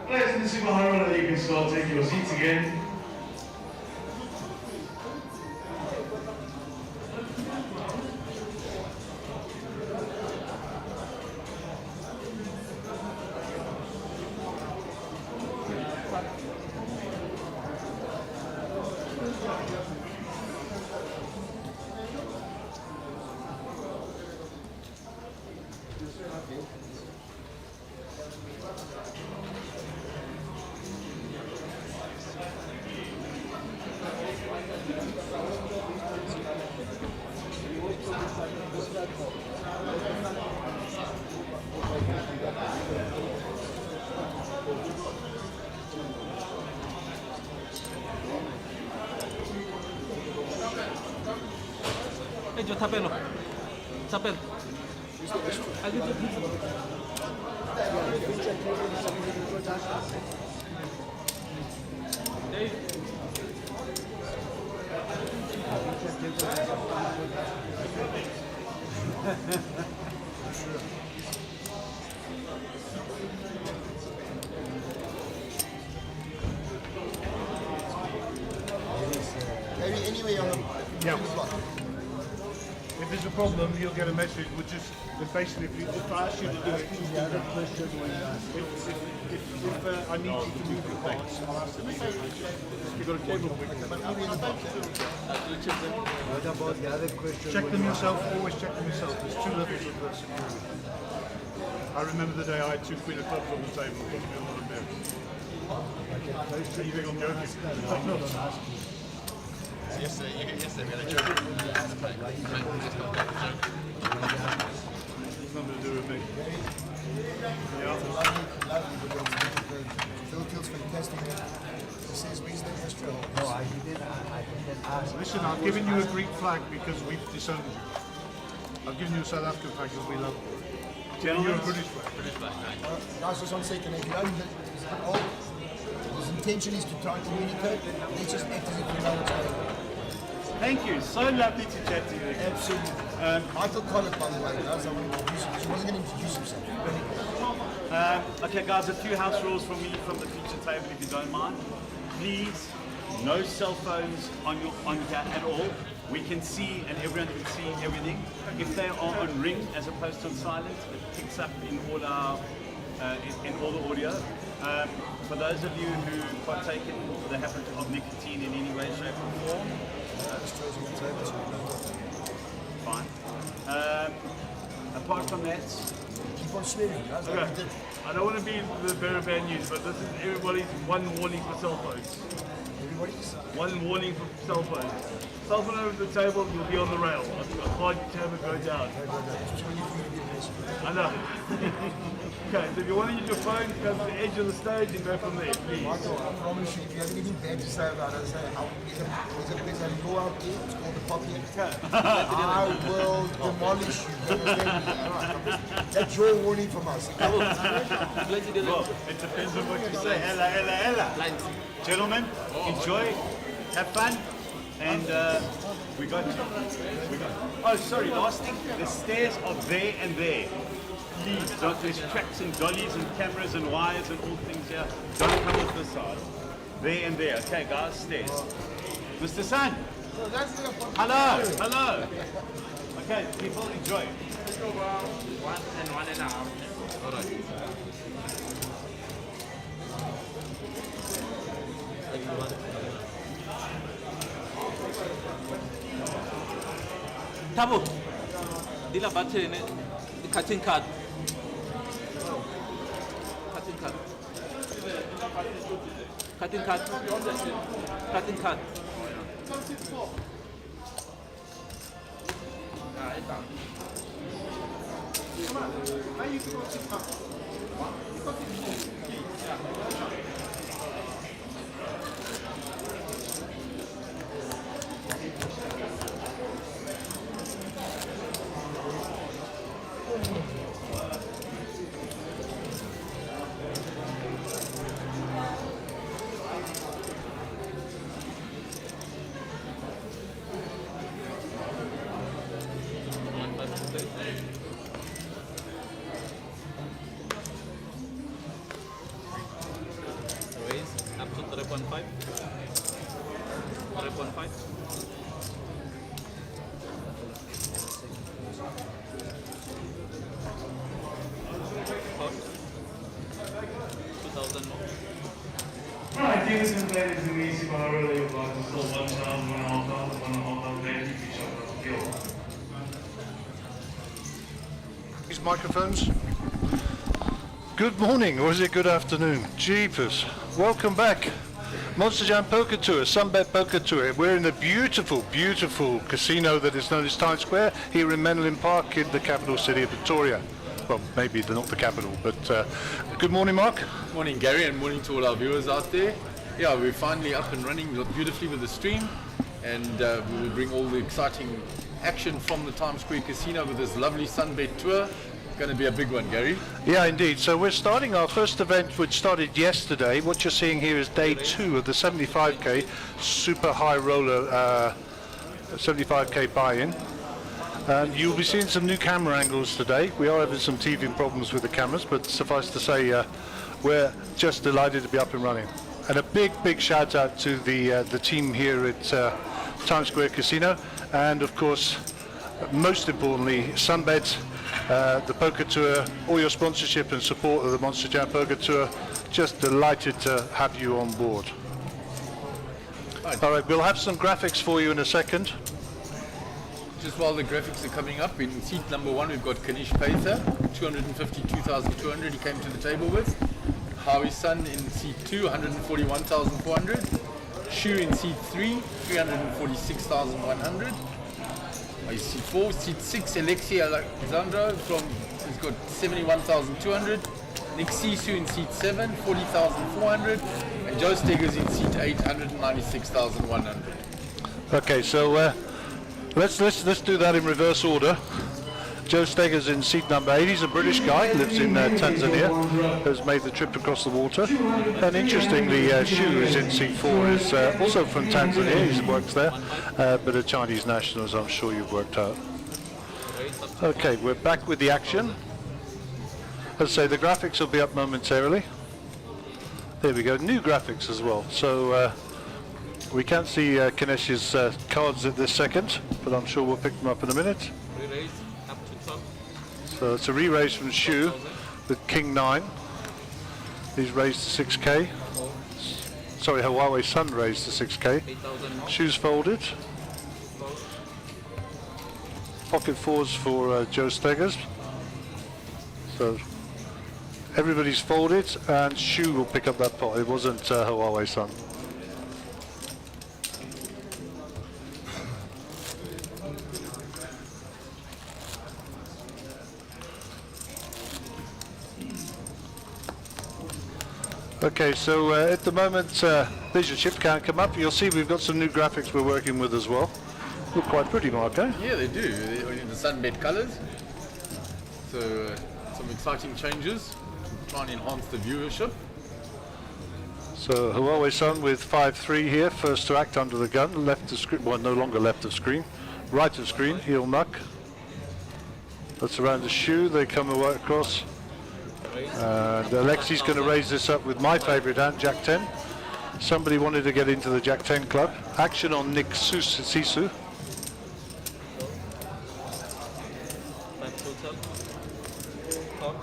Players in the Super High Roller, you can start taking your seats again. 저 탑벨로 탑벨 Maybe anyway on the If there's a problem, you'll get a message. We'll just basically, if I ask you to do it, the other question was if I need you to move your parts, I'll ask them. You've got a table. what about the other question? Check them yourself. Always check them yourself. There's two levels of security. I remember the day I had 2 Queen of Clubs on the table. It cost me a lot of beer. You think I'm joking? Yesterday we had a joke. It's nothing to do with me. Yeah. Phil feels fantastic. He says Wednesday yesterday. No, I didn't ask. Listen, I've given you a Greek flag because we've disowned you. I've given you a South African flag because we love you. You're a British flag. Guys, just 1 second. If you don't, his intention is to try and communicate. Let's just act as if we know what's going on. Thank you. So lovely to chat to you. Absolutely. Michael Collett, by the way, guys, I want to introduce him. He wasn't going to introduce himself. Okay, guys, a few house rules from me from the feature table, if you don't mind. Please, no cell phones on here at all. We can see and everyone can see everything. If they are on ring as opposed to on silent, it picks up in all our in all the audio. For those of you who partake in the habit of nicotine in any way, shape, or form, fine. Apart from that, Keep on swearing, guys. okay. I don't want to be the bearer of bad news, but this is everybody's one warning for cell phones. Everybody's? One warning for cell phones. Cell phone over the table will be on the rail. I can't have it go down. I know. Okay, so if you want to use your phone, come to the edge of the stage and go from there, please. Michael, I promise you, if you have anything bad to say about us, say, there's a law out there, it's called the Poppy Act. I will demolish you. You understand me? All right, that's your warning from us. Well, it depends on what you say. Ella. Gentlemen, enjoy, have fun, and we got you. Oh, sorry, last thing, the stairs are there and there. Please, there's tracks and dollies and cameras and wires and all things here. Don't come off this side. There and there. Okay, guys, stairs. Mr. Sun. Hello. Okay, people, enjoy. One and a half. All right. 타보 딜라 바트에는 같은 카드 Raise up to 3.5. 3.5. Hot. 2,000 more. Alright, dealers and players in the easy bar early of like score 1,000, 1,500, 1,500, then you can shop at the guild. These microphones. Good morning, or is it good afternoon? Jeepers. Welcome back. Monster Jam Poker Tour, Sunbet Poker Tour. We're in the beautiful, beautiful casino that is known as Times Square here in Menlyn Park in the capital city of Victoria. Well, maybe not the capital, but good morning, Mark. Morning, Gary, and morning to all our viewers out there. Yeah, we're finally up and running beautifully with the stream, and we will bring all the exciting action from the Times Square Casino with this lovely Sunbet tour. Going to be a big one, Gary. Yeah, indeed. So we're starting our first event, which started yesterday. What you're seeing here is day 2 of the 75k super high roller 75k buy-in. You'll be seeing some new camera angles today. We are having some teething problems with the cameras, but suffice to say, we're just delighted to be up and running. And a big, big shout out to the team here at Times Square Casino, and of course, most importantly, Sunbet, the Poker Tour, all your sponsorship and support of the Monster Jam Poker Tour. Just delighted to have you on board. All right, we'll have some graphics for you in a second. Just while the graphics are coming up, in seat number 1 we've got Kanish Paitha, 252,200 he came to the table with. Howie Sun in seat 2, 141,400. Shu in seat 3, 346,100. Seat 4, seat 6, Alexei Alexandro he's got 71,200. Nick Sisu in seat 7, 40,400. And Joe Steggers in seat 8, 196,100. Okay, so let's do that in reverse order. Joe Steggers in seat number 8. He's a British guy, lives in Tanzania, has made the trip across the water. And interestingly, Shu is in seat 4, is also from Tanzania, he works there, but a Chinese national, as I'm sure you've worked out. Okay, we're back with the action. As I say, the graphics will be up momentarily. There we go, new graphics as well. So we can't see Kanesh's cards at this second, but I'm sure we'll pick them up in a minute. Re-raise up to 12. So it's a re-raise from Shu with King 9. He's raised to 6k. Sorry, Huawei Sun raised to 6k. 8,000 more. Shu's folded. Pocket 4s for Joe Steggers. So everybody's folded, and Shu will pick up that pot. It wasn't Huawei Sun. Okay, so at the moment, there's your chip count come up. You'll see we've got some new graphics we're working with as well. Look quite pretty, Mark, eh? Yeah, they do. They're in the Sunbet colours. So some exciting changes to try and enhance the viewership. So Huawei Sun with 5-3 here, first to act under the gun, left of screen, well, no longer left of screen, right of screen, heel muck. That's around the Shu, they come away across. And Alexi's going to raise this up with my favourite hand, Jack 10. Somebody wanted to get into the Jack 10 club. Action on Nick Sisu. 5 total. Call.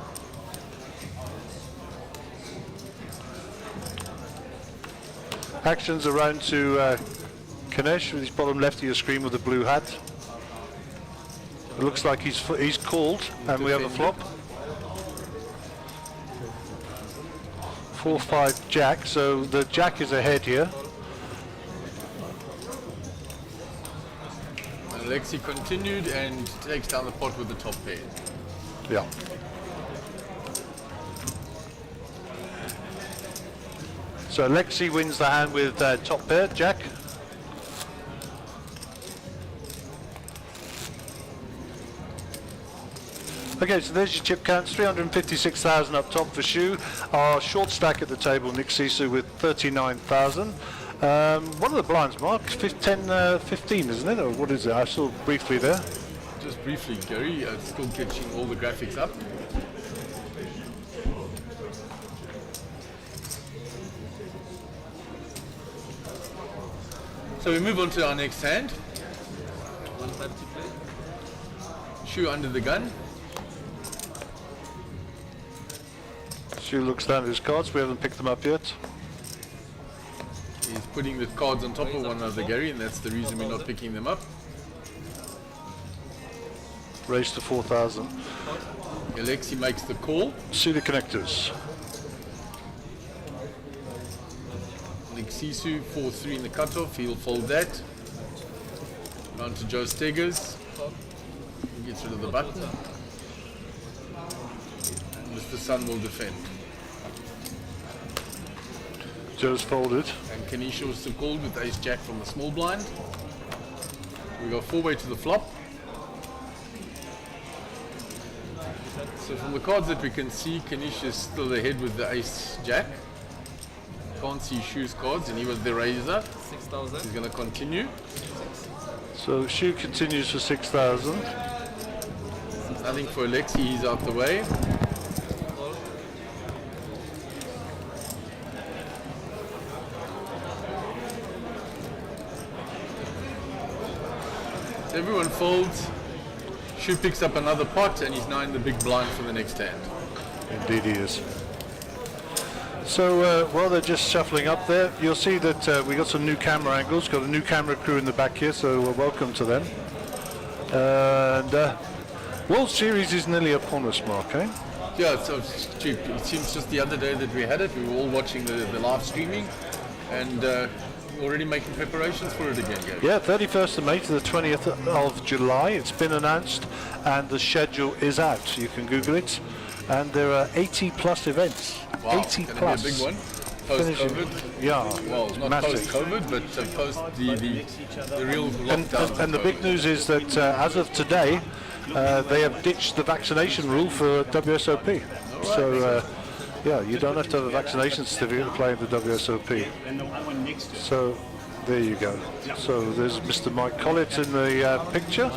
Actions around to Kanesh with his bottom left of your screen with the blue hat. It looks like he's called, and we have a flop. 4-5 Jack, so the Jack is ahead here. And Alexi continued and takes down the pot with the top pair. Yeah. So Lexi wins the hand with top pair, Jack. Okay, so there's your chip counts, 356,000 up top for Shu. Our short stack at the table, Nick Sisu with 39,000. What are the blinds, Mark? 15, isn't it? Or what is it? I saw briefly there. Just briefly, Gary, still catching all the graphics up. So we move on to our next hand. 150 play. Shu under the gun. Shu looks down at his cards. We haven't picked them up yet. He's putting the cards on top of one another, Gary, and that's the reason we're not picking them up. Raise to 4,000. Alexi makes the call. See the connectors. Nick Sisu, 4-3 in the cutoff. He'll fold that. Round to Joe Steggers. He gets rid of the button. And Mr. Sun will defend. Joe's folded. And Kanisha was still called with ace jack from the small blind. We go 4-way to the flop. So from the cards that we can see, Kanisha is still ahead with the ace jack. Can't see Shu's cards, and he was the raiser. 6,000. He's going to continue. So Shu continues for 6,000. Nothing for Alexi, he's out the way. So everyone folds. Shu picks up another pot, and he's now in the big blind for the next hand. Indeed he is. So while they're just shuffling up there, you'll see that we got some new camera angles, got a new camera crew in the back here, so welcome to them. And World Series is nearly upon us, Mark, eh? Yeah, so it's cheap. It seems just the other day that we had it, we were all watching the live streaming, and already making preparations for it again, Gary. Yeah, 31st of May to the 20th of July. It's been announced, and the schedule is out. You can Google it. And there are 80 plus events. Wow, 80 it's plus. be a big one. Post-COVID. Yeah, Well, not massive. post-COVID, but post the real lockdown. And the big news is that as of today, they have ditched the vaccination rule for WSOP. So, yeah, you don't have to have a vaccination certificate to play in the WSOP. So, there you go. So, there's Mr. Mike Collett in the picture.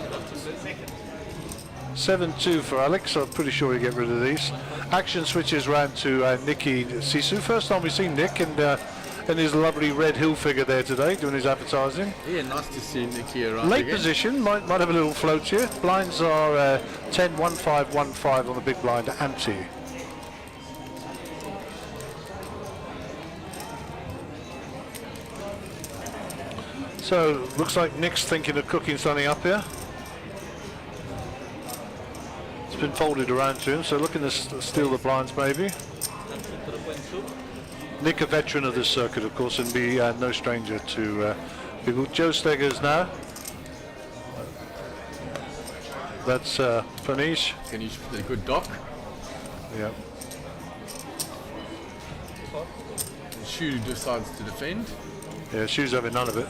7-2 for Alex. I'm pretty sure he'll get rid of these. Action switches round to Nicky Sisu. First time we've seen Nick and his lovely red hill figure there today doing his advertising. Yeah, nice to see Nicky around Late again. position, might have a little float here. Blinds are 10, 1, 5, 1, 5 on the big blind, ante. So, looks like Nick's thinking of cooking something up here. It's been folded around to him, so looking to steal the blinds maybe. Nick, a veteran of this circuit, of course, and be no stranger to people. Joe Steggers now. That's Panish. Can a good dock. Yeah. Shu decides to defend. Yeah, Shu's having none of it.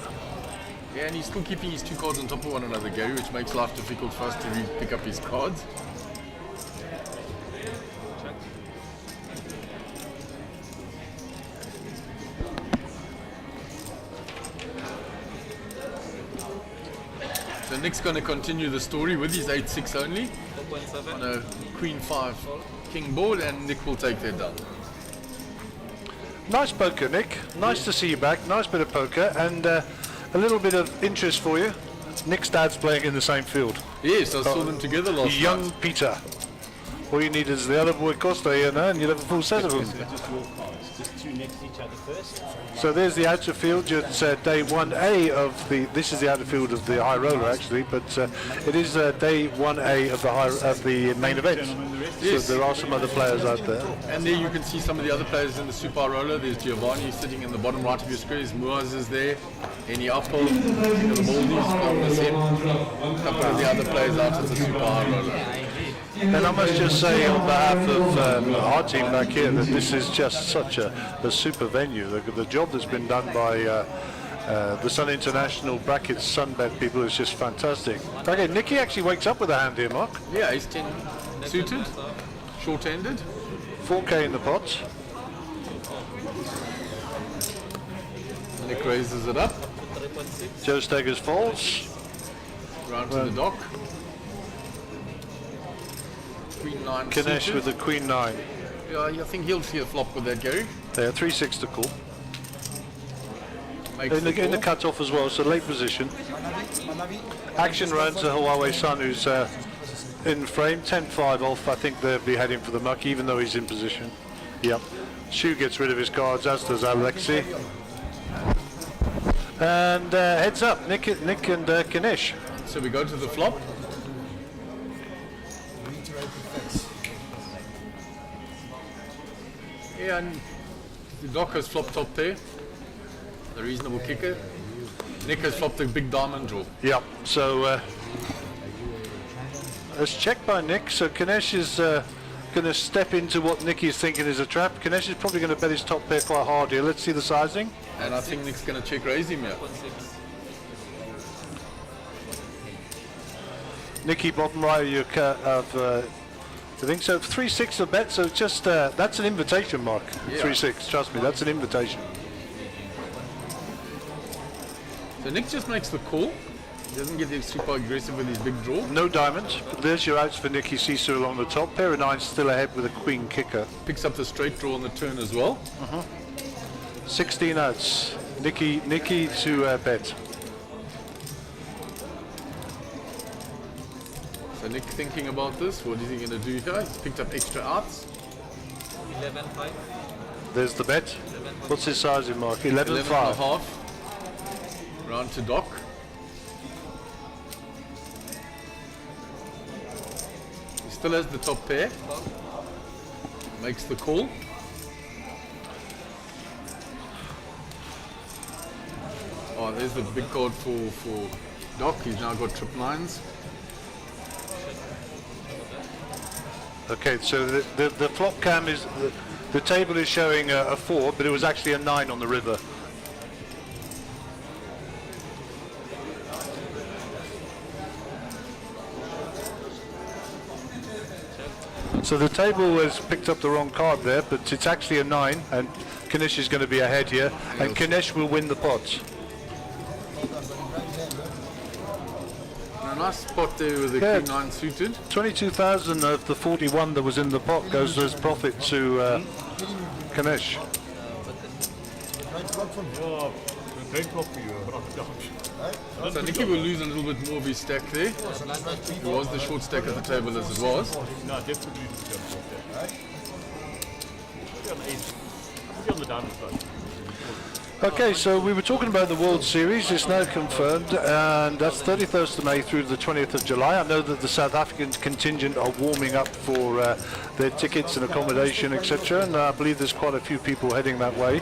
Yeah, and he's still keeping his two cards on top of one another, Gary, which makes life difficult for us to pick up his cards. So Nick's going to continue the story with his 8-6 only on a Queen 5 King board, and Nick will take that down. Nice poker, Nick. Nice to see you back. Nice bit of poker, and a little bit of interest for you. Nick's dad's playing in the same field. Yes, I saw them together last Young night. Peter. All you need is the other boy Costa here now, and you'll have a full set of them. Just your cards, just two next to each other first. So there's the outer field. It's day 1A of the. This is the outer field of the high roller actually, but it is day 1A of the main event. Yes. So there are some other players out there. And there you can see some of the other players in the Super High Roller. There's Giovanni sitting in the bottom right of your screen. There's Muaz is there. Any Apple, the Maldives, a couple of the other players out at the Super High Roller. And I must just say on behalf of our team back here that this is just such a super venue. The job that's been done by the Sun International Brackets Sunbet people is just fantastic. Okay, Nicky actually wakes up with a hand here, Mark. Yeah, he's 10 suited, short-ended. 4K in the pots. Nick raises it up, Joe Steggers folds. round to the dock. Queen 9 Ganesh suited. with the Queen 9. Yeah, I think he'll see a flop with that, Gary. They are 3-6 to call. Makes In the call. cut-off as well, so late position. Action runs to Hawaii Sun, who's in frame, 10-5 off. I think they'll be heading for the muck, even though he's in position. Yep. Shu gets rid of his cards, as does Alexi. And heads up, Nick and Ganesh. So we go to the flop. Yeah, and the dock has flopped top there. The reasonable kicker. Nick has flopped a big diamond draw. Yep. So let's check by Nick. So Ganesh is going to step into what Nicky is thinking is a trap. Ganesh is probably going to bet his top pair quite hard here. Let's see the sizing. And I think Nick's going to check raise him here. Nicky, bottom right of your I think so. 3-6 a bet. So just that's an invitation, Mark. Yeah. 3-6. Trust me, that's an invitation. So Nick just makes the call. He doesn't get super aggressive with his big draw. No diamonds. There's your outs for Nicky Sisu along the top. Pair of nines still ahead with a queen kicker. Picks up the straight draw on the turn as well. 16 outs. Nicky to bet. So Nick thinking about this. What is he going to do here? He's picked up extra outs. 11-5. There's the bet. What's his sizing, Mark? 11-5. 11 and a half. Round to dock. He still has the top pair. Makes the call. Oh, there's the big card for dock. He's now got trip nines. Okay, so the flop cam is the table is showing a 4, but it was actually a 9 on the river. So the table has picked up the wrong card there, but it's actually a 9, and Ganesh is going to be ahead here, and Ganesh will win the pots. A nice spot there with the Yeah. King 9 suited. 22,000 of the 41 that was in the pot goes as profit to Ganesh. So Nicky will lose a little bit more of his stack there. It was the short stack at the table as it was. No, definitely. On the diamond side. Okay, so we were talking about the World Series. It's now confirmed, and that's 31st of May through to the 20th of July. I know that the South African contingent are warming up for their tickets and accommodation, etc. And I believe there's quite a few people heading that way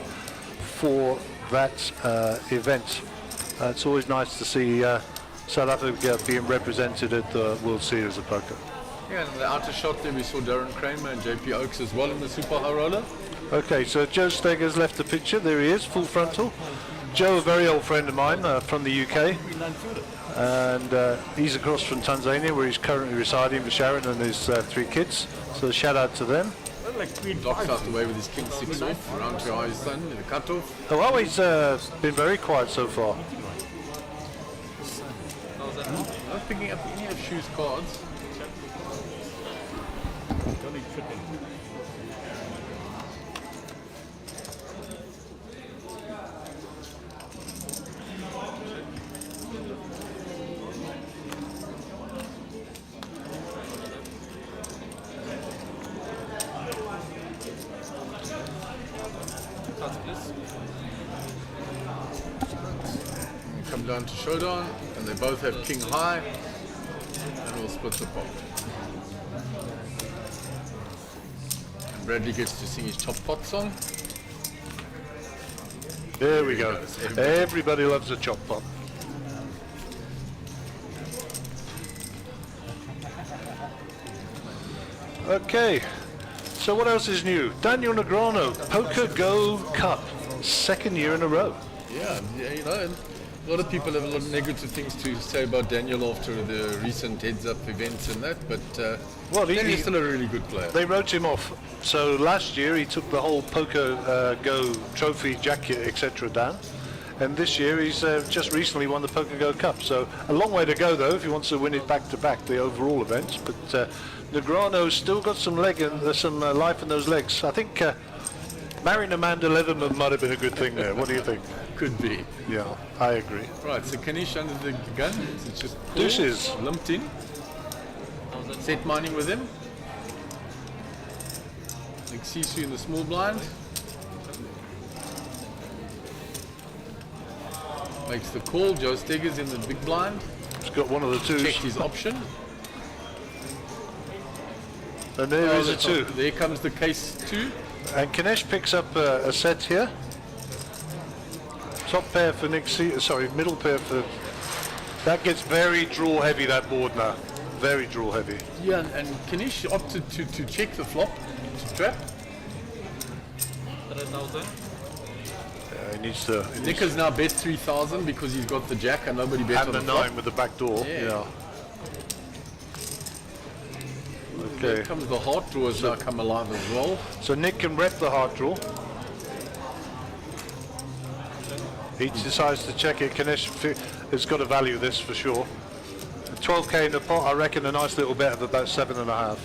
for that event. It's always nice to see South Africa being represented at the World Series of Poker. Yeah, and in the outer shot there we saw Darren Kramer and JP Oakes as well in the Super High Roller. Okay, so Joe Stegger's left the picture. There he is, full frontal. Joe, a very old friend of mine from the UK, and he's across from Tanzania, where he's currently residing with Sharon and his 3 kids. So shout out to them. Docks out the way with his King 6 off, around to his son in the cutoff. Hawaii's been very quiet so far. Not picking up any of Shu's cards. Come down to showdown, and they both have King High, and we'll split the pot. And Bradley gets to sing his Chop Pot song. There we go. Everybody loves a chop pot. Okay, so what else is new? Daniel Negreanu, Poker Go Cup, second year in a row. Yeah, you know, and a lot of people have a lot of negative things to say about Daniel after the recent heads-up events and that, but Well, Daniel's still a really good player. They wrote him off. So last year he took the whole Poker Go trophy jacket, etc. down. And this year he's just recently won the Poker Go Cup. So a long way to go though if he wants to win it back-to-back, the overall events. But Negreanu's still got some life in those legs. I think marrying Amanda Leatherman might have been a good thing there. What do you think? Could be. Yeah, I agree. Right, so Kanish under the gun. It's just Deuces. Lumped in. Set mining with him. Like Sisu in the small blind. Makes the call. Joe Steggers in the big blind. He's got one of the twos. Checked his option. And there is a that's two. not- There comes the case two. And Kanesh picks up a set here. Top pair for Nick middle pair for... That gets very draw heavy, that board now. Very draw heavy. Yeah, and Kanish opted to check the flop, to trap. 3,000. He needs to... Nick has now bet 3,000 because he's got the jack and nobody bet and on the the flop. 9 with the back door. Yeah. Okay. Here comes the heart draws now come alive as well. So Nick can rep the heart draw. He decides to check it. Kanesh has got to value this for sure. 12k in the pot, I reckon a nice little bet of about 7.5. 9,000.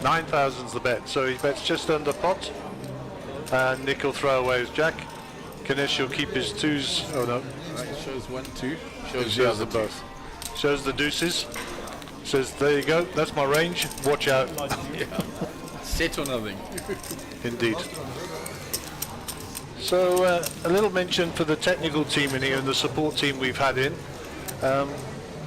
9,000's the bet, so he bets just under pot. And Nick will throw away his jack. Kanesh will keep his twos. Oh no, Right, shows 1, 2. he Shows the shows other them two. both. Shows the deuces. Says, there you go, that's my range. Watch out. Set or nothing. Indeed. So a little mention for the technical team in here and the support team we've had in.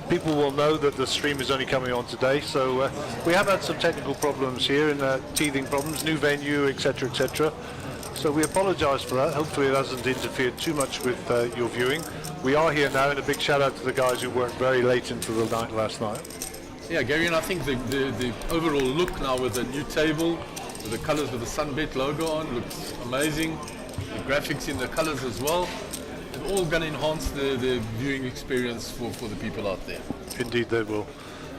People will know that the stream is only coming on today, so we have had some technical problems here and teething problems, new venue, etc., etc. So we apologise for that. Hopefully it hasn't interfered too much with your viewing. We are here now, and a big shout out to the guys who worked very late into the night last night. Yeah, Gary, and I think the overall look now with the new table, with the colours with the Sunbet logo on, looks amazing. The graphics in the colours as well. It's all going to enhance the viewing experience for the people out there. Indeed they will.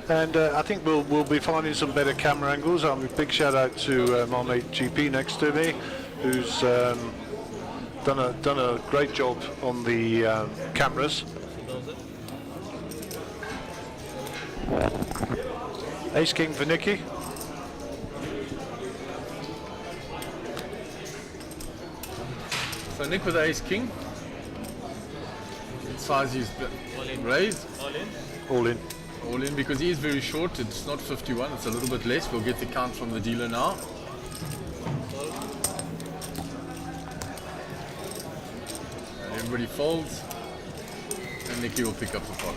And I think we'll be finding some better camera angles. A big shout out to my mate GP next to me, who's done a great job on the cameras. Ace King for Nicky. So Nick with the Ace King. Size is raised. All in. All in because he is very short. It's not 51. It's a little bit less. We'll get the count from the dealer now. And everybody folds. And Nicky will pick up the pot.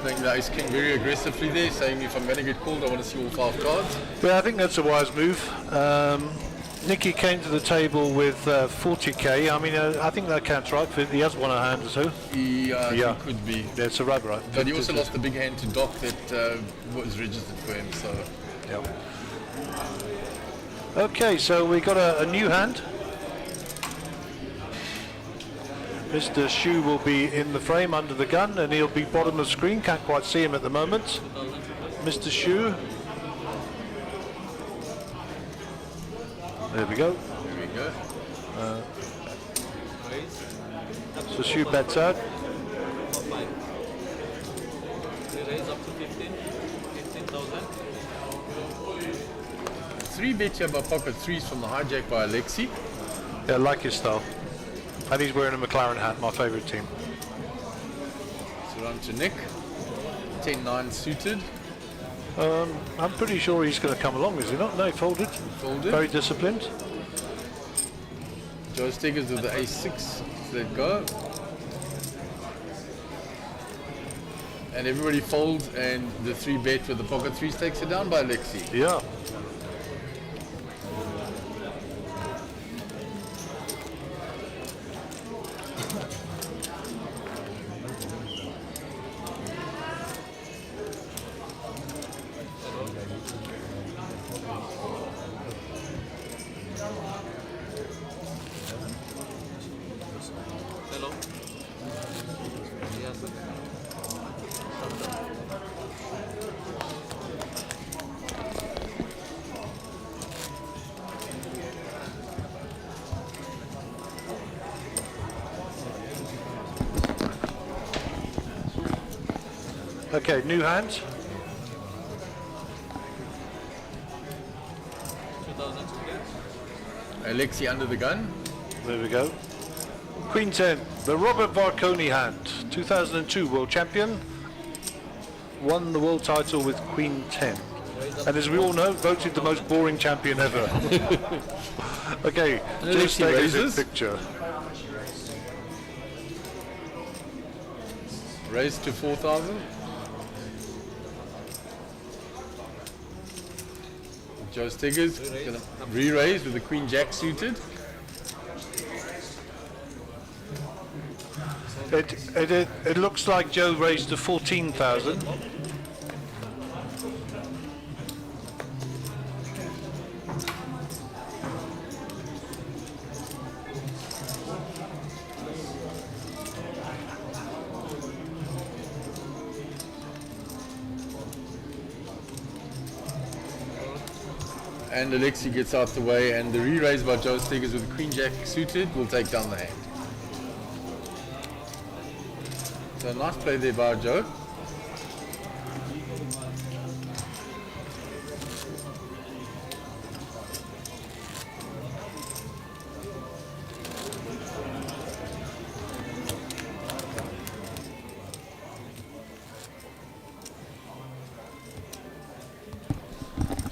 Playing the Ace King very aggressively there, saying if I'm going to get called, I want to see all 5 cards. Yeah, I think that's a wise move. Nicky came to the table with 40k. I mean, I think that counts right. He has one hand or so. He Yeah. could be. Yeah, it's a rub, right? But he also lost a big hand to Doc that was registered for him. So Yeah. Okay, so we got a new hand. Mr. Shu will be in the frame under the gun, and he'll be bottom of screen. Can't quite see him at the moment. Mr. Shu. There we go. there we go. So Shu bets out. 5. We raise up to 15,000. 3 bet here by pocket 3s from the hijack by Alexi. Yeah, I like his style. And he's wearing a McLaren hat, my favourite team. So on to Nick. 10-9 suited. I'm pretty sure he's going to come along, is he not? No, he folded. Folded. Very disciplined. Joe Steggers with the A6. Let go. And everybody folds, and the 3 bet with the pocket 3s takes it down by Alexi. Yeah. Hello. Yes, sir. Okay, new hands. 2000 again. Alexi under the gun. There we go. Queen 10, the Robert Varconi hand, 2002 world champion, won the world title with Queen 10. And as we all know, voted the most boring champion ever. Okay, Alexi take a raises. picture. Raise to 4,000. Joe Stiggers going to re-raise with the Queen Jack suited. It looks like Joe raised to 14,000. And Alexi gets out the way, and the re-raise by Joe Stiggers with the Queen Jack suited will take down the hand. So nice play there by Joe.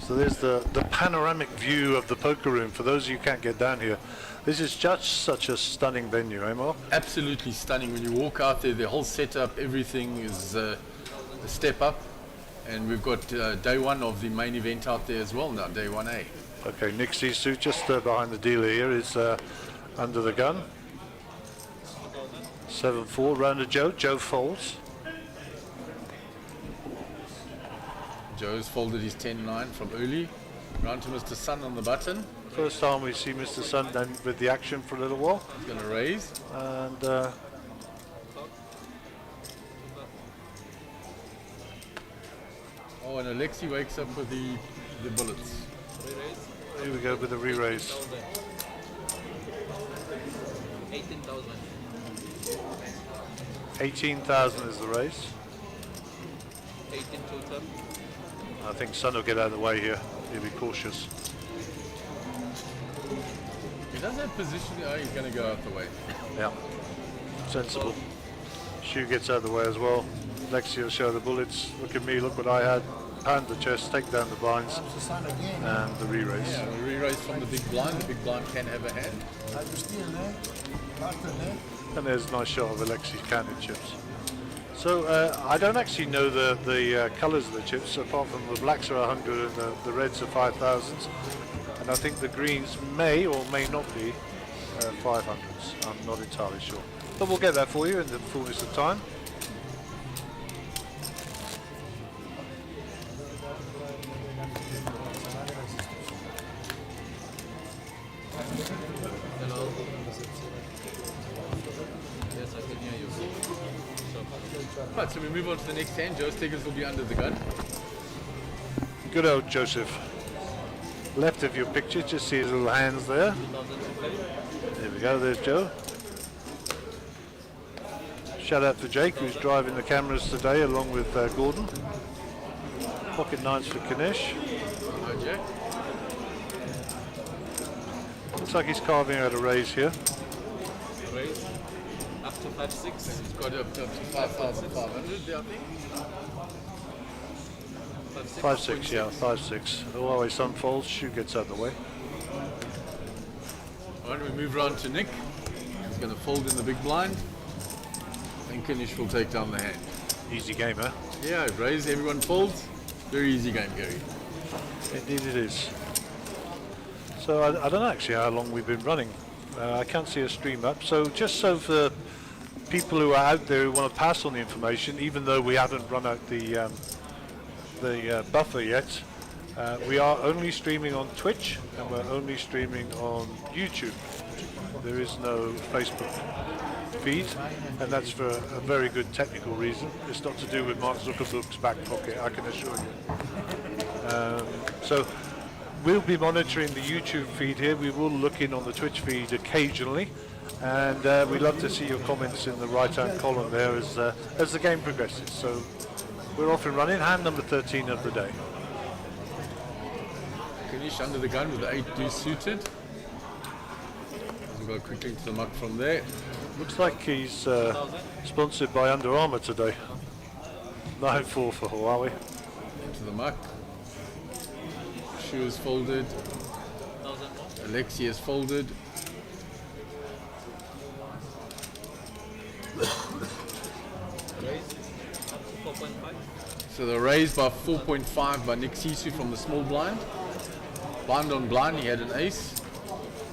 So there's the panoramic view of the poker room. For those of you who can't get down here, this is just such a stunning venue, eh, Mark? Absolutely stunning. When you walk out there, the whole setup, everything is a step up. And we've got day one of the main event out there as well now, day 1A. Okay, Nick Sisu just behind the dealer here is under the gun. 7-4, round to Joe. Joe folds. Joe's folded his 10-9 from early. Round to Mr. Sun on the button. First time we see Mr. Sun then with the action for a little while. He's going to raise. And Oh, and Alexi wakes up with the bullets. here we go with the re-raise. 18,000. 18,000 is the raise. 18 total. I think Sun will get out of the way here. He'll be cautious. He does have position. Oh, he's going to go out the way. Yeah, sensible. Shu gets out of the way as well. Lexi will show the bullets. Look at me, look what I had. Pound the chest, take down the blinds, The sun again. and the re-raise. Yeah, we re-raise from the big blind. The big blind can have a hand. Like you still there. After there. And there's a nice shot of Alexi's counted chips. So I don't actually know the colours of the chips, apart from the blacks are 100 and the reds are 5,000s. And I think the greens may or may not be 500s. I'm not entirely sure. But we'll get that for you in the fullness of time. Hello. Yes, I can hear you. Right, so we move on to the next hand. Joe Stiggers will be under the gun. Good old Joseph. Left of your picture, just see his little hands there. 2000 to play. There we go, there's Joe. Shout out to Jake, who's driving the cameras today along with Gordon. Pocket nines for Ganesh. Hi, Jack. Looks like he's carving out a raise here. Raise. Up to 5-6. He's got up to 5,500 there, I think. 5-6, yeah, 5-6. Oh, his son folds, Shu gets out of the way. All right, we move around to Nick. He's going to fold in the big blind. And Kanish will take down the hand. Easy game, huh? Yeah, raise, everyone folds. Very easy game, Gary. Indeed it is. So I don't know actually how long we've been running. I can't see a stream up. So just so for people who are out there who want to pass on the information, even though we haven't run out the buffer yet, We are only streaming on Twitch and we're only streaming on YouTube. There is no Facebook feed, and that's for a very good technical reason. It's not to do with Mark Zuckerberg's back pocket, I can assure you. So we'll be monitoring the YouTube feed here. We will look in on the Twitch feed occasionally, and we'd love to see your comments in the right-hand column there as the game progresses. So we're off and running. Hand number 13 of the day. Finish under the gun with the 8 deuce suited. We'll go quickly to the muck from there. Looks like he's sponsored by Under Armour today. 9-4 for Huawei. Into the muck. Shoe is folded. Alexi is folded. So the raise by 4.5 by Nick Sisu from the small blind. Blind on blind, he had an ace.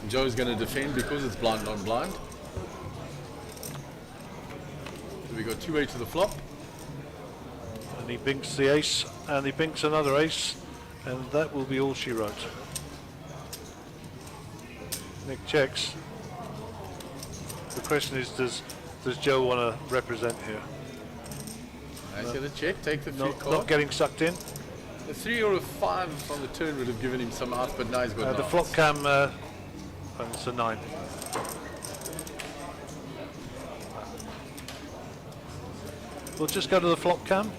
Joe's going to defend because it's blind on blind. So we got 2-8 to the flop. And he binks the ace, and he binks another ace, and that will be all she wrote. Nick checks. The question is, does Joe want to represent here? He's going to check, take the free card. Not getting sucked in. The 3 or a 5 on the turn would have given him some outs, but now he's got The no flop outs. cam, and it's a 9. We'll just go to the flop cam.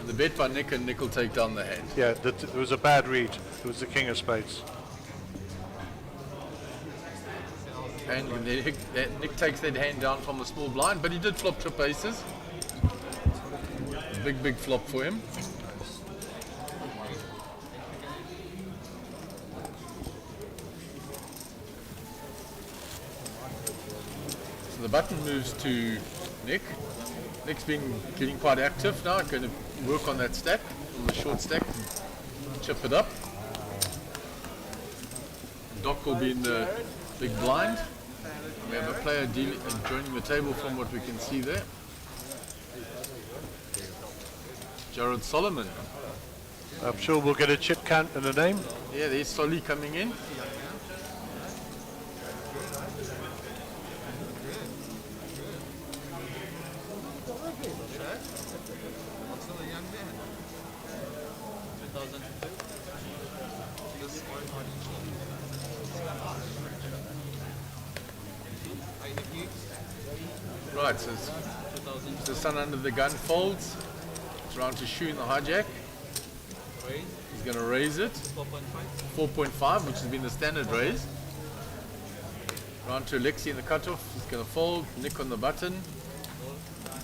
And the bet by Nick, and Nick will take down the hand. Yeah, it was a bad read. It was the king of spades. And Nick takes that hand down from the small blind, but he did flop trip aces. Big flop for him. So the button moves to Nick. Nick's been getting quite active now, going to work on that stack, on the short stack, chip it up. Doc will be in the big blind. We have a player joining the table from what we can see there. Jared Solomon. I'm sure we'll get a chip count and a name. Yeah, there's Solly coming in. Right, so the sun under the gun folds. It's round to shoe in the hijack. He's going to raise it. 4.5, which has been the standard raise. Round to Alexi in the cutoff. He's going to fold. Nick on the button.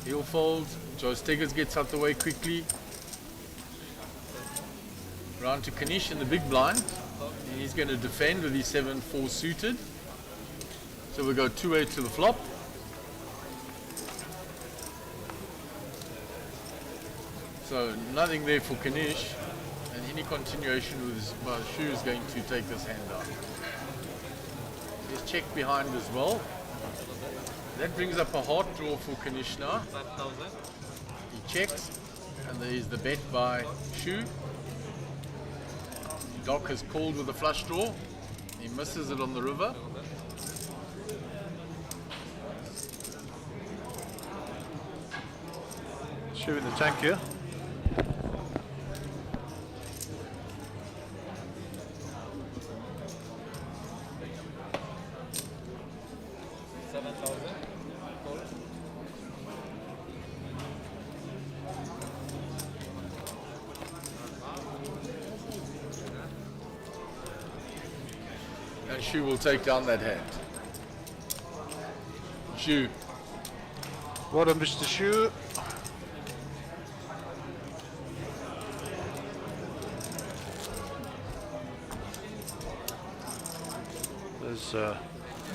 He'll fold. Joe Steggers gets out the way quickly. Round to Kanish in the big blind. And he's going to defend with his 7-4 suited. So we go 2-8 to the flop. So nothing there for Kanish, and any continuation with his shoe is going to take this hand down. He's checked behind as well. That brings up a hard draw for Kanish now. He checks, and there is the bet by Shu. Doc has called with a flush draw. He misses it on the river. Shoe in the tank here. And Shu will take down that hand. Shu. What on Mr. Shu? There's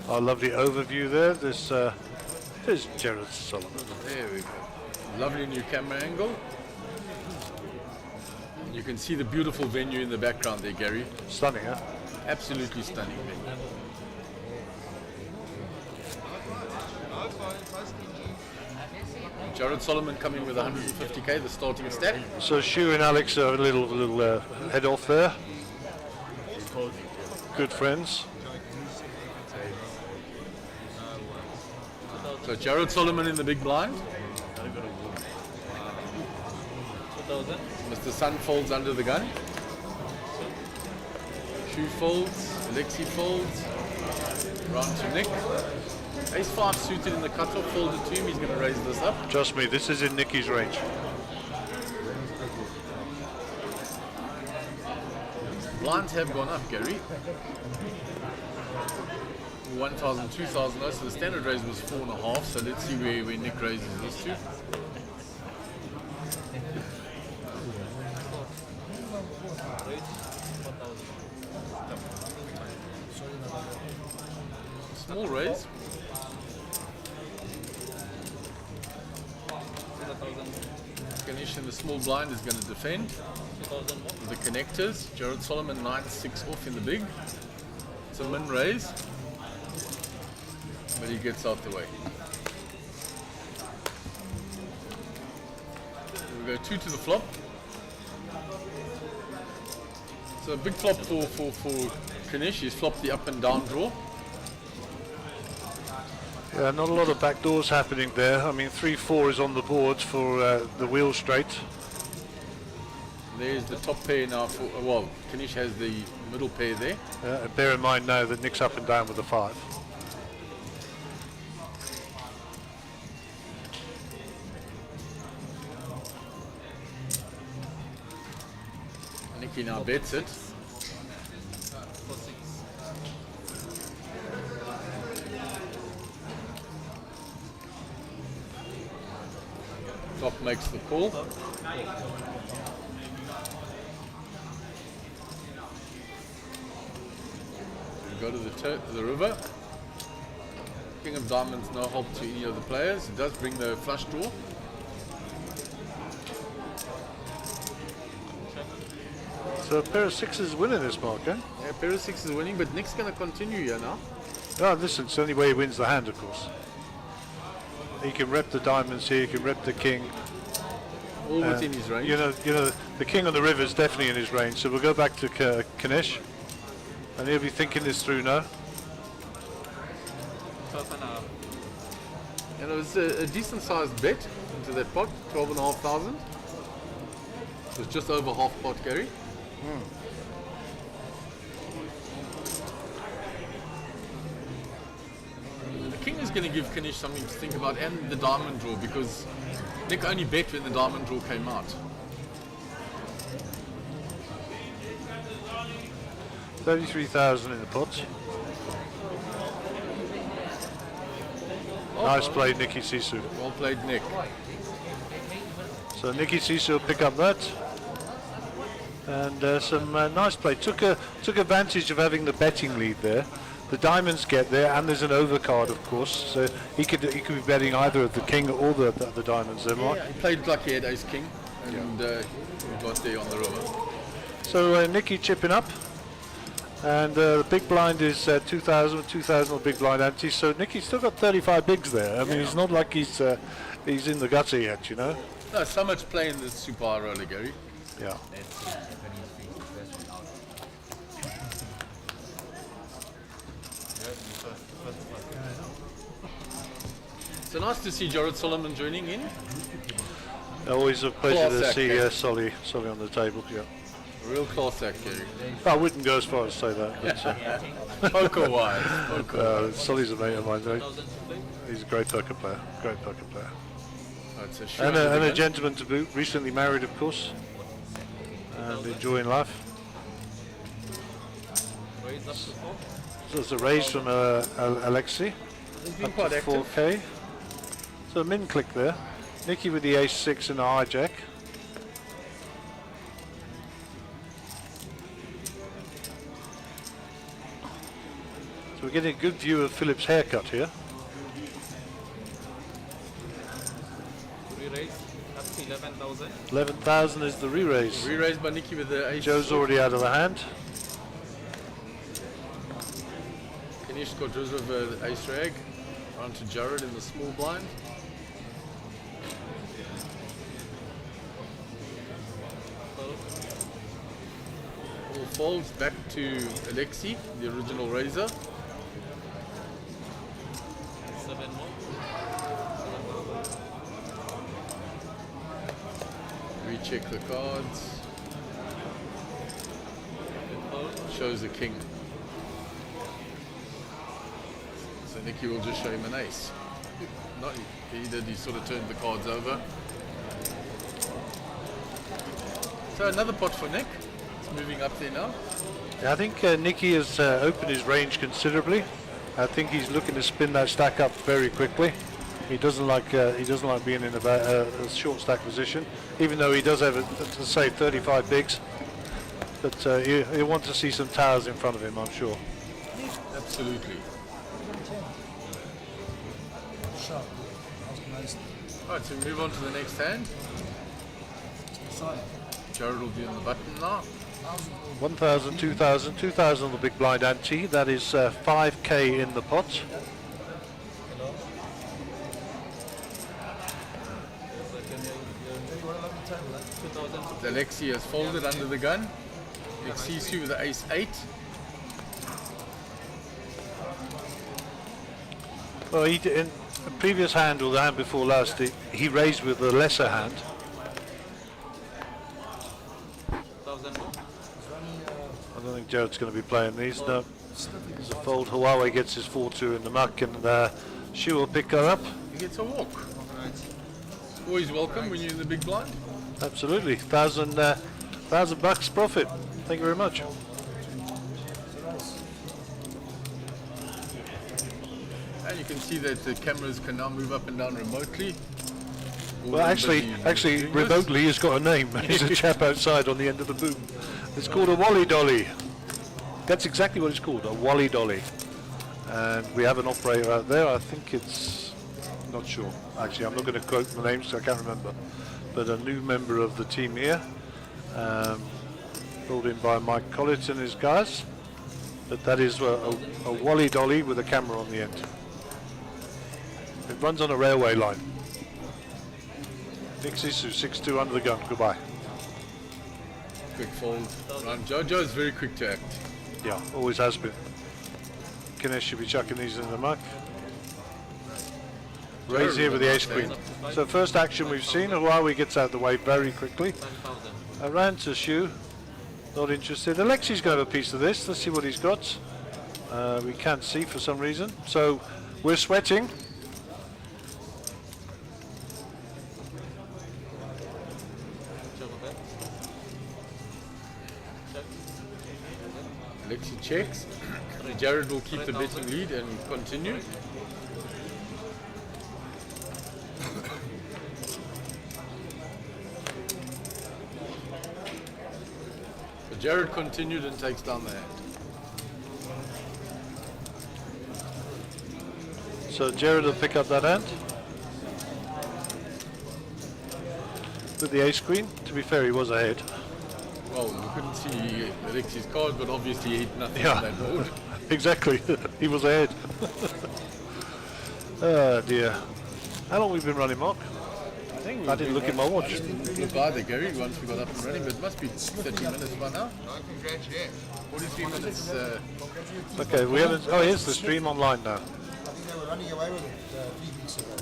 our lovely overview there. There's Jared Solomon. There we go. Lovely new camera angle. You can see the beautiful venue in the background there, Gary. Stunning, huh? Absolutely stunning venue. Jared Solomon coming with 150k, the starting stack. So Shu and Alex are a little head off there. Good friends. So Jared Solomon in the big blind. 2000. Mr. Sun folds under the gun. Shu folds. Alexi folds. Round to Nick. Ace 5 suited in the cutoff, folded to him. He's going to raise this up. Trust me, this is in Nicky's range. Blinds have gone up, Gary. 1,000, 2,000, so the standard raise was 4.5, so let's see where Nick raises this to. Small raise. 2000. In the small blind is going to defend. 2000 more. The connectors. Jared Solomon 9-6 off in the big. It's a min raise, but he gets out the way. We go 2 to the flop. So a big flop for Kanish. He's flopped the up and down draw. Yeah, not a lot of backdoors happening there. I mean, 3-4 is on the board for the wheel straight. There's the top pair now for, well, Kanish has the middle pair there. Bear in mind now that Nick's up and down with a 5. Nicky now bets it. 4-6. Top makes the call. We go to the river. King of Diamonds, no help to any of the players. It does bring the flush draw. So a pair of 6s is winning this mark, eh? Yeah, pair of 6 is winning, but Nick's going to continue here now. Oh, listen, it's the only way he wins the hand, of course. He can rep the diamonds here, he can rep the king. All within his range. You know, the king on the river is definitely in his range. So we'll go back to Kanish, and he'll be thinking this through now. 12.5. And it was a decent sized bet into that pot, 12,500. It was just over half pot, Gary. The king is going to give Kanish something to think about, and the diamond draw, because Nick only bet when the diamond draw came out. 33,000 in the pot. Nice play, Nicky Sisu. Well played, Nick. So Nicky Sisu will pick up that. And some nice play. Took advantage of having the betting lead there. The diamonds get there, and there's an overcard, of course. So he could be betting either of the king or the diamonds there, Mark. Yeah, he played like he had ace king, and he got there on the river. So Nicky chipping up. And the big blind is 2,000 on big blind ante. So Nicky's still got 35 bigs there. I mean, it's not like he's in the gutter yet, you know. No, so much play in this super high roller, Gary. Yeah. So nice to see Jared Solomon joining in. Always a pleasure to Class see act, Solly on the table. Yeah. Real class act, Gary. I wouldn't go as far as to say that. But, Poker wise. Solly's a mate of mine. Though. 1000 to play. He's a great poker player. It's a And a again. gentleman to boot. Recently married, of course. And enjoying life. Raise up to 4. So it's a raise from Alexi. He's been Up quite to active. 4K. So a min click there. Nicky with the ace-6 and a hijack. So we're getting a good view of Philip's haircut here. Re-raise up to 11,000. 11,000 is the re-raise. Re-raised by Nicky with the ace. Joe's already out of the hand. Kanish got rid of the ace rag. On to Jared in the small blind. folds back to Alexi, the original raiser. 7 more. Recheck the cards. Shows a king. So Nicky will just show him an ace. Not he did, he sort of turned the cards over. So another pot for Nick. It's moving up there now. Yeah, I think Nicky has opened his range considerably. I think he's looking to spin that stack up very quickly. He doesn't like being in a short stack position, even though he does have, let's say, 35 bigs. But he'll want to see some towers in front of him, I'm sure. Absolutely. Alright, so we move on to the next hand. Jared will be on the button now. 1,000, 2,000, 2,000 on the big blind ante. That is 5k in the pot. Alexi has folded under the gun. Sisu with the ace 8. Well, he did, in the previous hand or the hand before last, he raised with the lesser hand. 1,000 more. I don't think Jared's going to be playing these. No, there's a fold. Huawei gets his 4-2 in the muck, and she will pick her up. He gets a walk. Always welcome when you're in the big blind. Absolutely, $1,000 bucks profit. Thank you very much. And you can see that the cameras can now move up and down remotely. Well, actually, remotely, he's got a name. There's a chap outside on the end of the boom. It's called a Wally Dolly. That's exactly what it's called, a Wally Dolly. And we have an operator out there. I think it's, not sure. Actually, I'm not going to quote the names, so I can't remember. But a new member of the team here, brought in by Mike Collett and his guys. But that is a Wally Dolly with a camera on the end. It runs on a railway line. Nick Sisu, 6-2 under the gun. Goodbye. Quick fold. Jojo is very quick to act. Yeah, always has been. Kinesh should be chucking these in the muck. Raise here with the ace queen. So first action we've seen, Huawei gets out of the way very quickly. 10,000. Around to Shu, not interested. Alexi's going to have a piece of this. Let's see what he's got. We can't see for some reason. So we're sweating. Alexi checks. Jared will keep the betting lead and continue. So Jared continued and takes down the hand. So Jared will pick up that hand. With the ace queen. To be fair, he was ahead. Well, we couldn't see Alexi's card, but obviously he hit nothing Yeah. on that board. Exactly. He was ahead. Oh dear. How long have we been running, Mark? I think I didn't look at my watch. Look by there, Gary, once we got up and running, but it must be 30 minutes by now. 43 minutes. Okay, we haven't. Oh, here's the stream online now. I think they were running away with it 3 weeks ago.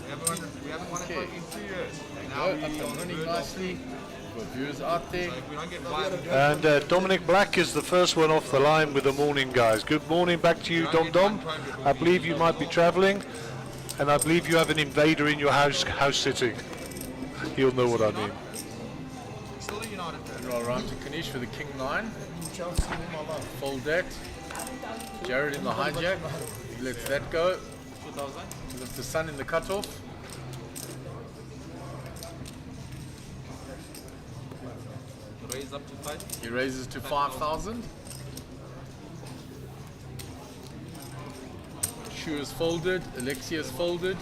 We haven't won a Okay. cup in 3 years. Go, up and running nicely. Got viewers out there. If we don't get one, And Dominic Black is the first one off the line with the morning, guys. Good morning back to you, Dom Dom. I believe you might be travelling, and I believe you have an invader in your house sitting. He'll know what I mean. still a United fan. Roll around to Kanish for the King 9. Chelsea all my life. Fold that. Jared in the hijack. He lets that go. 2,000. Mr. Sun in the cutoff. Raise up to 5. He raises to 5,000. Shu is folded. Alexi is folded.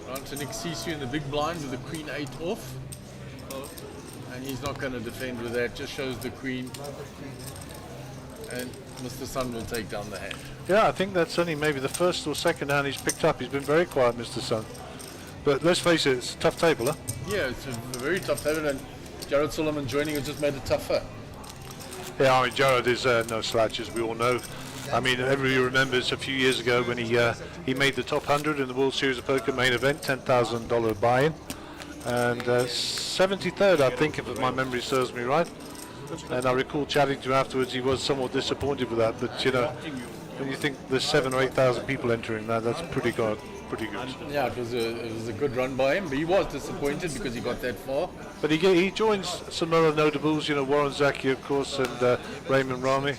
Round to Nick Sisu in the big blind with the Queen 8 off. And he's not going to defend with that. Just shows the Queen. And Mr. Sun will take down the hand. Yeah, I think that's only maybe the first or second hand he's picked up. He's been very quiet, Mr. Sun. But let's face it, it's a tough table, huh? Yeah, it's a very tough table, and Jared Solomon joining has just made it tougher. Yeah, I mean, Gerard is no slouch, as we all know. I mean, everybody remembers a few years ago when he made the top 100 in the World Series of Poker main event, $10,000 buy-in, and 73rd, I think, if my memory serves me right. And I recall chatting to him afterwards. He was somewhat disappointed with that, but you know, when you think there's 7,000 or 8,000 people entering that, that's pretty good. Pretty good. Yeah, it was a good run by him, but he was disappointed because he got that far. But he joins some other notables, you know, Warren Zaki, of course, and Raymond Rami,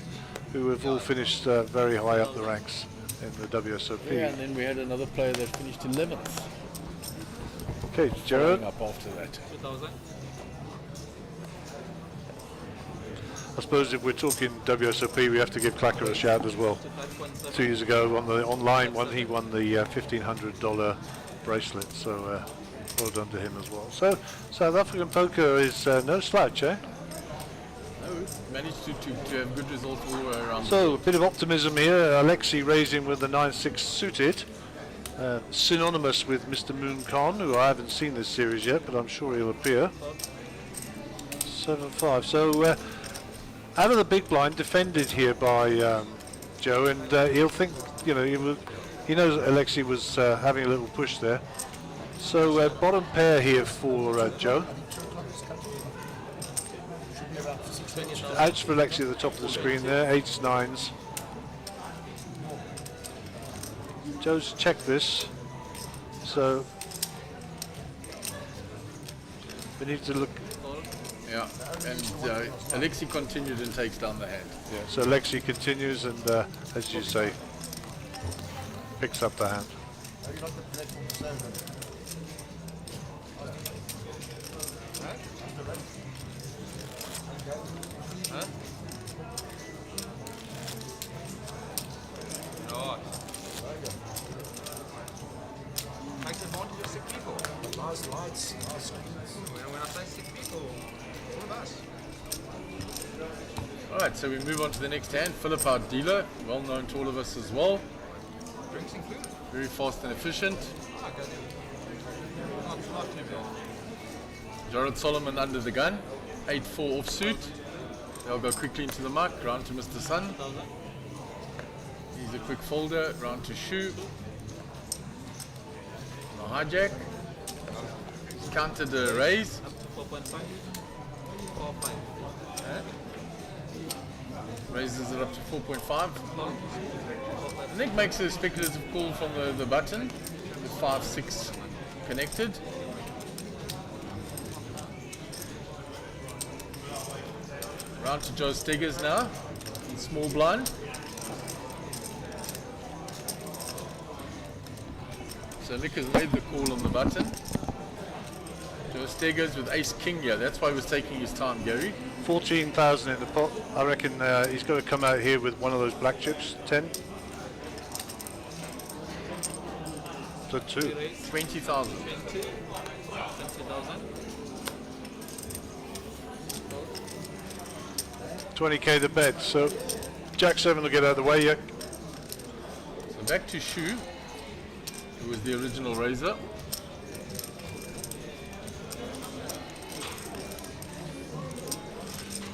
who have all finished very high up the ranks in the WSOP. Yeah, and then we had another player that finished 11th. Okay, Gerard. Up after that. 2,000. I suppose if we're talking WSOP, we have to give Clacker a shout as well. 2 years ago on the online one, he won the $1,500 bracelet, so well done to him as well. So South African poker is no slouch, eh? No, managed to have good results all the way around. So a bit of optimism here. Alexei raising with the 9-6 suited, synonymous with Mr. Moon Khan, who I haven't seen this series yet, but I'm sure he'll appear. 7-5. So out of the big blind, defended here by Joe, and he'll think, you know, he knows Alexei was having a little push there. So bottom pair here for Joe. Outs for Alexei at the top of the screen there, 8s, 9s. Joe's checked this, so we need to look. Yeah, and Alexei continued and takes down the hand. Yeah, so Alexei continues and, as you say, picks up the hand. No. Takes advantage of sick people. Nice lights, nice screens. When I say sick people, all of us. Alright, so we move on to the next hand. Philip, our dealer, well known to all of us as well. Drinks included. Very fast and efficient. Not too bad. Jared Solomon under the gun. 8-4 offsuit. They'll go quickly into the mark. Round to Mr. Sun. He's a quick folder. Round to Shu. No hijack. He's countered the raise. 4.5. 4.5. Raises it up to 4.5. Nick makes a speculative call from the button with 5-6 connected. Round to Joe Steggers now in small blind. So Nick has made the call on the button. Joe Steggers with ace king here. That's why he was taking his time, Gary. 14,000 in the pot. I reckon he's got to come out here with one of those black chips. 10. So 2. 20,000. 20,000. 20k to bet. So Jack 7 will get out of the way. Yeah. So back to Shu, who was the original raiser.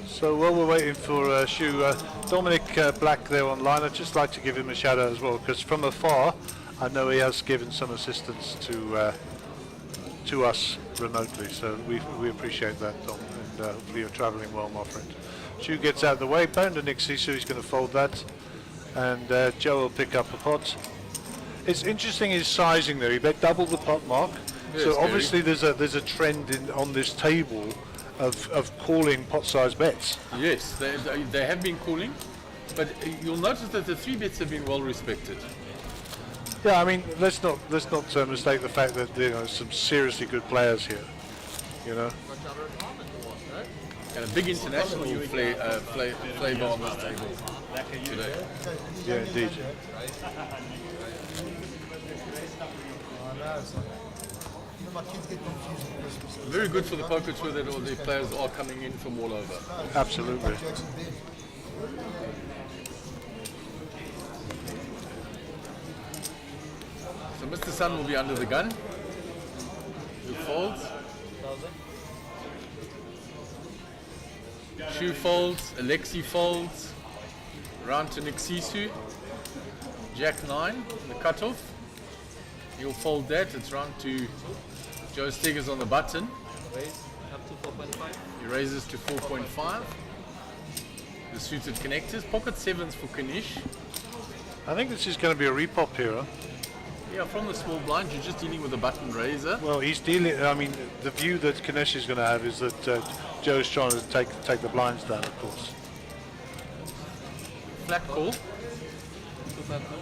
So while we're waiting for Shu, Dominic Black there online, I'd just like to give him a shout out as well, because from afar I know he has given some assistance to us remotely, so we appreciate that, Dom, and hopefully you're travelling well, my friend. Shu gets out of the way, bound to Nixie, so he's going to fold that, and Joe will pick up a pot. It's interesting his sizing there, he bet double the pot mark, Yes, so Gary. obviously there's a trend on this table of calling pot size bets. Yes, they have been calling, but you'll notice that the 3 bets have been well respected. Yeah, I mean, let's not mistake the fact that some seriously good players here. You know. And a big international flavor on this table today. Yeah, indeed. My kids get confused at Christmas. Very good for the poker tour that all the players are coming in from all over. Absolutely. Jackson did. So Mr. Sun will be under the gun. Who folds? Shu folds, Alexi folds, round to Nixisu, Jack 9, the cutoff. He'll fold that, it's round to Joe Steggers on the button. Raise up to 4.5. He raises to 4.5. The suited connectors, pocket 7s for Kanish. I think this is going to be a repop here. Huh? Yeah, from the small blind, you're just dealing with a button raiser. Well, he's dealing. I mean, the view that Kanesh is going to have is that Joe's trying to take the blinds down, of course. Flat call. Two flat call.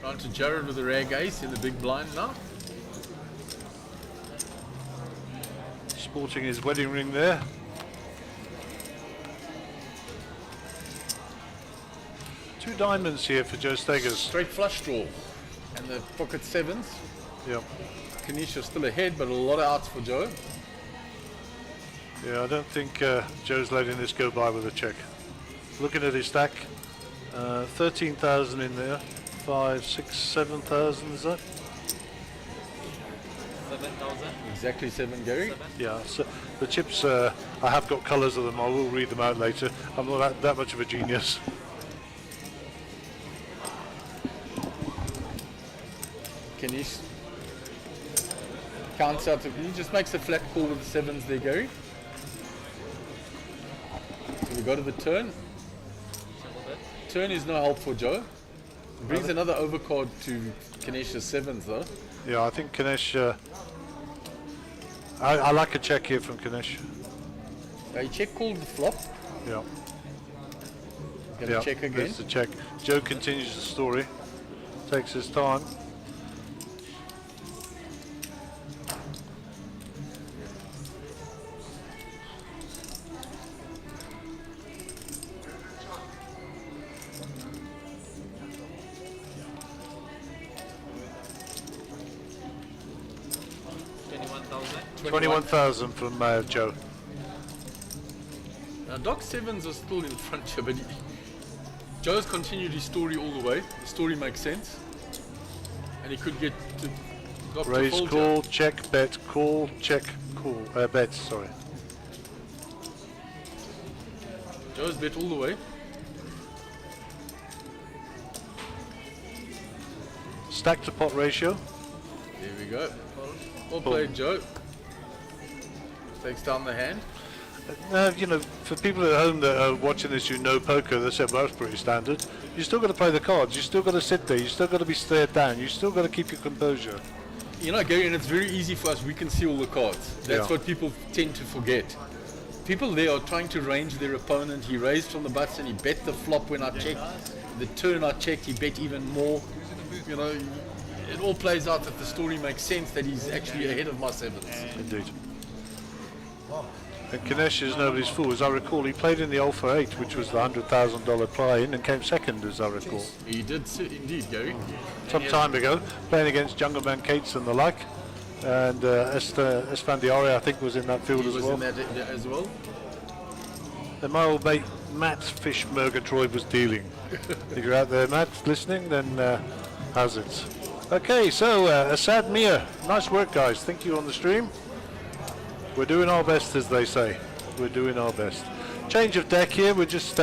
Round to Jared with the rag ace in the big blind now. Sporting his wedding ring there. Two diamonds here for Joe Steggers. Straight flush draw. And the pocket 7s. Yeah. Kanish is still ahead, but a lot of outs for Joe. Yeah, I don't think Joe's letting this go by with a check. Looking at his stack, 13,000 in there, 5, 6, 7,000 is that? 7,000. Exactly 7, Gary. Yeah, so the chips, I have got colours of them, I will read them out later. I'm not that much of a genius. Kanish counts out, he just makes a flat call with the 7s there, Gary. So we go to the turn. Turn is no help for Joe. Brings another overcard to Kanesh's 7s though. Yeah, I think Kanesh, I like a check here from Kanesh. He check called the flop. Yeah. Gonna check again. There's the check. Joe continues the story, takes his time. $21,000 from Joe. Now Doc 7s are still in front here, but Joe's continued his story all the way. The story makes sense. And he could get to Doc to Raise, fold call, here. check, bet, call, check, call, bet, sorry. Joe's bet all the way. Stack to pot ratio. There we go. Well played, Joe. Takes down the hand. You know, for people at home that are watching this who know poker, they say, well, that's pretty standard. You still got to play the cards. You still got to sit there. You still got to be stared down. You still got to keep your composure. You know, Gary, and it's very easy for us. We can see all the cards. That's Yeah. what people tend to forget. People there are trying to range their opponent. He raised from the button. He bet the flop when I checked. The turn I checked, he bet even more. You know, it all plays out that the story makes sense that he's actually ahead of my 7s. Indeed. And Kanesh is nobody's fool. As I recall, he played in the Alpha 8, which was the $100,000 play-in, and came second, as I recall. He did indeed, Gary. Some time ago, playing against Jungle Man Cates and the like. And Estefan Diarra, I think, was in that field He as was well. in that as well. And my old mate, Matt Fish Murgatroyd, was dealing. If you're out there, Matt, listening, then how's it? Okay, so Asad Mia, nice work, guys. Thank you on the stream. We're doing our best, as they say. We're doing our best. Change of deck here. We're just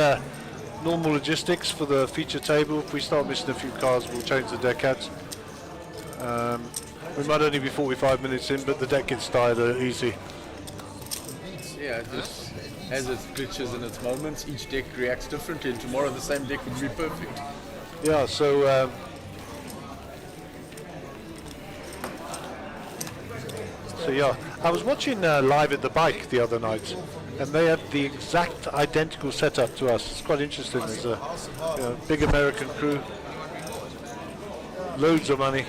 normal logistics for the feature table. If we start missing a few cards, we'll change the deck out. We might only be 45 minutes in, but the deck gets tired easy. Yeah, it just has its glitches and its moments. Each deck reacts differently, and tomorrow the same deck would be perfect. Yeah, so yeah, I was watching Live at the Bike the other night, and they had the exact identical setup to us. It's quite interesting. There's a big American crew, loads of money,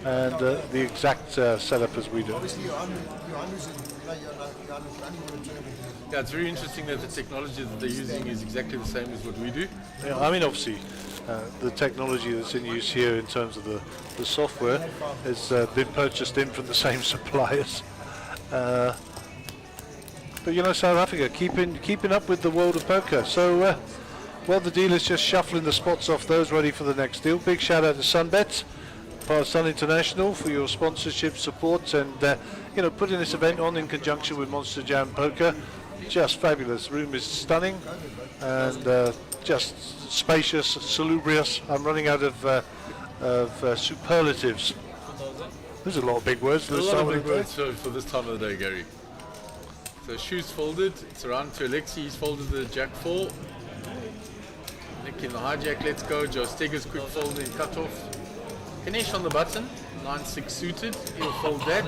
and the exact setup as we do. Obviously, you're under planning for a tournament. Yeah, it's very interesting that the technology that they're using is exactly the same as what we do. Yeah, I mean, obviously, the technology that's in use here in terms of the software has been purchased in from the same suppliers. But you know, South Africa keeping up with the world of poker. So while the dealer's just shuffling the spots off those ready for the next deal, big shout out to Sunbet, part of Sun International, for your sponsorship support and you know, putting this event on in conjunction with Monster Jam Poker. just fabulous. The room is stunning and just spacious, salubrious. I'm running out of superlatives. 2000. There's a lot of big words. A lot of big words for this time of the day, Gary. So shoes folded, it's around to Alexi, he's folded the Jack 4. Nick in the hijack, let's go. Joe Steggers quick fold in cut off. Ganesh on the button, 9-6 suited, he'll fold that.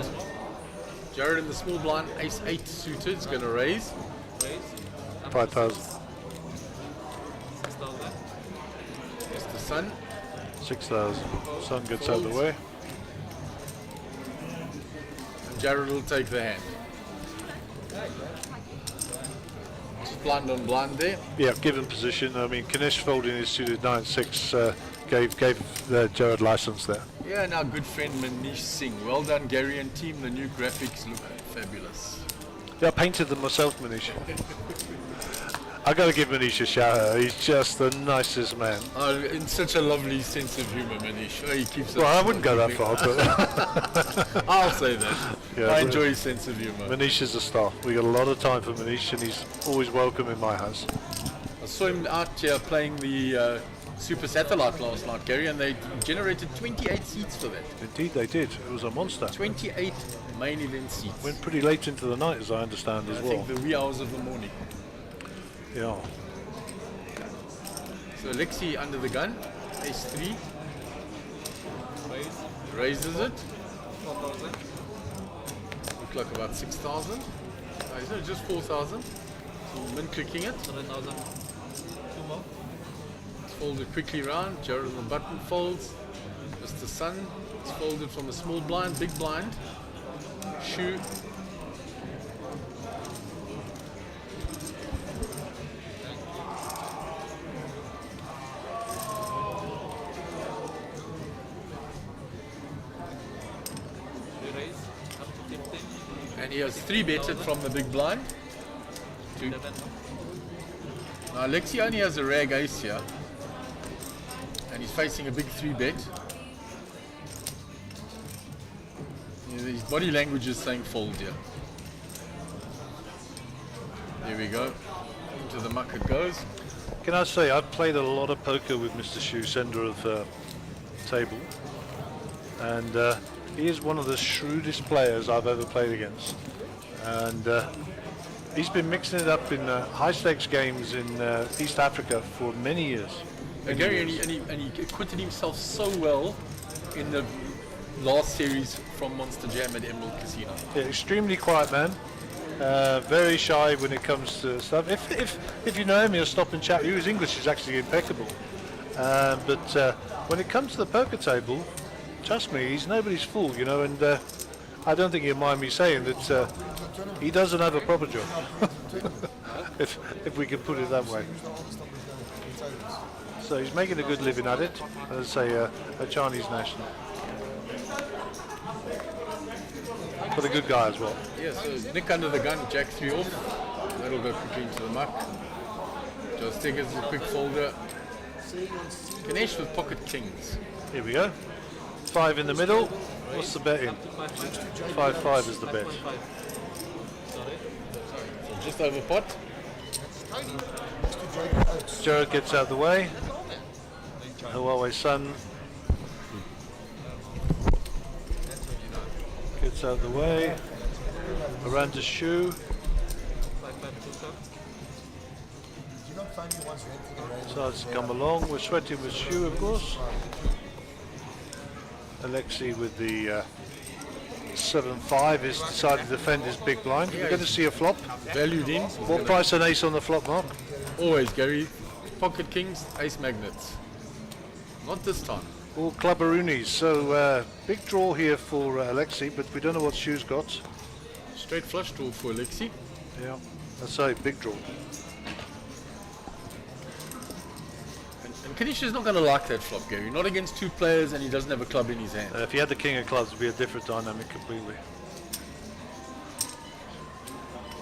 Jared in the small blind, ace 8 suited, is going to raise. Raise. 5,000. 6000. It's the sun. 6,000. Sun gets out of the way. And Jared will take the hand. Just blind on blind there. Yeah, given position. I mean, Ganesh folding his suited 9-6 gave Jared license there. Yeah, and our good friend Manish Singh. Well done, Gary and team. The new graphics look fabulous. Yeah, I painted them myself, Manish. I got to give Manish a shout out. He's just the nicest man. Oh, in such a lovely sense of humor, Manish. Oh, he keeps. Well, I wouldn't go that far, but I'll say that. Yeah, I enjoy his sense of humor. Manish is a star. We got a lot of time for Manish, and he's always welcome in my house. I saw him out here playing the Super Satellite last night, Gary, and they generated 28 seats for that. Indeed, they did. It was a monster. 28 main event seats. Went pretty late into the night, as I understand, as I well. think the wee hours of the morning. Yeah. So Alexi under the gun, ace 3, raises it. 4000. Look like about 6,000. No, just 4,000. So min clicking it. 7000. 2 more. It's folded quickly round. Jared on the button folds. Mr. Sun. It's folded from a small blind, big blind. Shoe. We raise up to 15. And he has 3 betted from the big blind. 2. 11. Now Alexi only has a rag ace here. And he's facing a big 3 bet. His body language is saying fold here. There we go. Into the muck it goes. Can I say, I've played a lot of poker with Mr. Shu, sender of table. And he is one of the shrewdest players I've ever played against. And he's been mixing it up in high stakes games in East Africa for many years. And Gary, and he acquitted himself so well in the last series from Monster Jam at Emerald Casino. Yeah, extremely quiet man. Very shy when it comes to stuff. If you know him, he'll stop and chat. His English is actually impeccable. But when it comes to the poker table, trust me, he's nobody's fool, you know. And I don't think you'll mind me saying that he doesn't have a proper job, if we can put it that way. So he's making a good living at it. As I say, a Chinese national, but a good guy as well. Yeah, so Nick under the gun, Jack 3 off. That'll go quickly into the muck. Joe Steggers is a quick folder. Ganesh with pocket kings. Here we go. 5 in the middle. What's the bet in? 5-5 is the bet. 5.5. Sorry. So just over pot. Jared gets out of the way. Huawei Sun gets out of the way. Miranda Shu. 5.2, sir. Starts to come along. We're sweating with Shu, of course. Alexi with the 7-5 is decided to defend his big blind. We're going to see a flop. Valued in. What price an ace on the flop, Mark? Always, Gary. Pocket kings, ace magnets. Not this time. All clubberoonies. So big draw here for Alexi, but we don't know what Shu's got. Straight flush draw for Alexi. Yeah, that's a big draw. And Ganesh is not going to like that flop, Gary. Not against 2 players and he doesn't have a club in his hand. If he had the king of clubs, it would be a different dynamic completely.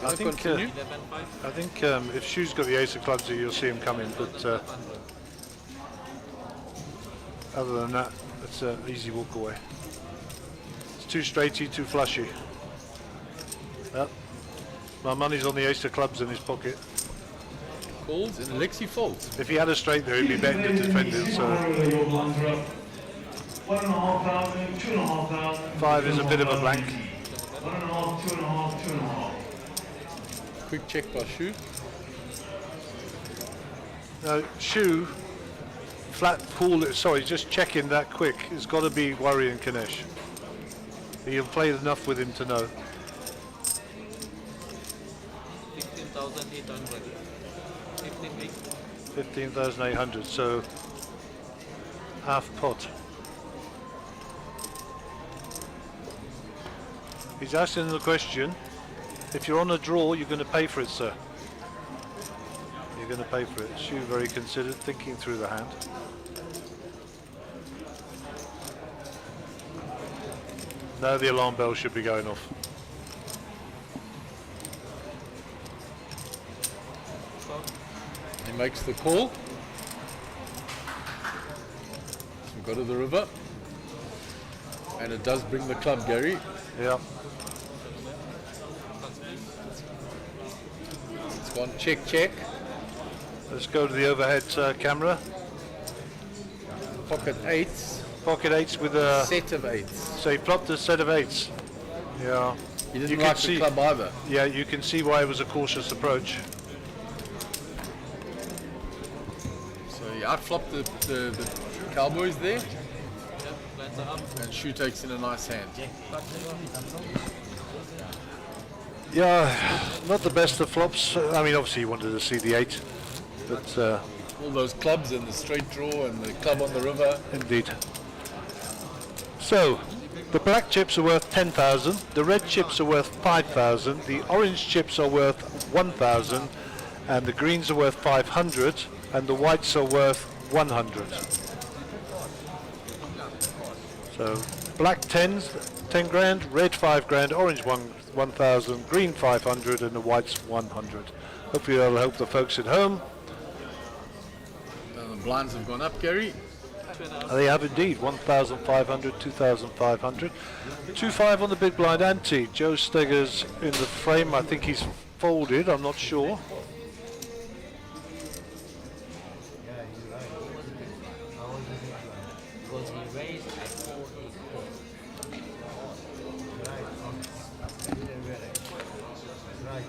I think continue. 11.5. if Shu's got the ace of clubs, you'll see him come in. But other than that, it's an easy walk away. It's too straighty, too flushy. Yep. My money's on the ace of clubs in his pocket. Calls and Alexi folds. If he had a straight there, he'd be betting to defend it. So High roller, your blinds are up. 1,500, 2,500. 5 is a bit of a blank. 1.5, 2.5, 2.5. Quick check by Shu. No, Shu, flat pool, sorry, just checking that quick. It's got to be worrying Ganesh. You've played enough with him to know. 16,800. 15,800. 15,800, so half pot. He's asking the question, if you're on a draw, you're going to pay for it, sir. You're going to pay for it. Shu very considered, thinking through the hand. Now the alarm bell should be going off. He makes the call. So we go to the river. And it does bring the club, Gary. Yeah. It's gone check, check. Let's go to the overhead camera. Pocket eights. Pocket eights with a... Set of eights. So he flopped a set of eights. Yeah. He didn't You like can the see- club either. Yeah, you can see why it was a cautious approach. So he outflopped the Cowboys there. Yep, blinds are up. And Shu takes in a nice hand. Yeah, not the best of flops. I mean, obviously you wanted to see the 8, but All those clubs and the straight draw and the club on the river. indeed. So, the black chips are worth 10,000, the red chips are worth 5,000, the orange chips are worth 1,000, and the greens are worth 500, and the whites are worth 100. So, black 10s, 10 grand, red 5 grand, orange 1,000, green 500, and the whites 100. Hopefully that'll help the folks at home. The blinds have gone up, Gary. They have indeed, 1,500, 2,500. 2-5 on the big blind ante. Joe Stegger's in the frame. I think he's folded, I'm not sure. Yeah, you're right. How was the big one? Because he raised at 4 equal. Right. I didn't realize. Right.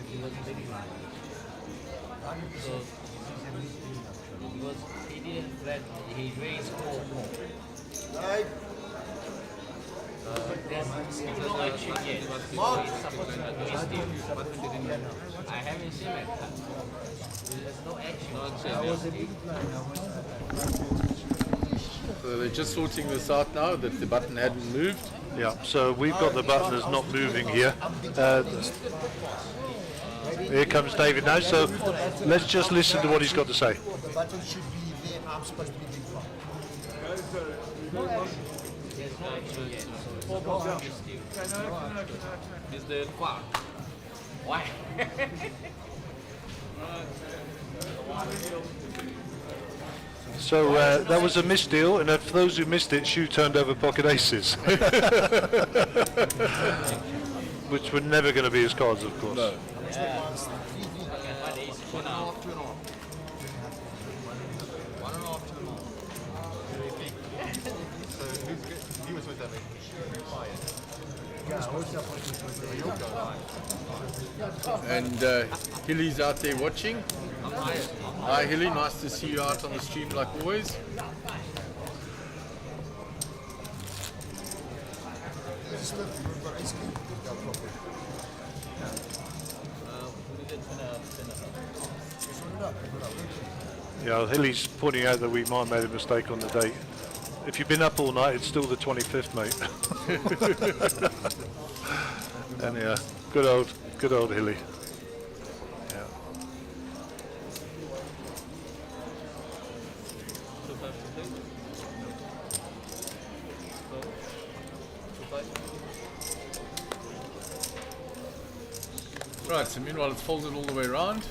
He was a big one. So, because he didn't flat, he raised 4 more. Right? There's no action yet. So it's supposed to be still. I haven't seen it. There's no action. So they're just sorting this out now that the button hadn't moved. Yeah, so we've got the button as not moving here. Here comes David now, so let's just listen to what he's got to say. The button should be there, I'm supposed to be big one. There's no action yet. So it's no action still. Is the quack. Why? So that was a missed deal, and for those who missed it, Shu turned over pocket aces. Which were never going to be his cards, of course. No. And Hilly's out there watching. Hi Hilly, nice to see you out on the stream like always. Yeah, Hilly's pointing out that we might have made a mistake on the date. If you've been up all night, it's still the 25th, mate. And yeah, good old Hilly. Yeah. Right, so meanwhile it's folded all the way around.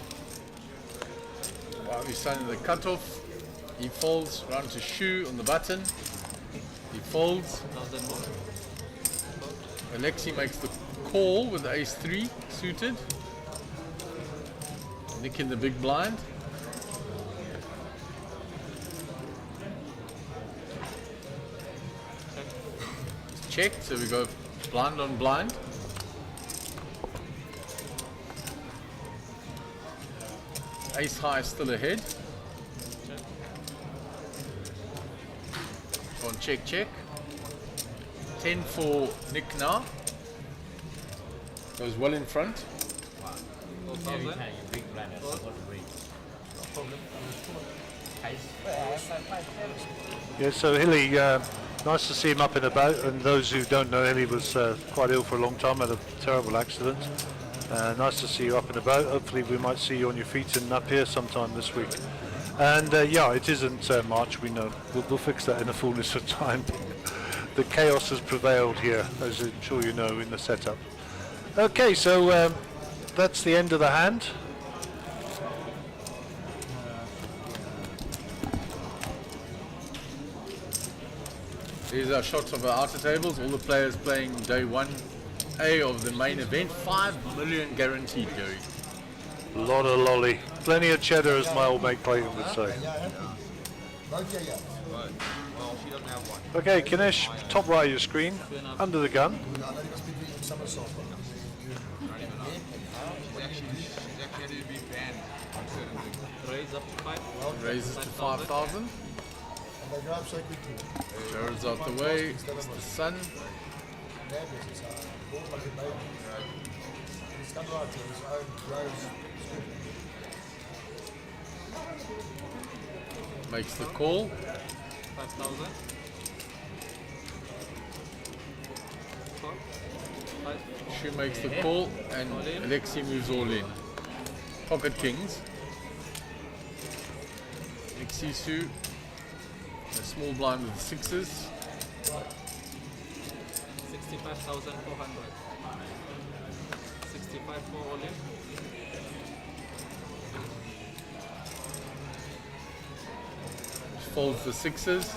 While he's signing the cutoff, he folds round to Shu on the button. He folds. Alexi makes the call with the ace-3 suited. Nick in the big blind. Check, so we go blind on blind. Ace high still ahead. On check, check. 10 for Nick now. Goes well in front. Every time you big blind, I forgot to break. Yeah, so Hilly, nice to see him up and about. And those who don't know, Hilly was quite ill for a long time, had a terrible accident. Nice to see you up and about. Hopefully we might see you on your feet and up here sometime this week. And yeah, it isn't March, we know. We'll fix that in the fullness of time. The chaos has prevailed here, as I'm sure you know, in the setup. Okay, so that's the end of the hand. These are shots of our outer tables. All the players playing day 1A of the main event. 5 million guaranteed, Gary. A lot of lolly. Plenty of cheddar, as my old mate Clayton would say. Okay, Kinesh, top right of your screen, under the gun. Raise up to 5. Raises to 5,000. Jared's out the way. It's the sun. Makes the call. 5,000. 5. She makes the call and Alexi moves all in. Pocket kings. Alexisu, a small blind with sixes. 65,400. 65 for all in. Folds the sixes.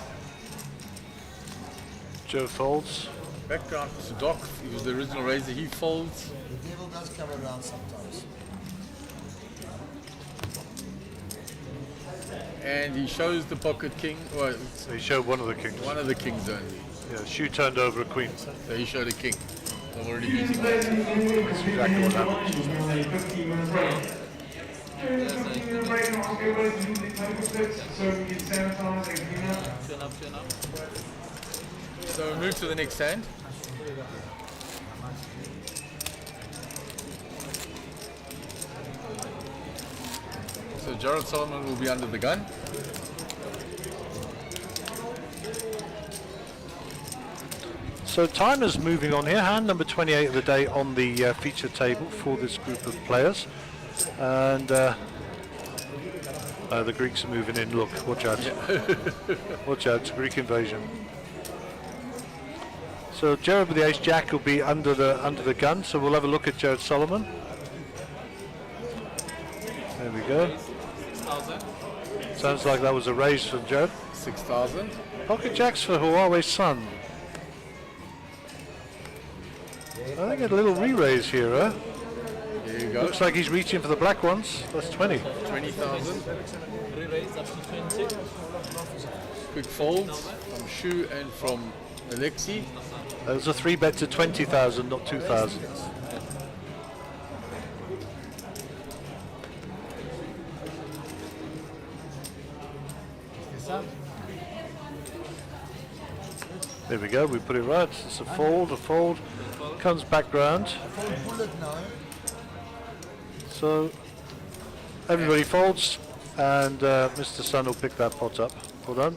Joe folds. Background to Doc. He was the original raiser. He folds. The devil does come around sometimes. And he shows the pocket king. Well, He showed one of the kings. one of the kings only. Yeah, shoe turned over a queen. So he showed a king. I'm already Students, beating ladies that. and gentlemen, That's exactly what happened. a 15-minute break. During the 15-minute break, I'm asking everybody to do the paper clips so we can sanitize and clean up. Turn up, turn up. So we move to the next hand. So Jared Solomon will be under the gun. So time is moving on here. Hand number 28 of the day on the feature table for this group of players. And the Greeks are moving in. Look, watch out. Watch out, it's a Greek invasion. So Jared with the ace jack will be under the gun. So we'll have a look at Jared Solomon. There we go. 6,000. Sounds like that was a raise from Jared. 6,000. Pocket jacks for Huawei's son. I think a little re-raise here, huh? Here you go. Looks like he's reaching for the black ones. That's 20. 20,000. Re-raise up to 20. Quick folds from Shu and from Alexi. That was a 3-bet to 20,000, not 2,000. There we go, we put it right. It's a fold, comes back round. Bullet now. So everybody folds, and Mr. Sun will pick that pot up. Well done.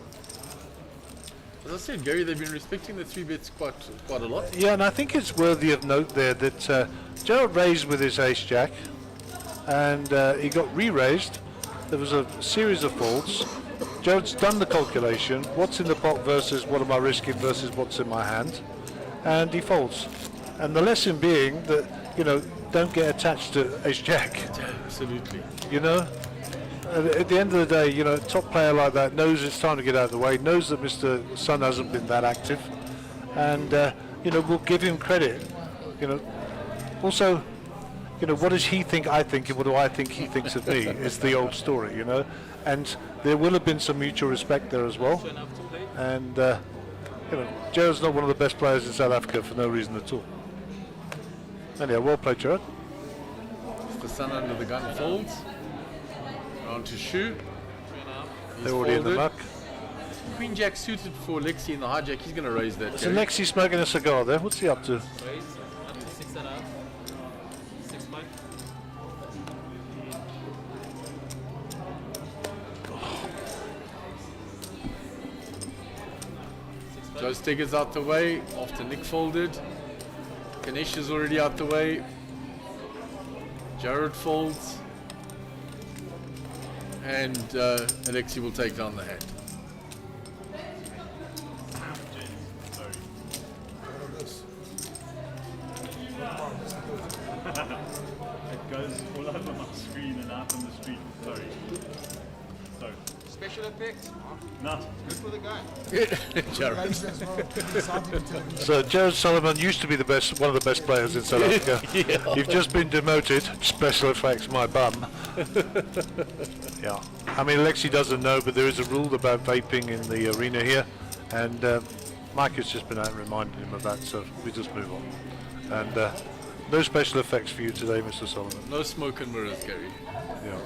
As I said, Gary, they've been respecting the 3-bets quite a lot. Yeah, and I think it's worthy of note there that Gerald raised with his ace jack, and he got re-raised. There was a series of folds. Gerald's done the calculation. What's in the pot versus what am I risking versus what's in my hand, and he folds. And the lesson being that, you know, don't get attached to ace jack. Absolutely. You know, at the end of the day, you know, a top player like that knows it's time to get out of the way, knows that Mr. Sun hasn't been that active, and we'll give him credit. Also, what does he think I think, and what do I think he thinks of me? Is the old story, And there will have been some mutual respect there as well. 2.5 to play. And Jared's not one of the best players in South Africa for no reason at all. Anyhow, well played, Jared. The Sun under the gun folds. On to shoe. 3.5. They're already in the muck. Queen Jack suited for Lexi in the hijack. He's going to raise that. So Gary. Lexi smoking a cigar there. What's he up to? Raise up to 6.5. 6.5. Joe Stigger's out the way after Nick folded. Ganesh is already out the way. Jared folds. And Alexi will take down the hand. It goes all over my screen and out on the street. Sorry. Special effects. Not. Good for the guy. Jared. Guys as well. Exciting to tell you. So Jared Solomon used to be one of the best players in South Africa. You've just been demoted. Special effects, my bum. Yeah. I mean, Lexi doesn't know, but there is a rule about vaping in the arena here, and Mike has just been out and reminding him of that, so we just move on. And no special effects for you today, Mr. Solomon. No smoke and mirrors, Gary. Yeah.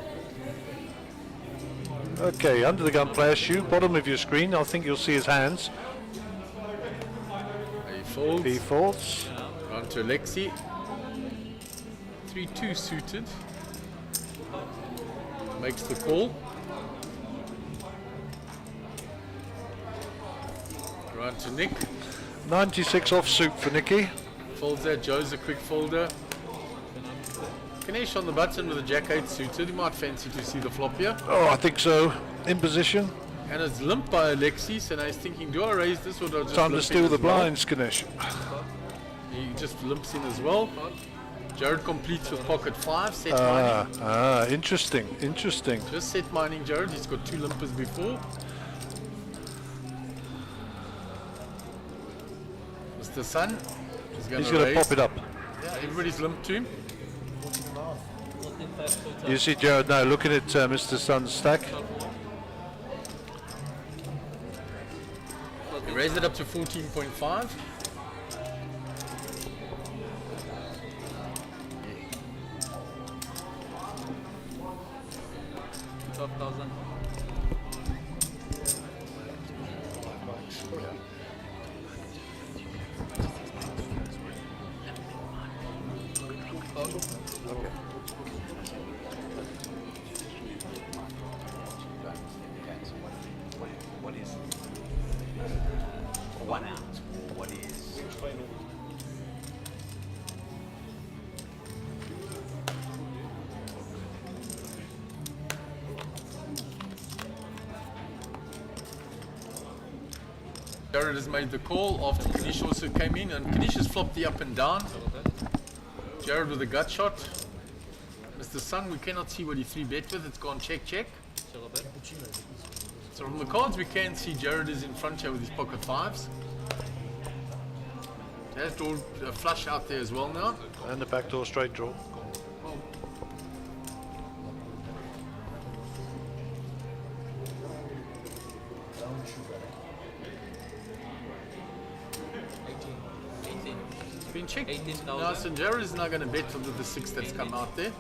Okay, under the gun player shoe, bottom of your screen. I think you'll see his hands. He folds. He folds. On to Alexi. 3-2 suited. Makes the call. Round to Nick. 96 offsuit for Nicky. Folds that. Joe's a quick folder. Ganesh on the button with a Jack 8 suited. He might fancy to see the flop here. Oh, I think so. In position. And it's limped by Alexi, so now he's thinking, do I raise this or do I just Time to limp steal in the as well? blinds, Ganesh. He just limps in as well. Jared completes with pocket 5, set mining. Interesting. Just set mining, Jared. He's got 2 limpers before. Mr. Sun is going He's to going to raise. pop it up. Yeah, everybody's limped to him. 14.5 total. You see Jared now looking at Mr. Sun's stack. He raised it up to 14.5. 12,000. What is 1 out? What is? Jared has made the call after Kanish also came in, and Kanish has flopped the up and down. Jared with a gut shot. Mr. Sun, we cannot see what he 3-bet with. It's gone check. So from the cards we can see Jared is in front here with his pocket 5s. He has drawn a flush out there as well now. And the backdoor straight draw. It's been checked. 18,000. Now, so Jared is now going to bet under the 6 that's come out there.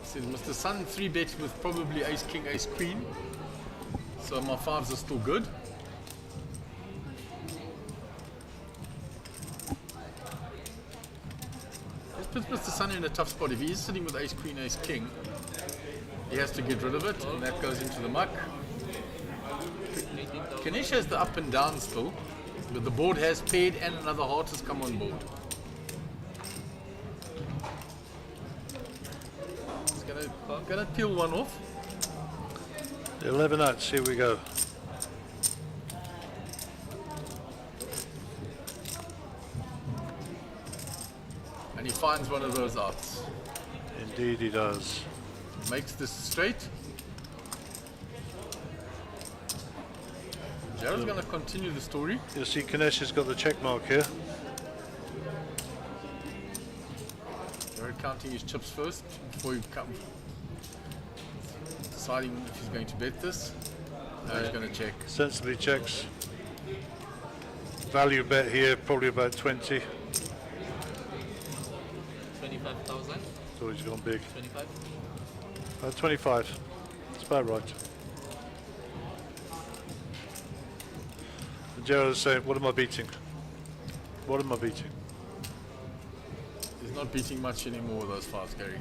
So Mr. Sun 3-bet with probably ace king, ace queen. So my 5s are still good. This puts Mr. Sun in a tough spot. If he is sitting with ace queen, ace king, he has to get rid of it, and that goes into the muck. Ganesh has the up and down still, but the board has paired and another heart has come on board. He's gonna peel one off. 11 outs, here we go. And he finds one of those outs. Indeed he does. Makes this straight. Jared's going to continue the story. You'll see Ganesh has got the check mark here. Jared counting his chips first before he deciding if he's going to bet this. Now he's going to check. Sensibly checks. Value bet here, probably about 20. 25,000. So he's gone big. 25. 25. That's about right. And Gerald is saying, what am I beating? What am I beating? He's not beating much anymore with those fives, Gary.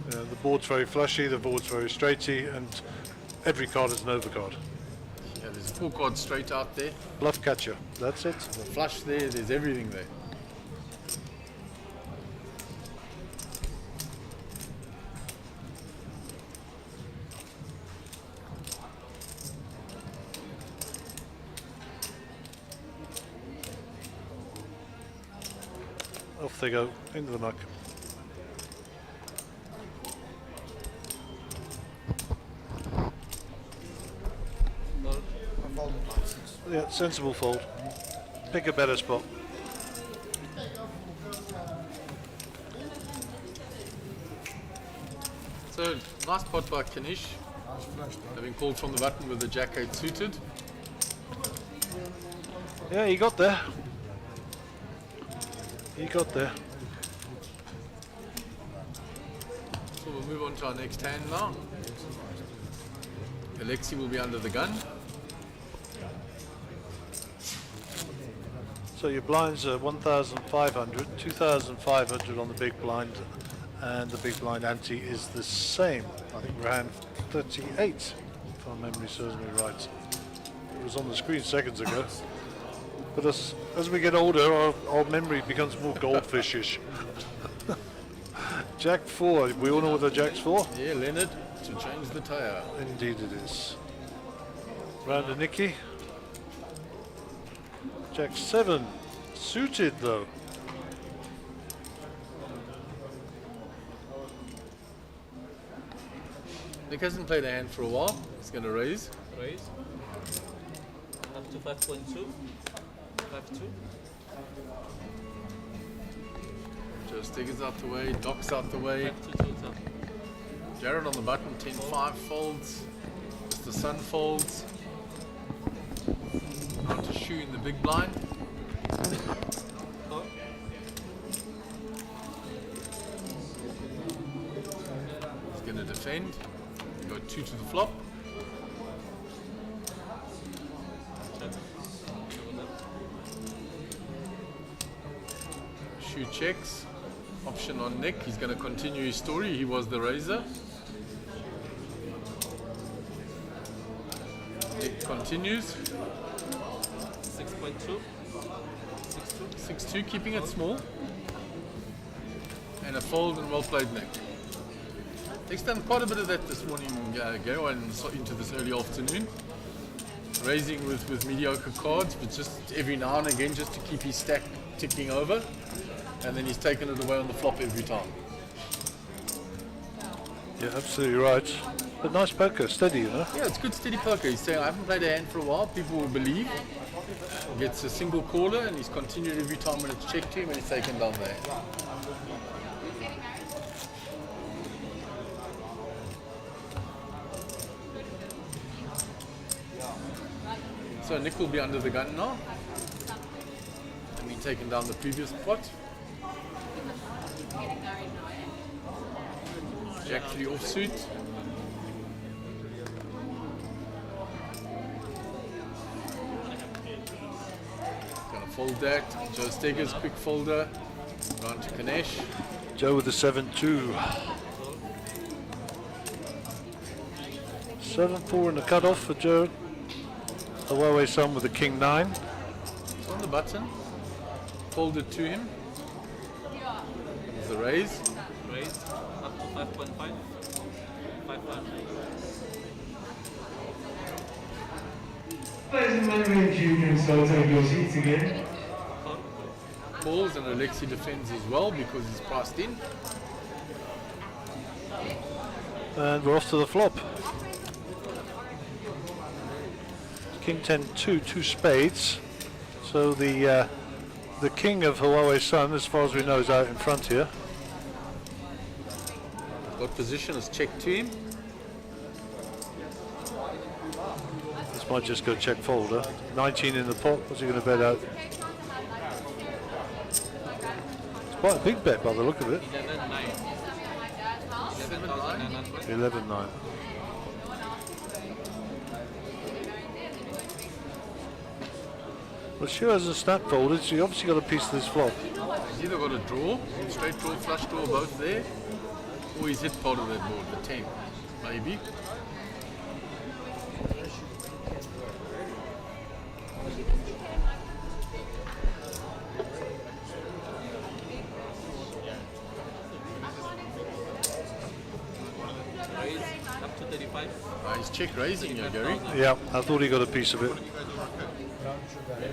The board's very flushy, the board's very straighty, and every card is an overcard. Yeah, there's a full card straight out there. Bluff catcher, that's it. There's a flush there, there's everything there. Off they go, into the muck. I'm folding 6. Yeah, sensible fold. Pick a better spot. So, nice pot by Kanish, Nice flush, though. having called from the button with the Jack 8 suited. Yeah, he got there. He got there. So we'll move on to our next hand now. Alexi will be under the gun. So your blinds are 1,500, 2,500 on the big blind, and the big blind ante is the same. I think we're hand 38, if my memory serves me right. It was on the screen seconds ago. But as we get older, our memory becomes more goldfishish. Jack 4, we all know what the Jack's for? Yeah, Leonard, to change the tire. Indeed it is. Round to Nicky. Jack 7, suited though. Nick hasn't played a hand for a while. He's going to raise. Raise. Up to 5.2. 5.2. Joe Stigger's out the way, Doc's out the way. 5.2 total. Jared on the button, 10-5 folds. Mr. Sun folds. On to Shoe in the big blind. Call. He's going to defend. Go 2 to the flop. Check. Shoe checks. Option on Nick. He's going to continue his story. He was the raiser. Nick continues. 6.2. 6-2, keeping it small. And a fold and well played, Nick. Nick's done quite a bit of that this morning, Garo, and so into this early afternoon. Raising with mediocre cards, but just every now and again just to keep his stack ticking over. And then he's taken it away on the flop every time. Yeah, absolutely right. But nice poker, steady, you know. Yeah, it's good steady poker. He's saying, I haven't played a hand for a while, people will believe. Gets a single caller and he's continued every time when it's checked to him and he's taken down there. So Nick will be under the gun now. And been taken down the previous pot. Jack 3 offsuit. Gonna fold that. Joe Steger's quick folder. Round to Ganesh. Joe with the 7-2. 7-4 in the cutoff for Joe. The Huawei Sun with the King 9. It's on the button. Folded to him. There's the raise. Raise. Up to 5.5. 5.5. Ladies and gentlemen, you can start take your seats again. Call. Calls and Alexi defends as well because he's priced in. And we're off to the flop. King 10-2, 2 spades. So the king of Huawei Sun, as far as we know, is out in front here. Got position is check to him. This might just go check fold, huh? 19 in the pot, what's he going to bet out? It's quite a big bet by the look of it. 11-9. Well, sure has a snap folded, so you obviously got a piece of this flop. He's either got a draw, straight draw, flush draw, both there, or he's hit part of that board, the 10, maybe. Raise up to 35. He's check raising here, Gary. Yeah, I thought he got a piece of it.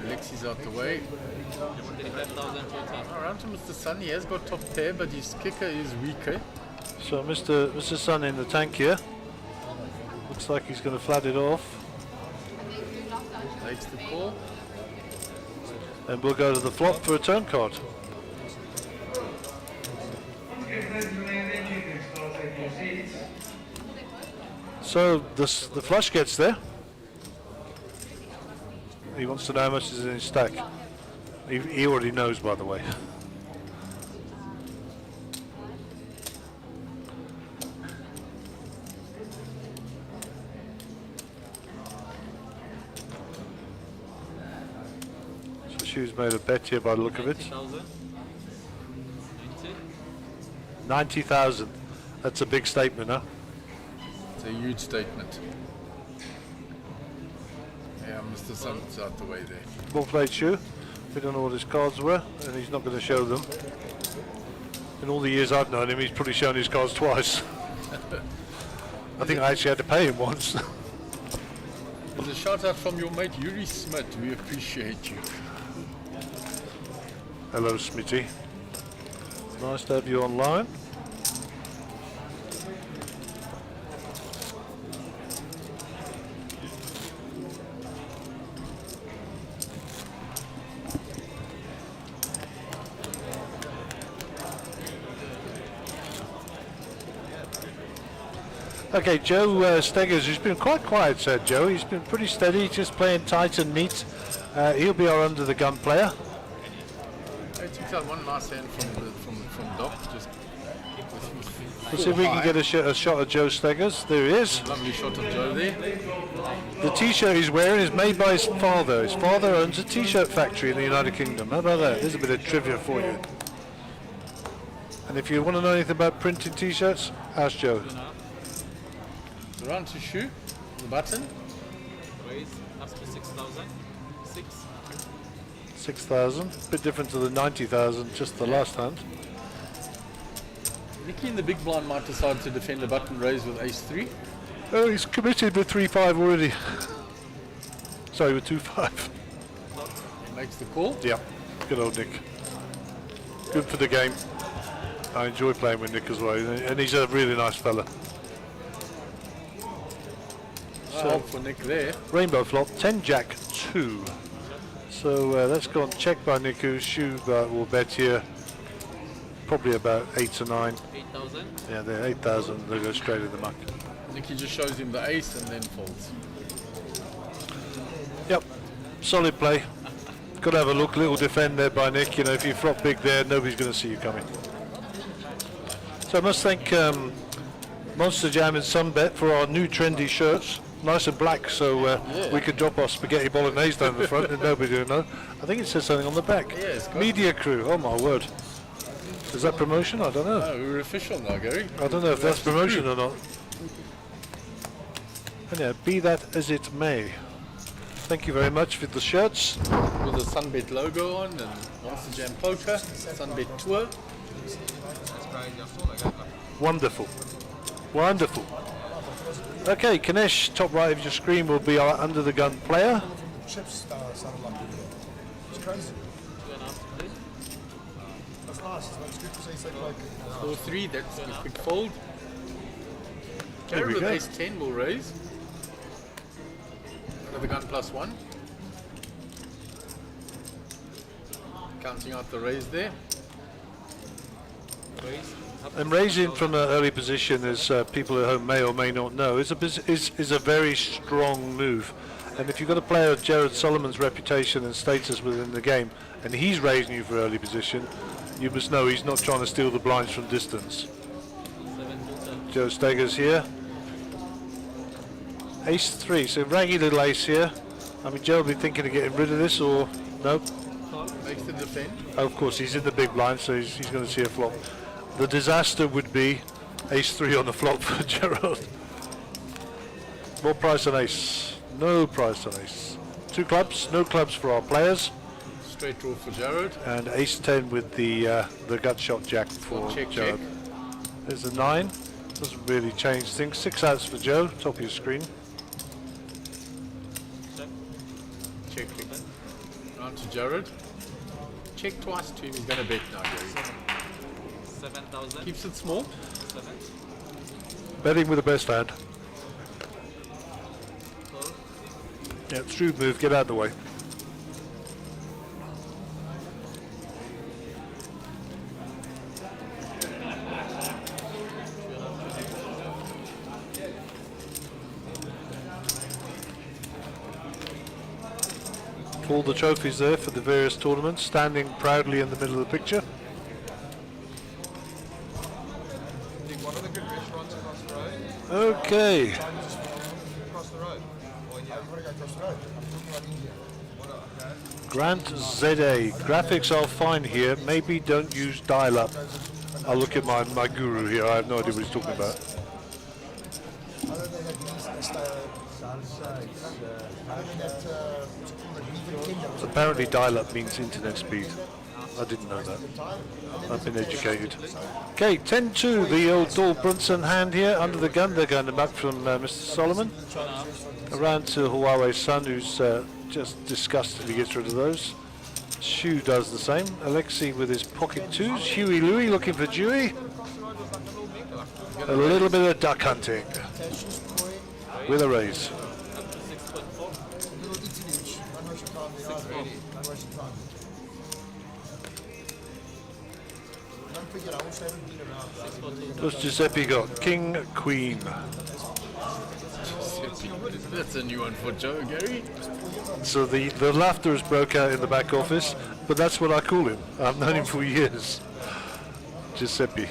Lexi's out the way. 35,000 total. Around to Mr. Sun, he has got top pair, but his kicker is weaker. So Mr. Sun in the tank here. Looks like he's going to flat it off. Takes the call. And we'll go to the flop for a turn card. Okay, ladies and gentlemen, thank you. Please all take your seats. So the flush gets there. He wants to know how much is in his stack. He already knows, by the way. So Shu's made a bet here by the look of it. 90,000. 90. 90,000. That's a big statement, huh? It's a huge statement. Yeah, Mr. Sun's out the way there. Well played, Shu. We don't know what his cards were, and he's not going to show them. In all the years I've known him, he's probably shown his cards twice. I think I actually had to pay him once. There's a shout out from your mate Yuri Smith. We appreciate you. Hello, Smitty. Nice to have you online. Okay, Joe Steggers, he's been quite quiet, said Joe. He's been pretty steady, just playing tight and neat. He'll be our under the gun player. I took out one last hand from Doc. Just Let's see if we can get a shot of Joe Steggers. There he is. lovely shot of Joe there. The t-shirt he's wearing is made by his father. His father owns a t-shirt factory in the United Kingdom. How about that? There's a bit of trivia for you. And if you want to know anything about printing t-shirts, ask Joe. Around to Shu, the button. Raise up to 6,000. 6. 6,000. Bit different to the 90,000 just the last hand. Nicky in the big blind might decide to defend the button raise with ace 3. Oh, he's committed with 3-5 already. Sorry, with 2-5. He makes the call. Yeah, good old Nick. Good for the game. I enjoy playing with Nick as well, and he's a really nice fella. So for Nick there. Rainbow flop, 10 Jack 2. So that's gone checked by Nick, who Shu will bet here probably about 8 or 9. 8,000. Yeah, they're 8,000, they go straight in the muck. Nicky just shows him the ace and then folds. Yep, solid play. Got to have a look, little defend there by Nick. You know, if you flop big there, nobody's going to see you coming. So I must thank Monster Jam and Sunbet for our new trendy shirts. Nice and black, so we could drop our spaghetti bolognese down the front and nobody will know. I think it says something on the back. Yeah, it's got Media Crew, oh my word. Is that promotion? I don't know. No, we're official now, Gary. I don't know if that's promotion or not. And yeah, be that as it may. Thank you very much for the shirts. With the Sunbet logo on and Monster Jam Poker, Sunbet Tour. Wonderful. Wonderful. Okay, Kanesh, top right of your screen will be our under the gun player. Chips sounded like it's crazy. That's nice. That's good to see. It's like 4-3, that's a quick fold. There Gary we with go. ace 10 will raise. the gun +1. Counting out the raise there. And raising from an early position, as people at home may or may not know, is a very strong move. And if you've got a player of Jared Solomon's reputation and status within the game, and he's raising you for early position, you must know he's not trying to steal the blinds from distance. Joe Steger's here. Ace-3, so raggy little ace here. I mean, Joe will be thinking of getting rid of this, or no? Makes the defend. Oh, of course, he's in the big blind, so he's going to see a flop. The disaster would be ace-3 on the flop for Gerald. More price on ace. No price on ace. 2 clubs, no clubs for our players. Straight draw for Jared. And ace-10 with the gut shot jack for check, Jared. check. There's a 9. Doesn't really change things. 6 outs for Joe, top of your screen. Check. Round to Jared. Check twice to him. He's going to bet now, Gary. 7,000. Keeps it small. 7. Betting with the best hand. Yeah, shrewd move. Get out of the way. All the trophies there for the various tournaments, standing proudly in the middle of the picture. One of the good restaurants across the road. Okay. Across the road. Or yeah, you've got to go across the road. I'm talking about India. Grant ZA. Graphics are fine here. Maybe don't use dial-up. I'll look at my guru here. I have no idea what he's talking about. Other than that, Apparently dial-up means internet speed. I didn't know that. I've been educated. Okay, 10-2, the old Dahl Brunson hand here under the gun. They're going back from Mr. Solomon. Around to Huawei's son, who's just disgustedly gets rid of those. Shu does the same. Alexei with his pocket 2s. Huey Louie looking for Dewey. A little bit of duck hunting with a raise. What's Giuseppe got? King, Queen. That's a new one for Joe, Gary. So the laughter has broke out in the back office, but that's what I call him. I've known him for years. Giuseppe.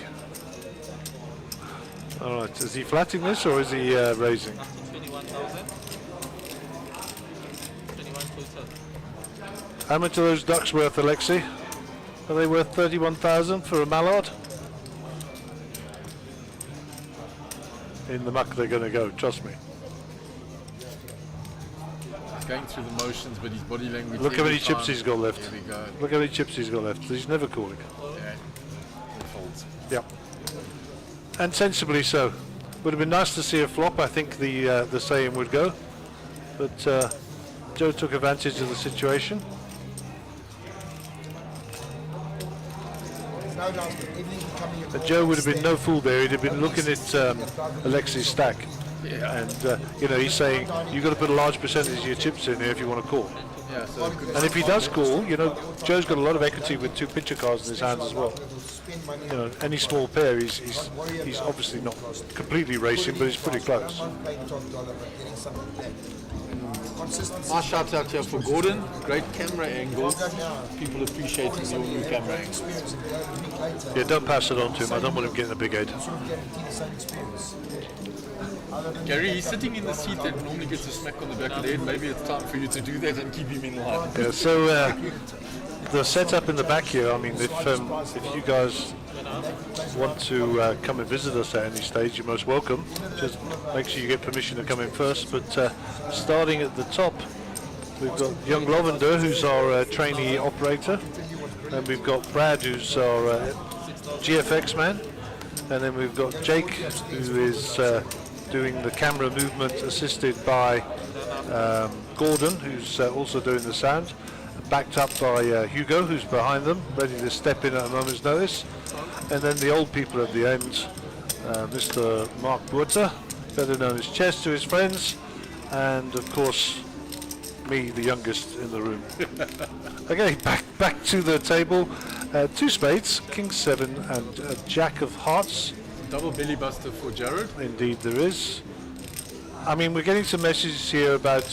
All right, is he flatting this or is he raising? 21,000. 21,000. How much are those ducks worth, Alexei? Are they worth 31,000 for a mallard? In the muck they're going to go, trust me. He's going through the motions, but his body language... Look how many every chips time- he's got left. There we go. Look how many chips he's got left. He's never calling. Yeah. He folds. Yeah. And sensibly so. Would have been nice to see a flop, I think the saying would go. But Joe took advantage of the situation. And Joe would have been no fool there. He'd have been looking at Alexei's stack. Yeah. And, you know, he's saying, you've got to put a large percentage of your chips in here if you want to call. Yeah, so And if he does call, you know, Joe's got a lot of equity with 2 picture cards in his hands as well. You know, any small pair, he's obviously not completely racing, but he's pretty close. my shout out here for Gordon. Great camera angles. People appreciating your new camera angles. Yeah, don't pass it on to him. I don't want him getting a big head. Gary, he's sitting in the seat that normally gets a smack on the back of the head. Maybe it's time for you to do that and keep him in line. Yeah, so the setup in the back here, I mean, if you guys want to come and visit us at any stage, you're most welcome. Just make sure you get permission to come in first. But starting at the top, we've got Young Lavender, who's our trainee operator. And we've got Brad, who's our GFX man. And then we've got Jake, who is doing the camera movement, assisted by Gordon, who's also doing the sound, backed up by Hugo, who's behind them, ready to step in at a moment's notice. And then the old people at the end, Mr. Mark Buerta, better known as Chess to his friends, and of course Me, the youngest in the room. Okay, back to the table. Two spades, king seven and a jack of hearts. Double belly buster for Jared. Indeed there is. I mean, we're getting some messages here about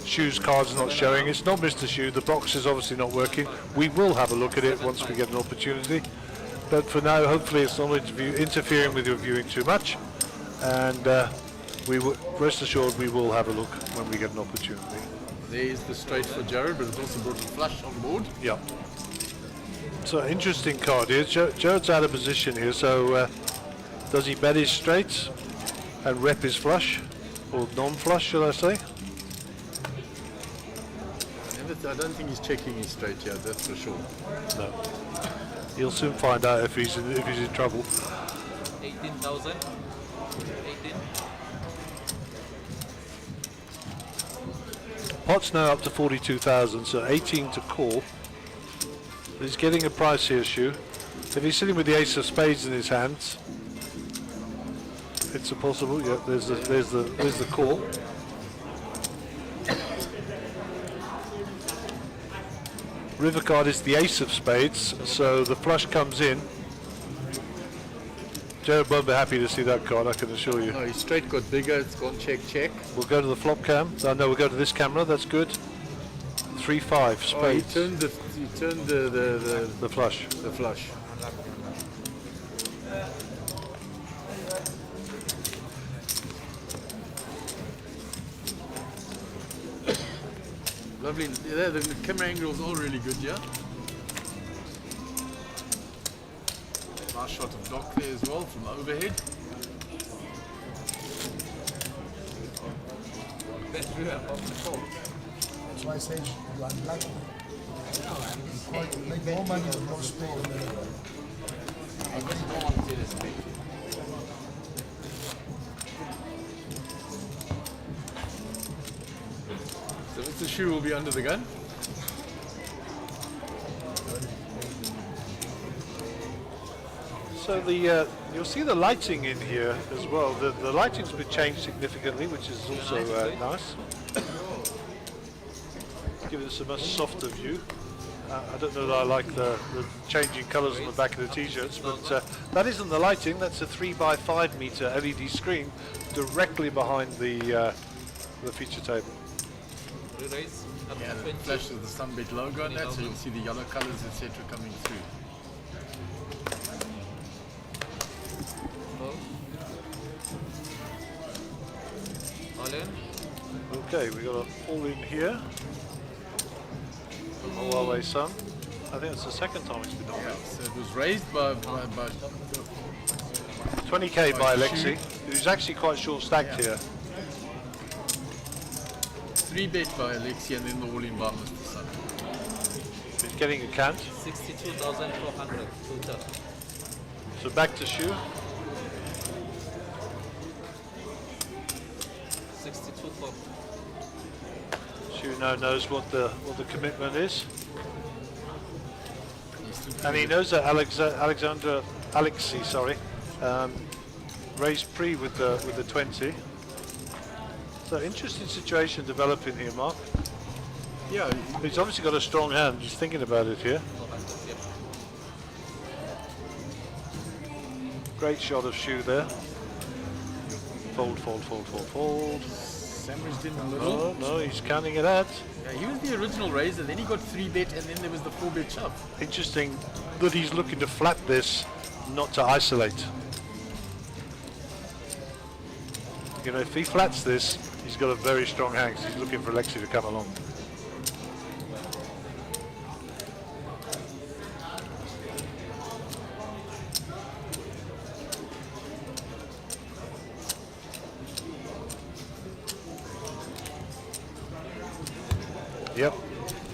Shu's cards not showing. It's not Mr. Shu. The box is obviously not working. We will have a look at it once we get an opportunity. But for now, hopefully it's not interfering with your viewing too much. And rest assured we will have a look when we get an opportunity. There is the straight for Jared, but it's also brought a flush on board. Yeah. So interesting card here. Jared's out of position here, so does he bet his straight and rep his flush? Or non-flush, should I say? I don't think he's checking his straight yet, that's for sure. No. You'll soon find out if he's in trouble. 18,000. 18. Pot's now up to 42,000, so 18 to call. He's getting a price here, Shu. If he's sitting with the ace of spades in his hands, it's a possible. Yeah, there's the call. River card is the ace of spades, so the flush comes in. Jared won't be happy to see that card, I can assure you. No, his straight got bigger, it's gone check. We'll go to the flop cam. No, we'll go to this camera, that's good. 3-5 spades. Oh, he turned the flush. The flush. Lovely. Yeah, the camera angle is all really good, yeah? Nice shot of Doc there as well from overhead. That's why I say you are unlucky. You make more money with no spade. I just don't want to see this thing. So Mr. Shu will be under the gun. So you'll see the lighting in here as well. The lighting's been changed significantly, which is also nice. Giving us a much softer view. I don't know that I like the changing colours on the back of the t-shirts, but that isn't the lighting. That's a 3x5 meter LED screen directly behind the feature table. Re-raise up Yeah, to the 20. flash of the Sunbet logo on that, so you'll see the yellow colours, etc. coming through. All in. Okay, we got a all in here from Huawei Sun. I think it's the second time it's been on. Yeah, so it was raised by 20k by Shu. Alexi, who's actually quite short stacked here. 3-bet by Alexi and then the all-in by Mr. Sun. He's getting a count. 62,400 total. So back to Shu. 62,400. Shu now knows what the commitment is, and he knows that Alexi, sorry, raised pre with the 20. So interesting situation developing here, Mark. Yeah, He's obviously got a strong hand. He's thinking about it here. 400, yep. Great shot of Shu there. Fold, fold, fold, fold, fold. sandwiched in a Oh, little. no, he's counting it out. Yeah, he was the original raiser, then he got 3-bet, and then there was the 4-bet shove. Interesting that he's looking to flat this, not to isolate. You know, if he flats this, he's got a very strong hand. He's looking for Alexi to come along. Yep.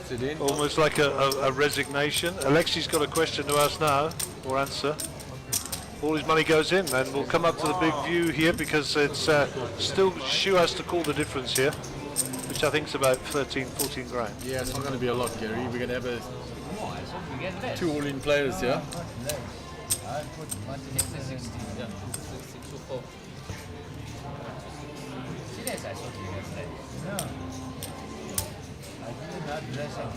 Sit in. Almost like a resignation. Alexi's got a question to ask now, or answer. All his money goes in, and we'll come up to the big view here because it's still Shu has to call the difference here, which I think is about 13, 14 grand. Yeah, it's not going to be a lot, Gary. We're going to have We get less. 2 all-in players here. I put 60. Yeah, 62,400. Serious, I thought we get less. hard dress and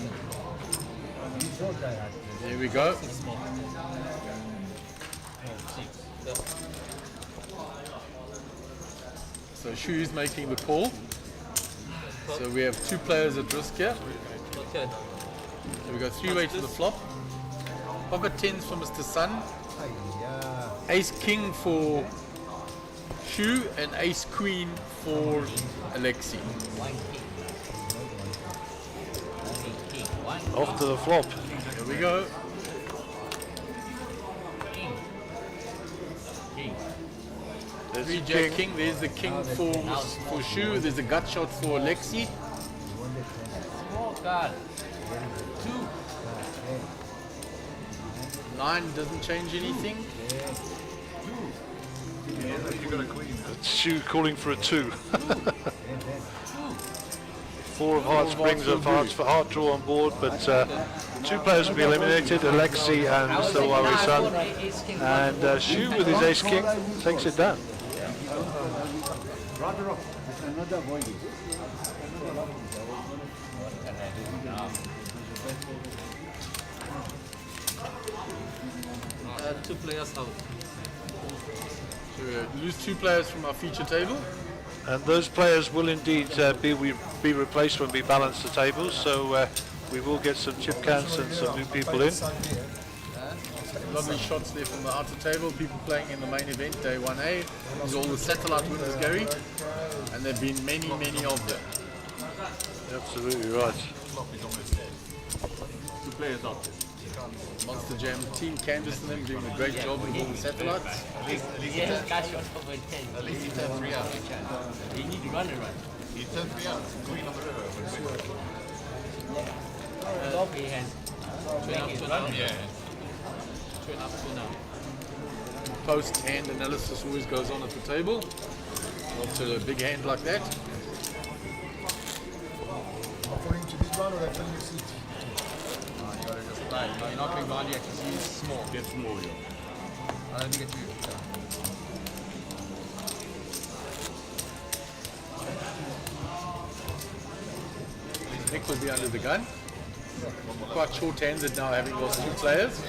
you don't try hard dress. There we go. Small. No, 6. Yeah. So Shu's making the call. So we have 2 players at risk here. Okay. So we got 3-way to the flop. Pocket 10s for Mr. Sun. Ace King for Shu and Ace Queen for Alexi. 1 king. Only king. 1 Off to the flop. Here we go. king. King. There's 3 the Jack king. King. There's the king for Shu. There's a gut shot for Alexi. Small card. 2. 9 doesn't change anything. Shu calling for a 2. 4 of hearts brings up hearts for heart draw on board, but 2 players will be eliminated, Alexi and Mr. Huawei Sun. And Shu with his ace king takes it down. Two players out. So we lose 2 players from our feature table. And those players will indeed be replaced when we balance the tables, so we will get some chip counts and some new people in. Lovely shots there from the outer table. People playing in the main event, day 1A. These are all the satellite winners, Gary. And there have been many, many of them. Absolutely right. 2 players out. Monster Jam team Canvas and them doing a great job with all the satellites. Yes, cash on over 10. At least you turn 3 out. You need to run and run. You turn 3 out. Queen on the river. Top he has. Yeah. 2 up, 2 now. Post hand analysis always goes on at the table. After a big hand like that. According to this one, or they're filling the seat? You gotta just play. No, you're not going blind yet because he's small. Get small, yeah. I don't think it's you. Nick will be under the gun. Quite short-handed now, having lost 2 players.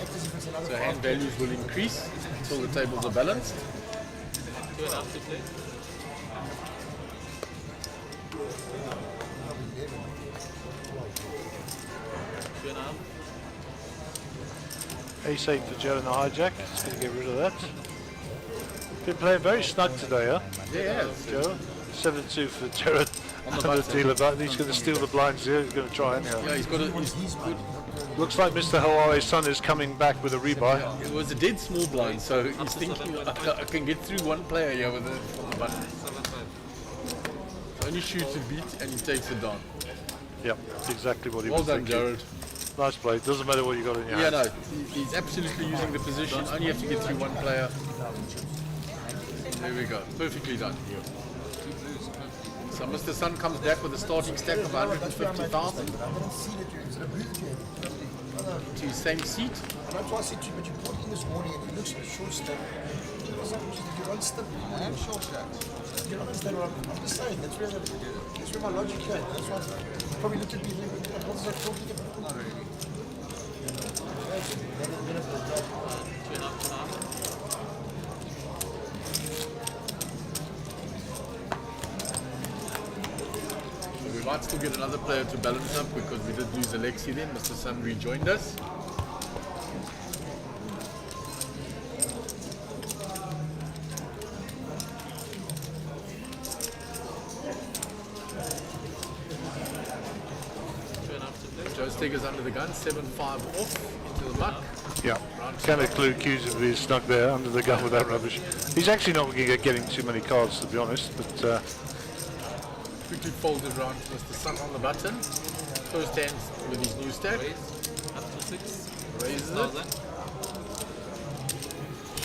So hand values will increase until the tables are balanced. 2 up to play. Two and a half. Ace 8 for Joe and the hijack. Just going to get rid of that. Been playing very snug today, huh? Yeah, Joe. 7-2 for Jared on the dealer button. He's going to steal the blinds here. He's going to try anyhow. yeah, he's good. Looks like Mr. Huawei Sun is coming back with a rebuy. It was a dead small blind, so he's thinking I can get through 1 player here with it from the button. 7-5. Only shoots a beat and he takes it down. Yep, that's exactly what he Well was done, thinking. Jared. Nice play. Doesn't matter what you got in your Yeah, hand. no, he's absolutely using the position. Only have to get through 1 player. There we go. Perfectly done. So Mr. Sun comes back with a starting stack of 150,000 to his same seat. And that's why I said to you, but you put in this morning and it looks like a short stack. You run step. I am short stack. You don't understand what I'm just saying. That's where my logic came. That's why you probably looked at me and think, what is that talking about? Not really. 2 and up, 2 and up. So we might still get another player to balance up because we did lose Alexi then. Mr. Sun rejoined us. Joe's Stegger's under the gun, 7-5 off into the muck. Yeah. Kind of accused him of being stuck there under the gun with that rubbish. He's actually not getting too many cards, to be honest, but Quickly folded around to Mr. Sun on the button. First hand with his new stack. Up to 6. Raises 6,000. it.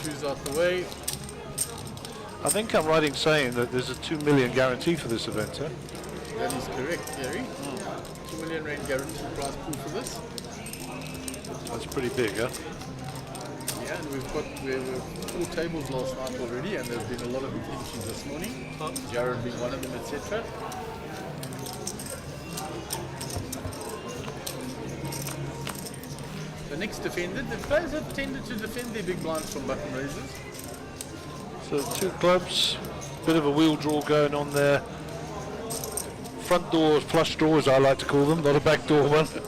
Shoes out the way. I think I'm right in saying that there's a 2 million guarantee for this event, huh? That is correct, Gary. 2 million rand guarantee prize pool for this. That's pretty big, huh? Yeah, and we're 4 tables last night already, and there's been a lot of big entries this morning. Jared being one of them, etc. Nick's defended. The players have tended to defend their big blinds from button raisers. So 2 clubs, bit of a wheel draw going on there. Front door flush draw, as I like to call them, not a back door one. 4.5.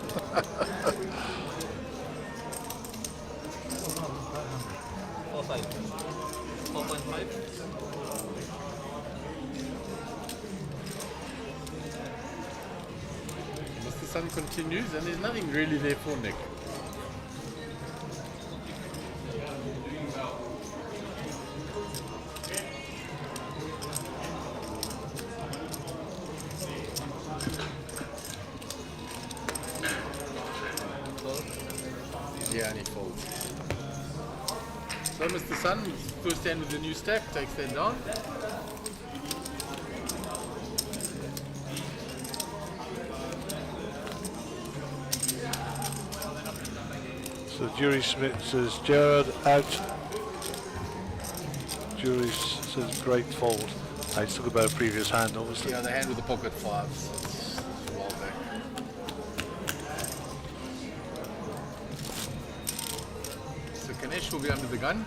Mr. Sun continues, and there's nothing really there for Nick. Yeah, and he folds. So Mr. Sun, first hand with the new stack, takes that down. So Jury Smith says Gerard out. Jury says great fold. I talk about a previous hand, obviously. Yeah, the hand with the pocket fives. It's a while back. So Ganesh will be under the gun.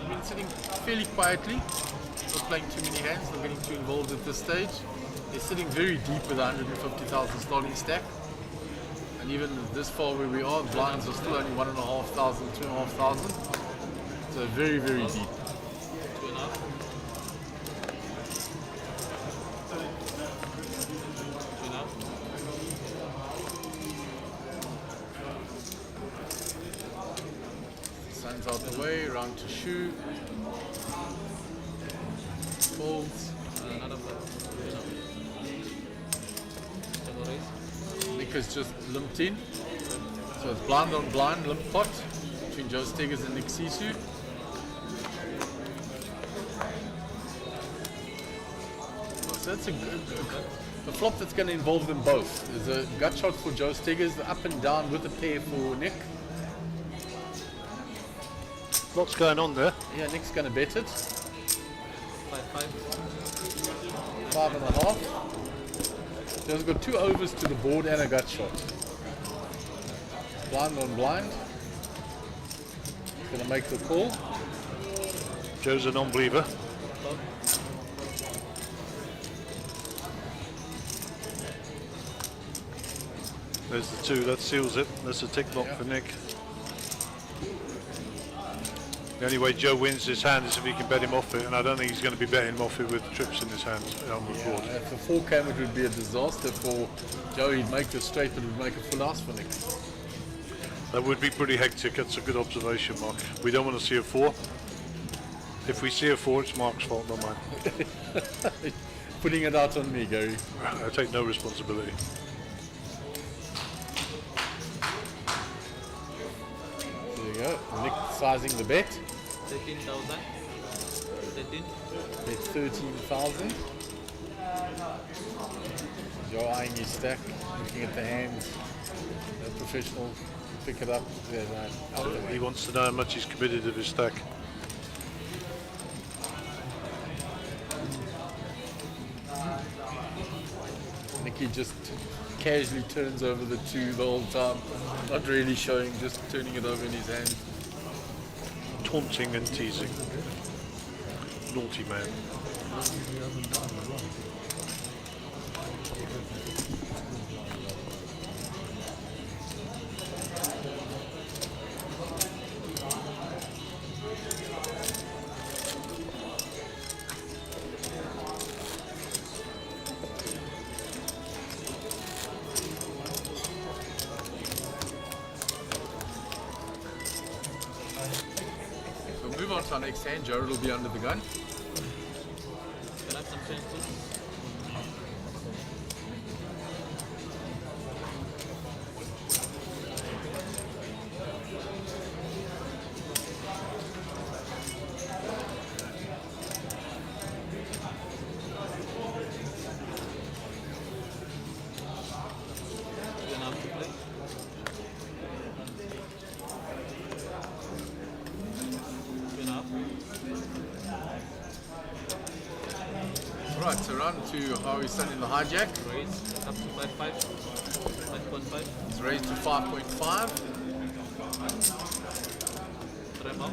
He's been sitting fairly quietly, not playing too many hands, not getting too involved at this stage. They're sitting very deep with a 150,000 starting stack. And even this far where we are, blinds are still only 1,500, 2,500. So very, very deep. 2.5. Sun's out the way, round to shoe. Folds. Another 4. Nick has just limped in. So it's blind on blind, limp pot between Joe Steggers and Nick Sisu. So that's a flop that's going to involve them both. There's a gut shot for Joe Steggers, up and down with a pair for Nick. Lots going on there. Yeah, Nick's going to bet it. 5.5. 5.5. Joe's got 2 overs to the board and a gut shot. Blind on blind. Going to make the call. Joe's a non-believer. There's the 2, that seals it. That's a tick block for Nick. The only way Joe wins this hand is if he can bet him off it, and I don't think he's going to be betting him off it with trips in his hands on the board. If a 4 came, it would be a disaster for Joe. He'd make the straight, but it would make a full house for Nick. That would be pretty hectic. That's a good observation, Mark. We don't want to see a 4. If we see a 4, it's Mark's fault, not mine. Putting it out on me, Gary. I take no responsibility. There you go. Nick sizing the bet. 13,000. 13. Bet 13,000. Joe eyeing his stack, looking at the hands. No professional, pick it up. Yeah, out of the way. He wants to know how much he's committed of his stack. Nicky just casually turns over the 2 the whole time, not really showing, just turning it over in his hand. Taunting and teasing. Naughty man. We'll move on to our next hand. Jared will be under the gun. Can I have some change too? Right, so round to Harvey Sun in the hijack. Raise up to 5.5. 5.5. It's raised to 5.5. Treble.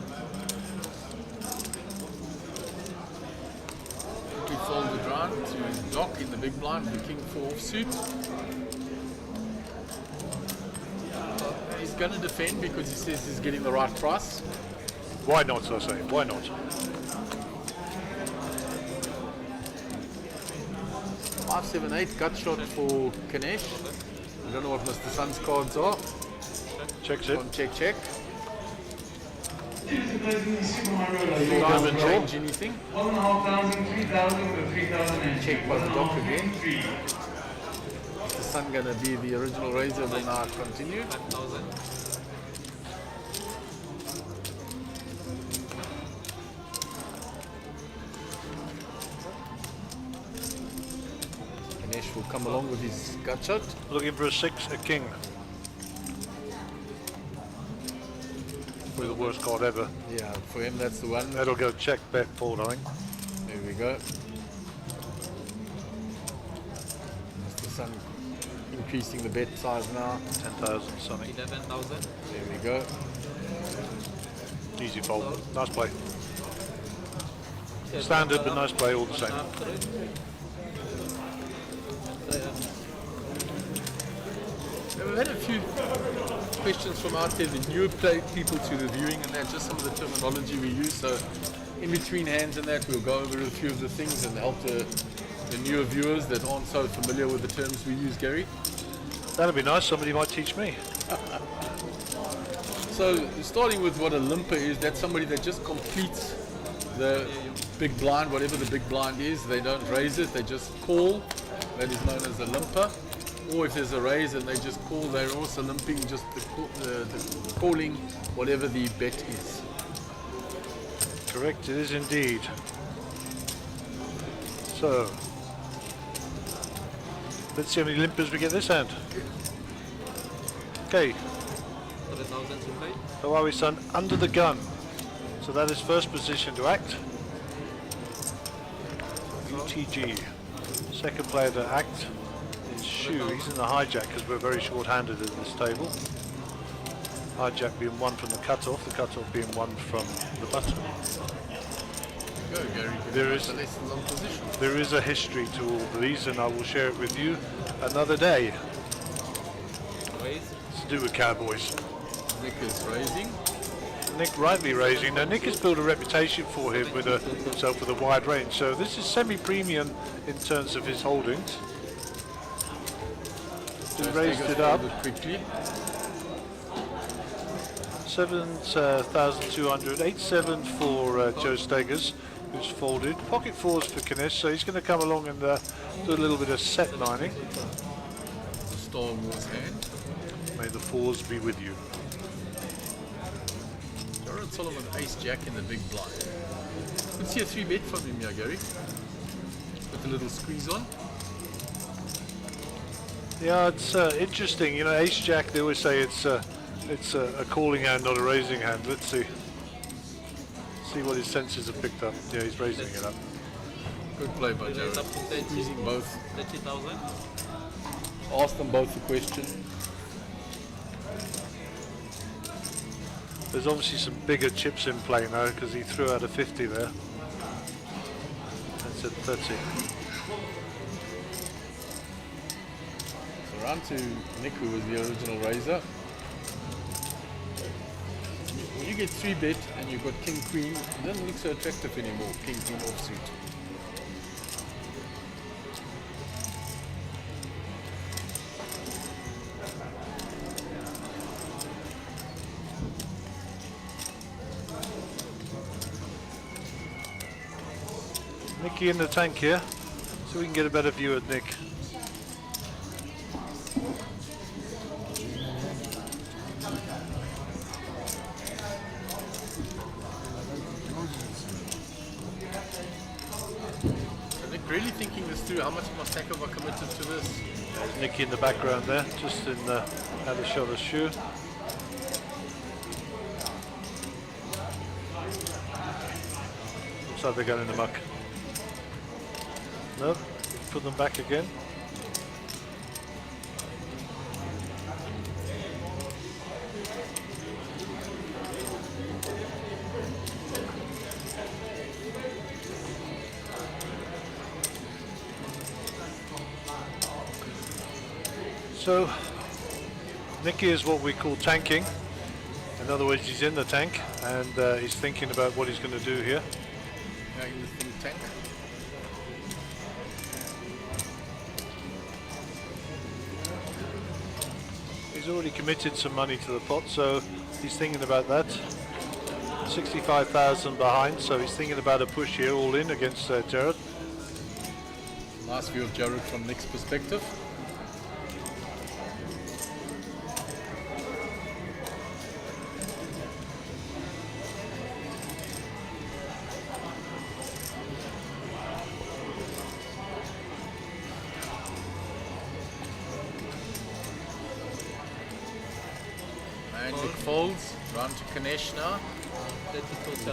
We fold it round to block in the big blind with the king 4 offsuit. He's going to defend because he says he's getting the right price. Why not, I say? Why not? 5-7-8 gut shot for Ganesh. I don't know what Mr. Sun's cards are. Checks it. On check. Choose the person in the Super High Roller. He doesn't change anything. 1,500, 3,000 with 3,000 and Check by the dock again. 3. The Sun going to be the original razor will now continue. 5,000. Ganesh will come along with his gut shot. Looking for a 6, a king. Probably the worst card ever. Yeah, for him that's the one. That'll go check, bet, fold, I think. There we go. Mr. Sun increasing the bet size now. 10,000 something. 11,000. There we go. Easy fold. Nice play. Standard, but nice play all the same. We've had a few questions from out there, the newer people to the viewing, and that's just some of the terminology we use. So in between hands and that, we'll go over a few of the things and help the newer viewers that aren't so familiar with the terms we use, Gary. That'd be nice. Somebody might teach me. So starting with what a limper is, that's somebody that just completes the big blind, whatever the big blind is. They don't raise it, they just call. That is known as a limper. Or if there's a raise and they just call, they're also limping, just the calling whatever the bet is. Correct, it is indeed. So, let's see how many limpers we get this hand. Okay, 3,000 supply. so are we, son? Under the gun. So that is first position to act. UTG. Second player to act is Shu. He's in the hijack because we're very short-handed in this table. Hijack being 1 from the cutoff, the cutoff being 1 from the button. Go, Gary. There is- the lessons on position. There is a history to all these, and I will share it with you another day. Raise. It's to do with cowboys. Nick is raising. Nick rightly raising. Now Nick has built a reputation for him with himself with a wide range, so this is semi-premium in terms of his holdings. He raised it up. Quickly. 7,200, 8,700 for Joe Stegers, who's folded. Pocket 4s for Kanish, so he's going to come along and do a little bit of set mining. Star Wars hand. May the 4s be with you. Jared Solomon ace jack in the big blind. Let's see a 3-bet from him here, Gary. With a little squeeze on. Yeah, it's interesting. You know, Ace Jack. They always say it's a calling hand, not a raising hand. Let's see. See what his senses have picked up. Yeah, he's raising it up. Good play by Jared. Up to 30. Squeezing both. 30,000. Ask them both the question. There's obviously some bigger chips in play now because he threw out a 50 there. That's at 30. So round to Nick, who was the original raiser. When you get 3-bet and you've got King Queen, it doesn't look so attractive anymore. King Queen offsuit. Nicky in the tank here, so we can get a better view of Nick. Nick really thinking this through. How much of my stack have I committed to this? There's Nicky in the background there, just in the other shot of Shu. Looks like they're going in the muck. No, put them back again. So Nicky is what we call tanking. In other words, he's in the tank and he's thinking about what he's going to do here. Yeah, in the think tank. He's already committed some money to the pot, so he's thinking about that. 65,000 behind, so he's thinking about a push here, all in against Jared. Nice view of Jared from Nick's perspective. And Nick folds, round to Ganesh now.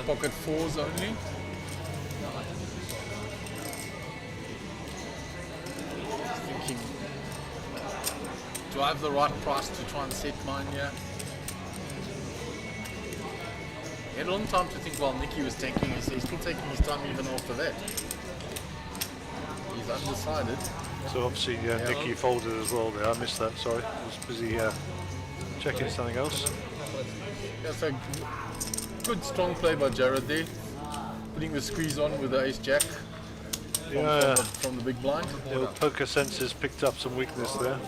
Pocket fours only. Thinking, do I have the right price to try and set mine here? He had a long time to think while Nicky was tanking. He's still taking his time even after that. He's undecided. So obviously Nicky folded as well there. I missed that, sorry. I was busy checking something else. Yeah, so good strong play by Jared there. Putting the squeeze on with the ace-jack from the big blind. The poker senses picked up some weakness there.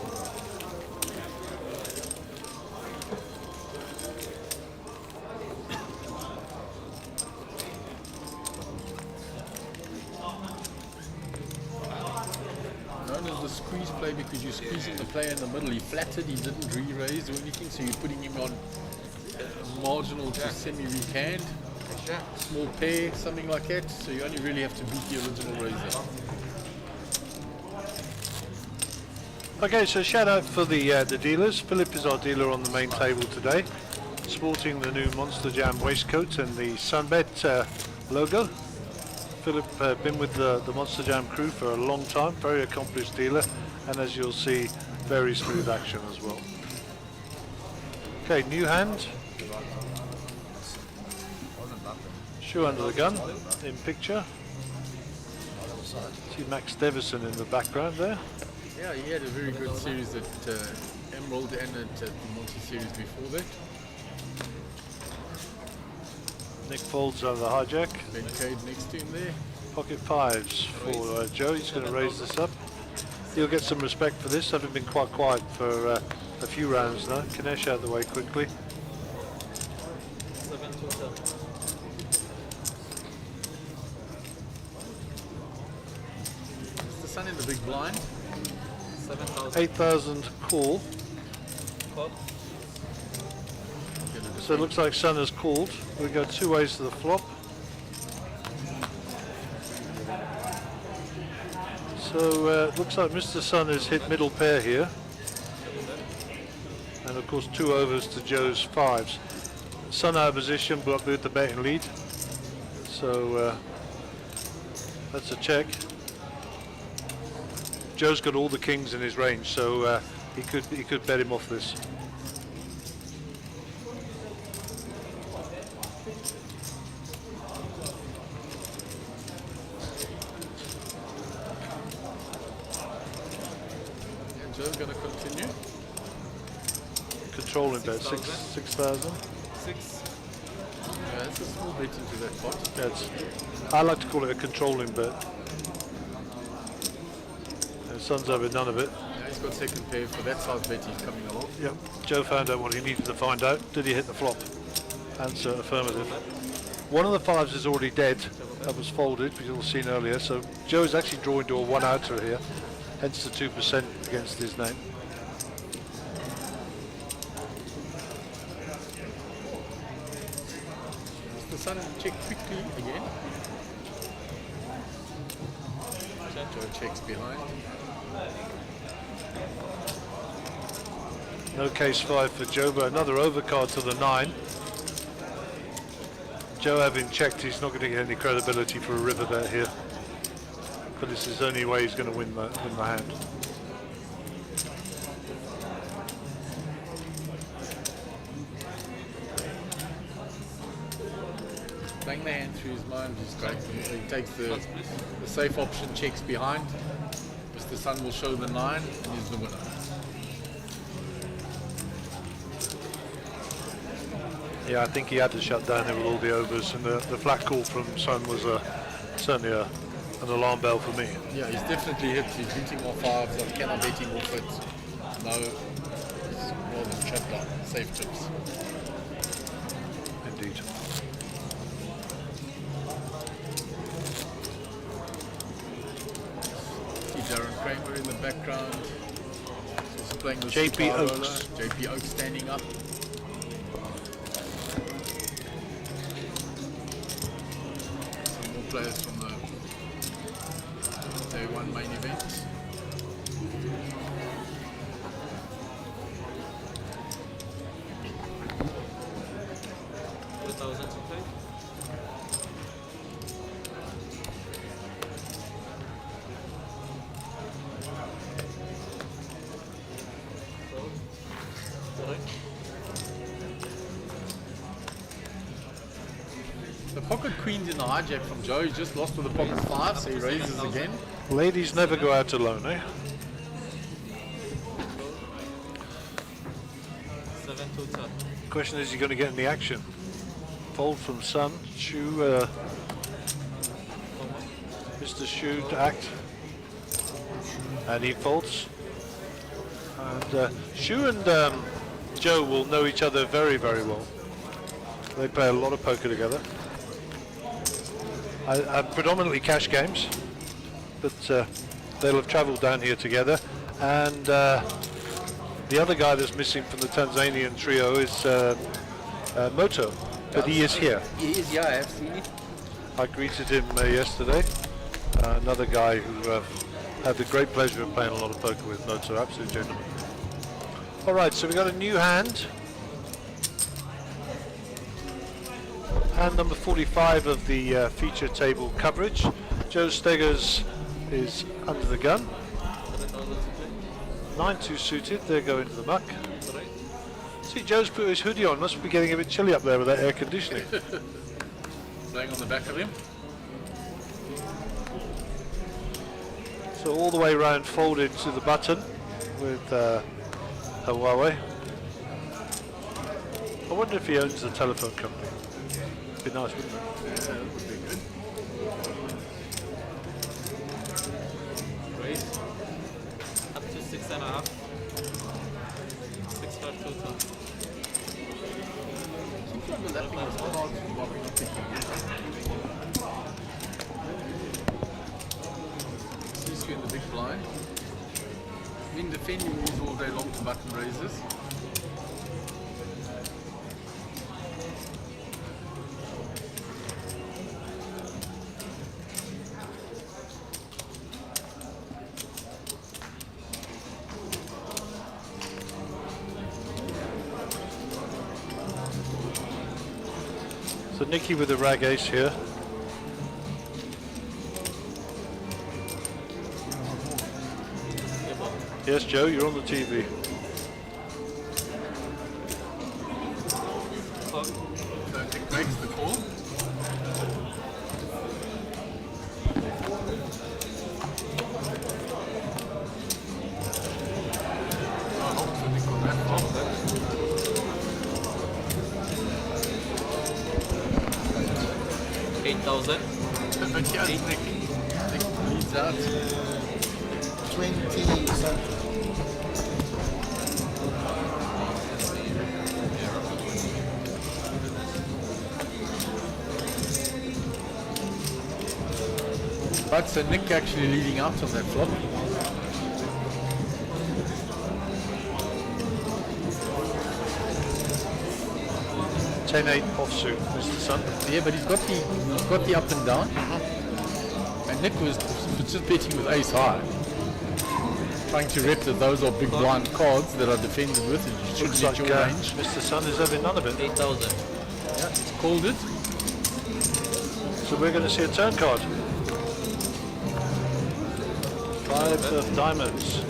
Known as the squeeze play because you're squeezing the player in the middle. He flattered, he didn't re-raise or anything, so you're putting him on marginal to semi-recanned. Small pair, something like that, so you only really have to beat the original raiser. Okay, so shout out for the dealers. Philip is our dealer on the main table today, sporting the new Monster Jam waistcoat and the Sunbet logo. Philip been with the Monster Jam crew for a long time, very accomplished dealer, and as you'll see, very smooth action as well. Okay, new hand. Shoe under the gun in picture. See Max Devison in the background there. Yeah, he had a very good series at Emerald and at the Monty series before that. Nick folds over the hijack. Ben Cade next to him there. Pocket fives for Joe. He's going to raise this up. He'll get some respect for this, having been quite quiet for a few rounds now. Ganesh out of the way quickly. 7 to 7. It's the sun in the big blind. 7,000. 8,000 call. Call. So it looks like Sun has called. We go two ways to the flop. So it looks like Mr. Sun has hit middle pair here. And of course 2 overs to Joe's fives. Sun out of position, but with the betting lead. So that's a check. Joe's got all the kings in his range, so he could bet him off this. And Joe's going to continue. Controlling bet 6,000. 6. Yeah, it's a small bet into that pot. That's, I like to call it a controlling bet. And Sun's over none of it. Yeah, he's got second pair for that size bet he's coming along. Yep. Joe found out what he needed to find out. Did he hit the flop? Answer affirmative. One of the fives is already dead. That was folded, which you'll seen earlier. So Joe is actually drawing to a one-outer here, hence the 2% against his name. The sun check quickly again. Joe checks behind. No case 5 for Joe, but another overcard to the 9. Joe having checked, he's not going to get any credibility for a river bet here. But this is the only way he's going to win the hand. Playing the hand through his mind, he takes the safe option, checks behind. Mr. Sun will show the 9 and he's the winner. Yeah, I think he had to shut down there with all the overs, and the flat call from Sun was certainly an alarm bell for me. Yeah, he's definitely hit. He's beating off fives. I cannot betting off it. No, it's more than shut down. Safe chips. Indeed. See Darren Kramer in the background. He's also playing with JP Super Oaks. Roller. JP Oaks standing up. Some more players from the day one main event. The pocket queen's in the hijack from Joe. He just lost with the pocket five, so he raises again. Ladies never go out alone, eh? 7 to 10. Question is, he going to get in the action? Fold from Sun. Shu, Mr. Shu to act. And he folds. And Shu and Joe will know each other very, very well. They play a lot of poker together. Predominantly cash games, but they'll have travelled down here together. And the other guy that's missing from the Tanzanian trio is Moto, but he is here. He is, yeah, I have seen it. I greeted him yesterday. Another guy who had the great pleasure of playing a lot of poker with. Moto, absolute gentleman. All right, so we got a new hand. Hand number 45 of the feature table coverage. Joe Steggers is under the gun. 9-2 suited, they're going to the muck. See, Joe's put his hoodie on, must be getting a bit chilly up there with that air conditioning. Playing on the back of him. So all the way around folded to the button with Huawei. I wonder if he owns the telephone company. Be nice, wouldn't it? Yeah, that would be good. Raise. Up to 6.5. 6-5 total. Keep overlapping as well. He's in the big blind. Been defending these all day long to button raises. So Nicky with the rag ace here. Yes, Joe, you're on the TV. So it makes the call. I hope so, Nick, on that flop. 8,000. But here's Nick. Nick leads out. 20 cents. But so Nick actually leading out on that flop. Ten 8 offsuit, Mr. Sun. Yeah, but he's got the up and down. And Nick was just betting with ace high. Trying to rep that those are big blind cards that are defended with it. You Looks shouldn't like get your range. Mr. Sun is having none of it. 8,000. Yeah, he's called it. So we're going to see a turn card. 5 of diamonds.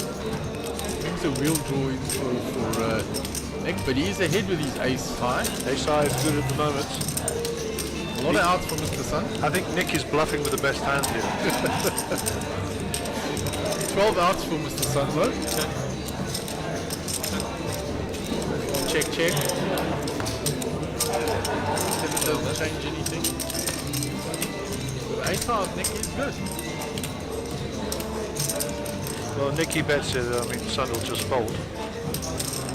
It's a wheel draw in for Nick, but he's ahead with his ace high. Ace high is good at the moment. A lot of outs from Mr. Sun. I think Nick is bluffing with the best hand here. 12 outs for Mr. Sun though. Check, check. doesn't change anything. But 8-5 Nick is good. Well, Nicky bets it. I mean, Sun will just fold.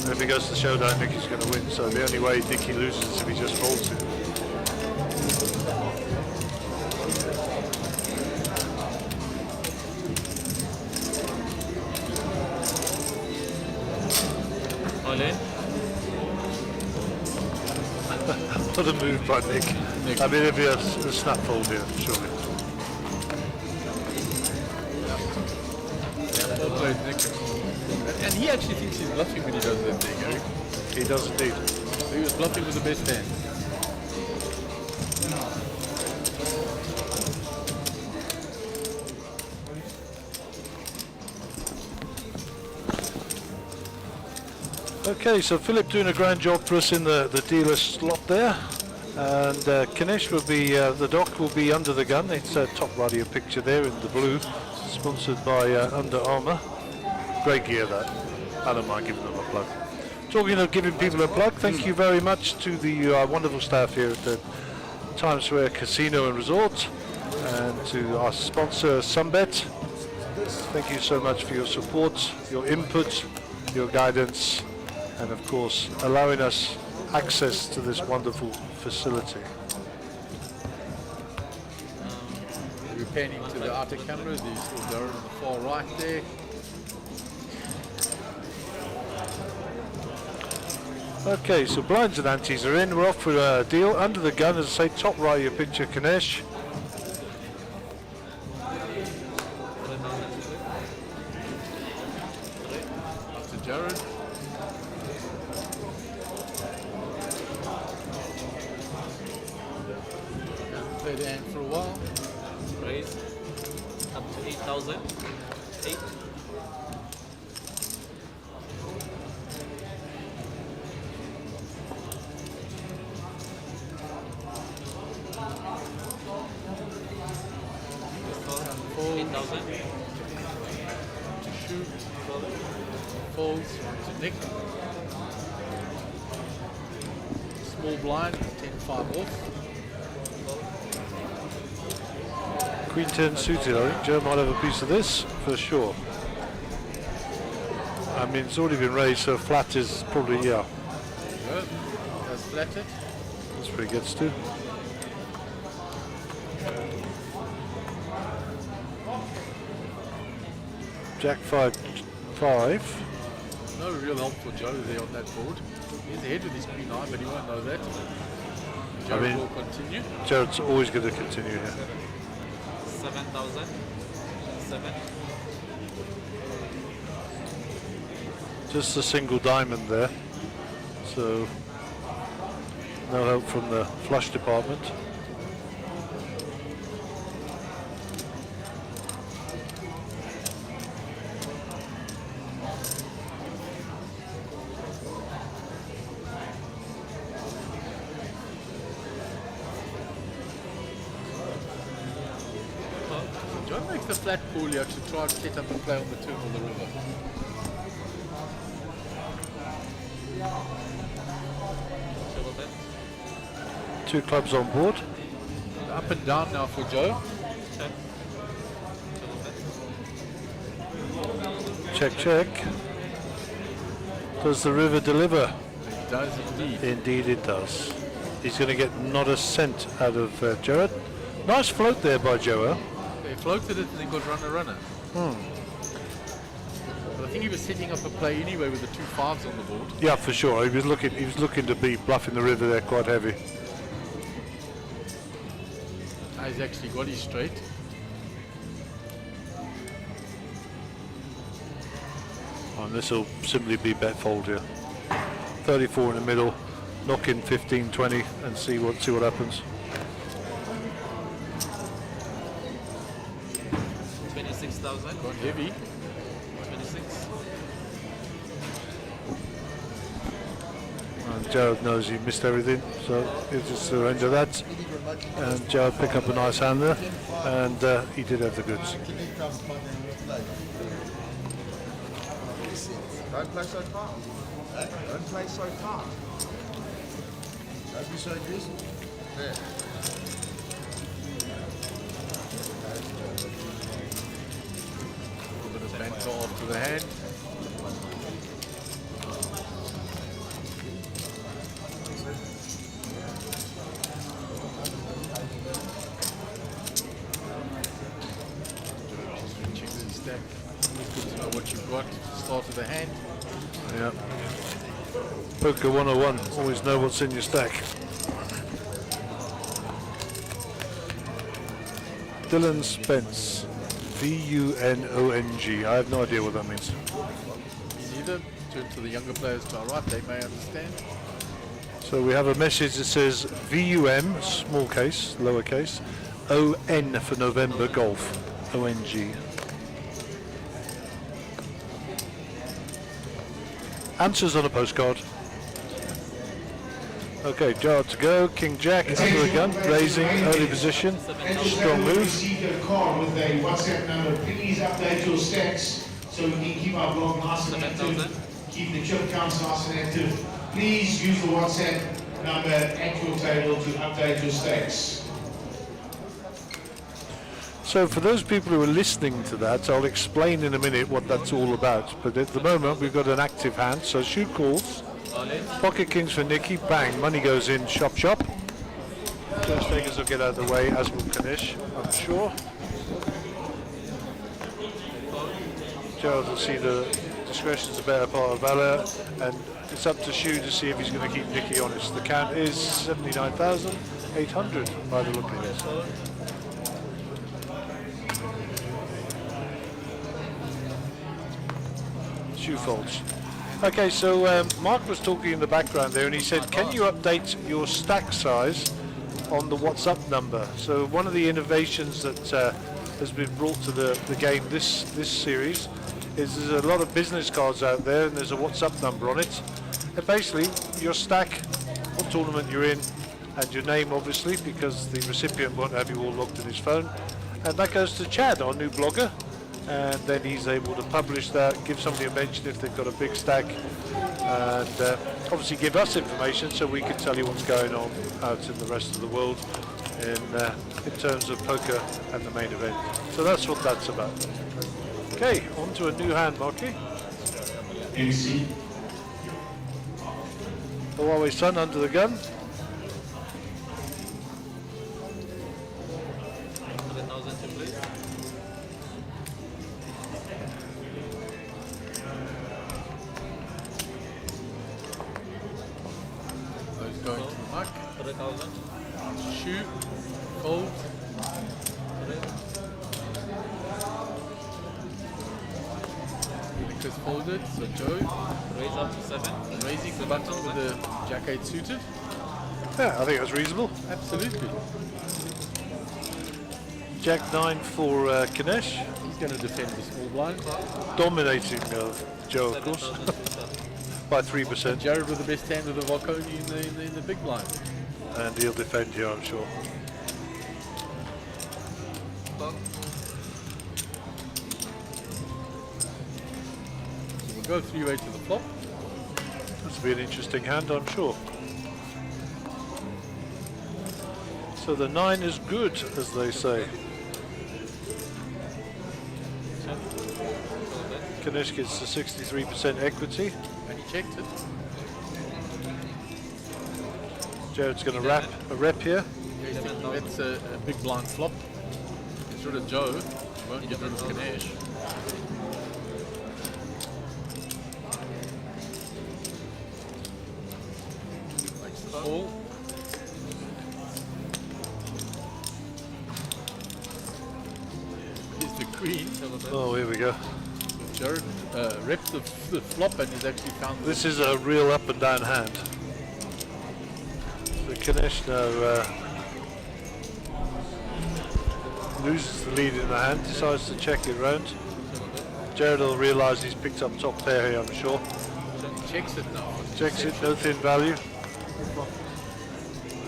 And if he goes to the showdown, Nicky's going to win. So the only way Nicky loses is if he just folds it. All in. What a move by Nick. I mean, it'd be a snap fold here, surely. Well played, Nick. And he actually thinks he's bluffing when he does that thing, Eric. He does indeed. He was bluffing with the best hand. Okay, so Philip doing a grand job for us in the dealer slot there. And Kinesh will be, the dock will be under the gun. It's top right of your picture there in the blue. Sponsored by Under Armour. Great gear that. I don't mind giving them a plug. Talking of giving people a plug, thank you very much to the wonderful staff here at the Times Square Casino and Resort. And to our sponsor Sunbet. Thank you so much for your support, your input, your guidance, and of course allowing us access to this wonderful facility. We're panning to the outer camera. There's still Darren on the far right there. Okay, so blinds and antes are in. We're off for a deal under the gun, as I say, top right of your picture, Kinesh. Up to Jared. Haven't played the hand for a while. Raise up to 8,000. 8. Fold 8,000. to shoot. Folds to Nick. Small blind, 10-5 off. Queen 10 suited, I think. Joe might have a piece of this, for sure. I mean, it's already been raised, so flat is probably, yeah. There you go. Does flat it. That's where he gets to. Jack 5. No real help for Joe there on that board. He's ahead with his queen eye, but he won't know that. Joe mean- will continue. Jared's always going to continue here. 7,000. 7. Just a single diamond there. So, no help from the flush department. Joe makes the flat call here to try and set up and play on the turn of the river. Double bet. 2 clubs on board. Up and down now for Joe. Check. Check. Does the river deliver? It does indeed. Indeed it does. He's going to get not a cent out of Jared. Nice float there by Joe. They floated it and then got runner. But I think he was setting up a play anyway with the 2 5s on the board. Yeah, for sure. He was looking to be bluffing the river there quite heavy. Now he's actually got his straight. And this will simply be bet fold here. 34 in the middle, knock in 15, 20, and see what happens. 26,000. Gone heavy. 26. And Jared knows he missed everything, so he'll just surrender that. And Jared pick up a nice hand there, and he did have the goods. Don't play so far. Don't play so far. Don't be so aggressive. There. A little bit of banter after the hand. Just check the stack. Good to know what you've got. Start of the hand. Yeah. Poker 101. Always know what's in your stack. Dylan Spence. V-U-N-O-N-G. I have no idea what that means. Me neither. Turn to the younger players to our right. They may understand. So we have a message that says V-U-M, small case, lowercase, O-N for November, golf, O-N-G. Answers on a postcard. Okay, jar to go. King Jack under the gun, raising early position. Strong move. Received a card with a WhatsApp number. Please update your stats so we can keep our blog nice and active. Keep the chip counts nice and active. Please use the WhatsApp number at your table to update your stats. So for those people who are listening to that, I'll explain in a minute what that's all about. But at the moment, we've got an active hand, so shoot calls. Pocket kings for Nicky, bang, money goes in, shop, shop. Joe Stakers will get out of the way, as will Kanish, I'm sure. Gerald will see the discretion's a better part of valor, and it's up to Shu to see if he's going to keep Nicky honest. The count is 79,800 by the look of it. Shu folds. Okay, so Mark was talking in the background there, and he said, can you update your stack size on the WhatsApp number? So one of the innovations that has been brought to the game this series is there's a lot of business cards out there, and there's a WhatsApp number on it. And basically, your stack, what tournament you're in, and your name, obviously, because the recipient won't have you all logged in his phone. And that goes to Chad, our new blogger. And then he's able to publish that, give somebody a mention if they've got a big stack, and obviously give us information so we can tell you what's going on out in the rest of the world in terms of poker and the main event. So that's what that's about. Okay, on to a new hand, Marky. MC. Huawei Sun under the gun. 100,000 please. Going to the muck. 100,000. Shoot. Fold. Nick is folded, so Joe. Raise up to 7. Raising the button with the Jack 8 suited. Yeah, I think that's reasonable. Absolutely. Jack 9 for Kanesh. He's going to defend the small blind. Dominating Joe, of course, by 3%. Jared with the best hand with the Volconi in the big blind. And he'll defend here, I'm sure. So we'll go 3-way to the flop. This will be an interesting hand, I'm sure. So the 9 is good, as they say. Kanesh gets the 63% equity. And he checked it. Jared's going to wrap a rep here. He's thinking that's a big blind flop. Gets rid of Joe. He won't get rid of Kanesh. Makes the call. Here's the queen. Oh, here we go. Jared reps the flop and he's actually found This is a real up and down hand. So Kanesh now loses the lead in the hand, decides to check it round. Jared will realise he's picked up top pair here, I'm sure. checks it now. Checks it, no thin value.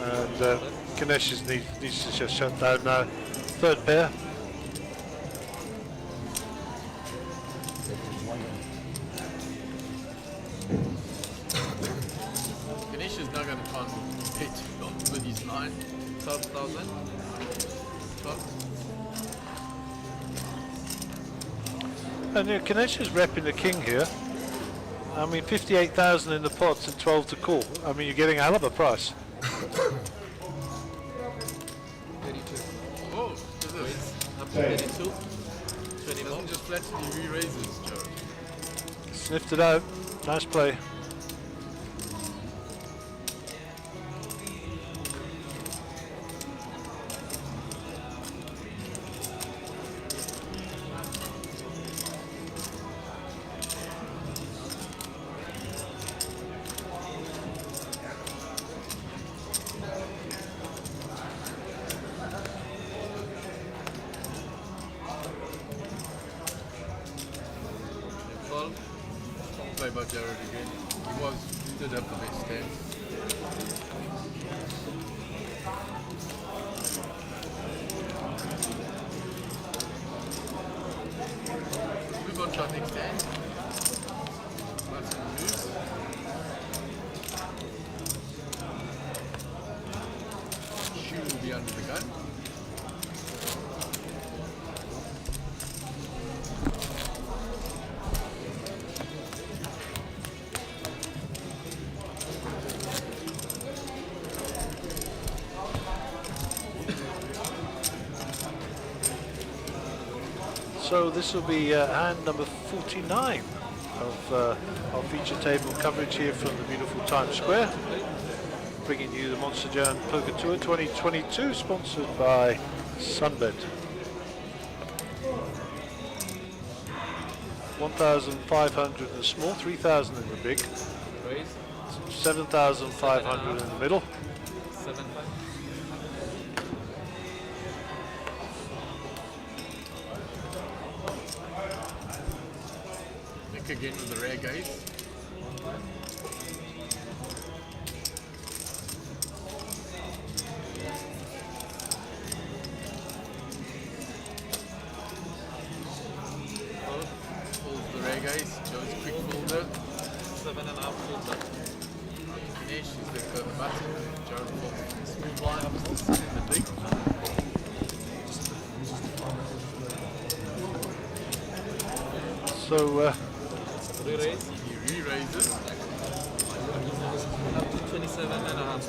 And Kanesh needs to just shut down now. Third pair. Ganesh is now going to try and hit with his 12,000. 12. And Ganesh is repping the king here. I mean, 58,000 in the pots and 12 to call. I mean, you're getting a hell of a price. 32. Oh, is it? Up to 32. 20 more. Doesn't just flatly re-raises, Joe. Sniffed it out. Nice play. Play by Jared again. He did have the best stand. Move on to our next stand. Button moves. Shoe will be under the gun. So this will be hand number 49 of our feature table coverage here from the beautiful Times Square. Bringing you the Monster Jam Poker Tour 2022, sponsored by Sunbed. 1,500 in the small, 3,000 in the big, Raise. 7,500 in the middle. 7-5. Nick again with the rare gaze. Pulls the rare gaze. Joe's quick folder. 7.5 filter. Ganesh is the button. Jared folds small blind opposite in the big. So Re-raise. He re-raises. Up to 27.5.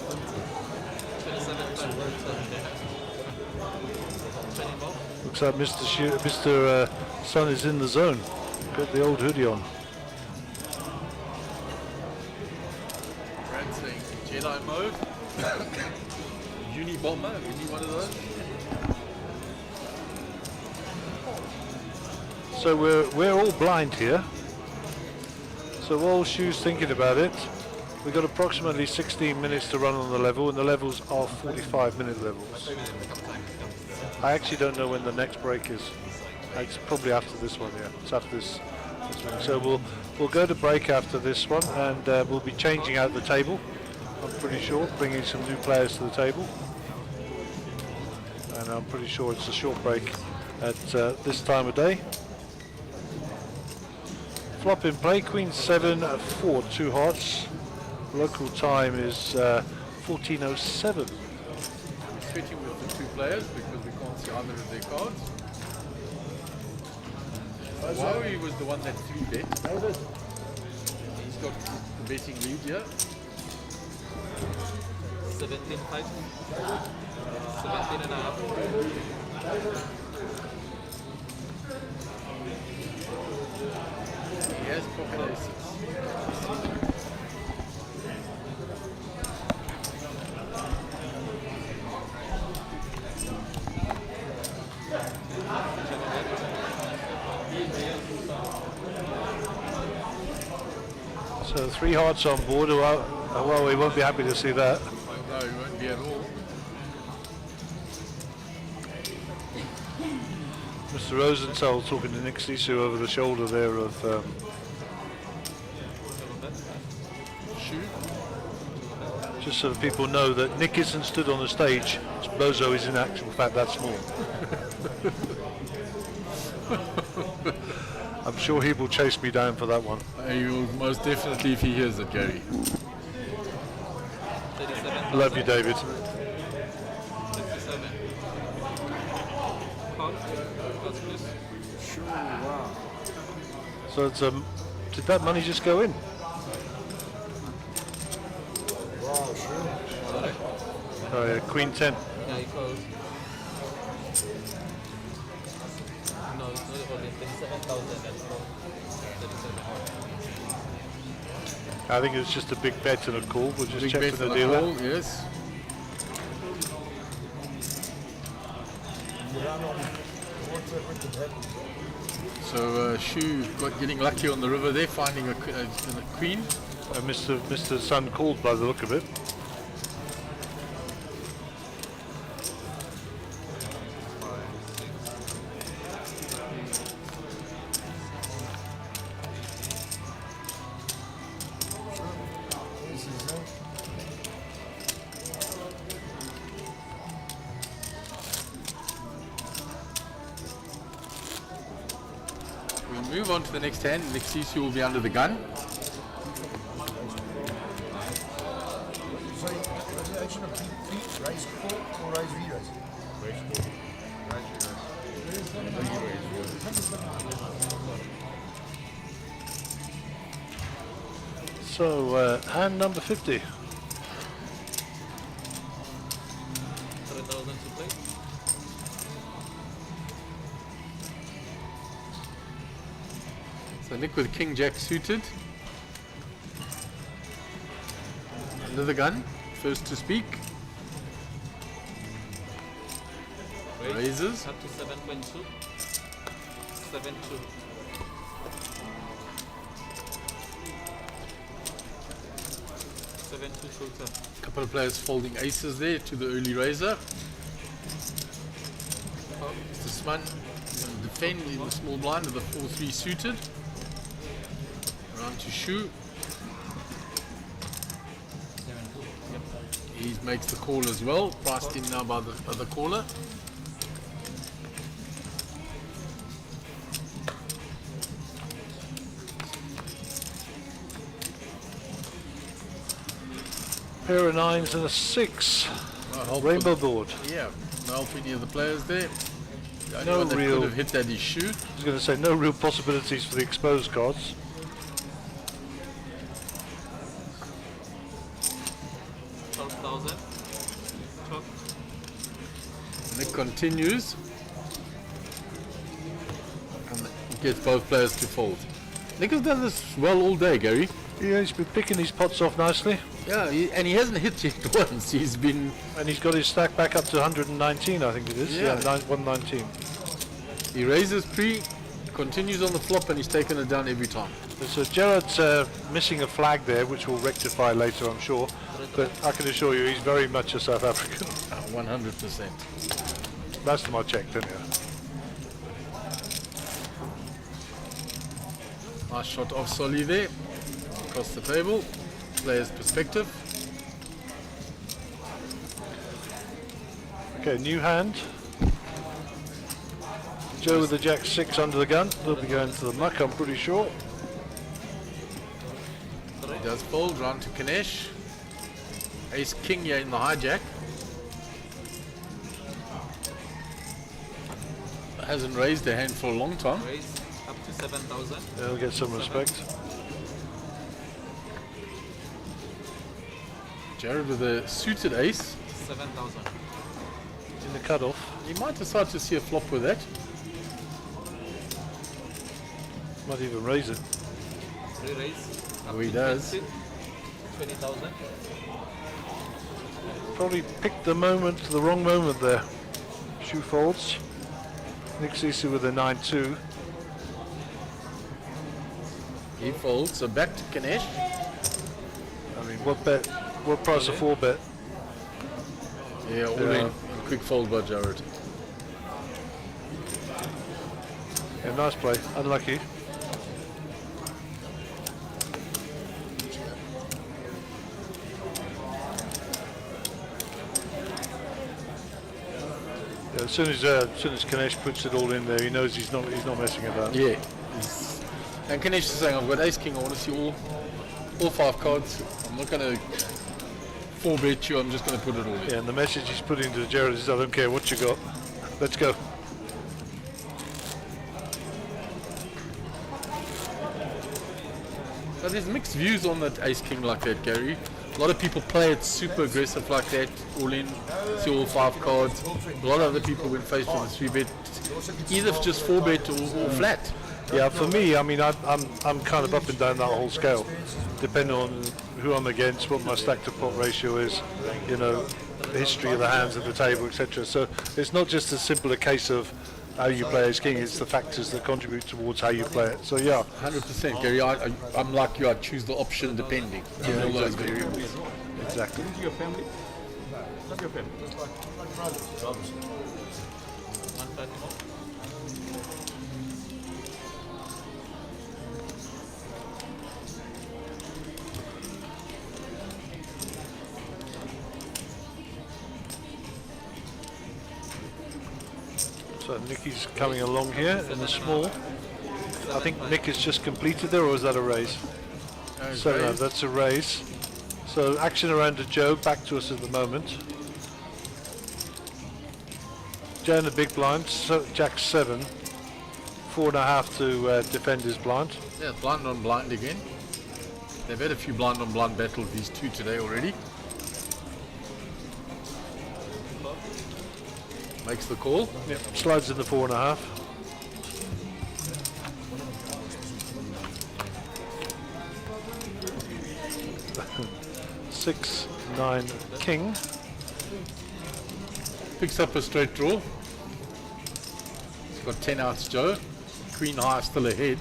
27.5. 20 more. looks like Mr. Sun is in the zone. Got the old hoodie on. Brad saying Jedi mode. Unibomber, any one of those? So we're all blind here. So while Shu's thinking about it, we've got approximately 16 minutes to run on the level, and the levels are 45-minute levels. I actually don't know when the next break is. It's probably after this one, yeah. It's after this one. So we'll go to break after this one, and we'll be changing out the table. I'm pretty sure, bringing some new players to the table. And I'm pretty sure it's a short break at this time of day. Flop in play, Queen 7-4, 2 hearts. Local time is 14:07. Switching with the two players because we can't see either of their cards. Wowie was the one that 3-bet. He's got the betting lead here. 17.5. 17.5. He has pocket aces. So 3 hearts on board. Well, we won't be happy to see that. No, he won't be at all. Mr. Rosenthal talking to Nick Sisu over the shoulder there of Shoot. just so that people know that Nick isn't stood on the stage. Bozo is in actual fact that small. I'm sure he will chase me down for that one. He will most definitely if he hears it, Gary. 37. Love you, David. wow. So it's did that money just go in? Wow, sure. Oh yeah, Queen 10. Yeah, it goes. No, it's not only 37,000 and 37. I think it was just a big bet and a call. We'll just Big check bet with the for dealer. call, yes. You ran on what's that with the head? So Shu getting lucky on the river there, finding a queen. Mr. Sun called by the look of it. We'll move on to the next hand. Next CC will be under the gun. Sorry, was it actually a P rice call or rice V-rice? So hand number 50. 7,000 to play. So Nick with King Jack suited. Under the gun. First to speak. Raises. Up to 7.2. 7.2. Total. Couple of players folding aces there to the early raiser. Mr. Sman going to defend in the small blind with the 4-3 suited. Round to Shu. He makes the call as well, priced in now by the other caller. Pair of 9s and a 6. Rainbow board. Yeah, no help for any of the players there. The only No one that real- could have hit that is Shu. I was going to say no real possibilities for the exposed cards. 12,000. Top. Nick continues. And gets both players to fold. Nick has done this well all day, Gary. Yeah, he's been picking his pots off nicely. Yeah, and he hasn't hit yet once. He's been... And he's got his stack back up to 119, I think it is. Yeah. 119. He raises pre, continues on the flop, and he's taken it down every time. So Gerard's missing a flag there, which we'll rectify later, I'm sure. But I can assure you, he's very much a South African. 100%. Last time I checked, anyhow. Nice shot off Solly there. Across the table. Player's perspective. Okay, new hand. Joe with the Jack 6 under the gun. They'll be going to the muck, I'm pretty sure. He does fold, round to Ganesh. Ace King here in the hijack. Hasn't raised a hand for a long time. Raise up to 7,000. They'll get some respect. Jared with a suited ace. 7,000. In the cutoff. He might decide to see a flop with that. Might even raise it. Re-raise. Oh, he does. 20,000. Probably picked the moment, the wrong moment there. Shoe folds. Nick Sisu with a 9-2. He folds, so back to Ganesh. I mean, what bet? What price a 4 bet? Yeah, all in. Quick fold by Jared. Yeah, nice play. Unlucky. Yeah, as soon as Ganesh puts it all in there, he knows he's not messing about. Yeah. And Ganesh is saying, I've got ace king, I want to see all 5 cards. I'm not going to 4-bet you, I'm just going to put it all in. Yeah, and the message he's putting to Jared is, I don't care what you got. Let's go. So there's mixed views on that ace king like that, Gary. A lot of people play it super aggressive like that, all in, see all 5 cards. A lot of other people when faced with a 3-bet, either just 4-bet or flat. Yeah, for me, I mean, I'm kind of up and down that whole scale, depending on who I'm against, what my stack to pot ratio is, you know, the history of the hands at the table, etc. So it's not just as simple a case of how you play ace king, it's the factors that contribute towards how you play it. So yeah. 100%, Gary. I'm like you, I choose the option depending on all those variables. Exactly. Your family? Not your family. So Nicky's coming along here in the small. I think Nick has just completed there, or is that a raise? So no, that's a raise. So action around to Joe, back to us at the moment. Joe in the big blind, so Jack 7. 4.5 to defend his blind. Yeah, blind on blind again. They've had a few blind on blind battles, these two today already. Makes the call. Yep, slides in the 4.5. Six, 9, king. Picks up a straight draw. He's got 10 outs, Joe. Queen high still ahead.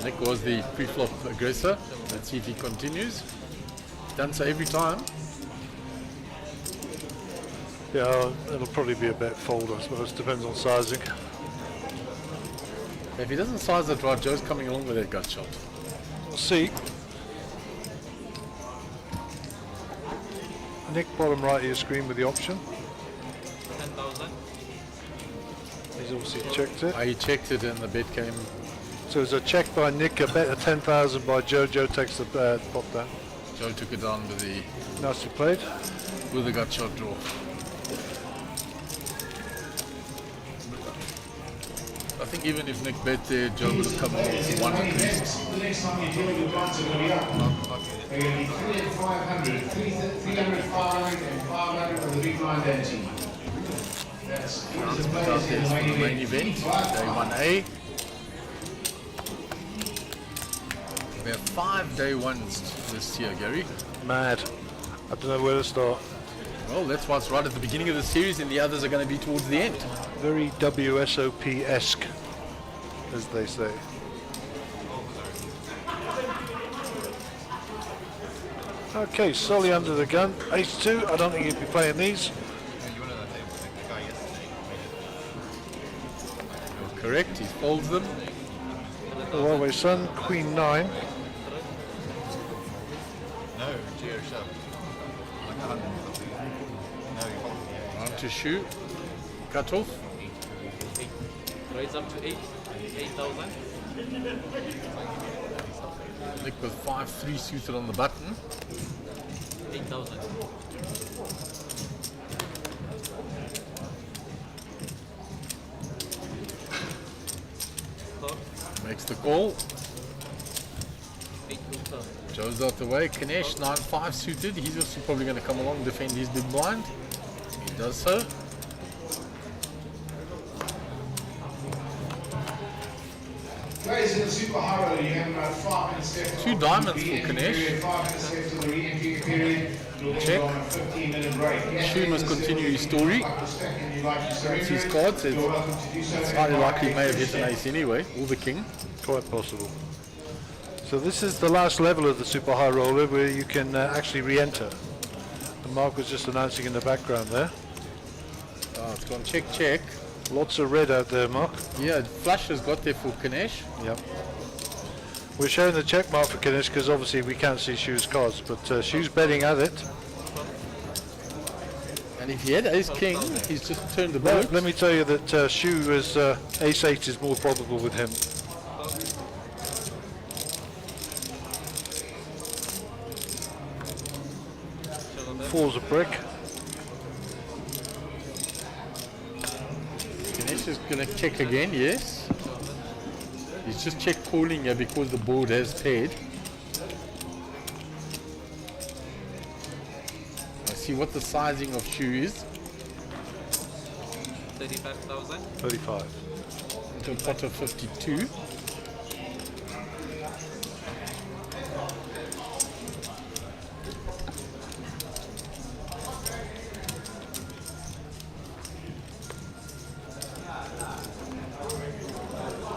Nick was the pre-flop aggressor. Let's see if he continues. Done so every time. Yeah, it'll probably be a bet fold, I suppose. Depends on sizing. If he doesn't size it right, Joe's coming along with that gut shot. We'll see. Nick, bottom right of your screen with the option. 10,000. He's obviously checked it. He checked it and the bet came. So it's a check by Nick, a bet of 10,000 by Joe. Joe takes the pot down. Joe took it down with Nicely played. the gut shot draw. I think even if Nick bet there, Joe would have come along with one at least. The next time you deal with blinds are going to be up. They're going to be 3 and 500, 300, 500, and 500 for the big blind ante. That's the players in the The main event, day 1A. We have 5 day ones this year, Gary. Mad. I don't know where to start. Well, that's why it's right at the beginning of the series, and the others are going to be towards the end. Very WSOP-esque, as they say. Okay, Solly under the gun. Ace 2, I don't think he'd be playing these. You're correct, he folds them. Huawei Sun, Queen 9. No, chair shove. Like 100 or something. No, you hold it. Round to shoot. Cut off. 8. Raise up to 8. 8,000. Nick with 5-3 suited on the button. 8,000. Makes the call. 8 to turn. Joe's out the way. Kanesh, 9-5 suited. He's also probably going to come along, defend his big blind. He does so. Guys, in the Super Haro, you have about 5 minutes left. 2 diamonds for Kanesh. 5 minutes left of the re-entry period. Check. 15-minute break. Shu must continue his story. That's his cards. It's highly likely he may have hit an ace anyway, or the king. Quite possible. So this is the last level of the Super High Roller where you can actually re-enter. And Mark was just announcing in the background there. Oh, it's gone check, check. Lots of red out there, Mark. Yeah, flush has got there for Kanesh. Yep. We're showing the check mark for Kinish because obviously we can't see Shu's cards, but Shu's betting at it. And if he had ace king, he's just turned the Well, boat. let me tell you that Shu is ace 8 is more probable with him. Four's a brick. Kanesh is going to check again, yes. He's just checked cooling here because the board has paired. I see what the sizing of shoe is. 35,000. 35. Into a pot of 52.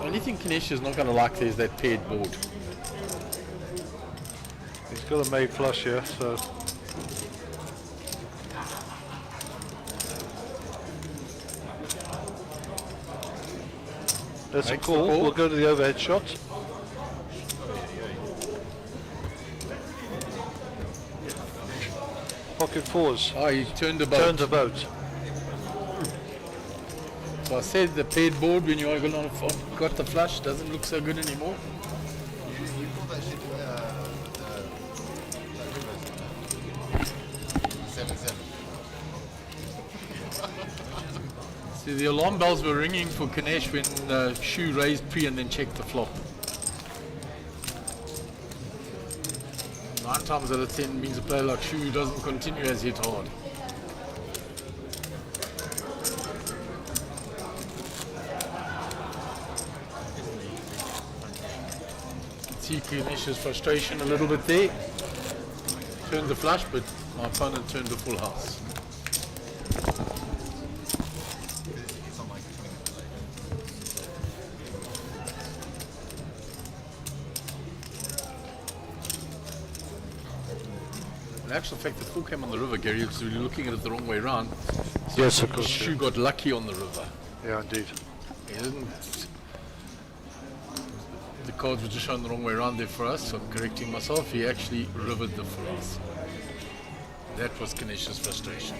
Only thing Kinesh is not going to like is that paired board. He's got a made flush here, so. That's a Makes the call. call. We'll go to the overhead shot. Pocket fours. Oh, he turned the boat. Turn the boat. So I said the paired board when you got the flush doesn't look so good anymore. You call that shit that 7-7. See, the alarm bells were ringing for Kinesh when Shu raised pre and then checked the flop. 9 times out of 10 means a player like Shu doesn't continue as hit hard. See Kinesh's frustration a little bit there. Turned the flush, but my opponent turned the full house. It's on like 20 minutes later. In actual fact, the full came on the river, Gary, so you're looking at it the wrong way around. Yes, of course. Shu got lucky on the river. Yeah, indeed. He didn't. The cards were just shown the wrong way around there for us, so I'm correcting myself. He actually rivered the full house. That was Kinesh's frustration.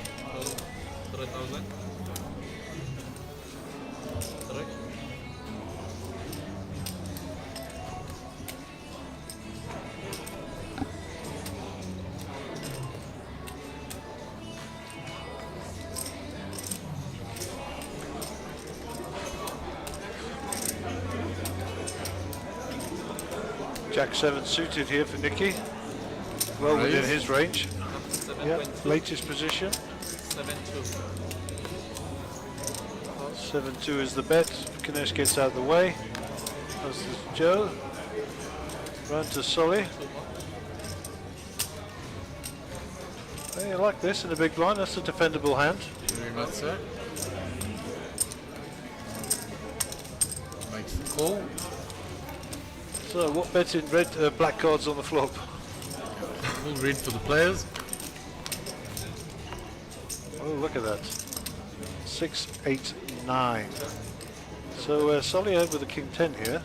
3,000. 3. Jack 7 suited here for Nicky. Well within his range. 7.2. Yeah, latest position. 7.2. 7-2 is the bet. Kinesh gets out of the way. That's Joe. Round to Solly. Hey, I like this in a big blind. That's a defendable hand. Very much so. Makes the call. So, what bet's in red, black cards on the flop? All red for the players. Oh, look at that. 6, 8, 9. So, Solly over the King 10 here.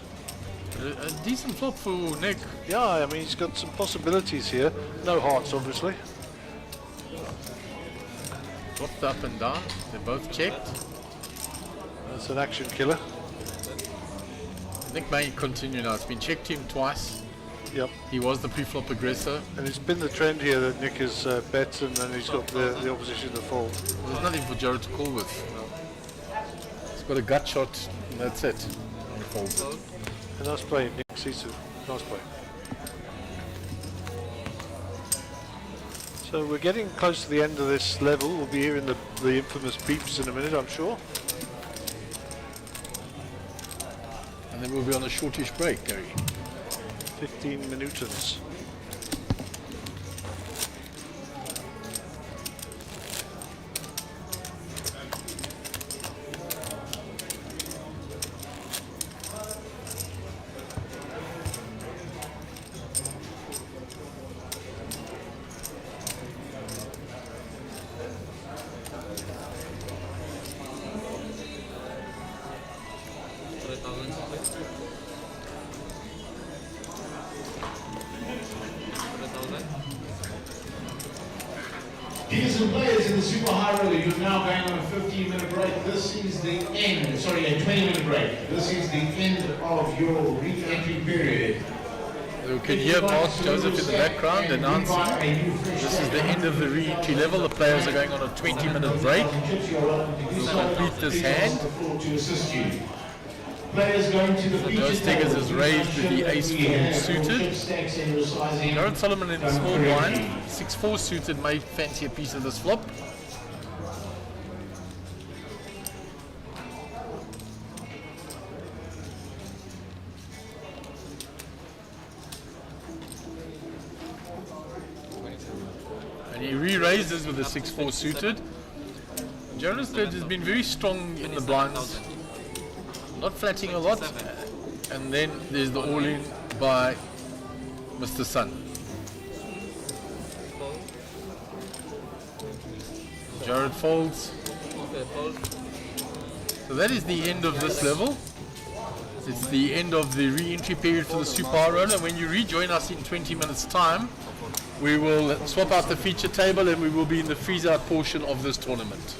A decent flop for Nick. Yeah, I mean, he's got some possibilities here. No hearts, obviously. Flopped up and down. They're both checked. That's an action killer. Nick may continue now. It's been checked him twice. Yep. He was the pre-flop aggressor. And it's been the trend here that Nick has bet and then he's got the opposition to fold. There's nothing for Joe to call with. He's got a gut shot and that's it. He folds it. A nice play, Nick Sisu. Nice play. So we're getting close to the end of this level. We'll be hearing the infamous beeps in a minute, I'm sure. And then we'll be on a shortish break, Gary. 15 minutes. Dears and players in the Super High Roller, you're now going on a 15-minute break. This is the end, sorry, a 20-minute break. This is the end of your re-entry period. You can hear Mark Joseph in the background announcing this is the end of the re-entry level. The players are going on a 20-minute break. We'll complete this hand. Players going to the So feature Joe Steggers table. is raised with the ace-4 suited. Jared Solomon in the small blind, 6-4 suited, may fancy a piece of this flop. And he re-raises with the 6-4 suited. Jonas Sturge has been very strong in the blinds, not flatting a lot. And then there's the all-in by Mr. Sun. Jared folds. Okay, fold. So that is the end of this level. It's the end of the re-entry period for the Super High Roller. When you rejoin us in 20 minutes time, we will swap out the feature table and we will be in the freeze-out portion of this tournament.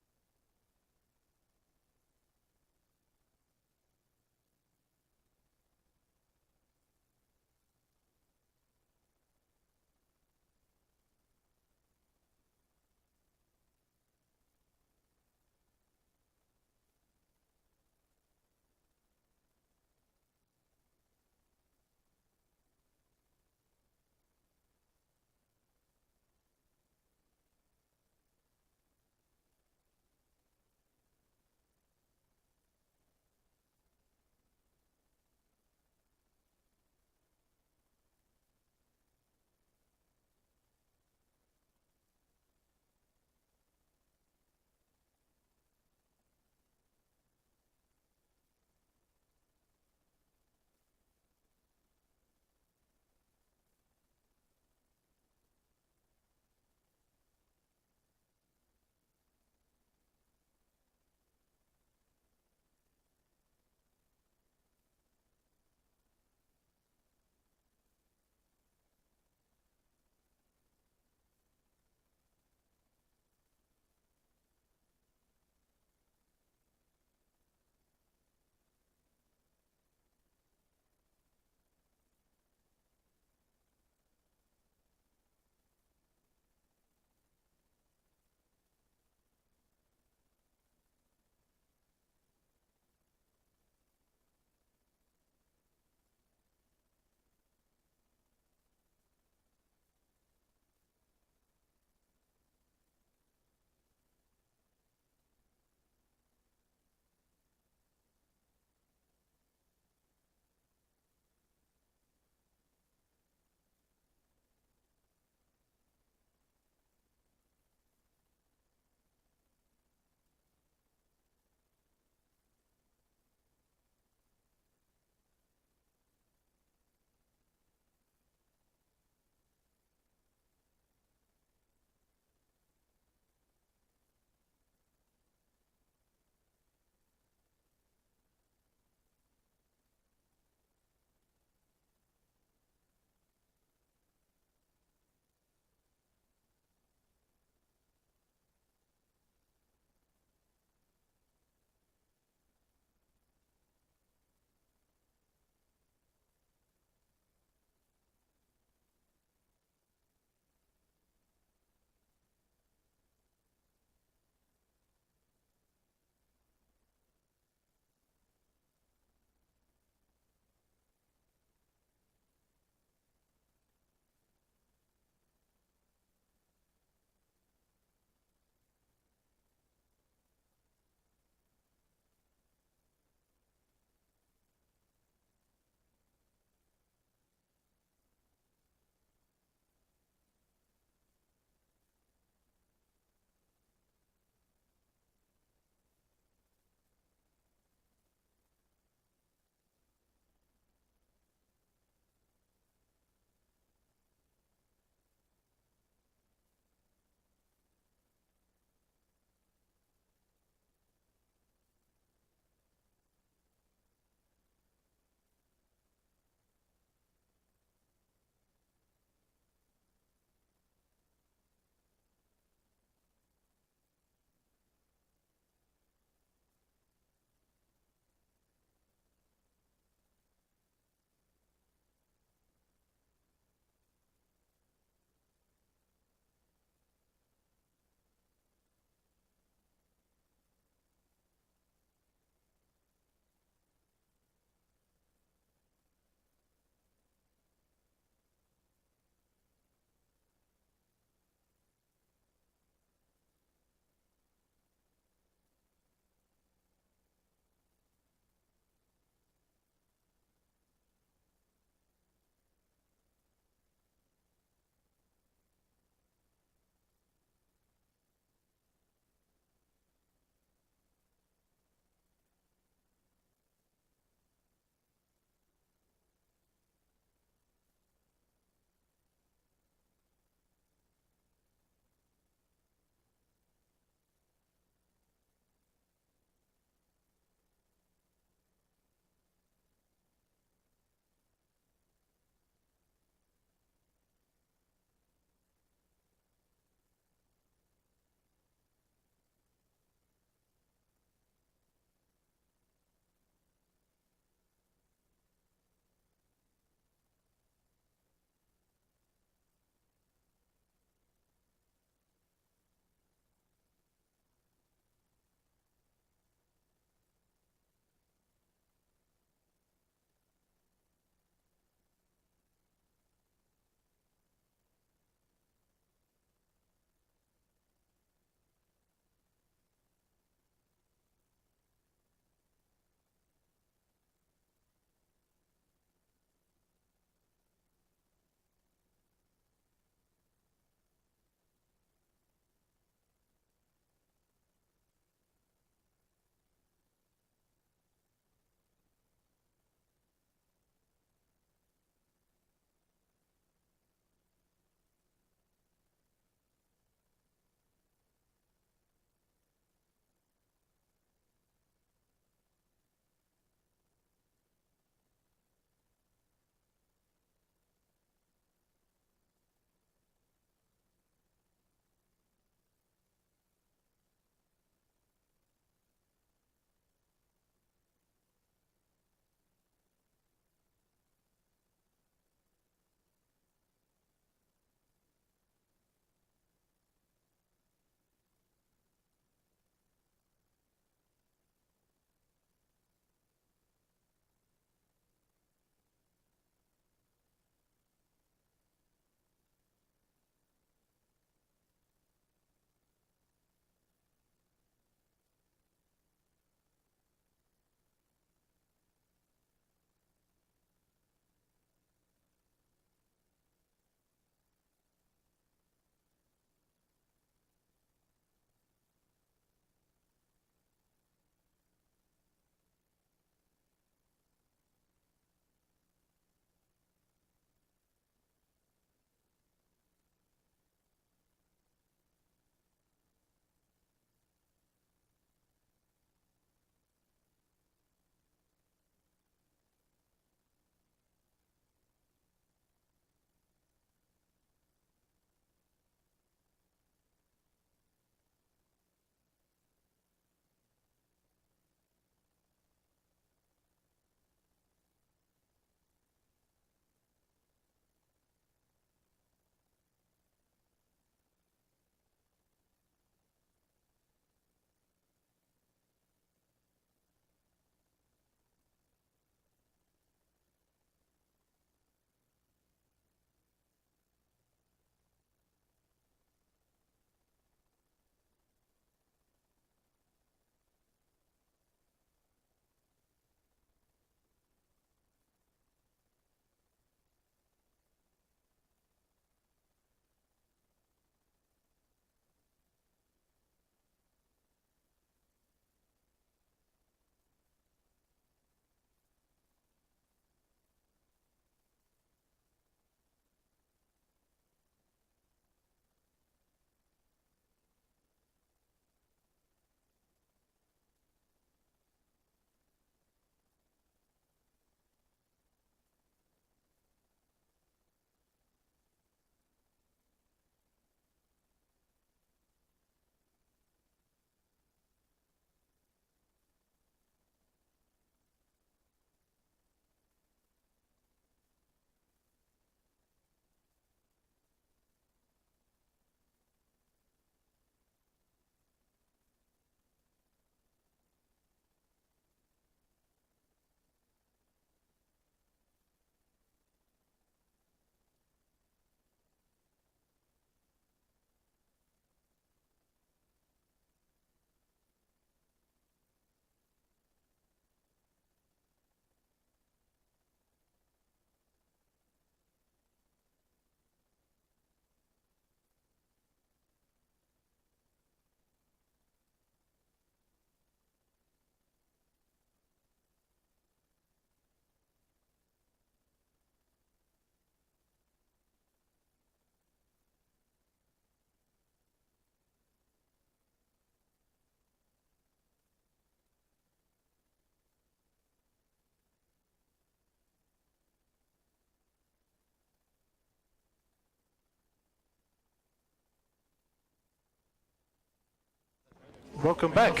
welcome back.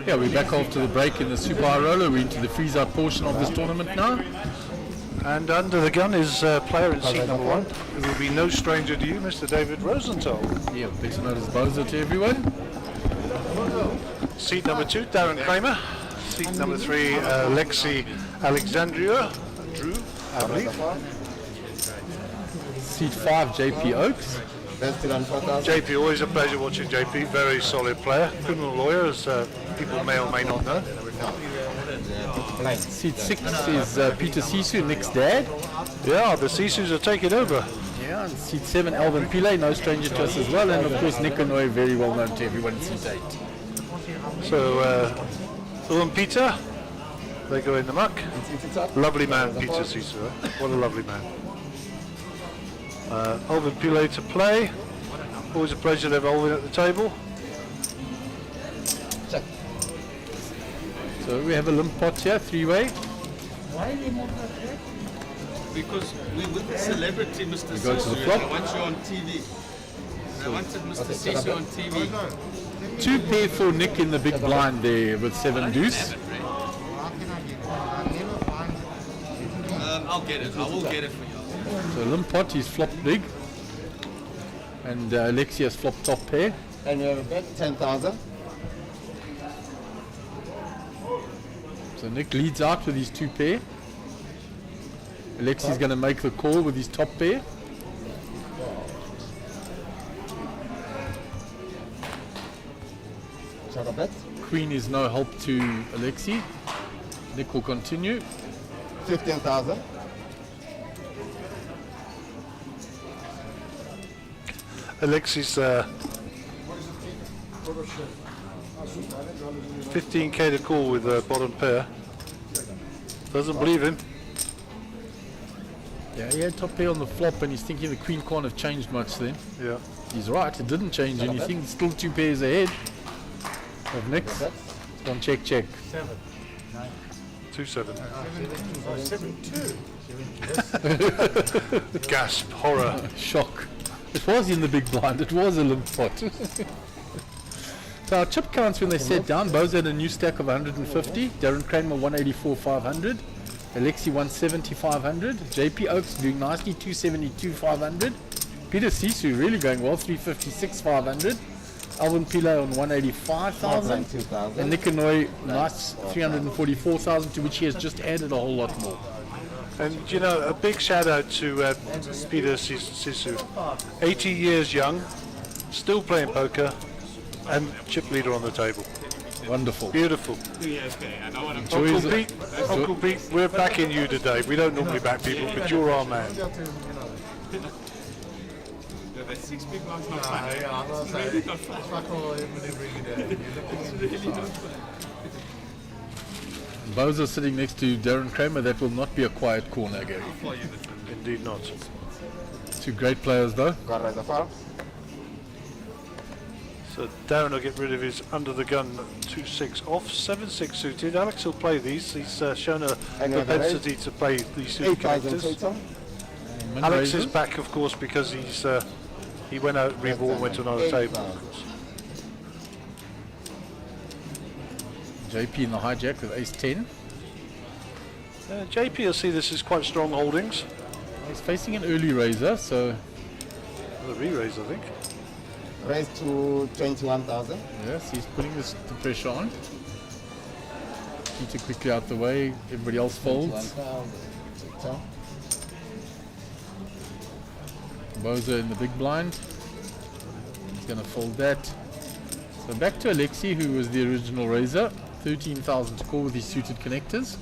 Yeah, we're back after the break in the Super High Roller. We're into the freeze-out portion of this tournament now. And under the gun is player in seat number 1. It will be no stranger to you, Mr. David Rosenthal. Yeah, better known as Bozo to everyone. Seat number 2, Darren Kramer. Seat number 3, Lexi Alexandria. Drew, I believe. Seat 5, JP Oaks. JP, always a pleasure watching JP. Very solid player. Criminal lawyer, as people may or may not know. Seat 6 is Peter Sisu, Nick's dad. Yeah, the Sisus are taking over. Yeah, and seat 7, Alvin Pillay, no stranger to us as well. And of course, Nick Hanoi, very well known to everyone in seat 8. So, Peter, they go in the muck. Lovely man, Peter Sisu. What a lovely man. Alvin Pillay to play. Always a pleasure to have Alvin at the table. So we have a limp pot here, 3-way. Because we with the celebrity Mr. We go to the Sisu, flop. I want you on TV. I wanted Mr. Sisu on TV. 2 pair for Nick in the big blind there with 7 deuce. I'll get it. I will get it for you. So limp pot, he's flopped big. And Alexia's flopped top pair. And you have a bet 10,000. So Nick leads out with his 2 pair. Alexi's going to make the call with his top pair. Queen is no help to Alexi. Nick will continue. 15,000. Alexi's 15k to call with the bottom pair. Doesn't believe him. Yeah, he had top pair on the flop and he's thinking the queen can't have changed much then. Yeah. He's right, it didn't change anything. It's still 2 pairs ahead of Nick's. One check, check. 2-7. 7-2. Gasp, horror. Shock. It was in the big blind, it was a limp pot. So our chip counts when they sat down, Bozo had a new stack of 150, Darren Kramer 184 500, Alexi 170 500, JP Oaks doing nicely 272 500, Peter Sisu really going well 356 500, Alvin Pillay on 185,000, and Nick Hanoi nice 344,000, to which he has just added a whole lot more. And you know, a big shout out to Peter Sisu, 80 years young, still playing poker, and chip leader on the table. Wonderful. Beautiful. Yeah, okay. I know what I'm Uncle Pete, we're backing you today. We don't normally back people, but you're our man. The 6 big ones not fun. It's really not fun. It's really not fun. Bozo sitting next to Darren Kramer, that will not be a quiet corner, Gary. Indeed not. 2 great players though. So Darren will get rid of his under the gun 2-6 off, 7-6 suited. Alex will play these. He's shown a propensity to play these suited characters. Alex is back, of course, because he went out, rebought, and went to another table, of course. JP in the hijack with ace-10. JP will see this as quite strong holdings. He's facing an early raiser, so... The re-raise, I think. Raise to 21,000. Yes, he's putting the pressure on. Peter quickly out the way, everybody else folds. Bozo in the big blind. He's going to fold that. So back to Alexi, who was the original raiser. 13,000 to call with his suited connectors.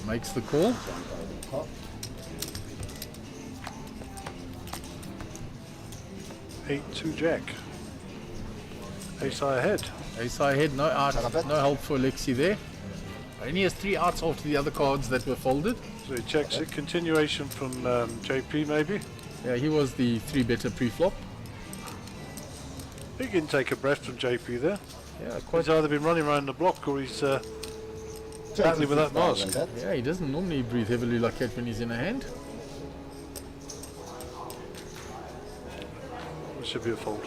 Makes the call. Eight, 2 jack. Ace high ahead. Ace high ahead, no out, no help for Alexi there. Only has 3 outs after the other cards that were folded. So he checks it. Continuation from JP maybe. Yeah, he was the 3 better pre-flop. Big intake of breath from JP there. Yeah, He's either been running around the block or he's battling with that mask. Yeah, he doesn't normally breathe heavily like that when he's in a hand. should be a fold.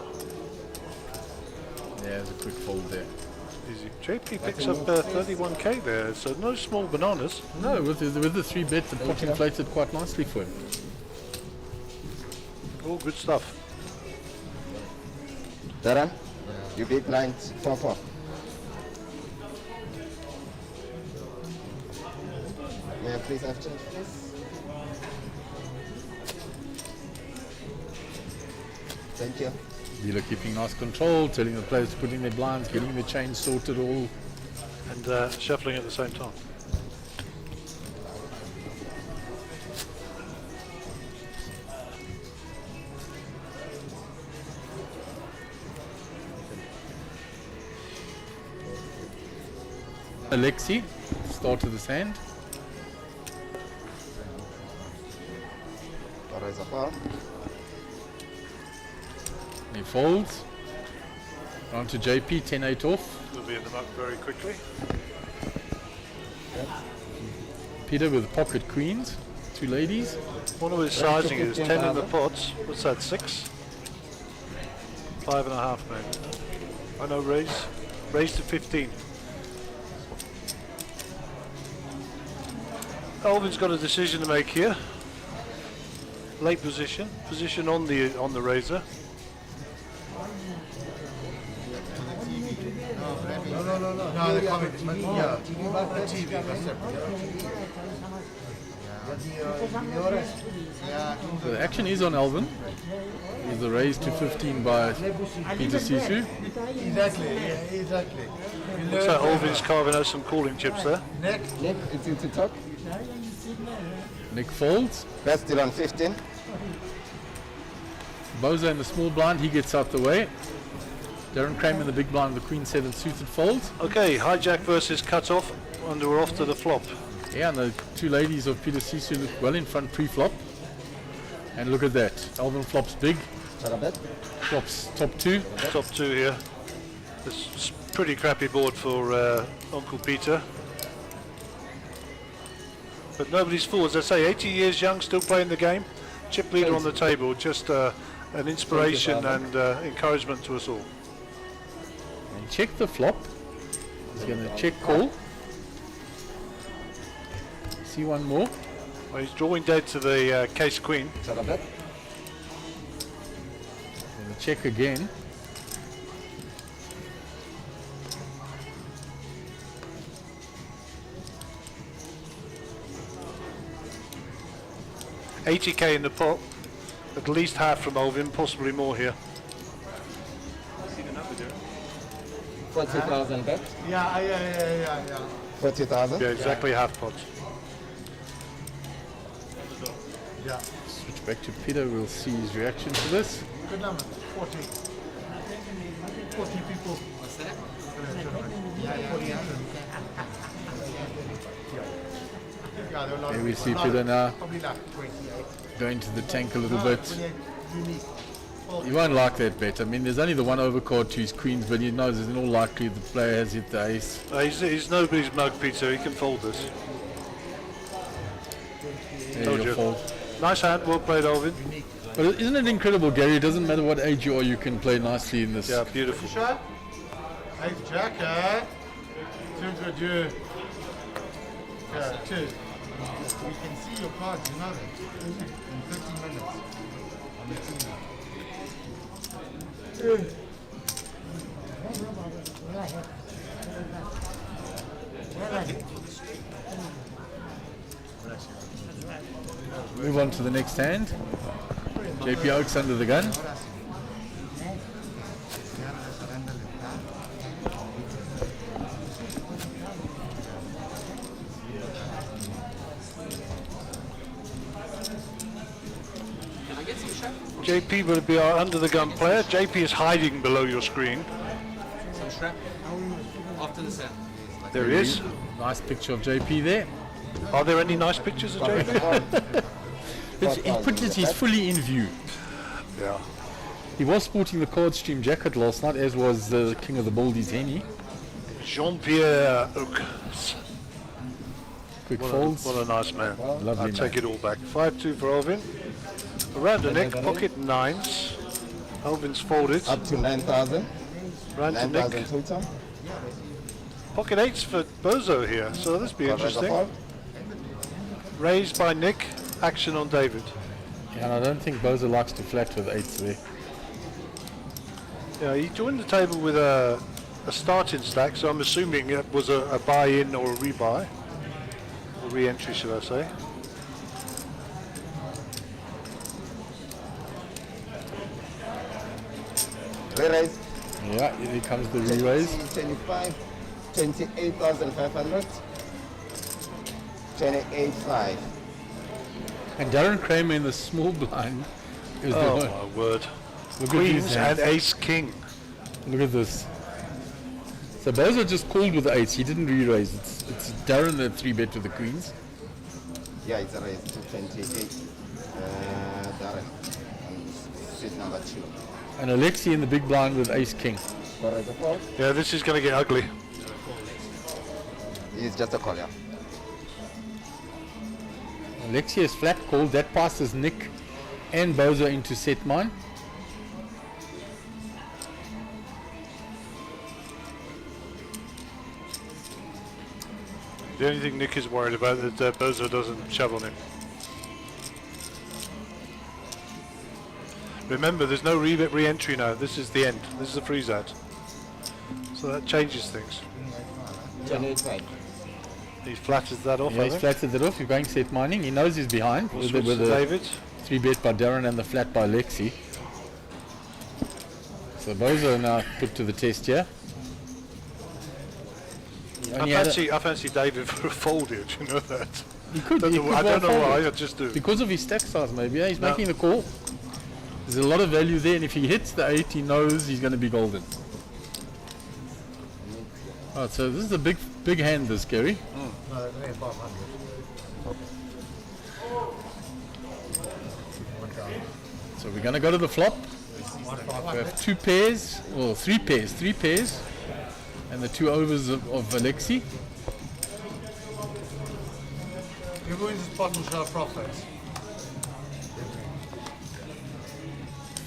Yeah, there's a quick fold there. Easy. JP picks up 31k there, so no small bananas. No, with the 3-bet, the pot inflated quite nicely for him. All good stuff. Darren, you big blind 4-4. May I please have change, please? Thank you. Dealer keeping nice control, telling the players to put in their blinds, getting the change sorted all. And shuffling at the same time. Alexi, start of this hand. Raise a ball. He folds. On to JP, 10-8 off. We'll be in the muck very quickly. Peter with pocket queens, 2 ladies. One of his sizing is 10 in the pots. What's that, 6? 5.5 maybe. I know, raise. Raise to 15. Alvin's got a decision to make here. Late position on the razor. No, the comment. Yeah. The TV. That's separate. So the action is on Alvin. He's the raise to 15 by Peter Sisu. Exactly, yeah, exactly. Looks like Alvin's carving out some calling chips there. Nick, It's into talk. Nick folds. That's still on 15. Boza in the small blind, he gets out the way. Darren Kramer in the big blind, the Queen 7 suited folds. Okay, hijack versus cut off, and we're off to the flop. Yeah, and the 2 ladies of Peter Sisu look well in front pre-flop. And look at that, Alvin flops big. Flops top 2. Top 2 here. This pretty crappy board for Uncle Peter. But nobody's fool, as I say, 80 years young, still playing the game. Chip leader on the table, just an inspiration and encouragement to us all. And check the flop. He's going to check call. See one more. Well, he's drawing dead to the case queen. Going to check again. $80k in the pot, at least half from Alvin, possibly more here. 40,000 bet. Yeah. 40,000. Yeah, exactly half pot. Yeah. Switch back to Peter, we'll see his reaction to this. Good number. 40. 40 people. What's that? Yeah, there were a lot Here of we people. see Peter now Probably like 20. going to the tank a little bit. Unique. He won't like that bet. I mean, there's only the one overcard to his queens, but he knows in all likelihood the player has hit the ace. He's nobody's mug, Peter. He can fold this. There Told you you. fold. Nice hand, well played, Alvin. But isn't it incredible, Gary? It doesn't matter what age you are, you can play nicely in this. Yeah, beautiful. Shot. Hey, Jack, turn to a duo. Yeah, 2. We can see your cards, you know that. In 15 minutes. On the TV. Move on to the next hand. JP Oaks under the gun. JP will be our under the gun player. JP is hiding below your screen. Some strap. After the set. There he is. Nice picture of JP there. Are there any nice pictures of JP? He's fully in view. Yeah. He was sporting the card stream jacket last night, as was the King of the Baldies, Henny. Jean-Pierre Oaks. Quick folds. What a nice man. Lovely I'll take man. it all back. 5-2 for Alvin. Around the neck, pocket 9s. Alvin's folded. Up to 9,000. Round to 9,000 Nick. total. Pocket eights for Bozo here, so this be Correct, interesting. fold. Raised by Nick, action on David. Yeah, and I don't think Bozo likes to flat with eights there. Yeah, he joined the table with a starting stack, so I'm assuming it was a buy-in or a rebuy. Or re-entry, should I say. Re-raise. Yeah, here comes the re-raise. 25, 28,500. 28,500. And Darren Kramer in the small blind is Oh the my word. Look at Queens these and hands. ace king. Look at this. So Bozo just called with the eights. He didn't re-raise. It's Darren that 3-bet with the queens. Yeah, it's a raise to 28. Darren. And seat number 2. And Alexi in the big blind with ace king. Correct, fold. Yeah, this is going to get ugly. It's just a call, yeah. Alexi is flat called. That passes Nick and Bozo into set mine. The only thing Nick is worried about is that Bozo doesn't shove on him. Remember, there's no re-entry now. This is the end. This is a freeze out. So that changes things. 28,500. He flatters that off, Yeah, I he's think. flattered it off. He's going set mining. He knows he's behind We'll with switch to the David. 3-bet by Darren and the flat by Alexi. So Bozo now put to the test here. I fancy David for a fold here, do you know that? He could. I well don't know fold why, it. I just do. Because of his stack size, maybe. Yeah, he's No. making the call. There's a lot of value there, and if he hits the 8, he knows he's going to be golden. Alright, so this is a big hand, this, Gary. No, they're going above 100. So we're going to go to the flop. We have 2 pairs, or 3 pairs, and the 2 overs of Alexi. You're going to spot and show profits.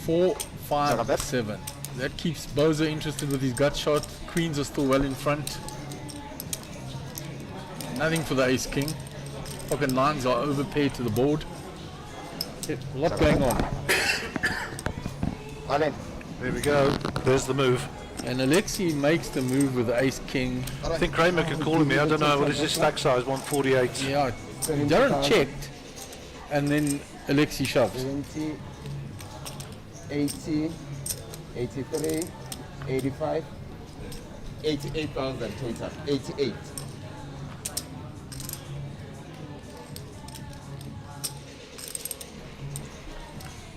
4, 5, 7. That keeps Bozo interested with his gut shot. Queens are still well in front. Nothing for the ace king. Pocket nines are overpaired to the board. A lot going on. All in. There we go. There's the move. And Alexi makes the move with the ace king. I think Kramer could call me. I don't know. What is this stack size? 148. Yeah, Darren checked, and then Alexi shoves. 20, 80, 83, 85, 88,000 total. 88.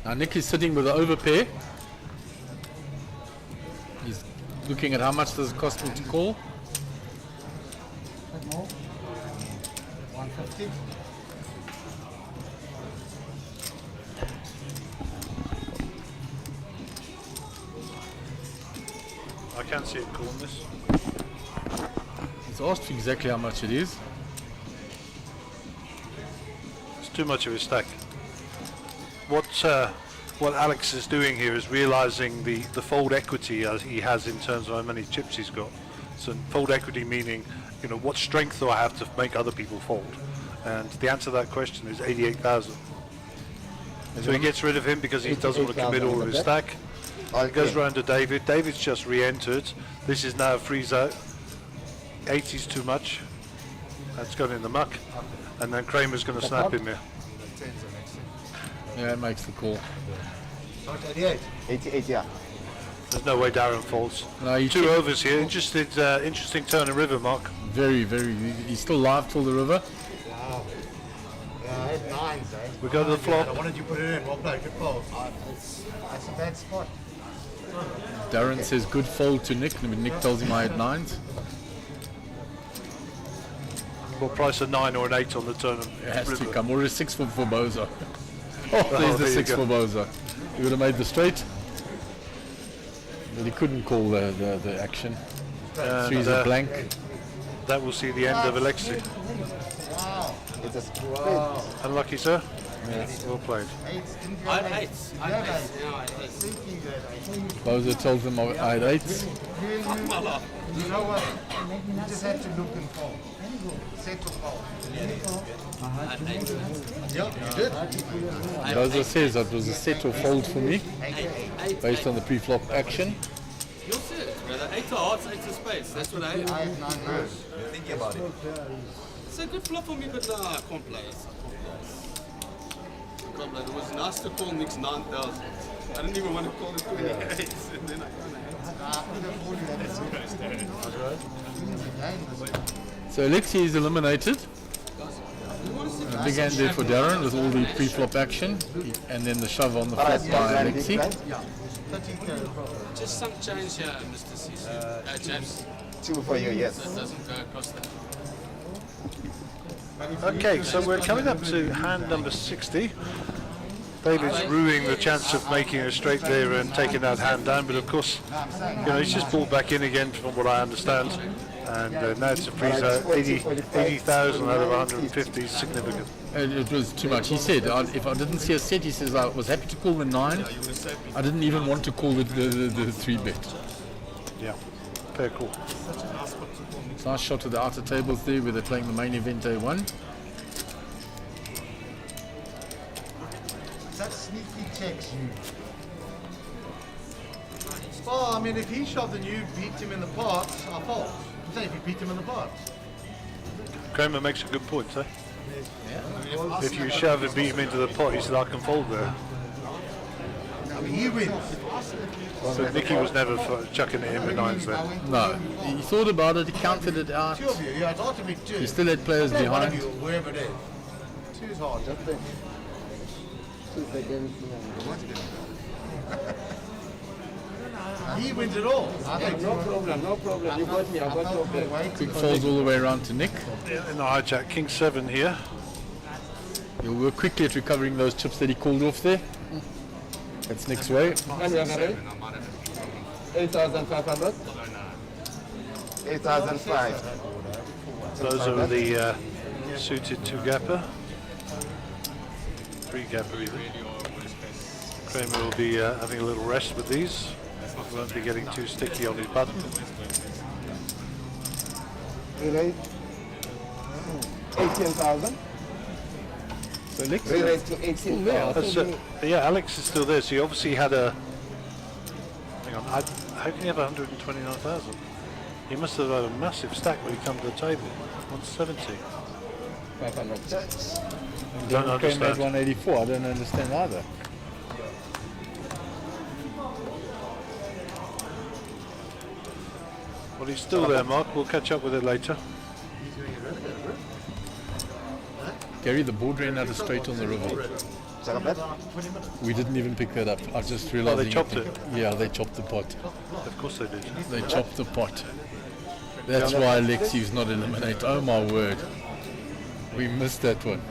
Now Nick is sitting with the overpair. He's looking at how much does it cost him to call. Bit more. 150. I can't see it calling this. He's asked for exactly how much it is. It's too much of a stack. What Alex is doing here is realizing the fold equity he has in terms of how many chips he's got. So fold equity meaning, you know, what strength do I have to make other people fold? And the answer to that question is 88,000. So he gets rid of him because he doesn't want to commit all of his stack. It goes round to David. David's just re-entered. This is now a freeze out. 80's too much. That's gone in the muck. And then Kramer's going to snap him here. Yeah, it makes the call. 88. 88, yeah. There's no way Darren folds. No, he 2 checked. overs here. Interesting turn and river, Mark. Very, very. He's still live till the river. Wow. Yeah, I had 9s, eh? We go to the flop. I wanted you to put it in. Well played. Good fold. That's a bad spot. Darren says good fold to Nick, but Nick tells him I had 9s. What price a 9 or an 8 on the turn? It has to river? come, or a 6 for Bozo. Oh, there's the there you 6 go. for Bozo. He would have made the straight, but he couldn't call the action. Three's a blank. That will see the end of Alexi. Wow. It's a straight. Unlucky, sir. Well played. I had eights. I had eights. Yeah, I had eights. Bozo tells them I had eights. You know what? You just have to look and fold. Set or fold. I had eights. Yeah, you did. Bozo says it was a set or fold for me, based on the pre-flop action. You'll see it, brother. Eight of hearts, eight of spades. That's what I had. I have 9 rows. Thinking about it. It's a good flop for me, but no, I can't play it. I can't play it. It was nice to call Nick's 9,000. I didn't even want to call it 28, and then I So Alexi is eliminated. A big hand there for Darren with all the pre-flop action, and then the shove on the flop by Alexi. just some change here, Mr. CC. James. 2 for you, yes. That doesn't go across that. Okay, so we're coming up to hand number 60. David's ruining the chance of making a straight there and taking that hand down, but of course, he's just pulled back in again from what I understand, and now it's a freeze out. 80,000 out of 150 is significant. It was too much. He said, if I didn't see a set, he says, I was happy to call the 9. I didn't even want to call the 3-bet. Yeah, fair call. Nice shot to the outer tables there where they're playing the main event day 1. That sneaky checks you. Well, I mean, if he shoved and you beat him in the pot, I fault. Say if you beat him in the pot. Kramer makes a good point, eh? If you shove and beat him into the pot, he said, I can fold there. I mean, he wins. So Nicky was never chucking it in with 9s there. No, he thought about it, he counted it out. 2 of you, yeah, it's hard to make 2. He still had players Play one of behind. you, wherever it is. 2 is hard. He wins it all. No problem, no problem. You got me, I got no problem. Big folds all the way around to Nick. In the hijack, King 7 here. He'll work quickly at recovering those chips that he called off there. That's Nick's way. 8,500. 8,500. Those are the suited 2-gapper. 3-gapper even. Kramer will be having a little rest with these. Won't be getting too sticky on his button. Re-raise 18,000. So Alex? Re-raise to 18,000. Yeah, Alex is still there, so he obviously had a... Hang on, how can he have 129,000? He must have had a massive stack when he come to the table. 170. 500. Don't Kramer had understand. 184, I don't understand either. Well, he's still there, Mark. We'll catch up with it later. Gary, the board ran out of straight on the river. Second bet? We didn't even pick that up. I just realized. Oh, they chopped it? Yeah, they chopped the pot. Of course they did. They chopped the pot. That's why Alexi's not eliminated. Oh my word. We missed that one.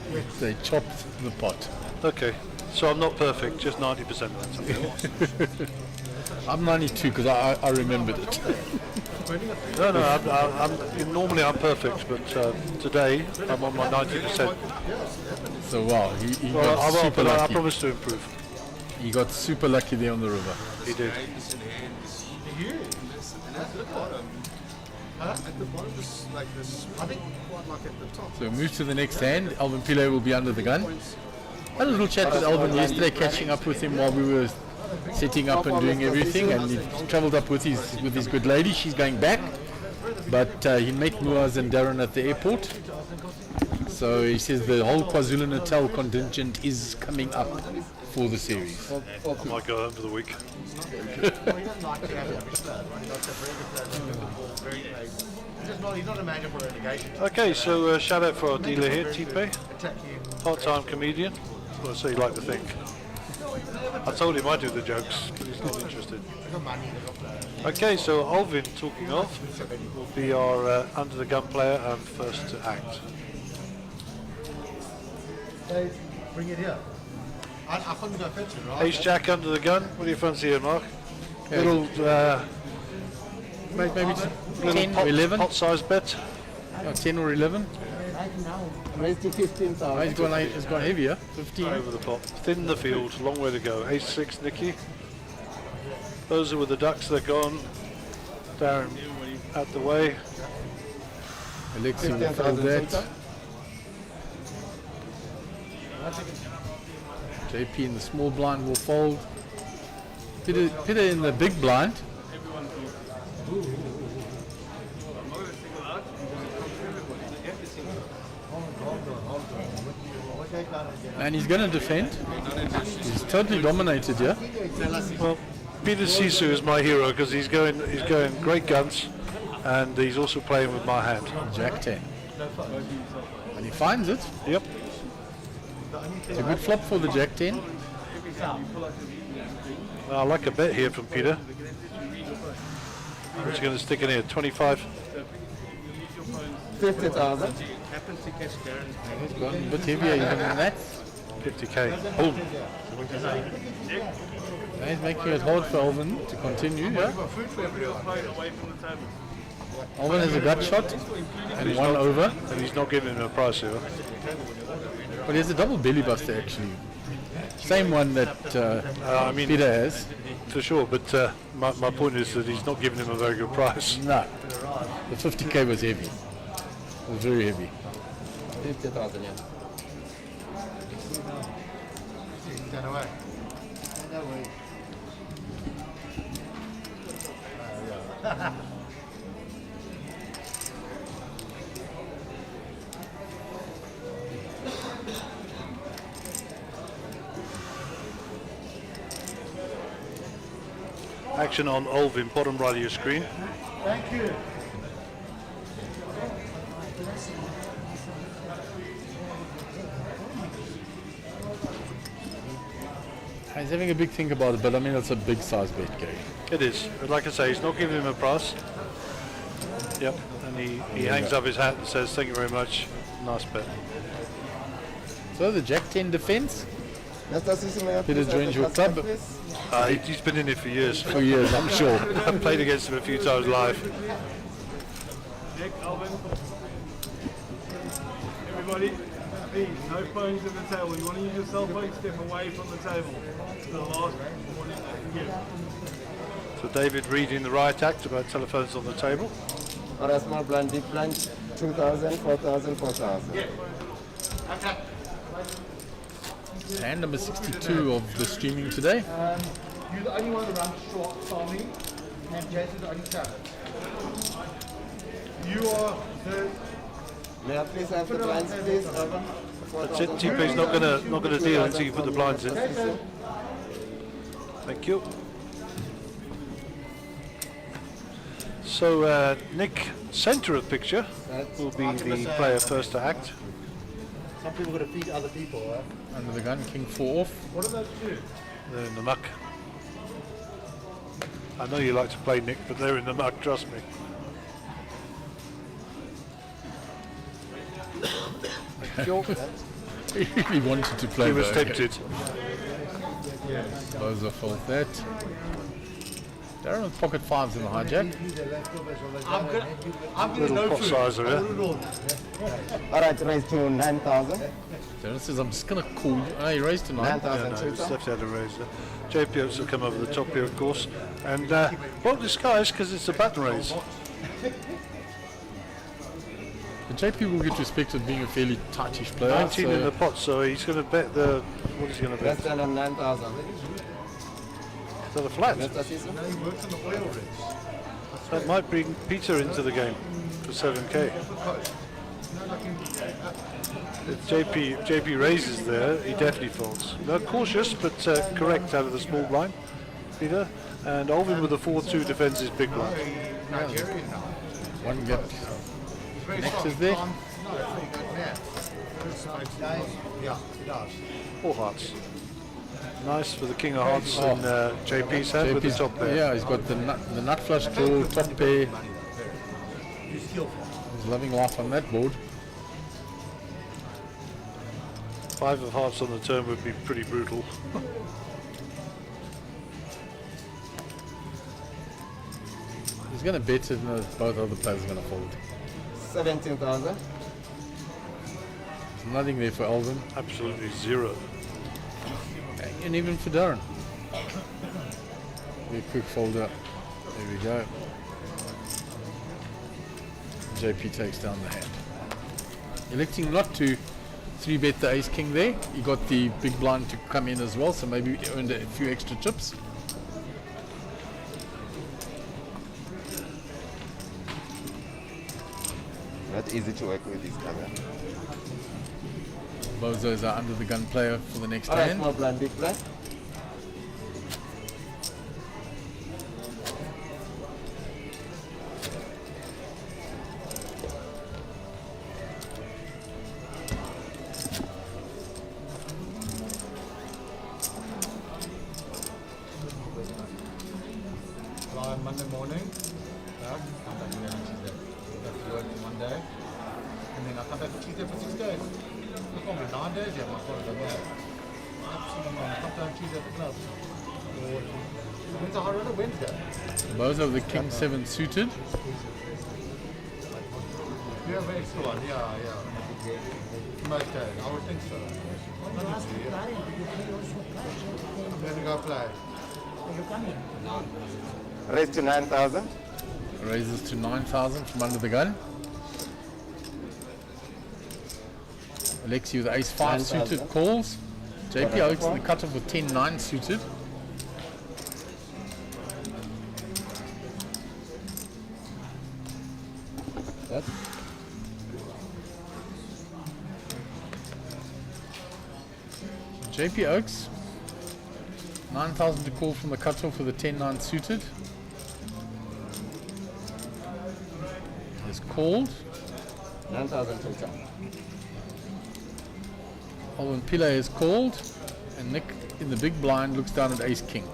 They chopped the pot. Okay, so I'm not perfect, just 90% then. I'm 92 because I remembered it. No, normally I'm perfect, but today I'm on my 90%. So wow, he Well, got super I lucky. promise to improve. He got super lucky there on the river. He did. At the bottom, this, like this, I think quite like at the top. So move to the next hand. Alvin Pillay will be under the gun. Had a little chat with Alvin yesterday, catching up with him while we were setting up and doing everything, and he travelled up with his good lady. She's going back, but he met Muaz and Darren at the airport. So he says the whole KwaZulu-Natal contingent is coming up for the series. I might go home for the week. He's not a manager for relegation. Okay, so shout out for our dealer here, Tipe, part-time comedian. That's what I say you like to think. I told him I do the jokes, but he's not interested. Okay, so Alvin, talking of, will be our under the gun player and first to act. Bring it here. I couldn't go fetch it, right? Ace Jack under the gun. What do you fancy here, Mark? Little, Maybe little 10 or 11. pot-sized bet. 10 or 11. Raise to 15,000. He's gone heavier. 15. Over the pot. Thin the field, long way to go. Ace 6, Nicky. Those are with the ducks, they're gone. Darren out the way. Alexi will fold that. JP in the small blind will fold. Peter in the big blind. And he's going to defend. He's totally dominated here. Well, Peter Sisu is my hero because he's going great guns, and he's also playing with my hand. Jack 10. And he finds it. Yep. It's a good flop for the Jack 10. I like a bet here from Peter. What's he going to stick in here? 25. 50,000. He's gone a bit heavier even than that. 50k. Boom. And he's making it hard for Alvin to continue. Yeah? Alvin has a gut shot and one over. And he's not giving him a price here. But he has a double belly buster actually. Same one that Peter has. For sure, but my point is that he's not giving him a very good price. No. The 50k was heavy. It was very heavy. 50,000, yeah. Action on Olvin, bottom right of your screen. Thank you. He's having a big think about it, but I mean, it's a big size bet, Gary. It is. But like I say, he's not giving him a price. Yep. And he hangs up his hat and says, thank you very much. Nice bet. So the Jack 10 defense. Peter joins your club. He's been in it for years. For years, I'm sure. I've played against him a few times live. Nick, Alvin. Everybody, please, no phones at the table. You want to use your cell phone, step away from the table. It's the last warning I can give. So David reading the riot act about telephones on the table. Or a small blind, big blind, 2,000, 4,000, 4,000. Yeah. Okay. And number 62 of the streaming today. You're the only one to run short farming, and Jason's the only seven. You are the... May I please have the blinds, please? That's it. TP's not gonna deal until you put the blinds in. Thank you. So Nick, centre of picture, will be the player first to act. Some people got to feed other people, Under the gun, King 4 off. What are those two? They're in the muck. I know you like to play, Nick, but they're in the muck, trust me. He really wanted to play. He was though. tempted. Boza fold that. Darren with pocket fives in the hijack. I'm Little no pot food. sizer, All right, raise to 9,000. Darren says, I'm just going to call you. Oh, he raised to 9. 9,000, No, two it's left out of raise there. JP hopes to come over the top here, of course. And well disguised because it's a button raise. But JP will get respect for being a fairly tightish player. 19 in the pot, so he's going to bet the... What is he going to bet? Less than 9,000. Is that a flat? That's a season. That might bring Peter into the game for 7k. If JP raises there, he definitely folds. No, cautious, but correct out of the small blind, Peter. And Olvin with the 4-2 defends his big blind. One gap. Next is there. Yeah, it does. 4 hearts. Nice for the king of hearts in JP's hand with the top pair. Yeah, he's got the nut flush draw, top pair. He's loving life on that board. 5 of hearts on the turn would be pretty brutal. He's going to bet it and both other players are going to fold. 17,000. Nothing there for Alvin. Absolutely zero. And even for Darren. Very quick folder. There we go. JP takes down the hand. Electing not to 3-bet the ace king there. He got the big blind to come in as well, so maybe he earned a few extra chips. Not easy to work with this cover. Bozos are under the gun player for the next Alright, hand. small blind, big blind. Fly Monday morning, come back again on Tuesday. Go to work one day, and then I come back on Tuesday for 6 days. Look over 9 days, yeah, my father done that. Absolutely, man. I come down Tuesday at the club. When's the high roller? Wednesday. Bozo the king 7 suited. Yeah, very slow one, yeah. Most days, I would think so. I'm going to go play. Raise to 9,000. Raises to 9,000 from under the gun. Alexi with ace 5 suited calls. JP Alex in the cutoff with 10-9 suited. That's JP Oaks, 9,000 to call from the cutoff with a 10-9 suited. Is called. 9,000 total. Alvin Pillay is called, and Nick in the big blind looks down at ace king.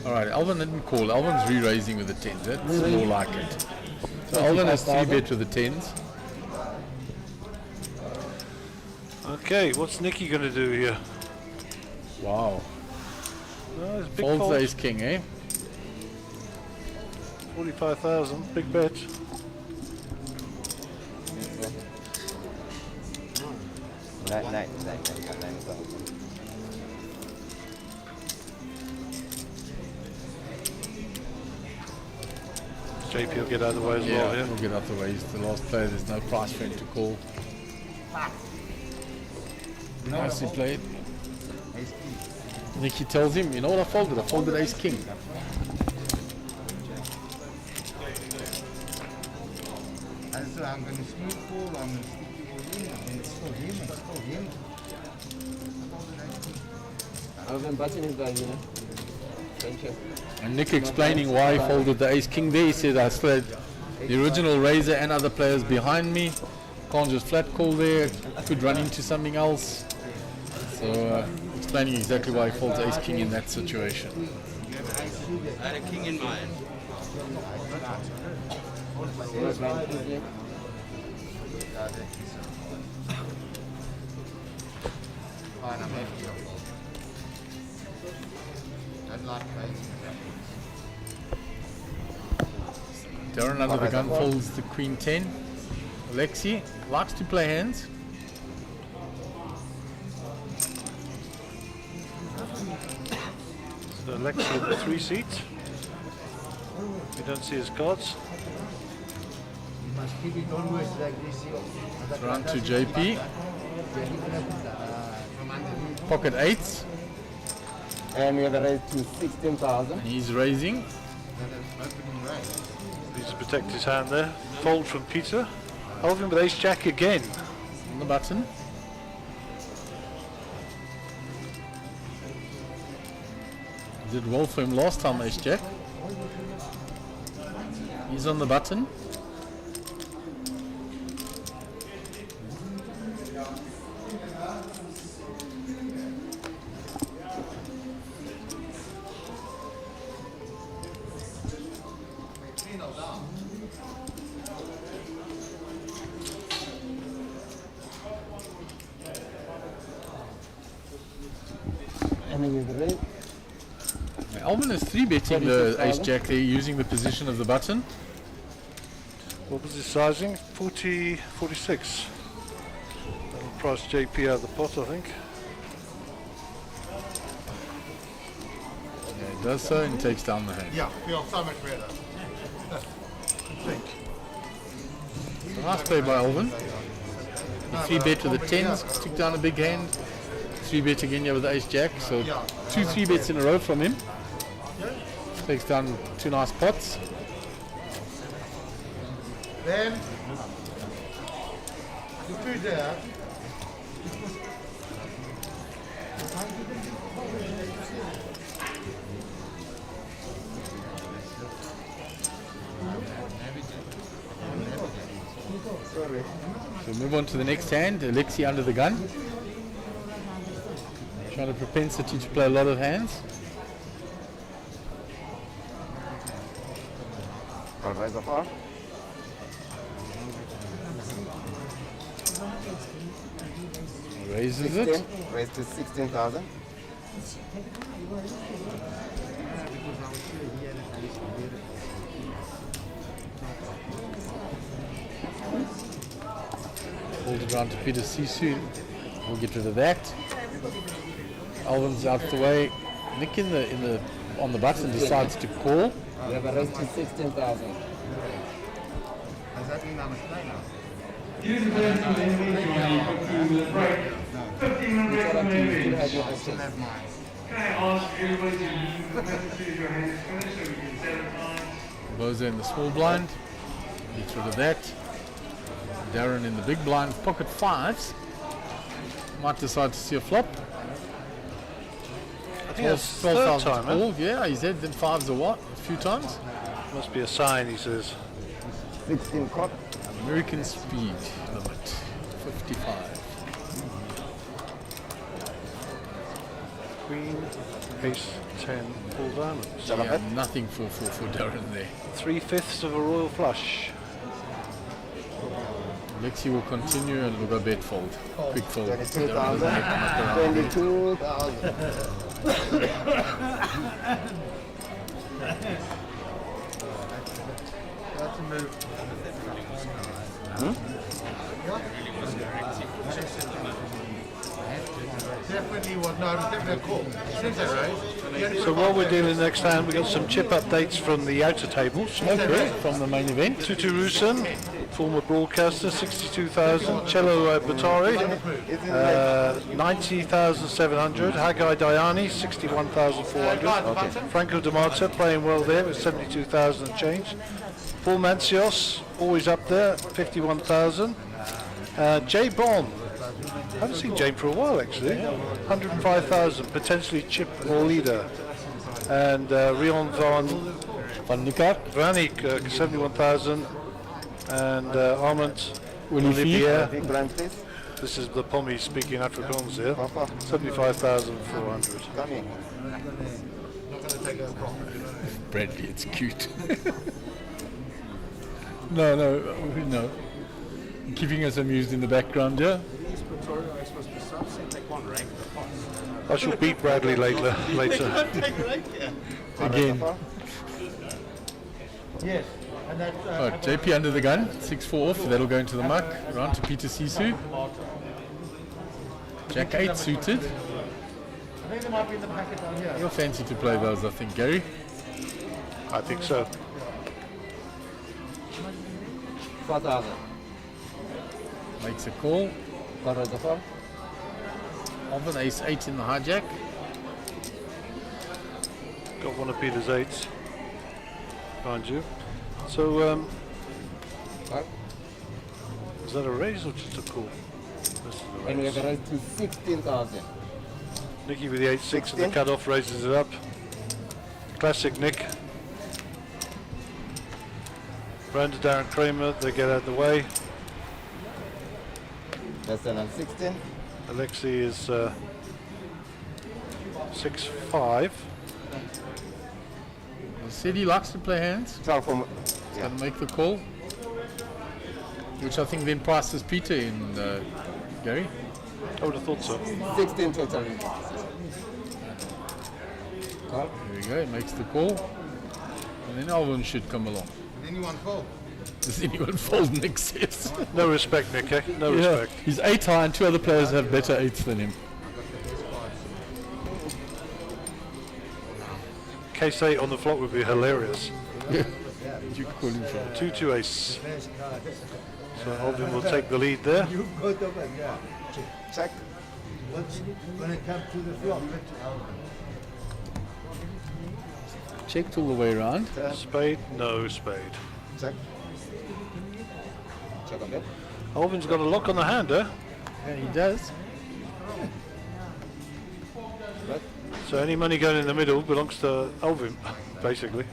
Alright, Alvin didn't call. Alvin's re-raising with the 10s. That's more like it. So Alvin has 3-bet with the 10s. Okay, what's Nicky going to do here? Wow. Oh, it's a big Folds fold. the ace king, eh? 45,000, big bet. Nine. JP will get out of the way as well Yeah, here. we'll get out the way. He's the last player. There's no price for him to call. Nicely played. Nicky tells him, you know what I folded? I folded ace king. And so I'm going to smooth call, I'm going to stick to him, and it's still him. Alvin button is going, you know. Thank you. And Nick explaining why he folded the ace king there. He said, I still had the original raiser and other players behind me. Can't just flat call there. Could run into something else. So explaining exactly why he folds ace king in that situation. I had a king in mind. Fine, I'm happy. Don't like crazy. Darren under the gun folds the queen 10. Alexi likes to play hands. So Alexi in the 3 seat. You don't see his cards. You must keep it always like this. Round to JP. Pocket 8s. And we have a raise to 16,000. He's raising. Needs to protect his hand there. Fold from Peter. Alvin with ace jack again. On the button. Did well for him last time, ace jack. He's on the button. And then you raise. Alvin is 3-betting the ace jack there using the position of the button. What was his sizing? 40, 46. That'll price JP out of the pot, I think. Yeah, it does so and takes down the hand. Yeah, feels so much better. So nice play by Alvin. 3-bet with the 10s, took down a big hand. 3-bet again here with the ace jack, so 2 3-bets in a row from him. Takes down 2 nice pots. Then, the two there. So move on to the next hand, Alexi under the gun. Showing a propensity to play a lot of hands. All right, so far. Raises it. Raised to 16,000. Hold it around to Peter Sisu. We'll get rid of that. Alvin's out the way. Nick on the button decides to call. We have a raise to 16,000. Does that mean I must play now? Use the players for the image when you go through the break. 15 break from the image. I still have mine. Can I ask everybody to leave the premises your hands finished so we can set it times? Boza in the small blind. Gets rid of that. Darren in the big blind, pocket 5s. Might decide to see a flop. I think that's the third time, huh? called. Yeah, he's had them 5s a what? A few times. Must be a sign, he says. 16 caught. American speed limit, 55. Queen, ace, 10, full diamonds. Yeah, nothing for Darren there. 3/5 of a royal flush. Lexi will continue and we'll go bet fold. Quick fold. 22,000. 22,000. That's a move. Definitely was, no, it was definitely a call. Seems that right? So while we're dealing next hand, we've got some chip updates from the outer tables. Okay, from the main event. Tutu Rusin, former broadcaster, 62,000. Cello Batari, 90,700. Haggai Dayani, 61,400. Franco D'Amato playing well there with 72,000 and change. Paul Mancios, always up there, 51,000. Jay Bond, I haven't seen Jay for a while actually, 105,000, potentially chip or leader. And Rion van Vanik, 71,000. And Armand Olivier, this is the Pommy speaking Afrikaans here, 75,400. Bradley, it's cute. No. Keeping us amused in the background, yeah? I shall beat Bradley later. Again. Yes. And that, Right, JP under the gun, 6-4 off, that'll go into the muck. Round to Peter Sisu. Jack 8 suited. I think they might be in the packet down here. You're fancy to play those, I think, Gary. I think so. 4,000. Makes a call. Alvin ace 8 in the hijack. Got one of Peter's 8s behind you. So, is that a raise or just a call? And we have a raise to 16,000. Nicky with the 8-6 and the cut-off raises it up. Classic Nick. Round to Darren Kramer, they get out of the way. That's an 16. Alexi is 6-5. Said he likes to play hands. Yeah. Gonna make the call. Which I think then prices Peter in, Gary. I would have thought so. 16 total. Here we go, he makes the call. And then Alvin should come along. Anyone fold? Does anyone fold? Nick says. No respect, Nick, eh? No respect. He's 8 high and 2 other players have better 8s than him. Case 8 on the flop would be hilarious. You call him from 2-2 ace. So Alvin will take the lead there. You go to bed, yeah. Check. When it comes to the flop, checked all the way around. Spade, no spade. Check. Check on that. Alvin's got a lock on the hand, eh? Yeah, he does. So any money going in the middle belongs to Alvin, basically.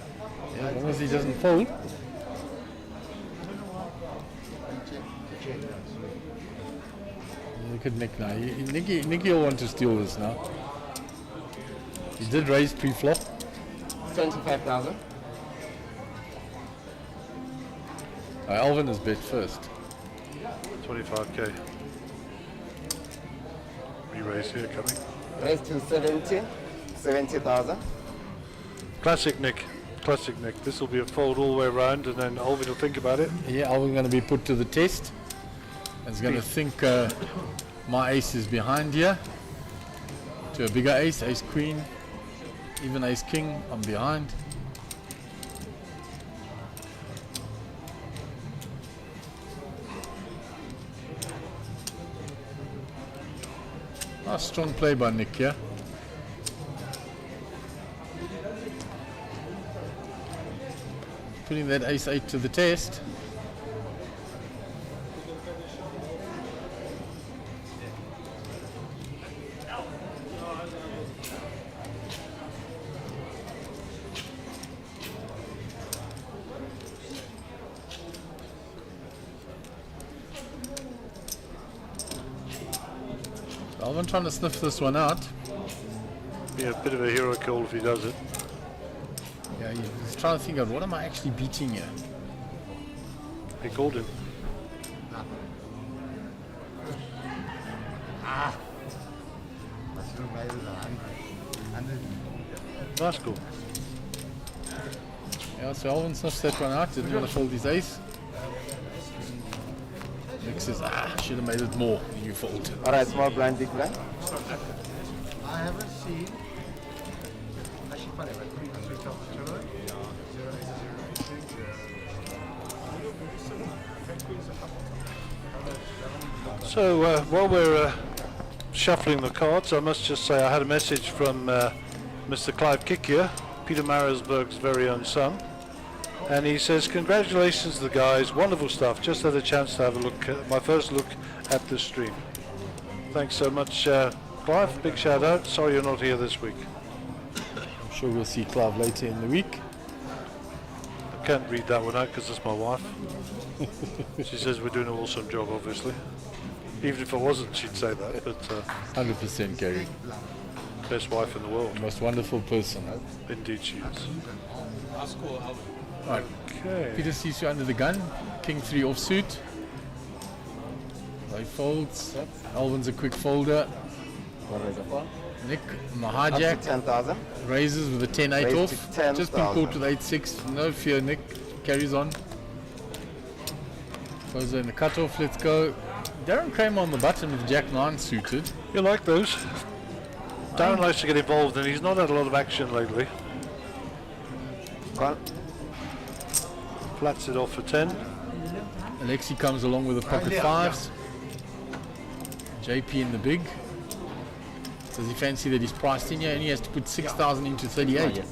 Yeah, as long as he doesn't fold. Look at Nick now. Nicky will want to steal this now. He did raise pre-flop. 25,000. Alvin is bet first. 25k. Re-raise here coming. Raise to 70,000. Classic Nick. Classic Nick. This will be a fold all the way around and then Alvin will think about it. Yeah, Alvin going to be put to the test. He's going to think my ace is behind here. To a bigger ace, ace queen, even ace king, I'm behind. Oh, strong play by Nick here. Putting that ace 8 to the test. Alvin trying to sniff this one out. Be a bit of a hero call if he does it. Yeah, he's trying to think of what am I actually beating here? He called him. Nice call. Yeah, so Alvin sniffs that one out, didn't want to fold his ace. Nick says, should have made it more. You fold. Alright, small blind, big blind. I haven't seen. So while we're shuffling the cards, I must just say I had a message from Mr. Clive Kickier, Peter Marisburg's very own son, and he says, congratulations to the guys, wonderful stuff, just had a chance to have a look, my first look at the stream. Thanks so much, Clive, big shout out, sorry you're not here this week. I'm sure we'll see Clive later in the week. I can't read that one out because it's my wife. She says we're doing an awesome job, obviously. Even if it wasn't, she'd say that, but 100% Gary. Best wife in the world. Most wonderful person. Indeed she is. That's cool, Alvin. Right. Okay. Peter sees you under the gun. King 3 offsuit. He folds. Alvin's a quick folder. Nick, on the hijack. 10,000. Raises with a 10-8 Raise off. to 10,000. Just been caught with 8-6. No fear, Nick. Carries on. Goes in the cutoff. Let's go. Darren Kramer on the button with Jack 9 suited. You like those? Darren likes to get involved and he's not had a lot of action lately. Flats it off for 10. Alexi comes along with the pocket 5s. JP in the big. Does he fancy that he's priced in here and he has to put 6,000 into 38?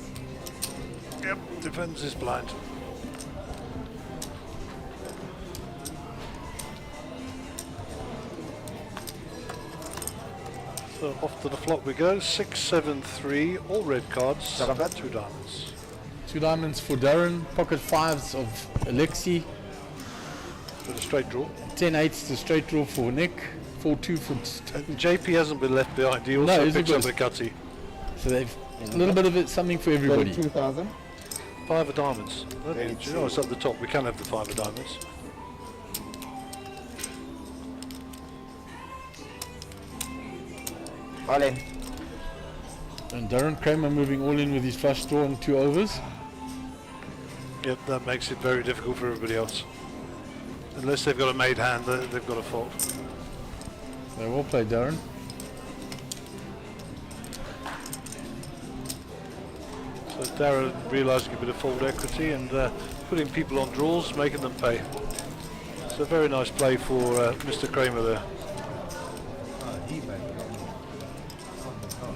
Yep, defends his blind. So off to the flop we go. 6, 7, 3, all red cards. 2 diamonds. 2 diamonds for Darren. Pocket 5s of Alexi. With a straight draw. 10-8s to straight draw for Nick. 4-2 for... And JP hasn't been left behind. He also picks up a cutie. So they've a little bit of it, something for everybody. 2,000. 5 of diamonds. Do you know it's at the top? We can have the 5 of diamonds. All in. And Darren Kramer moving all in with his flush draw and 2 overs. Yep, that makes it very difficult for everybody else. Unless they've got a made hand, they've got a fault. They will play Darren. So Darren realising a bit of fold equity and putting people on draws, making them pay. It's a very nice play for Mr. Kramer there.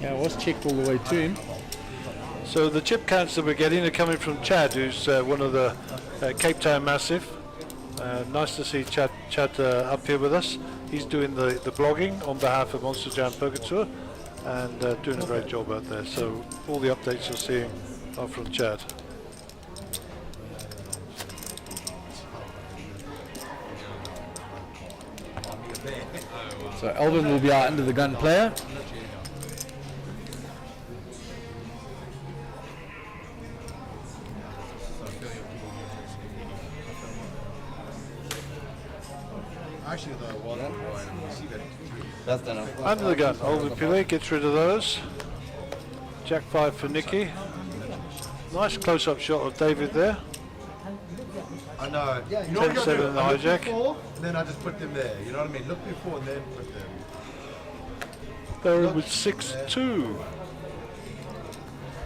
Yeah, it was checked all the way to him. So the chip counts that we're getting are coming from Chad, who's one of the Cape Town Massive. Nice to see Chad up here with us. He's doing the blogging on behalf of Monster Jam Poker Tour and doing a great job out there. So all the updates you're seeing are from Chad. So Alvin will be our under the gun player. Actually, though, while I'm going, we see that. That's done. Under the gun, Alvin Pillay gets rid of those. Jack 5 for Nicky. Nice close-up shot of David there. I know. Yeah, you know 10-7 what you in the hijack. before, and then I just put them there. You know what I mean? Look before and then put them. Darren with 6-2.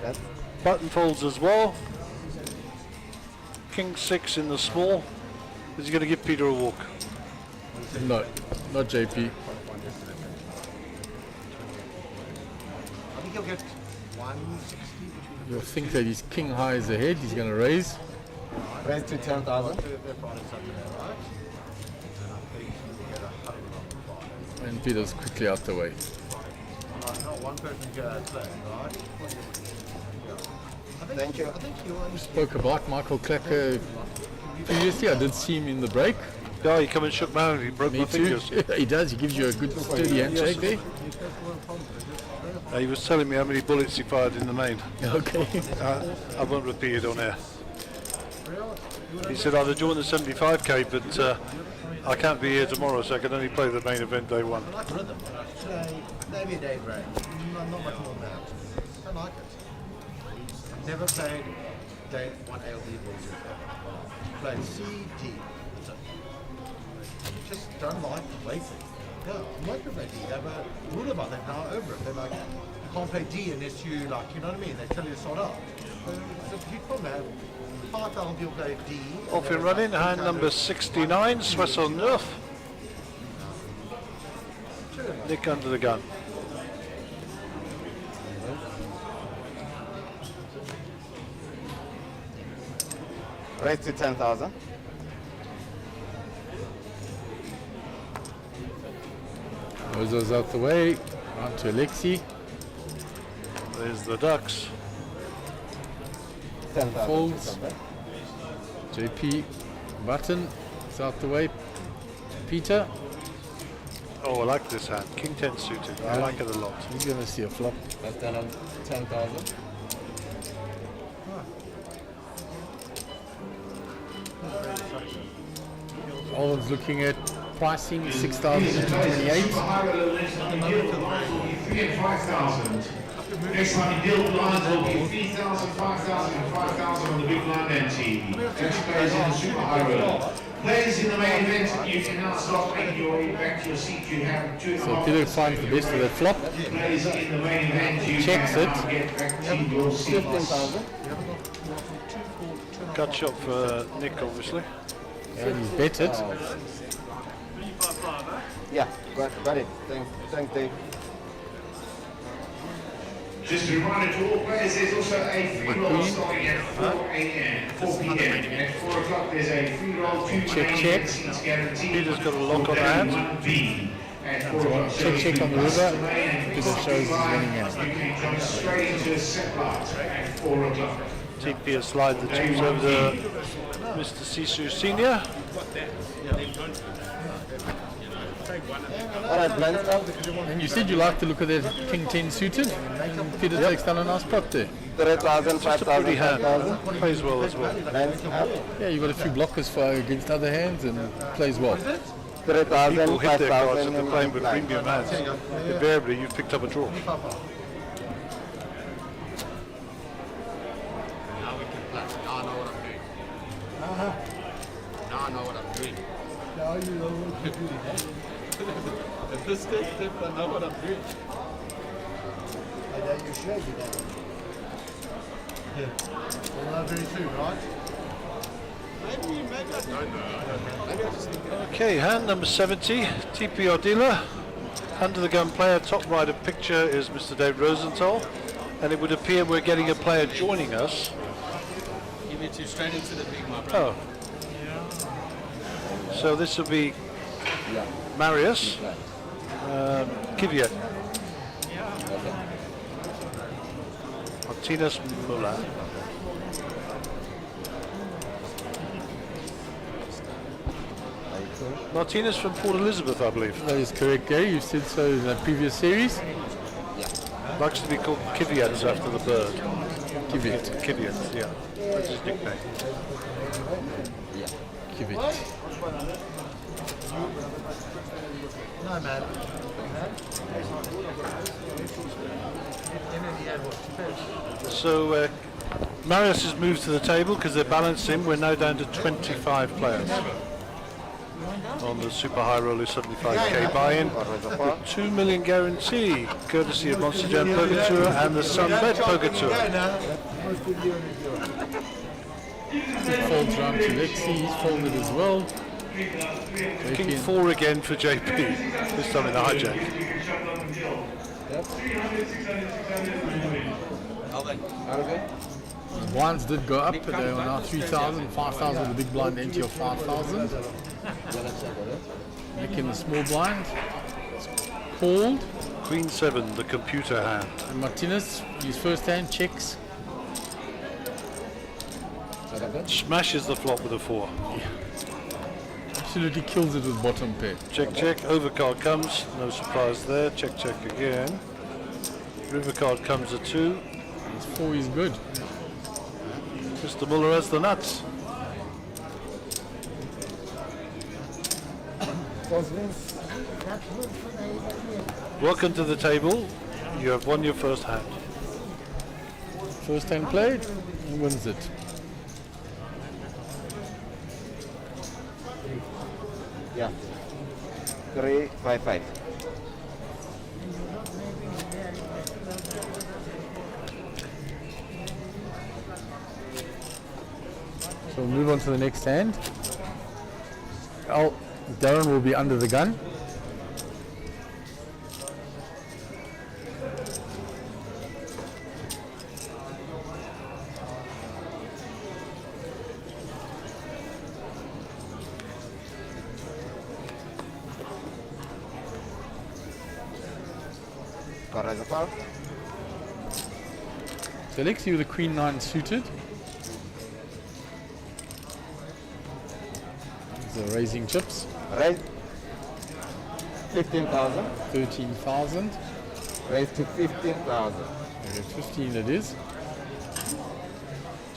That's Button folds as well. King 6 in the small. Is he going to give Peter a walk? No, not JP. I think he'll get 160. You'll think that his king high is ahead, he's going to raise. raise to 10,000. And Peter's quickly out the way. Not one person can play, right? Thank you. I think you Spoke about Michael Clacker previously. I did see him in the break. Yeah, he come and shook my hand, he broke Me my too. fingers. He does. He gives you a good sturdy handshake there. He was telling me how many bullets he fired in the main. Okay. I won't repeat it on air. He said I'd have joined the 75k, but I can't be here tomorrow, so I can only play the main event day one. like rhythm. Maybe a day break. Not much more than that. I like it. I've never played day one ALD balls. Played C, D. That's it. Just don't like waiting. Yeah, I'm like to play D. They have a rule about that now over it. They're like, you can't play D unless you like, you know what I mean? They tell you to sort out. So you can't have 5,000 people play D. Off and running, hand number 69, Swiss on Nerf. Nick under the gun. Raise to 10,000. Those out the way. On to Alexi. There's the ducks. 10,000. Folds. JP button. It's out the way. Peter. Oh, I like this hand. King 10 suited. I like it a lot. He's going to see a flop. That's done on 10,000. Alvin's looking at pricing 6,000 to 28. Super high roller list on the deal lines will be 3 and 5,000. Next time the deal lines will be 3,000, 5,000 and 5,000 on the big blind entity. That's players in the super high roller. Players in the main event, you can now start making your way back to your seat. You have 2.5. So Peter finds the best of that flop. Players in the main event, you Checks can it. now get back to your seats. 15,000. Gut shot for Nick, obviously. And he's bet it. Yeah, got it. Thanks, Dave. Just a reminder to all players, there's also a free roll starting at 4 a.m., 4 p.m. At 4 o'clock, there's a free roll, 2 check. seats guaranteed. Peter's got a lock on hand. 1B. At 4 o'clock, Check on the river. Peter Peter shows he's running out. You can jump straight into a set lot at 4 o'clock. TP has slide the twos over to Mr. Sisu Senior. Alright, blind stop. And you said you like to look at that King 10 suited. And Peter takes down a nice pot there. 3,000, Just a pretty 5,000, hand. 5,000. Plays well as well. Blind stop. Yeah, you've got a few blockers for against other hands and plays well. 3,000, People hit their cards 5,000 if they're playing with blind. premium hands. Invariably, you've picked up a draw. I know what I'm doing. Now you know what you're doing, eh? At this stage, I know what I'm doing. And then you should be that. Yeah. All that very true, right? Maybe I don't know. Maybe I just think Okay, hand number 70, TPR dealer. Under the gun player, top right of picture is Mr. Dave Rosenthal. And it would appear we're getting a player joining us. Give it to straight into the big, my brother. Oh. So this will be Marius. Kvyat. Martinez Muller. Martinez from Port Elizabeth, I believe. That is correct, Gary. You said so in the previous series. Likes to be called Kvyat after the bird. Kvyat. Kvyat, yeah. That's his nickname. Kvyat. No, man. So Marius has moved to the table because they're balanced in. We're now down to 25 players on the Super High Roller 75k buy-in. 2 million guarantee, courtesy of Monster Jam Poker Tour and the Sunbet Poker Tour. It folds round to Lexi. He's folded as well. King 4 again for JP, this time in the hijack. The blinds did go up, but they are now 3,000, 5,000 with the big blind entry of 5,000. Nick in the small blind. It's called. Queen 7, the computer hand. And Martinez, his first hand checks. Smashes the flop with a 4. Absolutely kills it with bottom pair. Check, check, overcard comes, no surprise there. Check, check again. River card comes a 2. His 4 is good. Mr. Muller has the nuts. Welcome to the table. You have won your first hand. First hand played, he wins it. Yeah. 355. So we'll move on to the next hand. Darren will be under the gun. So Alexi with the Queen 9 suited. So raising chips. Raise 15,000. 13,000. Raise to 15,000. Okay, 15 it is.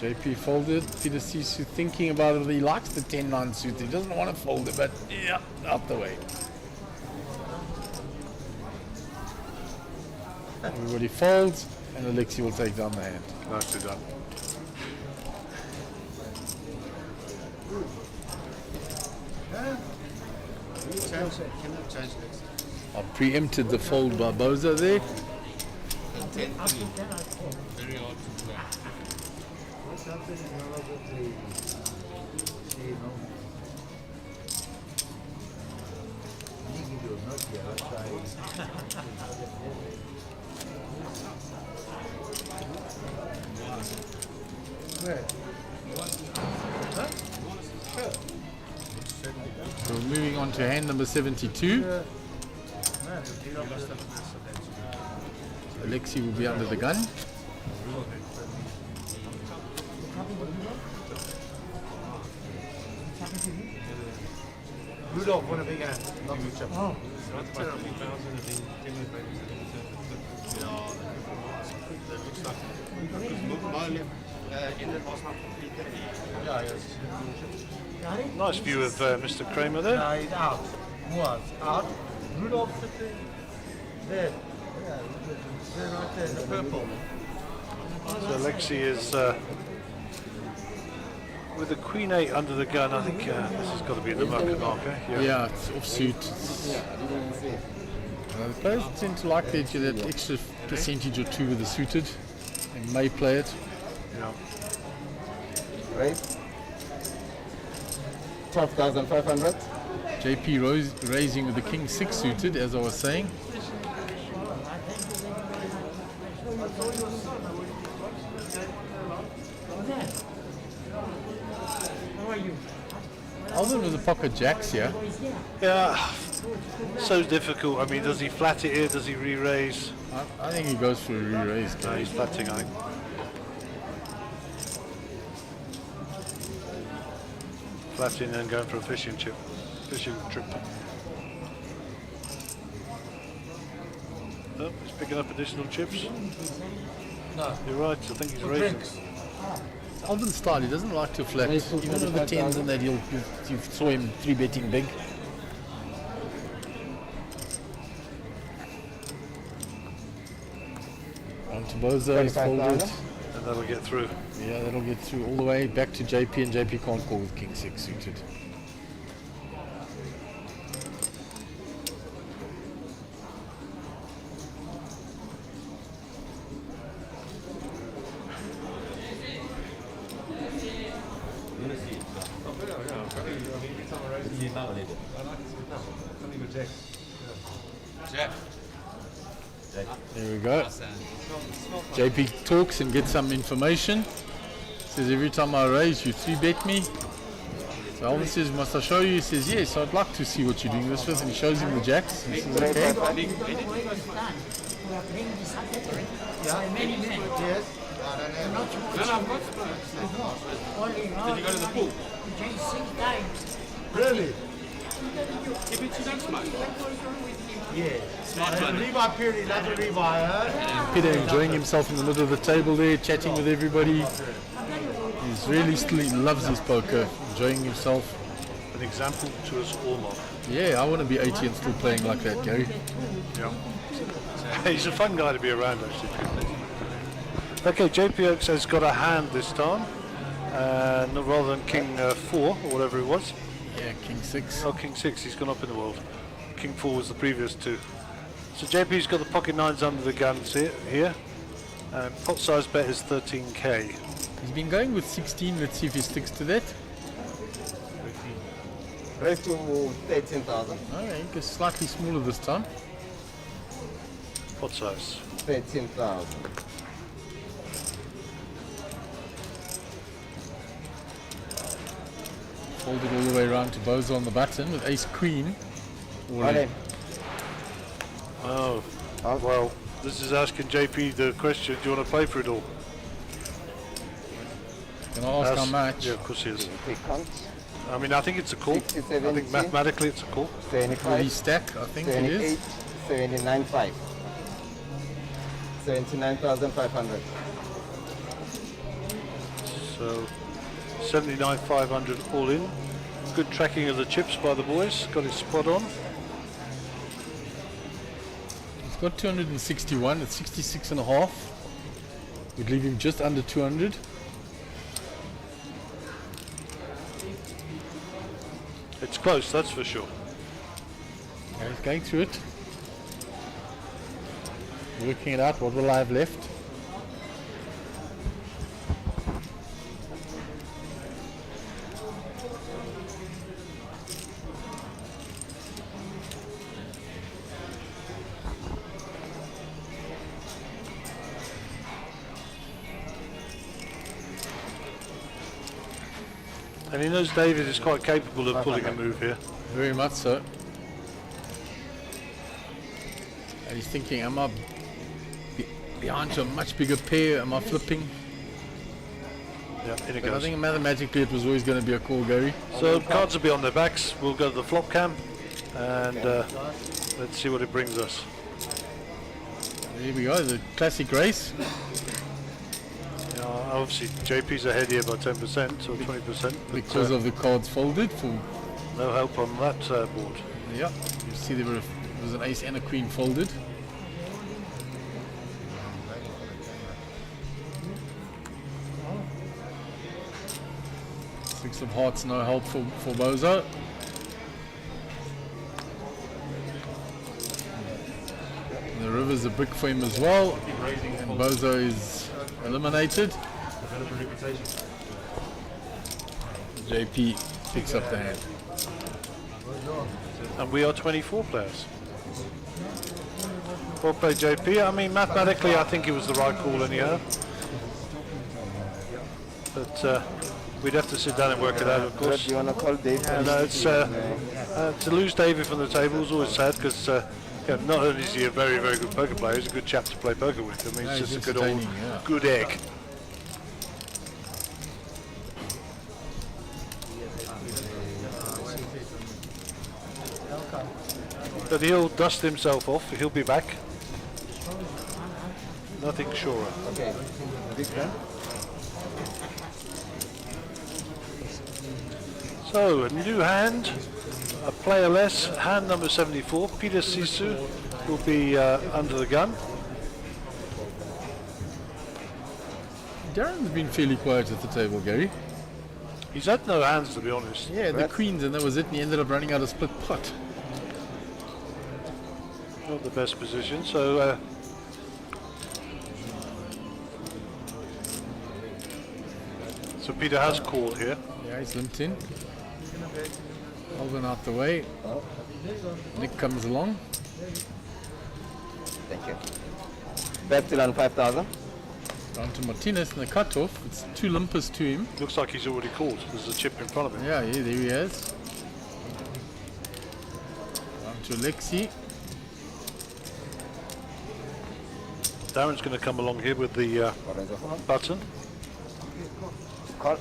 JP folded. Peter Sisu thinking about it. He likes the 10-9 suited. He doesn't want to fold it, but yeah, out the way. Everybody folds, and Alexi will take down the hand. Nicely done. I preempted the fold by Boza there. Very hard to play. So we're moving on to hand number 72. Alexi will be under the gun. Rudolph won a big hand. Not the chip. Oh. Nice view of Mr. Kramer there. No, he's out. Was out. Rudolph sitting there. Yeah, there right there, the purple. So Alexi is with the Queen 8 under the gun, I think this has got to be the market marker. Yeah, it's offsuit. The players tend to like that extra percentage or two with the suited. They may play it. Yeah. Right? 12,500. JP raising with the King 6 suited, as I was saying. Alvin with the pocket jacks here. Yeah, so difficult. I mean, does he flat it here? Does he re-raise? I think he goes for a re-raise. No, he's flatting, I think. Flatting and going for a fishing trip. Oh, he's picking up additional chips. No. You're right, I think he's raising. Alvin's style, he doesn't like to flat. Even with the 10s and that, you saw him 3-betting big. On to Bozo, he's folded. And that'll get through. Yeah, that'll get through all the way back to JP, and JP can't call with King 6 suited. There we go. JP talks and gets some information. Says every time I raise, you 3-bet me. So Alvin says, must I show you? He says, yes, I'd like to see what you're doing this with. And he shows him the jacks. He says, okay. Yeah. Yes. Did you go to the pool? Really? If it's not smoke. Yeah. Smart money. Levi period, another Levi, huh? Peter enjoying himself in the middle of the table there, chatting with everybody. He's really still, he loves his poker, enjoying himself. An example to us all, Mark. Yeah, I want to be 80 and still playing like that, Gary. Yeah. He's a fun guy to be around, actually. Okay, JP Oaks has got a hand this time, rather than King 4 or whatever it was. Yeah, King 6. Oh, King 6, he's gone up in the world. King 4 was the previous two. So JP's got the pocket 9s under the guns here. And pot size bet is 13k. He's been going with 16, let's see if he sticks to that. Raise to 13,000. Oh, yeah, he goes slightly smaller this time. Pot size. 13,000. Folded all the way around to Bozo on the button with ace queen. Okay. Oh, well, this is asking JP the question, do you want to play for it all? Can I ask how much? Yeah, of course he is. Quick count. I mean, I think it's a call. 60, I think 70, mathematically it's a call. Will he 75, stack? I think it 78, is. 79.5. 79,500. So 79,500 all in. Good tracking of the chips by the boys. Got it spot on. He's got 261 at 66 and a half. Would leave him just under 200. It's close, that's for sure. Okay, he's going through it. Working it out. What will I have left? And he knows David is quite capable of pulling a move here. Very much so. And he's thinking, am I behind to a much bigger pair? Am I flipping? Yeah, in it But I goes. think mathematically it was always going to be a call, Gary. So cards will be on their backs. We'll go to the flop cam and let's see what it brings us. There we go, the classic race. Obviously JP's ahead here by 10% or 20%. Because of the cards folded. No help on that board. Yeah, you see there was an ace and a queen folded. Ace of hearts, no help for Bozo. The river's a brick for him as well, and Bozo is eliminated. JP picks up the hand. And we are 24 players. Well played, JP. I mean, mathematically, I think it was the right call anyhow. But we'd have to sit down and work it out, of course. Do you want to call Dave? No, it's to lose David from the table is always sad because not only is he a very, very good poker player, he's a good chap to play poker with. I mean, he's just a good egg. But he'll dust himself off. He'll be back. Nothing surer. Okay, big friend. So, a new hand, a player less, hand number 74. Peter Sisu will be under the gun. Darren's been fairly quiet at the table, Gary. He's had no hands, to be honest. Yeah, the queens, and that was it, and he ended up running out a split pot. Not the best position, so so Peter has called here. Yeah, he's limped in. Alvin out the way. Nick comes along. Thank you. Bet still on 5,000. Down to Martinez in the cutoff. It's 2 limpers to him. Looks like he's already called. There's a chip in front of him. Yeah, there he is. Down to Alexi. Darren's going to come along here with the button. Call.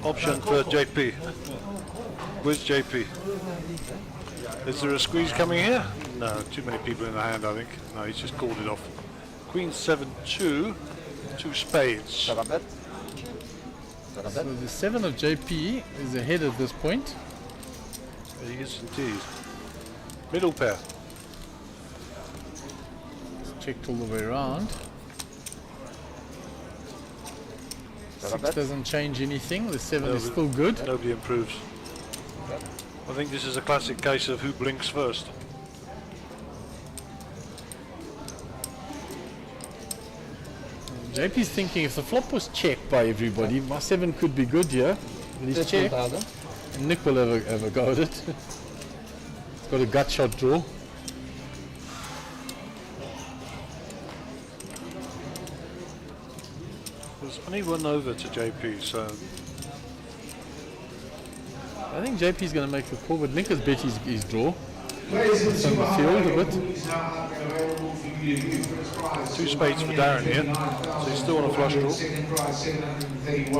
Option for JP. Where's JP? Is there a squeeze coming here? No, too many people in the hand, I think. No, he's just called it off. Queen 7-2, 2 spades. So the 7 of JP is ahead at this point. He is indeed. Middle pair. Checked all the way around. 6 doesn't change anything. The 7 is still good. Nobody improves. I think this is a classic case of who blinks first. JP's thinking if the flop was checked by everybody, my 7 could be good here. But he's checked. And Nick will have a go at it. He's got a gut shot draw. There's only one over to JP, so I think JP's going to make the call, but Nick has bet his draw. Ladies and It's on the field a bit. 2 spades for Darren here. So he's still on a flush draw.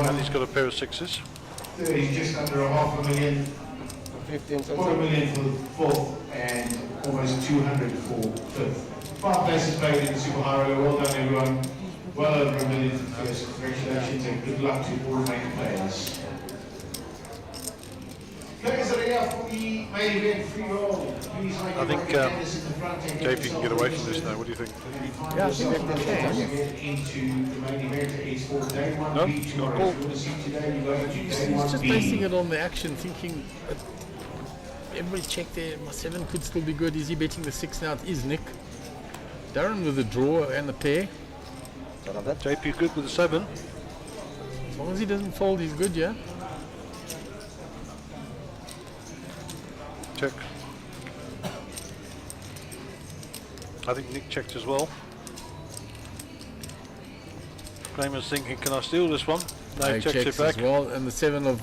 And he's got a pair of 6s. 30, just under $500,000. 15 Quarter million for the fourth and almost 200 for fifth. 5 places paid in the Super High Roller. Well done, everyone. Well over $1 million for first. Congratulations and good luck to all remaining players. Players that are here for the main event free roll. Please make I think JP can get away from this now. What do you think? Yeah, I think they can. Into the main event. It's for day 1. No, he's got a call. He's just basing it on the action, thinking everybody checked there. My 7 could still be good. Is he betting the 6 now? It is Nick. Darren with the draw and the pair. JP good with the 7. As long as he doesn't fold, he's good, yeah? Check. I think Nick checked as well. Kramer's thinking, can I steal this one? No, he checks it back. As well, and the 7 of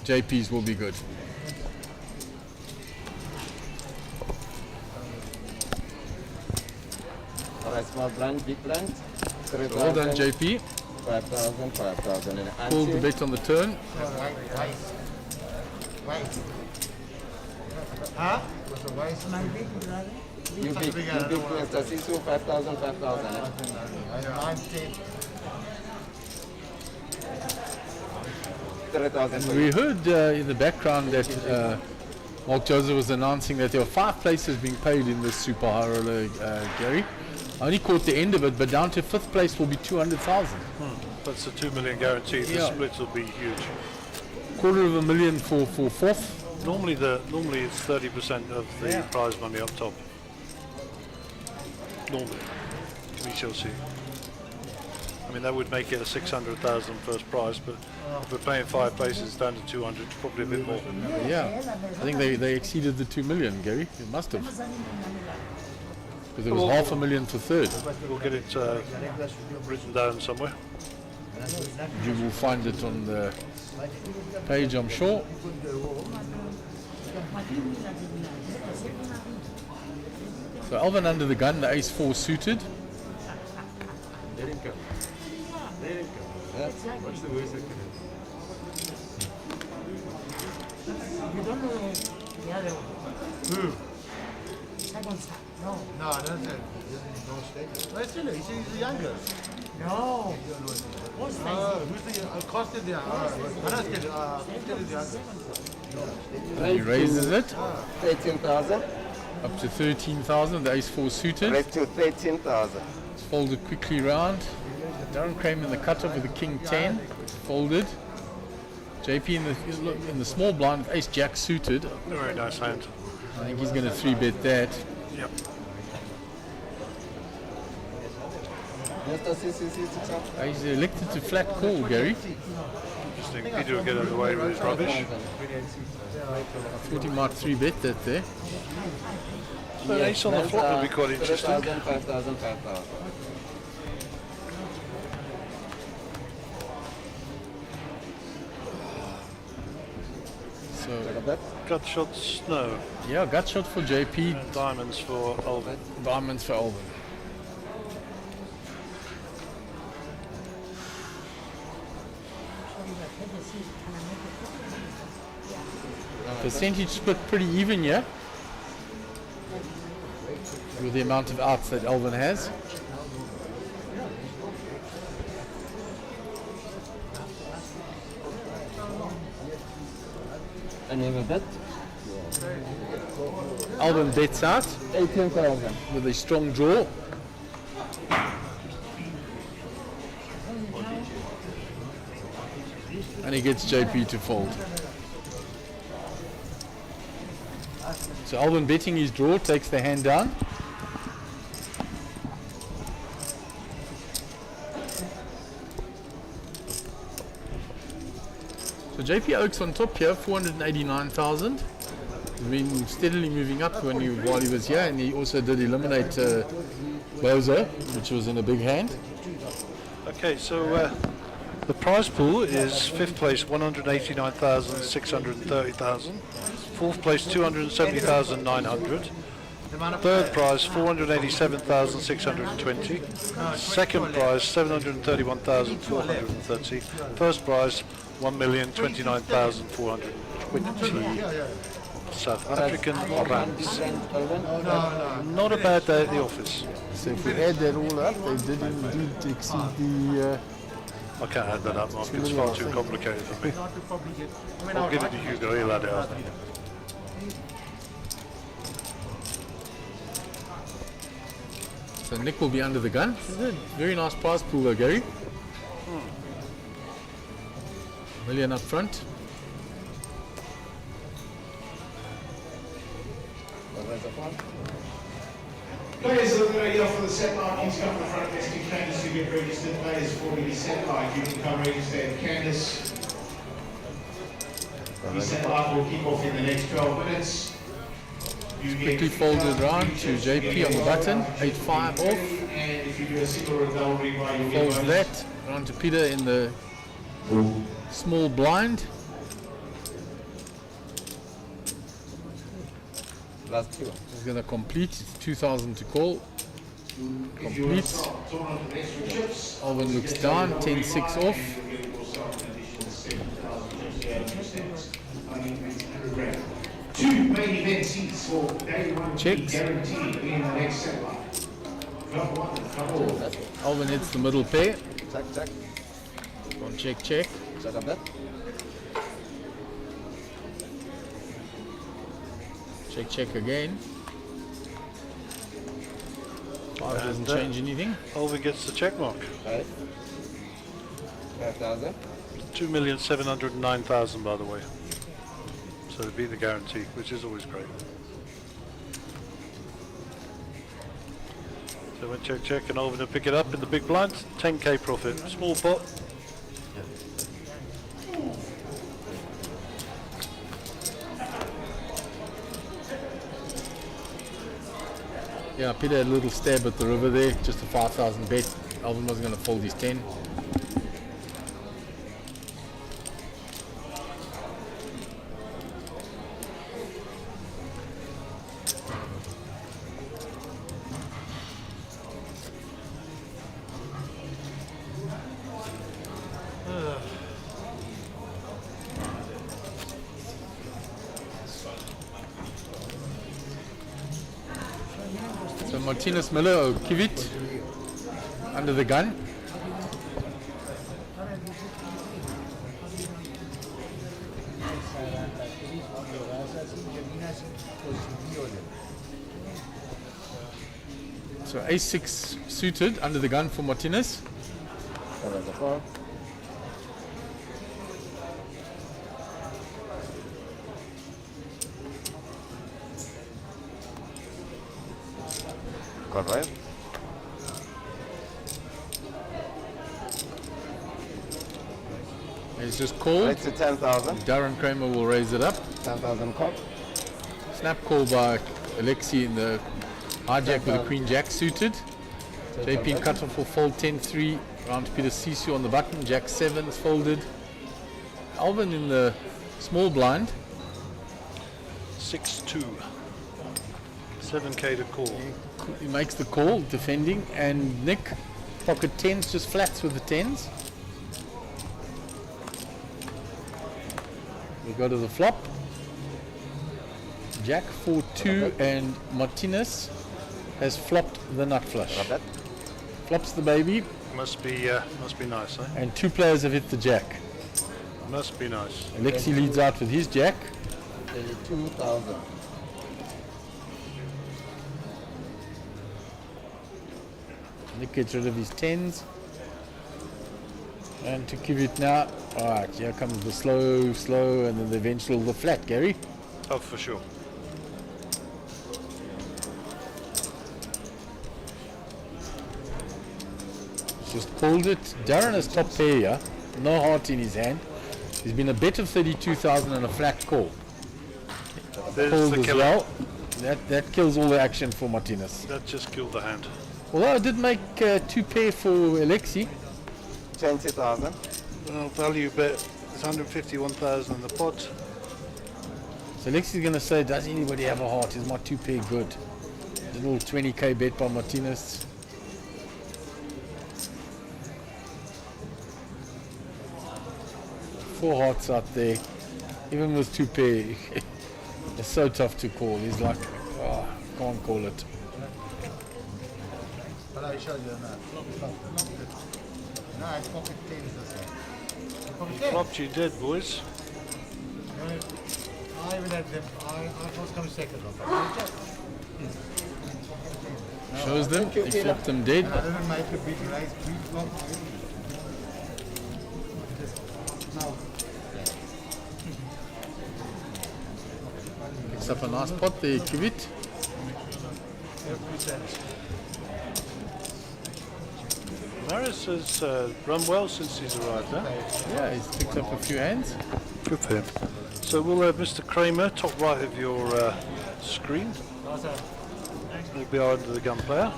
JP's will be good. Alright, small blind, big blind. Well done, JP. 5,000, 5,000. Pulled the bet on the turn. Wait. Huh? Was the waist maybe? You big Mr. Sisu, 5,000, 5,000. 3,000. We heard in the background that Mark Joseph was announcing that there were 5 places being paid in this Super High Roller, Gary. I only caught the end of it, but down to 5th place will be 200,000. That's a 2 million guarantee. The Yeah. splits will be huge. $250,000 for fourth. Normally it's 30% of the prize money up top. Normally, we shall see. I mean, that would make it a 600,000 first prize, but if we're playing 5 places down to 200, it's probably a bit more. Yeah, I think they exceeded the 2 million, Gary. It must have. Because there was $500,000 for third. We'll get it written down somewhere. You will find it on the page, I'm sure. So Alvin under the gun, the ace-4 suited. Let him come. Let him come. What's the worst that can happen? You don't know the other one. Who? Second side. No. No, I don't say. Don't stay. No, it's still, he's the youngest. No. What's that? Who's the Costa the youngest? I don't still, still the youngest. And he raises it 13,000. up to 13,000. The ace-4 suited. Raise to 13,000. It's folded quickly round. Darren came in the cutoff with the king 10. It's folded. JP in the small blind with ace jack suited. Very nice hand. I think he's going to 3-bet that. Yep. He's elected to flat call, Gary. Interesting. Peter will get out of the way with his rubbish. I thought he might 3-bet that there. So an ace on the flop would be quite interesting. 5,000. So Gut shots, no. yeah, gut shot for JP. Diamonds for Alvin. Diamonds for Alvin. Percentage split pretty even, yeah? With the amount of outs that Alvin has. And you have a bet? Alvin bets out 18,000. with a strong draw. And he gets JP to fold. So Alvin betting his draw, takes the hand down. So JP Oaks on top here, 489,000. Been steadily moving up while he was here, and he also did eliminate Bozo, which was in a big hand. Okay, so the prize pool is 5th place 189,630,000, 4th place 270,900, 3rd prize 487,620, 2nd prize 731,430, 1st prize 1,029,420 South African rands. Not a bad day at the office. So if we add that all up, they did indeed exceed the... I can't add that up, Mark. It's far too complicated for me. I'll give it to Hugo, he'll add it up. So Nick will be under the gun. Very nice prize pool though, Gary. Million up front. Players are looking ready off for the set line. Please come to the front desk to Candice to get registered. Players for the set line. You can come register at Candice. The set line will kick off in the next 12 minutes. Quickly folded round to JP on the button. 8-5 off. And if you do a single or a double rebuy, you'll get Folds bonus. that. Round to Peter in the small blind. Last two. He's going to complete. It's 2,000 to call. Completes. Alvin looks down. 10-6 off. Two main event seats for day one. Checks. Guaranteed in the next set line. Drop one, drop all. Alvin hits the middle pair. Check. One check, check. Set up bet. Check, check again. 5 doesn't change anything. Alvin gets the check mark. Right. 5,000. 2,709,000 by the way. So it'd be the guarantee, which is always great. So when check and Alvin to pick it up in the big blind, 10k profit. Small pot. Yeah, Peter had a little stab at the river there, just a 5,000 bet. Alvin wasn't going to fold his 10. So Martinez Miller or Kivit under the gun. So A6 suited under the gun for Martinez. Correct. It's just called. It's a 10,000. Darren Kramer will raise it up. 10,000 call. Snap call by Alexi in the hijack with the Queen Jack suited. JP cut off for fold 10-3. Round to Peter Sisu on the button. Jack 7 is folded. Alvin in the small blind. 6-2. 7k to call. He makes the call, defending, and Nick pocket 10s, just flats with the 10s. We go to the flop. Jack 4-2 and Martinez has flopped the nut flush. Flops the baby. Must be nice, eh? And two players have hit the jack. Must be nice. Alexi leads out with his jack. 2,000. Nick gets rid of his 10s. And to give it now. Alright, here comes the slow, and then the eventual, the flat, Gary. Oh, for sure. Just called it. Darren is top pair here. No heart in his hand. He's been a bet of 32,000 and a flat call. There's Called the as killer. well. That kills all the action for Martinez. That just killed the hand. Although I did make two pair for Alexi. 20,000. Well, value bet is 151,000 in the pot. So Alexi's going to say, does anybody have a heart? Is my two pair good? Little 20k bet by Martinez. Four hearts out there. Even with two pair, it's so tough to call. He's like, oh, can't call it. But I showed you that. No, it's pocket 10 this way. Pocket 10. Flopped you did, boys. I even had them. I was coming second. Shows them. He flopped them dead. I didn't make a big raise. Big flop. Picks up a nice pot there, give it. Maris has run well since he's arrived, huh? Yeah, he's picked up a few hands. Good for him. So we'll have Mr. Kramer, top right of your screen. He'll be under the gun player.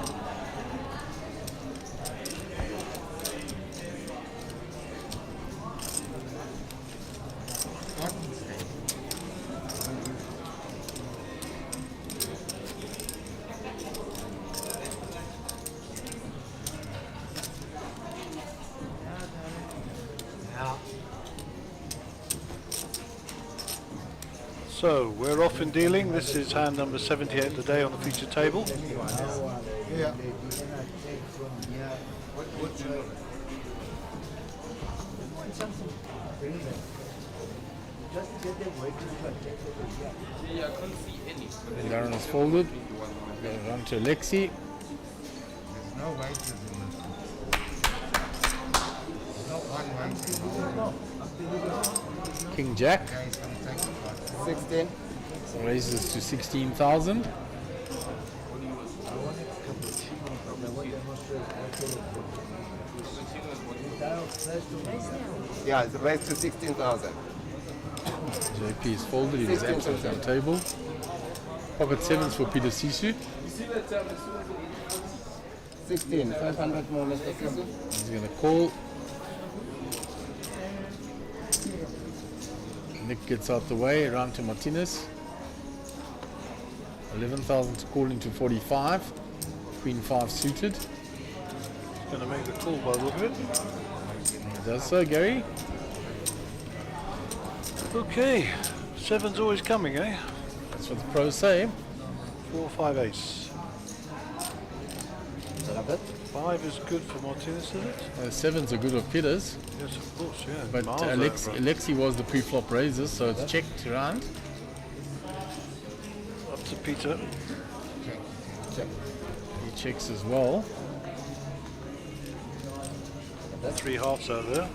So we're off in dealing. This is hand number 78 today on the feature table. Yeah. Yeah, I can't see any. Darren is folded. Gonna run to Alexi. There's no wages in this. There's no King Jack. 16. Raises to 16,000. Yeah, it's raised to 16,000. JP is folded, he was absent on the table. Pocket sevens for Peter Sisu. 16, 500 more, Mr. Sisu. He's going to call. Nick gets out the way, around to Martinez. 11,000 to call into 45. Queen 5 suited. He's going to make the call by the look of it. He does so, Gary. Okay, seven's always coming, eh? That's what the pros say. 4, 5 ace. 5 is good for Martinez, is it? Sevens are good of Peters. Yes, of course, yeah. But Miles Alexi was the pre-flop raises, so it's checked around. up to Peter. He checks as well. 3 hearts out there.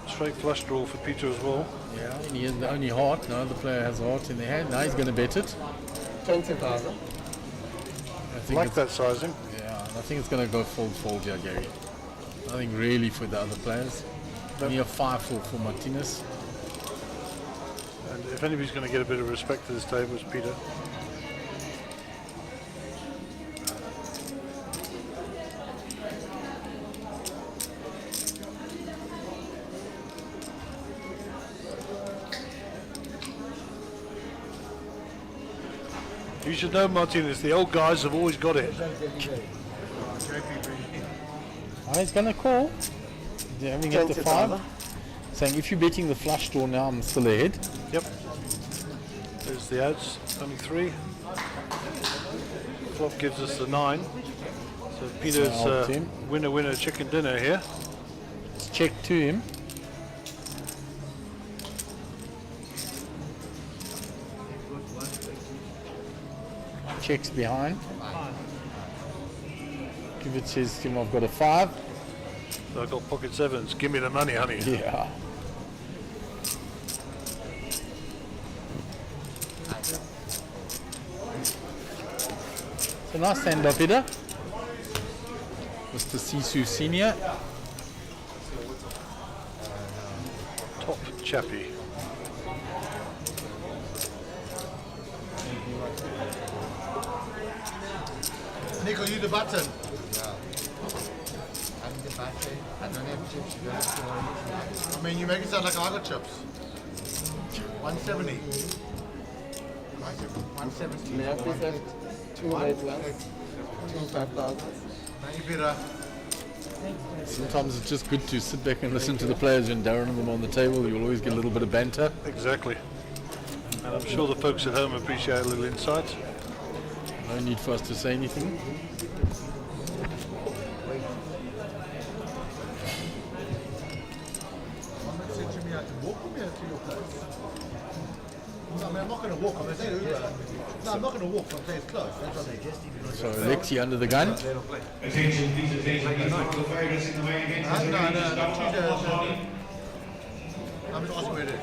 Straight flush draw for Peter as well. Yeah, and he is the only heart. No other player has a heart in their hand. Now he's going to bet it. 20,000. Like that sizing. Yeah, I think it's going to go fold here, Gary. Nothing really for the other players. Only a 5 for Martinez. And if anybody's going to get a bit of respect to this table, it's Peter. You should know, Martinez, the old guys have always got it. Oh, he's going to call. They're having it to 5. Saying if you're betting the flush draw now, I'm still ahead. Yep. There's the odds. Only 3. Flop gives us the 9. So Peter's winner chicken dinner here. It's checked to him. Checks behind. Give it says to him, I've got a 5. So I've got pocket 7s. Give me the money, honey. Yeah. So nice stand by Peter. Mr. Sisu Senior. Top chappy. Nick, will you the button? I don't have chips. I mean, you make it sound like I got chips. 170. 170. May I please have 2 red ones? 2 5,000. Thank you, Peter. Sometimes it's just good to sit back and listen to the players when Darren and them on the table. You'll always get a little bit of banter. Exactly. And I'm sure the folks at home appreciate a little insight. No need for us to say anything. I mean, I'm not going to walk. I'm going to Uber. No, I'm not going to walk from place close. That's what I suggested. So Alexi under the gun. Attention, please, attention. These are the favourites in the main event. No, I'm just asking where it is.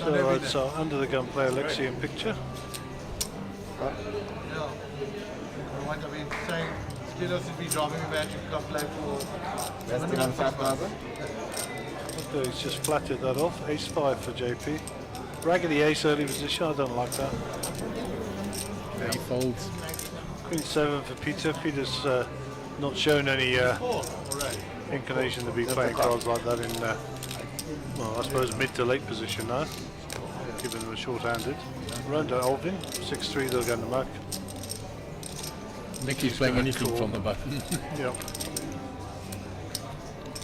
So it's under the gun player Alexi in picture. Yeah. I've been saying, Skillos has been driving me back to play for... That's still on 5,000. Okay, he's just flatted that off. Ace 5 for JP. Raggedy ace early position, I don't like that. He folds. Queen 7 for Peter. Peter's not shown any inclination to be playing cards like that in, well, I suppose mid to late position now, given them a short-handed. Ronda Alvin, 6-3, they'll go in the mark. Nicky's playing anything from the button. Yeah.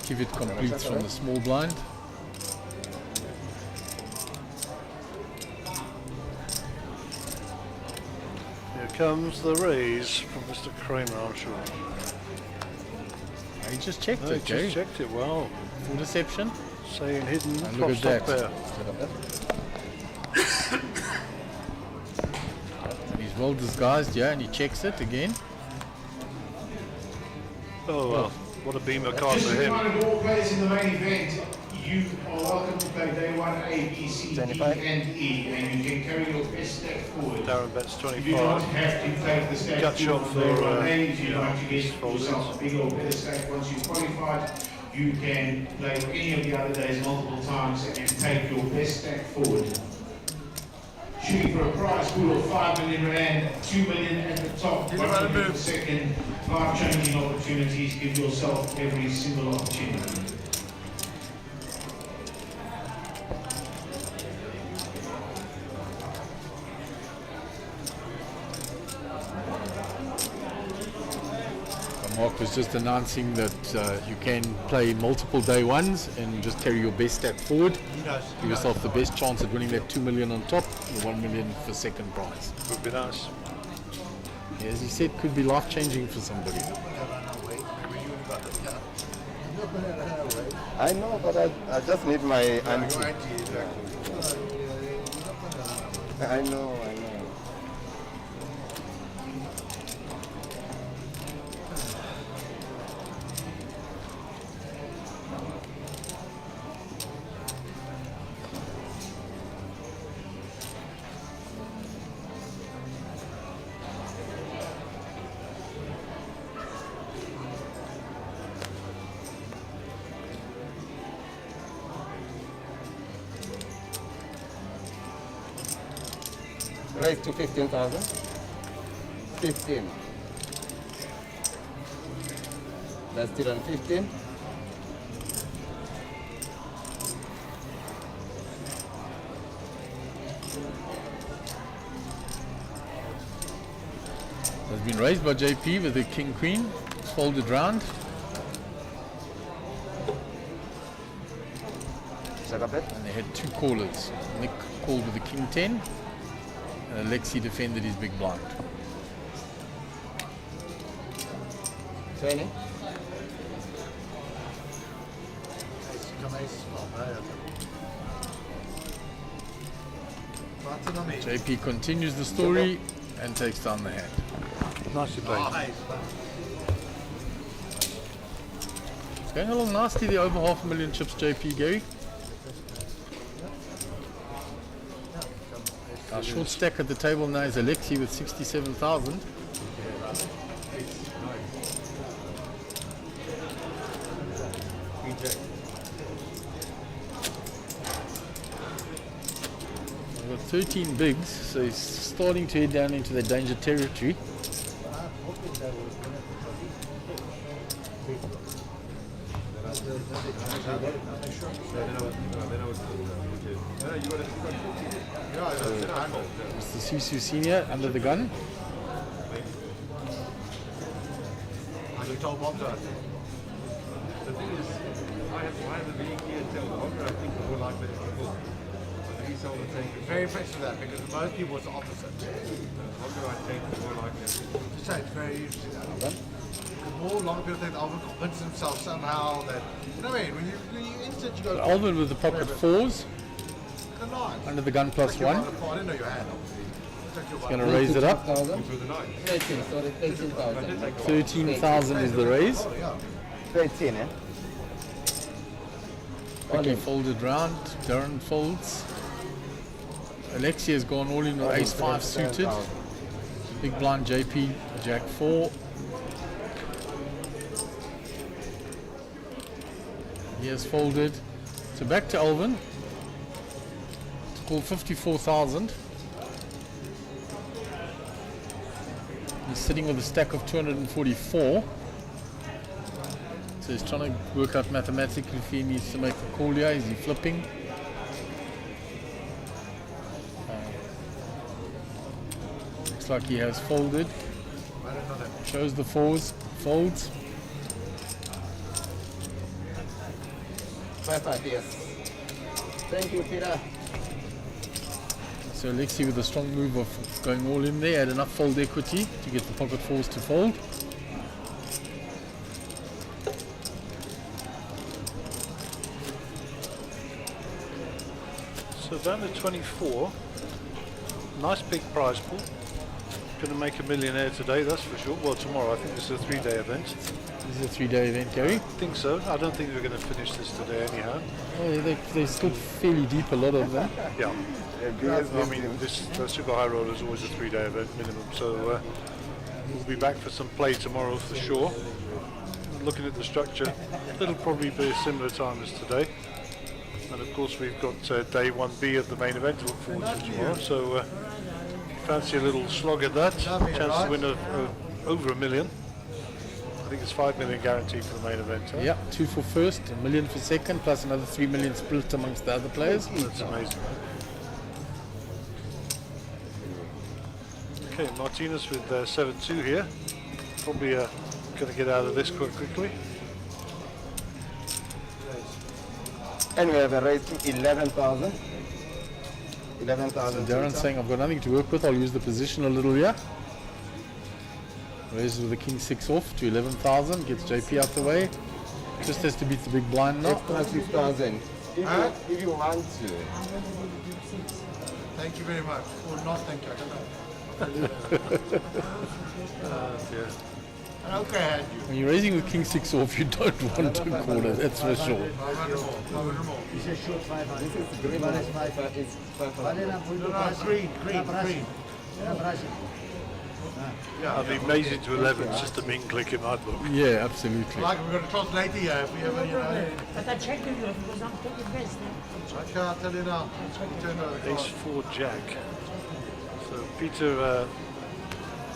Give it completes from the small blind. Here comes the raise from Mr. Kramer, I'm sure. He just checked No, it, he okay? just checked it well. Full deception. Saying hidden, And flop look at stop that. there. He's well disguised, yeah, and he checks it again. Oh well, what a beamer card Just for a him. reminder to all players in the main event, you are welcome to play day 1, A, B, C, D, and E, and you can carry your best stack forward. Darren bets You do not 25. have to take the stack Gut shot forward on day for 1A. If you'd like to get folded. yourself a bigger or better stack once you've qualified, you can play any of the other days multiple times and take your best stack forward. Shooting for a prize pool of 5 million rand, 2 million at the top, 1 million per second, life-changing opportunities. Give yourself every single opportunity. Mark was just announcing that you can play multiple day ones and just carry your best stack forward. Give yourself the best chance at winning that 2 million on top, the 1 million for second prize. Would be nice. Yeah, as he said, could be life-changing for somebody. I know, but I just need my auntie. I know. Raise to 15,000. 15. That's still on 15. Has been raised by JP with the king queen. It's folded round. And they had two callers. Nick called with the king 10. And Alexi defended his big blind. 20. JP continues the story and takes down the hand. Nicely played. It's going a little nasty, the over 500,000 chips, JP, Gary. Our short stack at the table now is Alexi with 67,000. We've got 13 bigs, so he's starting to head down into the danger territory. Mr. Sisu Senior under the gun. I just told Bob that. The thing is, I have a being here tell Walker, I think more like that before. He sold the tank. Very impressed with that because most people it's the opposite. Walker, I think more like that. Just say it's very interesting. Because more long people think Alvin convinces himself somehow that, you know what I mean? When you instant you go. Alvin with the pocket fours. The nines. Under the gun plus Like 1. I didn't know your hand. He's going to raise it up. 13,000 is the raise. 13, eh? Quickly folded round. Darren folds. Alexi has gone all in with ace 5 suited. Big blind JP, jack 4. He has folded. So back to Alvin. To call 54,000. He's sitting with a stack of 244. So he's trying to work out mathematically if he needs to make a call here. Is he flipping? Looks like he has folded. Shows the fours, folds. 5-5, yes. Thank you, Peter. So Alexi with a strong move of going all in there, had enough fold equity to get the pocket fours to fold. So down to 24. Nice big prize pool. Going to make a millionaire today, that's for sure. Well, tomorrow. I think this is a 3-day event. This is a 3-day event, Gary. I think so. I don't think we're going to finish this today anyhow. Oh, they're still fairly deep, a lot of them. Yeah. I mean, this super high roller is always a 3-day event minimum, so we'll be back for some play tomorrow for sure. Looking at the structure, it'll probably be a similar time as today. And of course we've got day 1B of the main event to look forward to tomorrow, so fancy a little slog at that. Chance to win over $1 million. I think it's 5 million guaranteed for the main event. Huh? Yeah, 2 for first, $1 million for second, plus another 3 million split amongst the other players. That's amazing. Okay, Martinez with 7-2 here. Probably going to get out of this quite quickly. And we have a rating 11,000. So Darren's saying, I've got nothing to work with, I'll use the position a little here. Raises with the king 6 off to 11,000, gets JP out the way. Just has to beat the big blind now. Extra 6,000. If you want to. Thank you very much. Or not thank you, I don't know. Yeah. Okay, I had you. When you're raising with king 6 off, you don't want to call it, that's for sure. It's a short 500. This is green. It's 500. No, green. I'd be amazing to 11, it's just a min click in my book. Yeah, absolutely. Like we're going to toss later here if we ever, you know. But I checked with you because I'm taking best. I can't tell you now. Ace 4 Jack. So Peter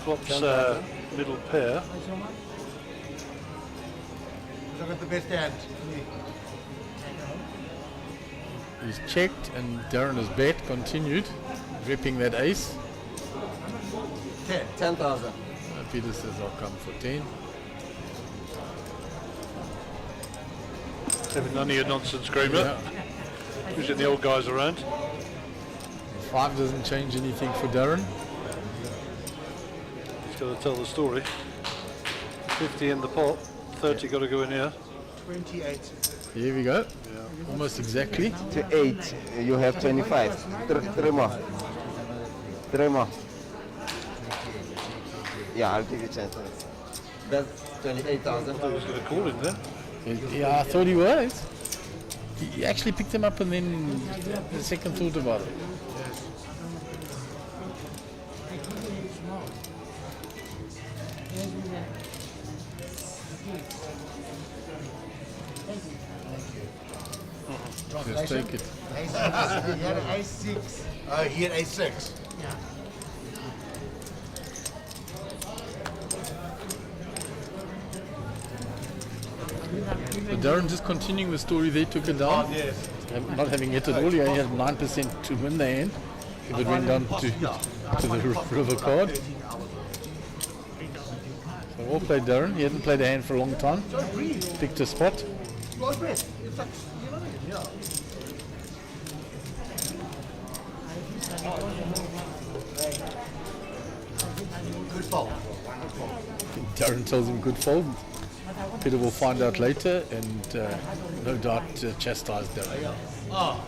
flops middle pair. Look at the best hand. He's checked and Darren has bet, continued, ripping that ace. 10,000. Peter says I'll come for 10. Having none of your nonsense, Kramer. Yeah. Pushing the old guys around. 5 doesn't change anything for Darren. He's got to tell the story. 50 in the pot, 30 got to go in here. 28. Here we go. Almost exactly. To 8, you have 25. 3 more. 3 more. Yeah, I'll give you a chance. That's 28,000. I was going to call him then. Yeah, I thought he was. He actually picked him up and then the second thought about it. Just take it. He had an A6. He had A6. Yeah. But Darren just continuing the story, they took it down. Yes. Not having hit at all, he only had 9% to win the hand. If it went down to the river card. So well played Darren, he hadn't played a hand for a long time. Picked a spot. Good fold. Darren tells him good fold. Peter will find out later and no doubt chastise Darren. Oh.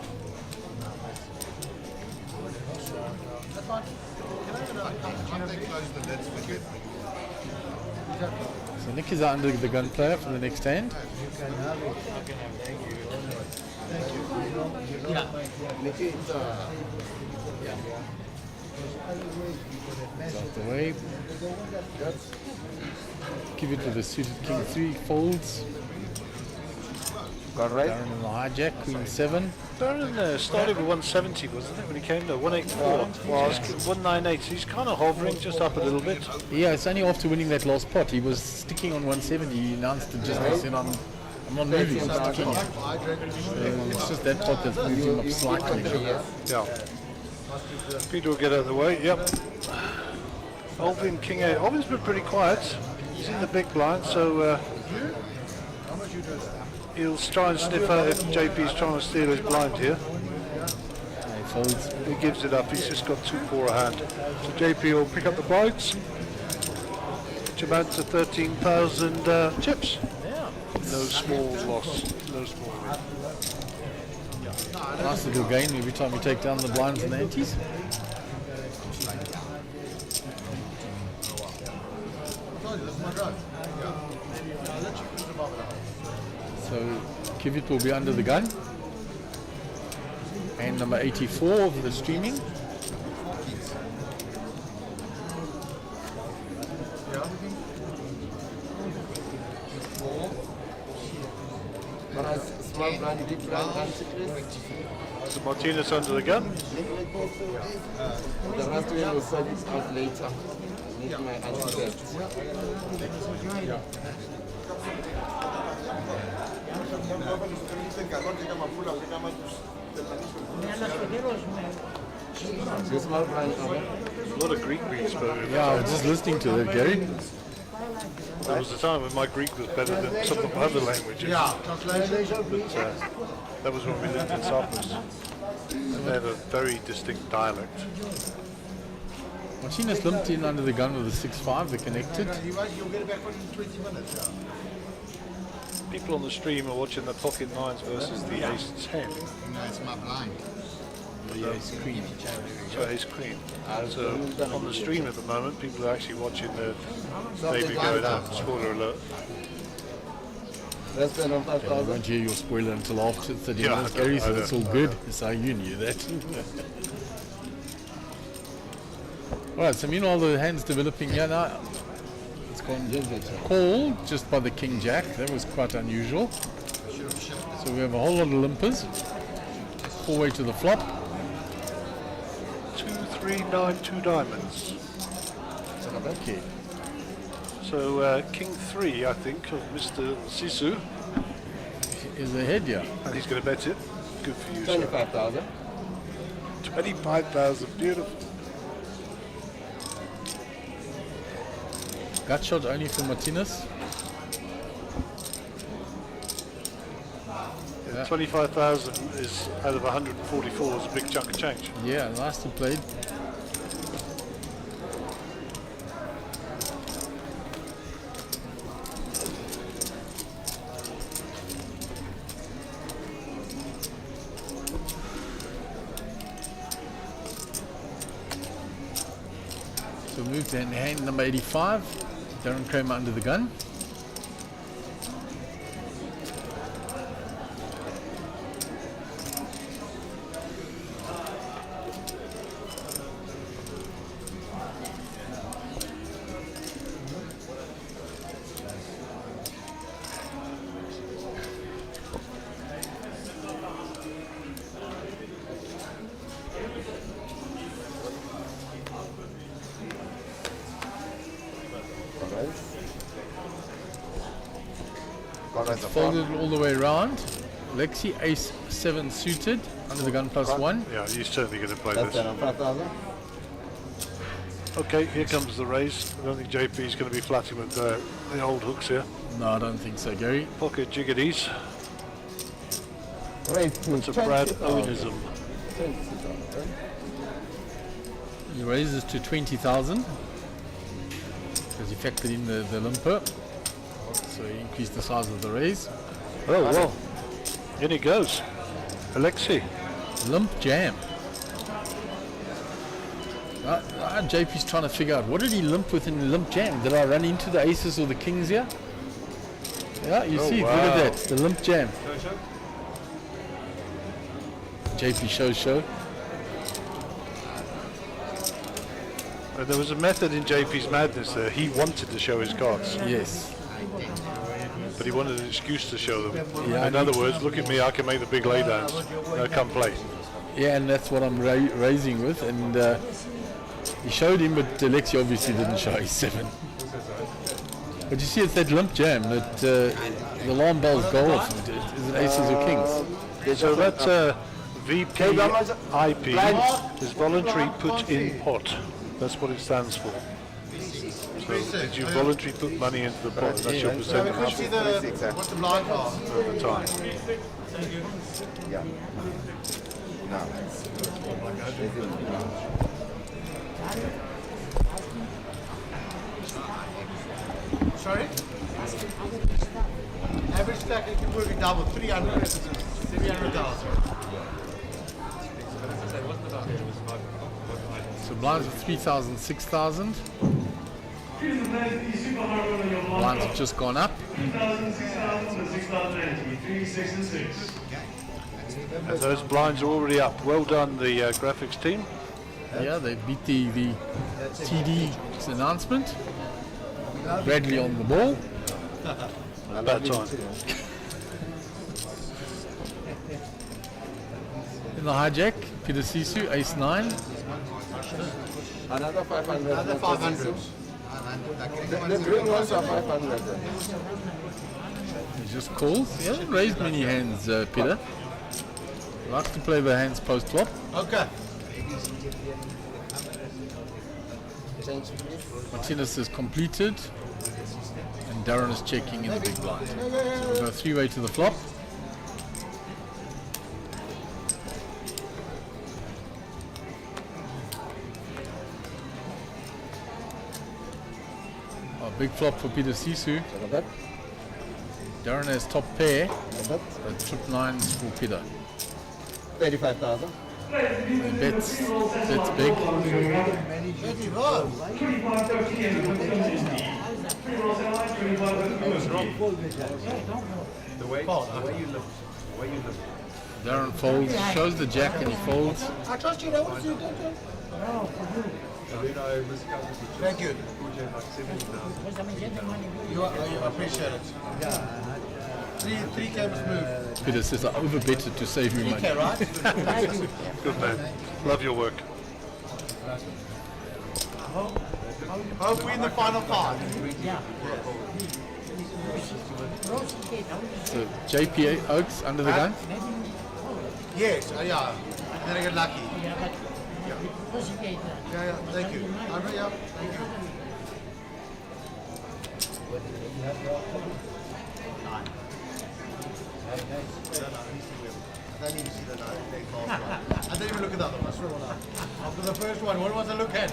So Nick is under the gun player for the next hand. It's out the way. Give it to the suited king 3 folds. Got right. Darren in the hijack, queen 7. Darren started with 170, wasn't it, when he came? No, 184. Well, 198. So he's kind of hovering just up a little bit. Yeah, it's only after winning that last pot. He was sticking on 170. He announced it just as in I'm not moving, I'm sticking here. It's just that pot that's moved him up slightly. Yeah. Peter will get out of the way. Yep. Alvin, King 8. Alvin's been pretty quiet. He's in the big blind, so he'll try and sniff out if JP's trying to steal his blind here. He folds. He gives it up. He's just got 2-4 a hand. So JP will pick up the blinds, which amount to 13,000 chips. No small loss. No small win. Nice little gain every time you take down the blinds and the antes. Kivit will be under the gun. And number 84 of the streaming. Small blind, big blind, So Martinez under the gun. The rest will sort it out later. Need my anti-bet. Small blind, A lot of Greek being spoken. Yeah, I was just listening to that, Gary. There was a time when my Greek was better than some of my other languages. Yeah, translation. But, that was when we lived in Cyprus. And they had a very distinct dialect. Martinez limped in under the gun with a 6-5, they're connected. You'll get it back in 20 minutes. Yeah. People on the stream are watching the pocket nines versus the ace 10. No, it's my blind. The ace queen. So ace queen. So on the stream at the moment, people are actually watching the baby going out. Spoiler alert. Let's spend on Okay, you won't hear your spoiler until after 30 Yeah, minutes, I know, Gary, so I that's know, all I good. know. So you knew that. Alright, so meanwhile the hand's developing here now. It's gone call just by the king jack. That was quite unusual. So we have a whole lot of limpers. 4-way to the flop. 2, 3, 9, 2 diamonds. Okay. So King 3, I think, of Mr. Sisu. Is ahead, yeah. And he's going to bet it. Good for you, sir. 25,000. 25,000, beautiful. Gut shot only for Martinez. Yeah. 25,000 is out of 144 is a big chunk of change. Yeah, nicely played. So move to hand number 85. Darren Kramer under the gun. Folded all the way around. Lexi ace 7 suited under the gun +1. Yeah, he's certainly going to play That's this. 5,000. Okay, here comes the raise. I don't think JP is going to be flatting with the old hooks here. No, I don't think so, Gary. Pocket jiggities. Raise to It's a Brad 20,000. Owenism. He raises to 20,000 because he factored in the limper. So he increased the size of the raise. Oh, well. In he goes. Alexei. Limp jam. JP's trying to figure out what did he limp with in the limp jam? Did I run into the aces or the kings here? Yeah, you see, look at that, the limp jam. JP show. There was a method in JP's madness there. He wanted to show his cards. Yes. But he wanted an excuse to show them. Yeah, in other words, look at me, I can make the big laydowns. Come play. Yeah, and that's what I'm raising with. And he showed him, but Alexi obviously didn't show his 7. But you see, it's that limp jam that the alarm bells go off. Is it aces or kings? So that's VPIP is voluntary put in pot. That's what it stands for. So did you voluntarily put money into the pot? That's your So we could see percentage what the blind are. at the time. Yeah. No. Sorry? Average stack, if you put it double, 300, 300,000. So blinds of 3,000, 6,000. Please play the super high roller your blind Blinds top. have just gone up. 2,000, 6,000, and 6,080. 3, 6, and 6. And those blinds are already up. Well done, the graphics team. Yeah, they beat the TD's announcement. Bradley on the ball. Bad time. In the hijack, Peter Sisu, ace 9. Another 500. Another 500. The green ones are 500. He just calls. He hasn't raised many hands, Peter. Likes to play the hands post flop. Okay. Martinez is completed. And Darren is checking in the big blind. So we'll go 3-way to the flop. Oh, big flop for Peter Sisu. Darren has top pair. But trip 9s for Peter. 35,000. He bets big. 25, 30, and 70. 3 rolls out, 25, 30. The way you live. Darren folds, shows the jack and he folds. I trust you, don't you? Thank you. You appreciate it. Three games move. Peter says I overbetted to save you money. Okay, right? Good man. Love your work. Hope we in the final 5. So JP Oaks under the gun. Yes, yeah. Then I get lucky. Yeah, thank you. Yeah, thank you. I don't even see the I didn't even look at the other one. After the first one, what was I look at?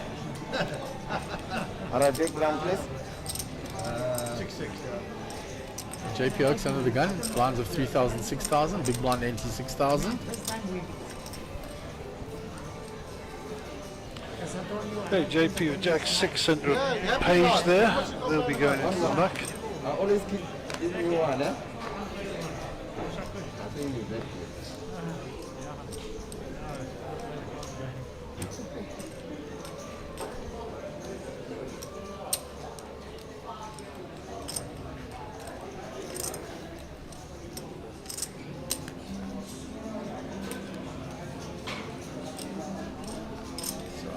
Alright, big blind, please. 6-6, yeah. JP Oaks under the gun. Blinds of 3,000, 6,000. Big blind ante 6,000. Okay, JP with Jack 6 center page there. They'll be going into the muck. I always give you one, eh? I think you bet.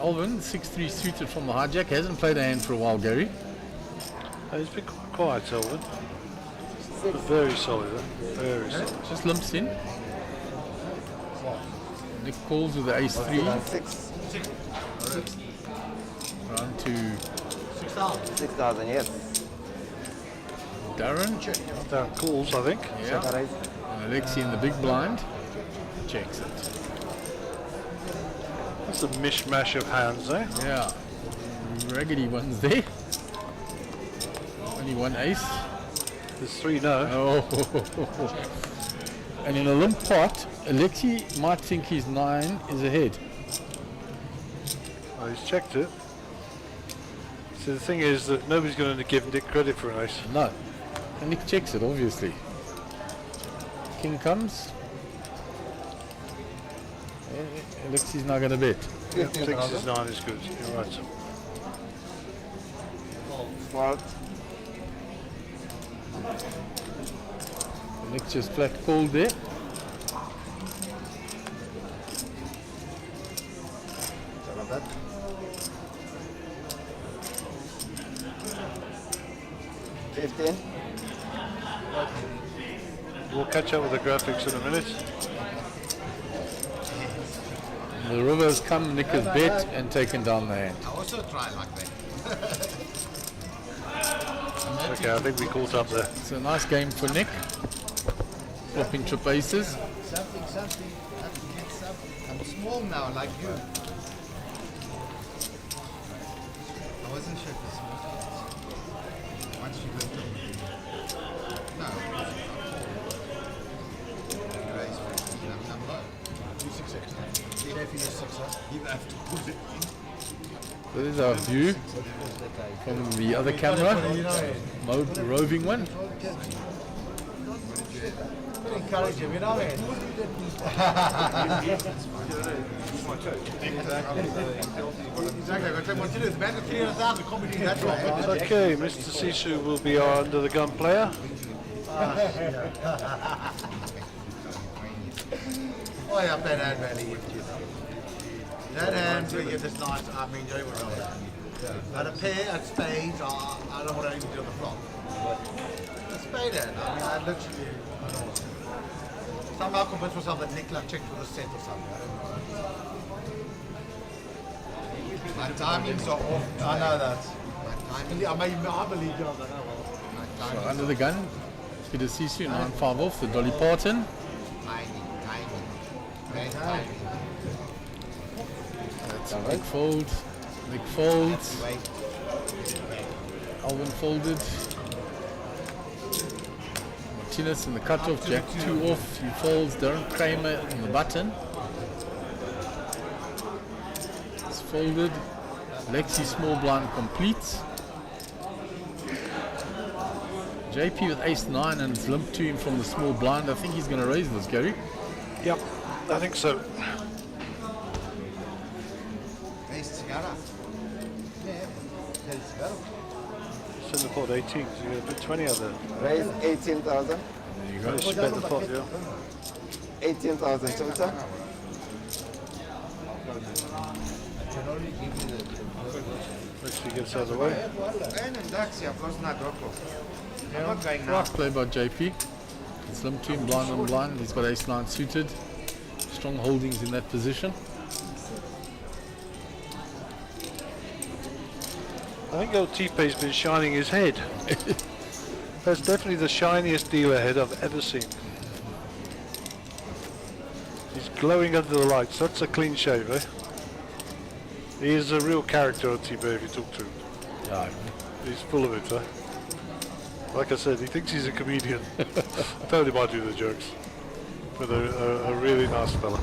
Alvin, 6-3 suited from the hijack. Hasn't played a hand for a while, Gary. He's been quite quiet, Selvin. Very solid, very solid. Just limps in. Nick calls with the ace-3. 6. Round to 6,000. 6,000, yes. Darren. Darren calls, I think. Yeah. And Alexi in the big blind. Checks it. That's a mishmash of hands there. Yeah. Raggedy ones there. Only one ace. There's 3 now. Oh. And in a limp pot, Alexi might think his 9 is ahead. Oh, he's checked it. So the thing is that nobody's going to give Nick credit for an ace. No. And Nick checks it, obviously. King comes. Alexi's not going to bet. 6 is 9 is good. You're right. Well, Nick just flat called there. We'll catch up with the graphics in a minute. The river has come, Nick has bet and taken down the hand. I also try like that. Okay, I think we caught up there. It's a nice game for Nick. Flopping trip aces. Something. I'm small now, like you. I wasn't sure if it's small. Once you went to no. You raise for I'm low. 266. You have to put it in. So there's our view from the other camera, roving one. Encourage him, you know what I mean? Exactly, I've got to tell you what to do. It's about to 300,000 comedy that way. Okay, Mr. Sisu will be our under the gun player. Oh yeah, bad hand valley. That hand will get this nice, I mean, very well. But a pair at spades, I don't want to even do on the flop. A spade hand, I mean, I literally, I don't know. Somehow convinced myself that Nicola checked for the set or something. My timings are off. I know that. I believe you on that. So under the gun, Peter Sisu, 9-5 off, the Dolly Parton. That's a big fold, big folds. Alvin folded. Martinez in the cutoff, Jack 2 off, he folds, Darren Kramer on the button. It's folded. Lexi small blind completes. JP with ace-9 and it's limped to him from the small blind. I think he's going to raise this, Gary. Yep, I think so. Ace Cigarra. Yeah, Ace Cigarra. Send the pot 18, so you got a bit 20 out there. Raise 18,000. There you go. Just bet the pot, yeah. 18,000 total. Actually gets out of the way. Rough play by JP. It's limped to him, blind on blind. He's got ace-9 suited. Strong holdings in that position. I think old Tipe's been shining his head. That's definitely the shiniest dealer head I've ever seen. He's glowing under the lights. That's a clean shave, eh? He is a real character on Tipe if you talk to him. Yeah. He's full of it, huh? Like I said, he thinks he's a comedian. Totally might do the jokes. But a really nice fella.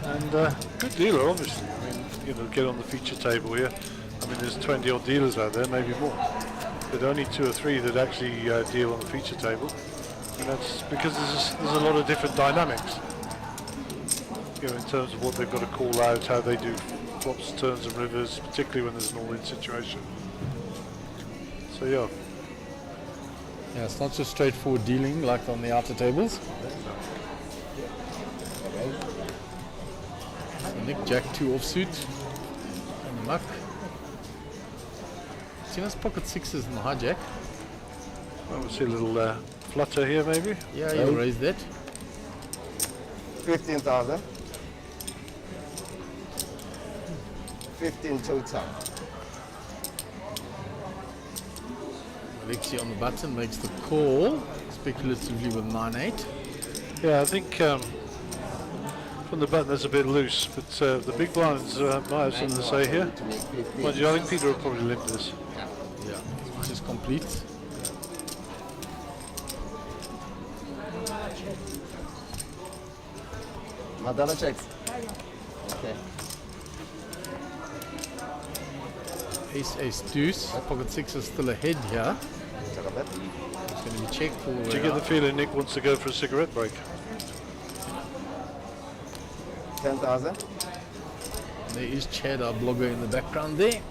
And good dealer, obviously. I mean, you know, get on the feature table here. I mean, there's 20 odd dealers out there, maybe more. But only 2 or 3 that actually deal on the feature table. And that's because there's a lot of different dynamics. You know, in terms of what they've got to call out, how they do flops, turns and rivers, particularly when there's an all-in situation. So yeah. Yeah, it's not just straightforward dealing like on the outer tables. So Nick, Jack 2 offsuit. And the muck. Tina's pocket 6s and the hijack. Well, we'll see a little flutter here maybe. Yeah, you'll raise that. 15,000. 15 total. Alexi on the button makes the call speculatively with 9-8. Yeah, I think from the button that's a bit loose, but the big blinds might have something to say here. Mind you, I think Peter will probably limp this. Yeah, just complete. Madonna checks. Okay. Ace, ace, deuce. Pocket 6 is still ahead here. It's going to be checked all the way. Do you get the feeling Nick wants to go for a cigarette break? 10,000. There is Chad, our blogger, in the background there.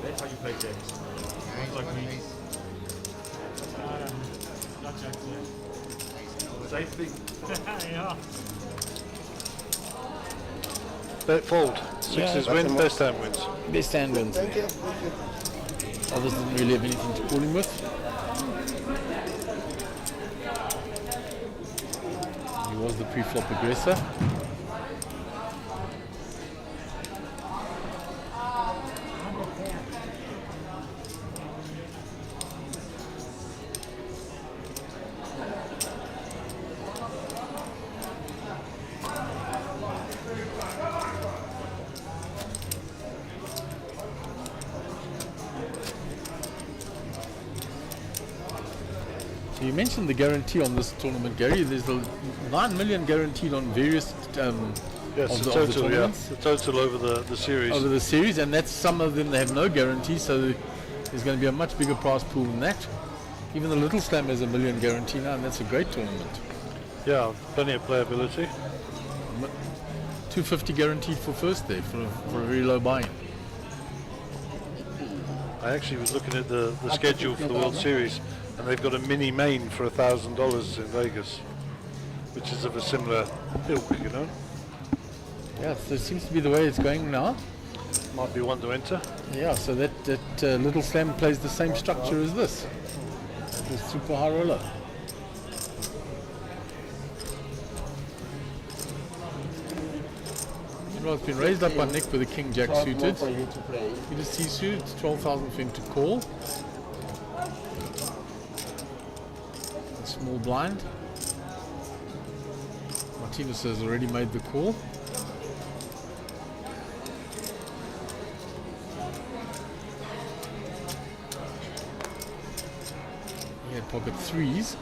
That's how you play games. Like me. Same thing. Yeah. Bet fold. Sixes win, best hand wins. Best hand wins. Thank you. Others didn't really have anything to call him with. He was the pre-flop aggressor. So you mentioned the guarantee on this tournament, Gary. There's the 9 million guaranteed on various Yes, of the the total, tournaments. the total over the series. Over the series, and that's some of them they have no guarantee, so there's going to be a much bigger prize pool than that. Even the Little Slam has a million guarantee now, and that's a great tournament. Yeah, plenty of playability. 250 guaranteed for first day for a very low buy-in. I actually was looking at the schedule for the World Series, and they've got a mini main for $1,000 in Vegas, which is of a similar ilk, you know. Yeah, so it seems to be the way it's going now. Might be one to enter. Yeah, so that Little Slam plays the same structure as this. The super high roller. Well, it's been raised up by Nick with a King Jack suited. It is C-suit, it's 12,000 for him to call. A small blind. Martinez has already made the call. He had pocket threes.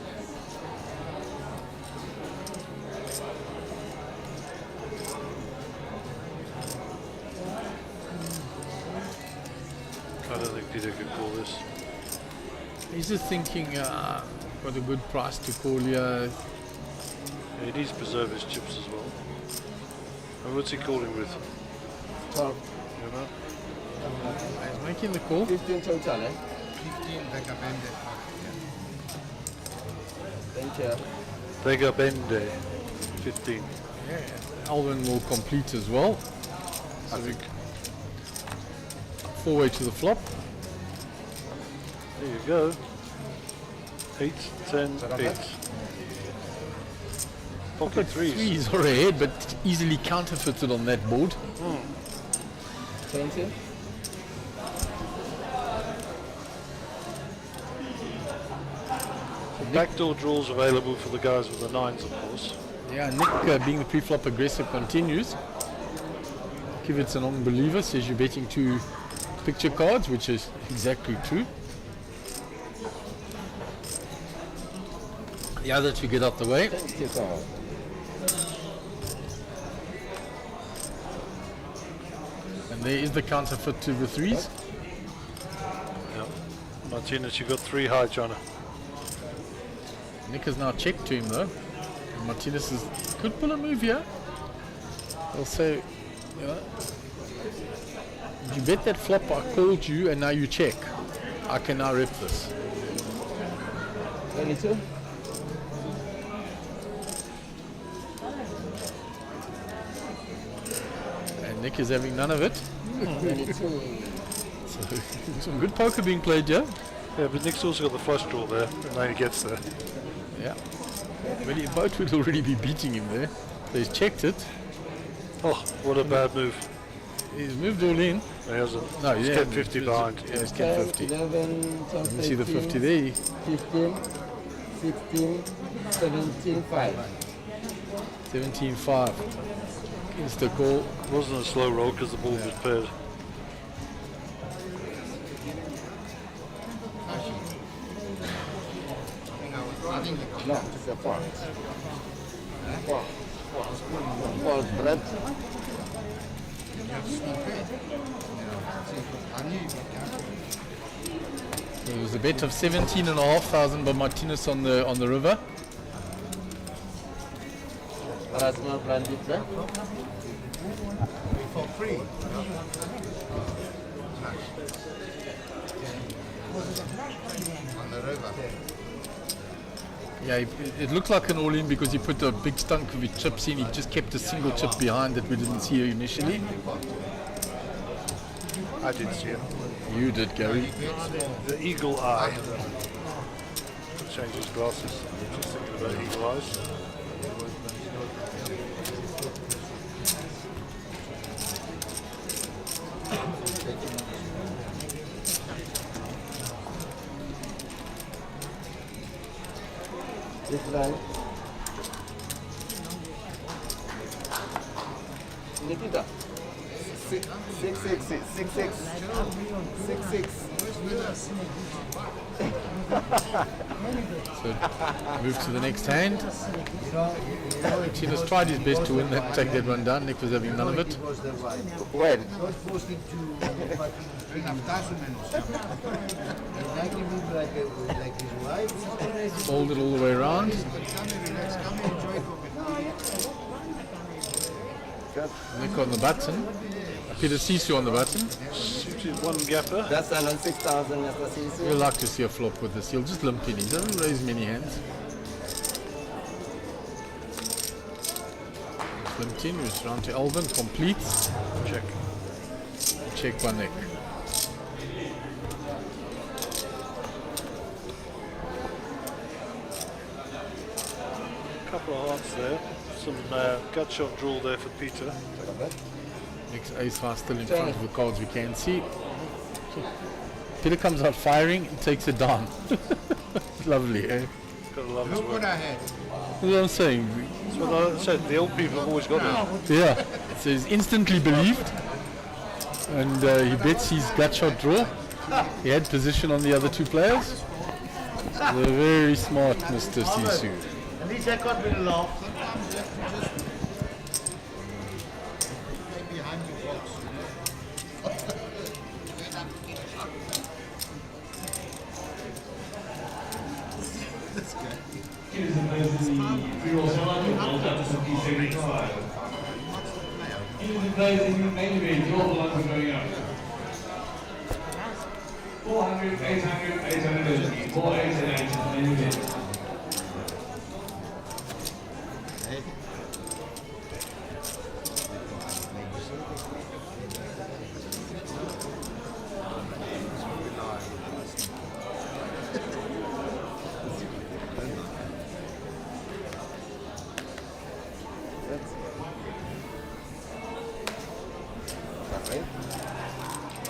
I don't think Peter can call this. He's just thinking, what a good price to call here. Yeah, he needs to preserve his chips as well. And what's he calling with? 12. You know? He's making the call. 15 total, eh? 15 Vega Bende. Thank you. Vega Bende, 15. Yeah, Alvin will complete as well. So I think four-way to the flop. There you go. 8, 10, 8. Pocket threes. Threes are ahead, but easily counterfeited on that board. 20. Backdoor draws available for the guys with the 9s, of course. Yeah, Nick, being the pre-flop aggressive, continues. Kivitt's an unbeliever, says you're betting 2 picture cards, which is exactly true. The other two get out the way. And there is the counterfeit to the threes. Yeah. Martinez, you got 3 high, China. Nick has now checked to him though. And Martinez could pull a move here. They'll say, you know, did you bet that flop I called you and now you check? I can now rip this. 22. And Nick is having none of it. 22. So some good poker being played here. Yeah, but Nick's also got the flush draw there, and now he gets there. Yeah. But he both would already be beating him there. So he's checked it. Oh, what a bad move. He's moved all in. He hasn't. No, he's yeah, kept 50 behind. Yeah, he's kept 50. 11, 12, You see the 50 there. 15, 16, 17, 5. 17-5. Insta call. It wasn't a slow roll because the ball was paired. No, it's a 4. 4. 4 bread. It was a bet of 17,500 by Martinez on the river. Rasmus Brandit, sir. For free. On the river. Yeah, it looked like an all-in because he put a big stunk of his chips in. He just kept a single chip behind that we didn't see initially. I did see it. You did, Gary. The eagle eye. Change his glasses. Just thinking about eagle eyes. This line. Nikita. 6, 6, 6, 6, 6, 6, 6, 6. So move to the next hand. Tina's tried his best to win that, take that one down. Nick was having none of it. When? Don't force him to fucking bring up Tasman or something. And like him like his wife. Fold it all the way around. Come and relax, come and enjoy coffee. Nick on the button. Peter Sisu on the button. One gapper. That's on 6,000, Mr. Cici. We'll like to see a flop with this. He'll just limp in. He doesn't raise many hands. Limped in, moves round to Alvin, completes. Check. Check by Nick. Couple of hearts there. Some gut shot draw there for Peter. Nick's ace high still in front of the cards we can see. Peter comes out firing and takes it down. Lovely, eh? Gotta love his Look work. what I had. That's what I'm saying. That's what I said. The old people have always got it. Yeah. So he's instantly believed. And he bets his gut shot draw. He had position on the other two players. They're very smart, Mr. Sisu. At least I got me to laugh. Sometimes you have to just stay behind the box. This guy. Here's the pre-roll sellout of World Cup 2075. Here's the players in the main event. All the lines are going up. 400, 800, 850. 4, 8, and 8 is the main event.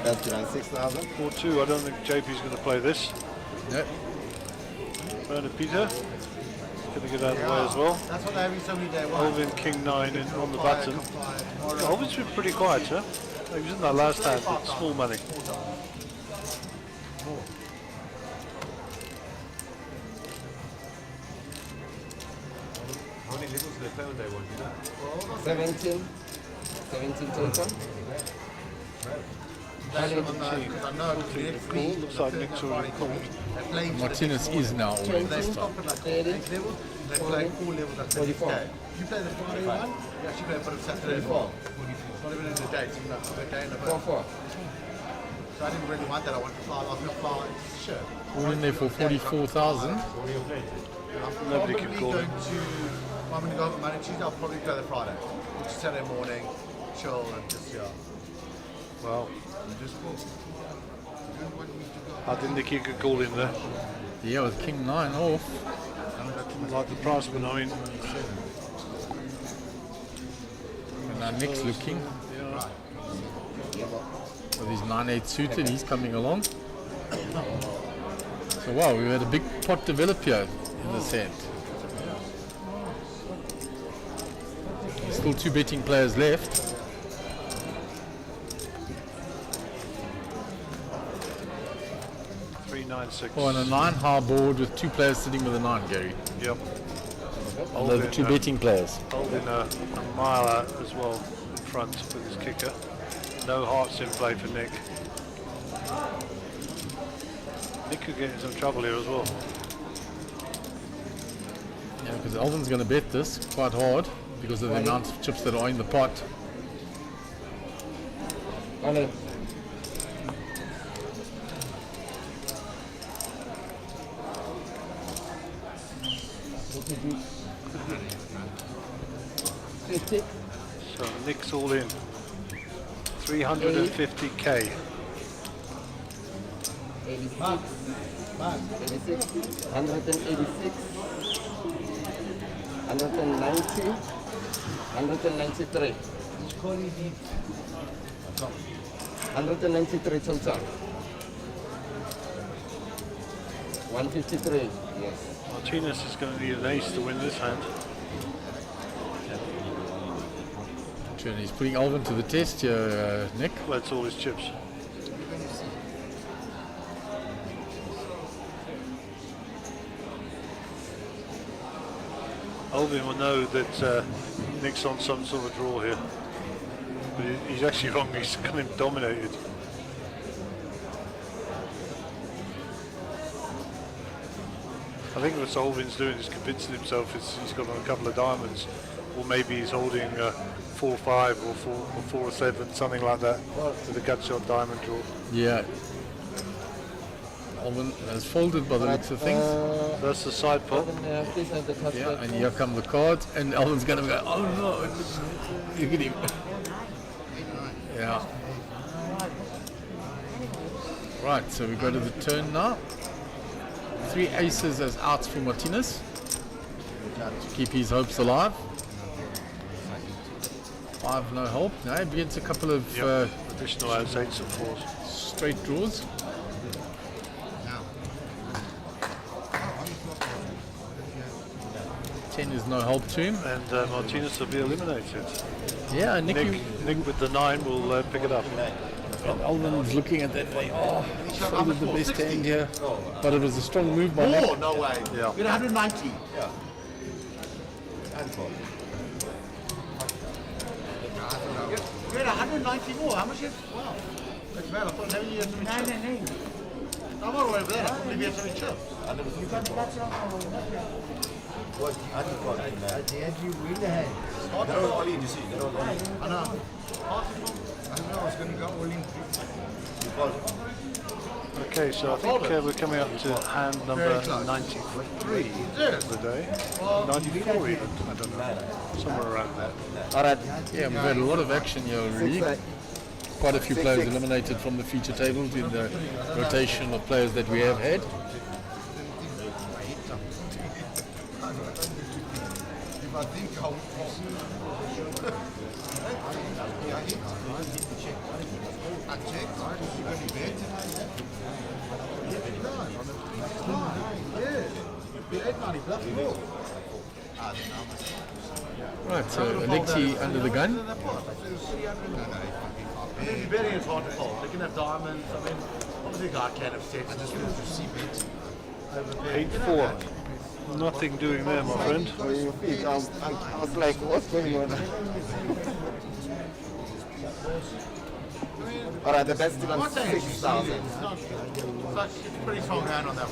That's around 6,000. 4-2. I don't think JP's going to play this. Yep. Bernard Peter. Going to get out of the way as well. That's what they're having so many days. Alvin King 9 in, on the button. Alvin's been pretty quiet, huh? He was in that last hand, but small money. How many levels do they play on day one? Do you know? 17. 17 total. That's what I know. Cool. Looks like Nick's already called. Martinez is now already They start. stop at like 8 levels. They play 4 levels at 44. You play the Friday one, you actually play for the Saturday 4. It's not even in the day, it's even a day and a bit. 4-4. So I didn't really want that. I wanted to fly. I was going to fly. Sure. All in there for 44,000. I'm Nobody probably can call going him. to. I'm going to go on Monday, Tuesday. I'll probably play the Friday. Which is Saturday morning, chill and just Wow. just cool. You don't want me to go. I didn't think you could call him there. Yeah, with King 9 off. Like the price, but I mean, And now Nick's looking. With his 9-8 suited, he's coming along. So wow, we had a big pot develop here in this hand. There's still 2 betting players left. $396. Oh, and a 9 high board with 2 players sitting with a 9, Gary. Yep. And those are 2 betting players. Holding a miler as well in front with his kicker. No hearts in play for Nick. Nick could get in some trouble here as well. Yeah, because Alvin's going to bet this quite hard because of the amount of chips that are in the pot. So Nick's all in. 350k. 86. 186. 190. 193. 193 total. 153. Yes. Martinez is going to need an ace to win this hand. And he's putting Alvin to the test here, Nick. That's all his chips. Alvin will know that Nick's on some sort of draw here. But he's actually wrong, he's got him dominated. I think what Alvin's doing is convincing himself he's got a couple of diamonds, or maybe he's holding 4-5 or 4-7, something like that, with a gut shot diamond draw. Yeah. Alvin has folded by the looks of things. That's the side pot. Yeah, and here come the cards, and Alvin's going to go, oh no, look at him. Yeah. Right, so we go to the turn now. 3 aces as outs for Martinez to keep his hopes alive. 5 no help. Now he gets a couple of additional outs, 8s and 4s. Straight draws. 10 is no help to him. And Martinez will be eliminated. Yeah, Nick with the 9 will pick it up. And Alvin's looking at that way. Oh, he folded the best hand here. But it was a strong move by Nick. Oh, no way. Yeah. You're 190. Yeah. You're 190 more. How much is? Wow. That's bad. I thought maybe you had some chips. I'm all right with that. I thought maybe you had some chips. You got the guts on What? I think what? At the end, you win the hand. They're all in, you see. They're all in. I know. I don't know. I was going to go all in. Okay, so I think we're coming up to hand number 93 of the day. 94 even, I don't know. Somewhere around there. Alright. Yeah, we've had a lot of action here already. Quite a few players eliminated from the feature tables in the rotation of players that we have had. If I think I'll I checked, you're going to bet. Right, so Alexi under the gun. I mean, you're betting it's hard to fold. They can have diamonds. I mean, obviously, God can't have sets. I just want to see bet. 8-4. Nothing doing there, my friend. I was like, what's going on? Alright, the best is on 6,000. It's a pretty strong hand on that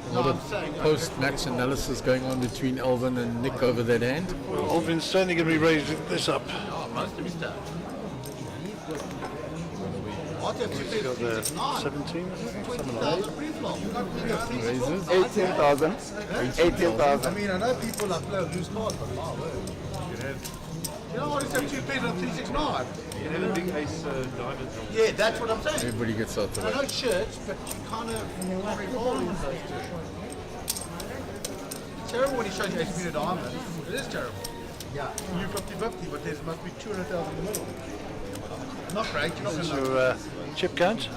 A lot of post-match analysis going on between Alvin and Nick over that hand. Well, Alvin's certainly going to be raising this up. Most of his stuff. He's got the 17, something like that. Raises. 18,000. 18,000. I mean, I know people that play loose cards, but wow, You know what? It's have 2 bids on 369. You had a big ace diamond. Yeah, that's what I'm saying. Everybody gets out the I way. know shirts, but you kind of revolve in those two. It's terrible when he shows you ace queen of diamonds. It is terrible. yeah. You're 50-50, but there must be 200,000 in the middle. Not great. You're not going to know. So, chip count.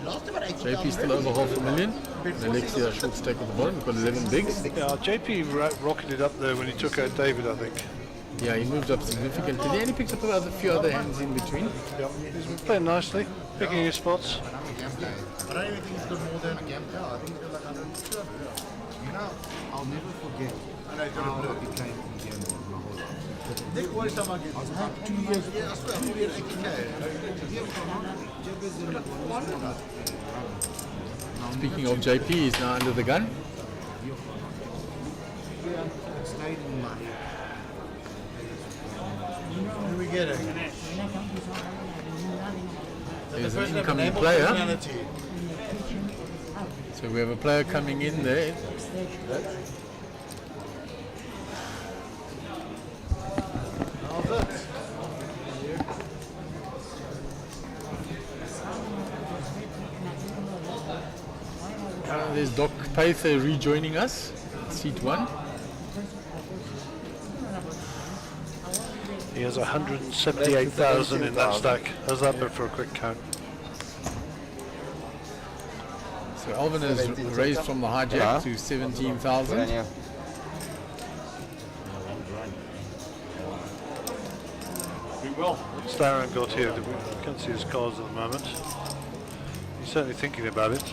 Lost about 80,000. JP still over $500,000. And Alexi a short stack at the bottom. We've got 11 bigs. Yeah, JP rocketed up there when he took out David, I think. Yeah, he moved up significantly. And he picked up a few other hands in between. Yep. He's been playing nicely, picking his spots. I don't even think he's got more than. Yeah, I think he's got like 100. You know, I'll never forget I know he's got a how blue. I became a gambler my whole life. Nick, what is someone getting? 2 years Yeah, I swear, I thought he had 80k. Speaking of JP, he's now under the gun. stayed in my head. Who are we getting? There's The an person have a incoming name or player. personality? So we have a player coming in there. How's it? There's Doc Paither rejoining us, seat 1. He has 178,000 in that stack. How's that been for a quick count? So Alvin has raised from the hijack to 17,000. What's Darren got here? We can't see his cards at the moment. Certainly thinking about it.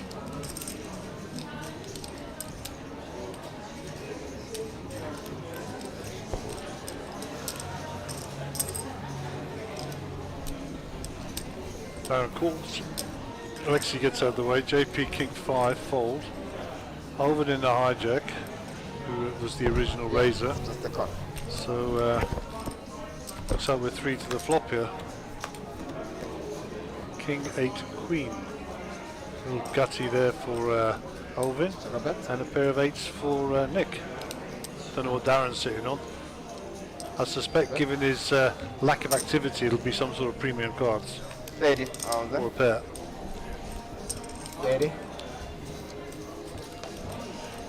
Baron calls. Alexi gets out of the way. JP King 5 fold. Alvin in the hijack, who was the original raiser. Just the card. So looks like we're 3 to the flop here. King 8 Queen. A little gutty there for Alvin, and a pair of 8s for Nick. Don't know what Darren's sitting on. I suspect, given his lack of activity, it'll be some sort of premium cards. Ready. Or a pair. Ready.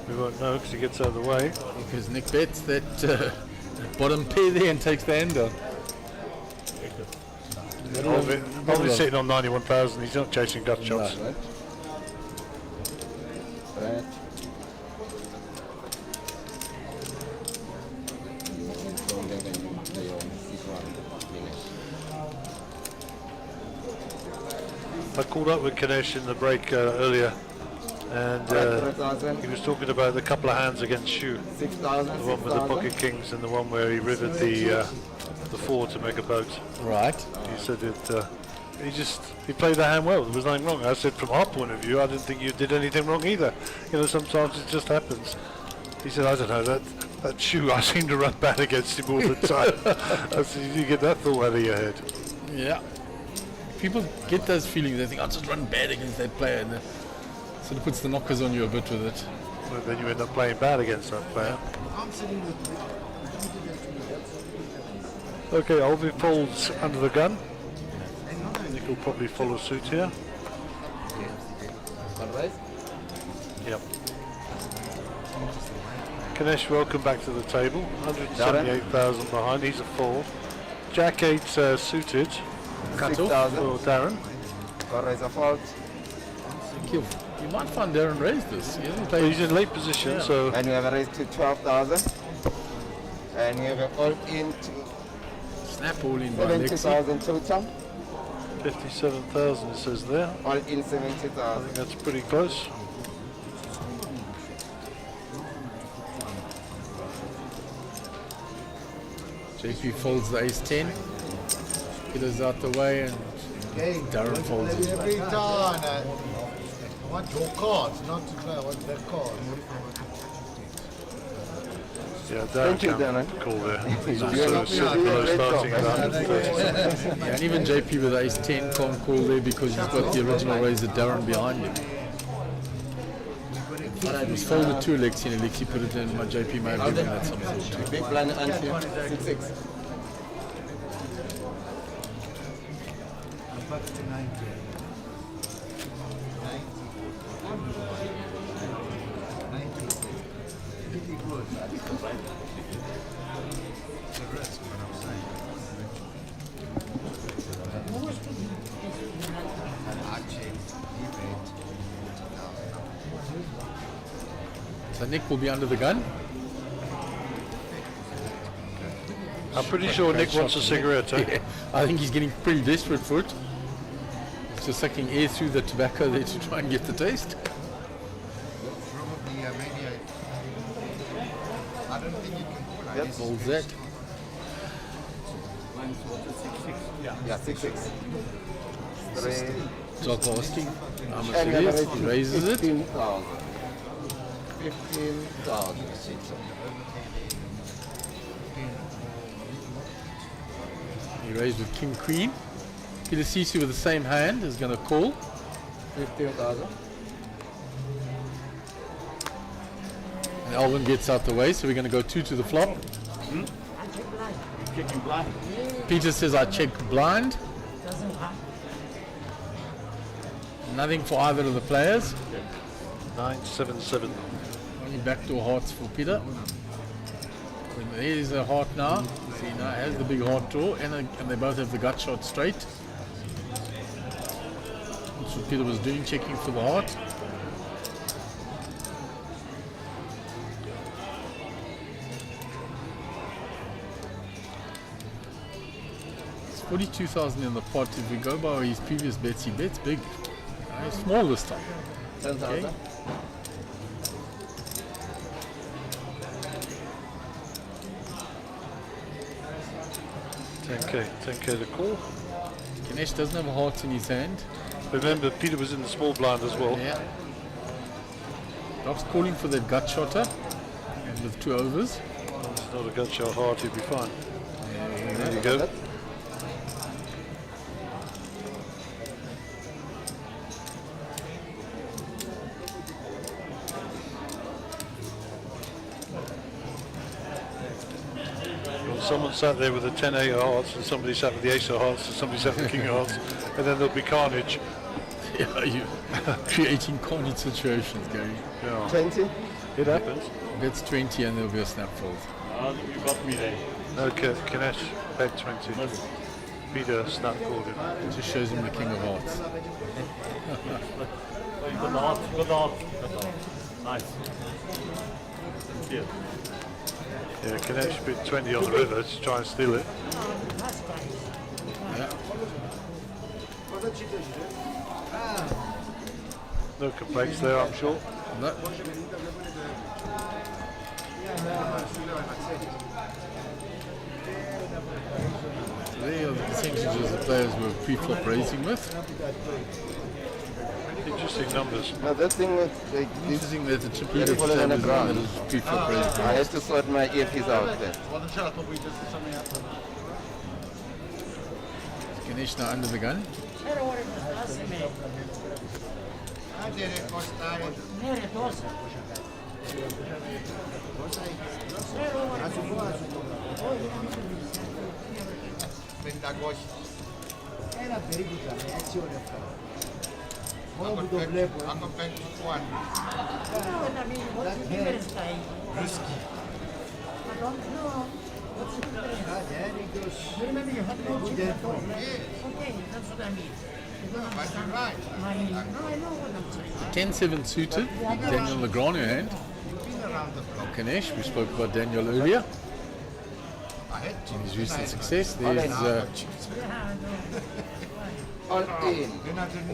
We won't know because he gets out of the way. Because Nick bets that bottom pair there and takes the hand down. Alvin's sitting on 91,000. He's not chasing gut shots. No, right. I called up with Kanesh in the break earlier, and he was talking about the couple of hands against Shu. 6,000. The one with the pocket kings and the one where he rivered the 4 to make a boat. Right. He said it. He played the hand well. There was nothing wrong. I said from our point of view, I didn't think you did anything wrong either. You know, sometimes it just happens. He said, I don't know, that Shu, I seem to run bad against him all the time. I said, you get that thought out of your head. Yeah. People get those feelings. They think, I'll just run bad against that player. And sort of puts the knockers on you a bit with it. Well, then you end up playing bad against that player. Okay, Alvin folds under the gun. Nick will probably follow suit here. Yep. Kanesh, welcome back to the table. 178,000 behind. He's a 4. Jack 8 suited. Cut for Darren. Or raise a fault. You might find Darren raised this. He hasn't played. He's in late position, so. And you have a raise to 12,000. And you have an all in to snap all in by Alexi. 70,000 total. 57,000 it says there. All in 70,000. I think that's pretty close. JP folds the ace 10. Peter's out the way and Darren folds it. Every time, I want your cards, not to play. I want that card. Yeah, Darren can't call there. He's also starting gun. Yeah, and even JP with ace 10 can't call there because he's got the original raiser Darren behind him. It was folded to Alexi and Alexi put it in. My JP may have given that some sort. Big blind and 6-6. So Nick will be under the gun. I'm pretty sure Nick wants a cigarette. Yeah, I think he's getting pretty desperate for it. He's just sucking air through the tobacco there to try and get the taste. Probably maybe I don't think you can. Yep. Folds that. Yeah, 6-6. 3. Jock asking how much it is. He raises it. 15,000. 15,000. He raised with King Queen. Peter Sisi with the same hand is going to call. 15,000. And Alvin gets out the way, so we're going to go 2 to the flop. Kicking blind. Peter says I check blind. Nothing for either of the players. 977. Only backdoor hearts for Peter. There's a heart now. See, now has the big heart draw, and they both have the gut shot straight. That's what Peter was doing, checking for the heart. It's 42,000 in the pot. If we go by his previous bets, he bets big. Small this time. 10,000. Okay. $10K to call. Ganesh doesn't have a heart in his hand. Remember, Peter was in the small blind as well. Yeah. Doc's calling for that gut shotter, and with 2 overs. It's not a gut shot heart, he'll be fine. There you go. Well, someone sat there with a 10 of hearts, and somebody sat with the ace of hearts, and somebody sat with the king of hearts, and then there'll be carnage. Yeah, you're creating carnage situations, Gary. Yeah. 20. It happens. That's 20 and there'll be a snap fold. You got me there. Okay, Ganesh, bet 20. Peter snap called him. It just shows him the king of hearts. You got the heart, you got the heart, you got the heart. Nice. Yeah. Yeah, Ganesh bid 20 on the river to try and steal it. Yeah. No complaints there, I'm sure. No. There are the percentages the players were pre-flop raising with. Interesting numbers. Now that thing with like this, Interesting that the chip Yeah, leader they put it on the is one that ground. is pre-flop raising. I had to sort my earpiece out there. Ganesh now under the gun. Era very good, azione. Molto doppio. Anche per one. Risky. I don't know. What's the difference? You remember you had no chip at all? Okay, that's what I mean. You don't understand. Right. I mean, no, I know what I'm saying. 10-7 suited. Daniel Legrand in hand. Ganesh, we spoke about Daniel earlier. In his recent success. There's All in.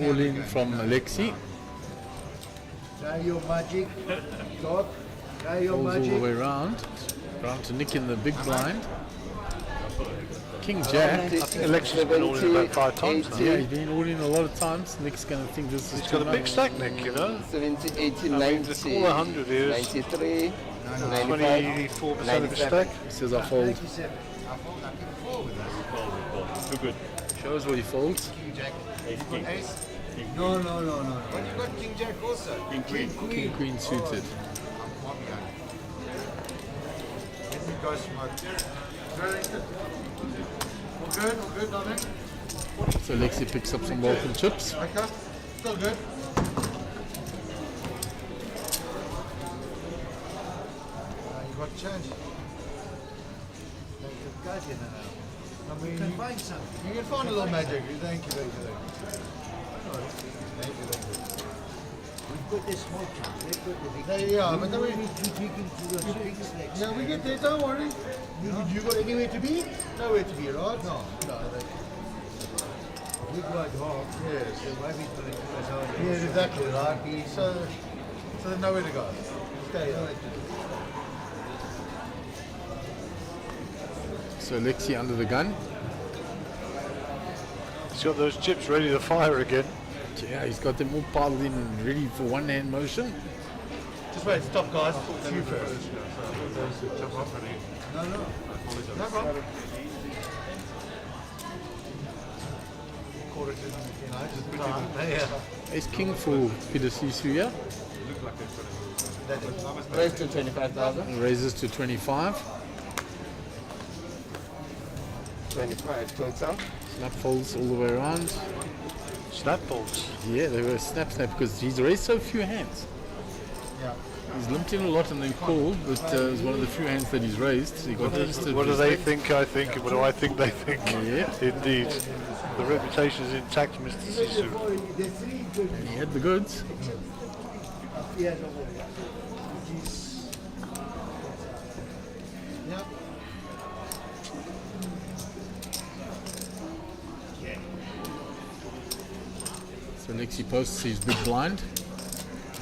all in from Alexi. Try your magic. Talk. Try your Falls all the magic. way around. Round to Nick in the big blind. King Jack. I think Alexis has been all in about 5 times now. Yeah, he's been all in a lot of times. Nick's going to think this is He's too got a big much. stack, Nick, you know. 70, 80, I mean, 90, the call 100 is 93, 95, 24% of his stack. He says I fold. Too good. Shows what he folds. No. But you got King Jack also. King Queen. King Queen suited. Let me go smoke. Very good. All good, Dominic? So Alexi picks up some welcome chips. Okay, still good. You got change. I mean, you can find something. You can find a little magic. Thank you. Thank you. We've got this small chunk. They've got the big. Yeah, but then we need to dig into those big snakes. Yeah, we get there. Don't worry. You got anywhere to be? Nowhere to be, right? No. Big white hog. Yes. Yes, exactly right. So there's nowhere to go. Stay here. So Alexi under the gun. He's got those chips ready to fire again. Yeah, he's got them all piled in and ready for one hand motion. Just wait, stop guys. See you first. No. No problem. Ace King for Peter Sisu here. Raise to 25,000. And raises to 25. 25 total. Snap folds all the way around. Snap folds. Yeah, they were snap because he's raised so few hands. Yeah. He's limped in a lot and then called, but it was one of the few hands that he's raised. So he got What do they think I think, and what do I think they think? Yeah. Indeed. The reputation is intact, Mr. Sisu. And he had the goods. Yeah. So So Lexi posts his big blind.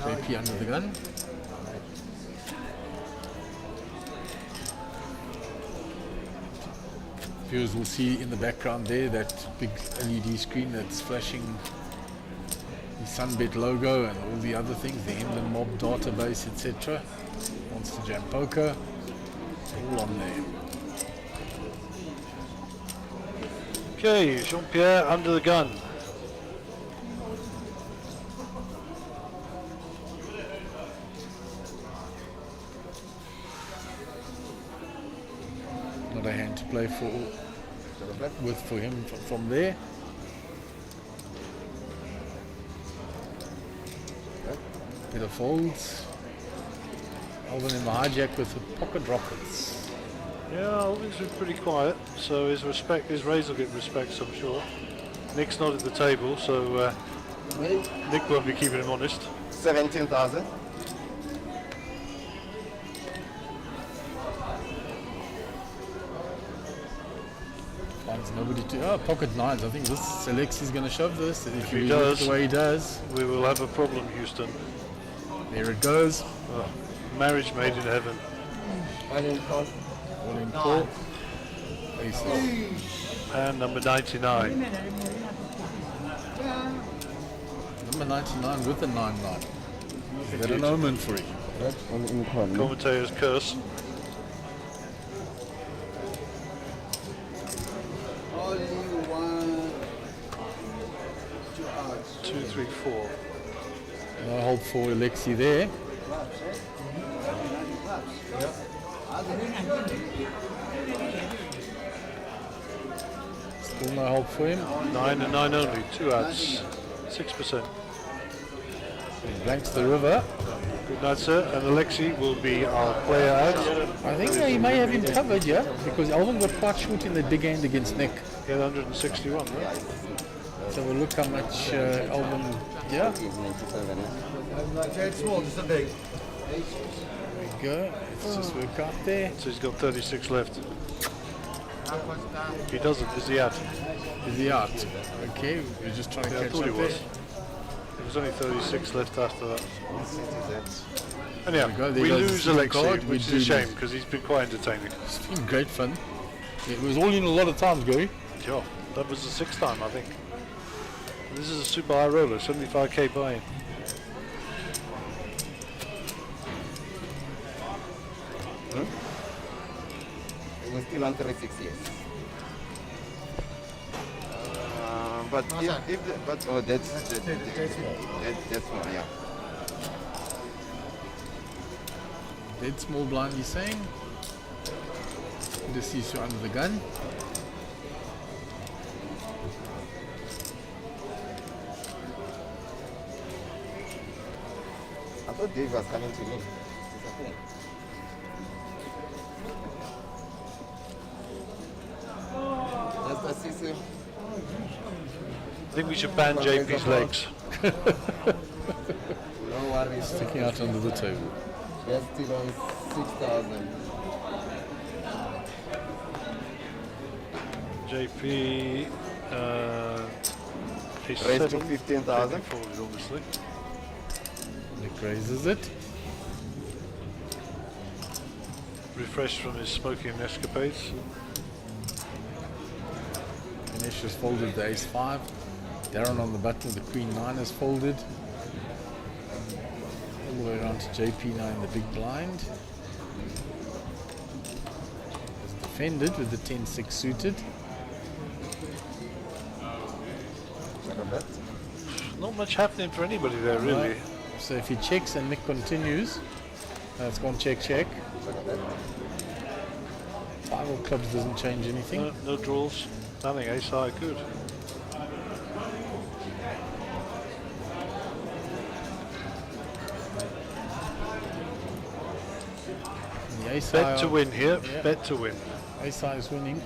JP under the gun. Viewers will see in the background there that big LED screen that's flashing the Sunbet logo and all the other things, the emblem mob database, etc. Monster Jam Poker, all on there. Okay, Jean-Pierre under the gun. Not a hand to play for him from there. Bit of folds. Alvin in the hijack with the pocket rockets. Yeah, Alvin's been pretty quiet, so his raise will get respect, I'm sure. Nick's not at the table, so Nick won't be keeping him honest. 17,000. Finds nobody to. Pocket nines. I think this Alexi's going to shove this. If you he look does, the way he does, we will have a problem, Houston. There it goes. Oh, marriage made in heaven. One in call. One in call. And number 99. Number 99 with the 9-9. Is that an omen for him? One in call. Commentator's curse. Only one, 2 2, outs. 3, 4. No hold for Alexi there. Still no hold for him. 9 and 9 only. 2 outs. 6%. He blanks the river. Good night, sir. And Alexi will be our player out. I think he may have him covered, yeah, because Alvin got quite short in the big end against Nick. He had 161, right? So we'll look how much Alvin, yeah. It's small, just a big. There we go. Let's just work out there. So he's got 36 left. If he doesn't, is he out? Is he out? Okay, we're just trying to Yeah, I catch thought he up was. there. There was only 36 left after that. There Anyhow, we go. There we goes lose the Alexi, card. which is We a do shame lose. because he's been quite entertaining. It's been great fun. It was all in a lot of times, Gary. Sure, that was the 6th time, I think. This is a super high roller, 75k buy-in. It was still on 36 years. But oh, that's small, yeah. Dead small blind, he's saying. Just sees you under the gun. I thought Dave was coming to me. Just assist him. I think we should ban JP's legs. No worries. Sticking out under the table. We're still on 6,000. JP is Raised to 15,000. forward, obviously. Nick raises it. Refreshed from his smoking escapades. Ganesh has folded the ace-5. Darren on the button, the queen-9 is folded. All the way around to JP now in the big blind. Is defended with the 10-6 suited. Not much happening for anybody there, really. So if he checks and Nick continues, it's gone check. 5 of clubs doesn't change anything. No draws, nothing, ace high, good. The ace Bet to win here, yeah. bet to win. Ace high is winning.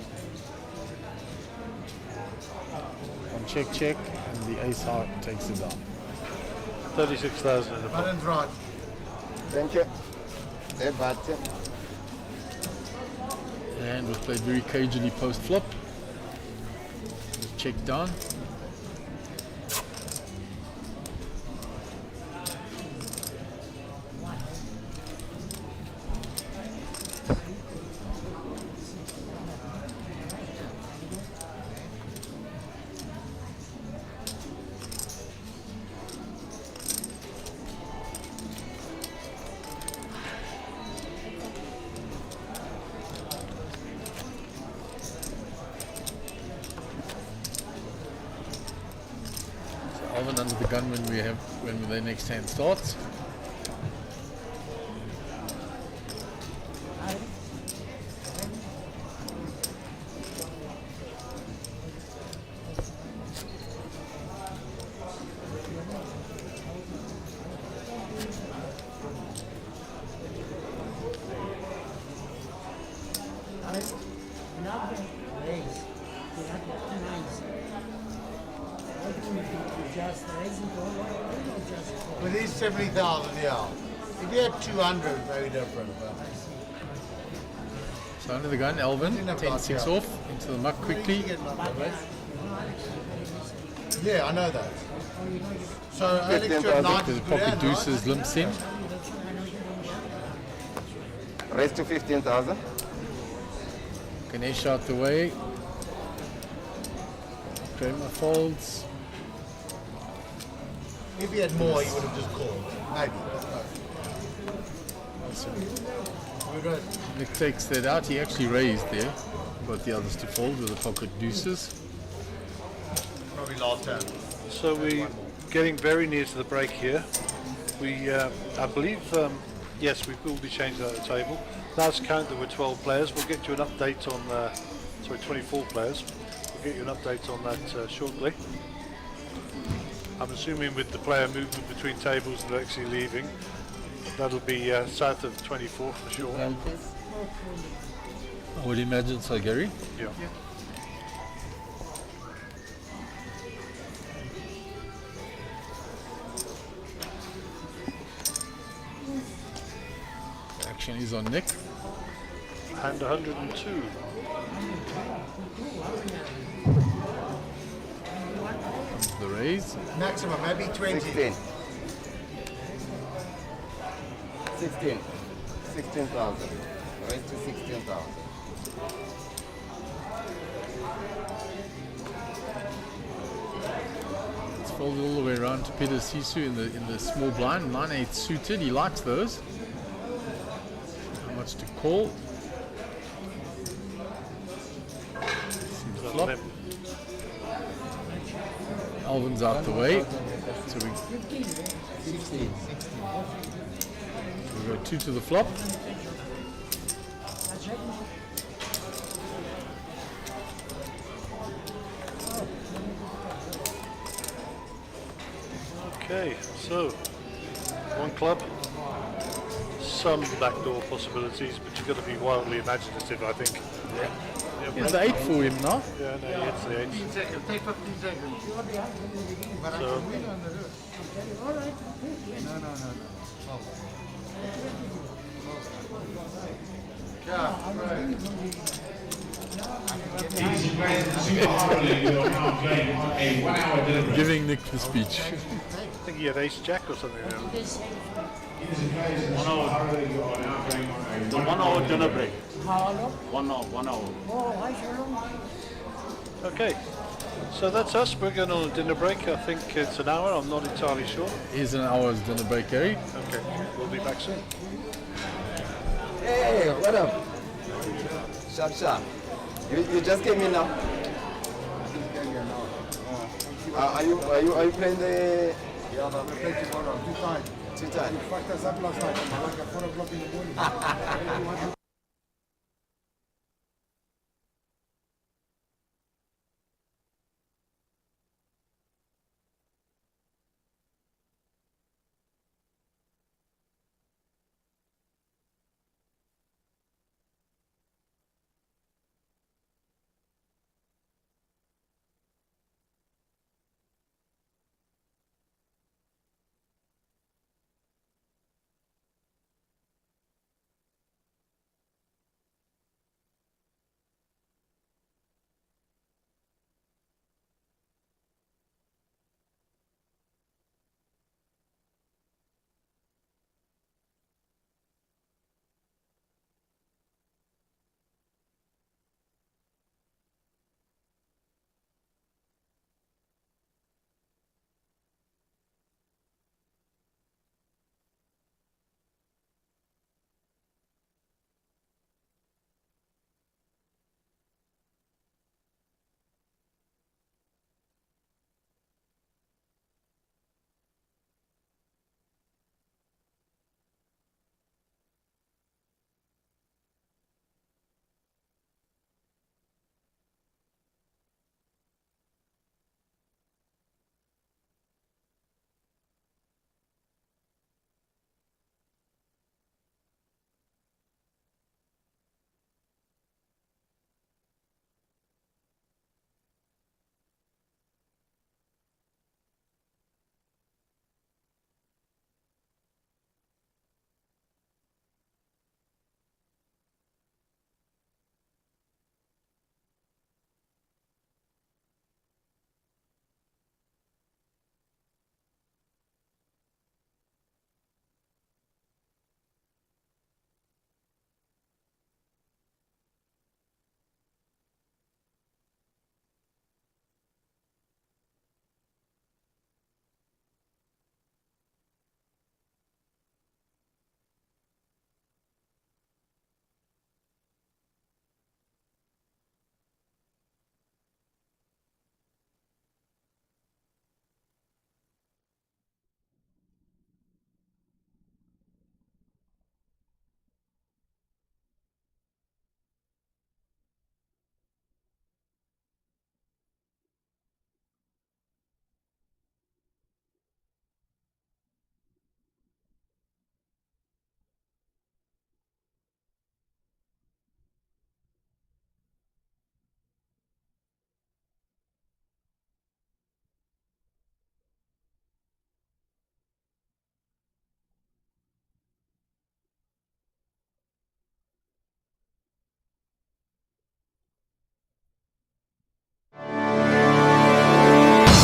On check, and the ace high takes it down. 36,000 in the pot. Button's right. Thank you. Say button. The hand was played very cagily post flop. Just check down. Alvin under the gun when the next hand starts. With these 70,000, yeah. If you had 200, very different. But So under the gun, Alvin, 10-6 off, into the muck quickly. yeah, I know that. So Alex, you have 90 The pocket deuces limps in. Raise to 15,000. Ganesh out the way. Kramer folds. If he had more, he would have just called. Maybe. Nick takes that out. He actually raised there. Got the others to fold with the pocket deuces. Probably last turn. So we're getting very near to the break here. We, I believe, yes, we will be changing at the table. Last count there were 12 players. We'll get you an update on, sorry, 24 players. We'll get you an update on that shortly. I'm assuming with the player movement between tables and actually leaving, that'll be south of 24 for sure. I would imagine so, Gary. Yeah. Action is on Nick. And 102. The raise. Maximum, maybe 20. 16. 16,000. Raise to 16,000. It's folded all the way around to Peter Sisu in the small blind. 9-8 suited. He likes those. How much to call? See the flop. Alvin's out the way. So we go 2 to the flop. Okay, so one club, some backdoor possibilities, but you've got to be wildly imaginative, I think. It's the 8 for him now. Yeah, no, it's the 8. 15 seconds. Take 15 seconds. So, Ladies and gentlemen, Super Harley, you are now playing on a 1 hour delivery. Giving Nick the speech. I think he had ace jack or something there. Ladies and gentlemen, Super Harley, you are now going on a The 1 hour dinner break. How long? 1 hour, 1 hour. Oh, why so long? Okay, so that's us. We're going on a dinner break. I think it's an hour. I'm not entirely sure. Here's an hour's dinner break, Gary. Okay, we'll be back soon. Hey, what up? Sharp, sharp. You just came in now. Are you playing the? Yeah, but we played tomorrow. 2 times. 2 times. You fucked us up last night. I'm like at 4 o'clock in the morning.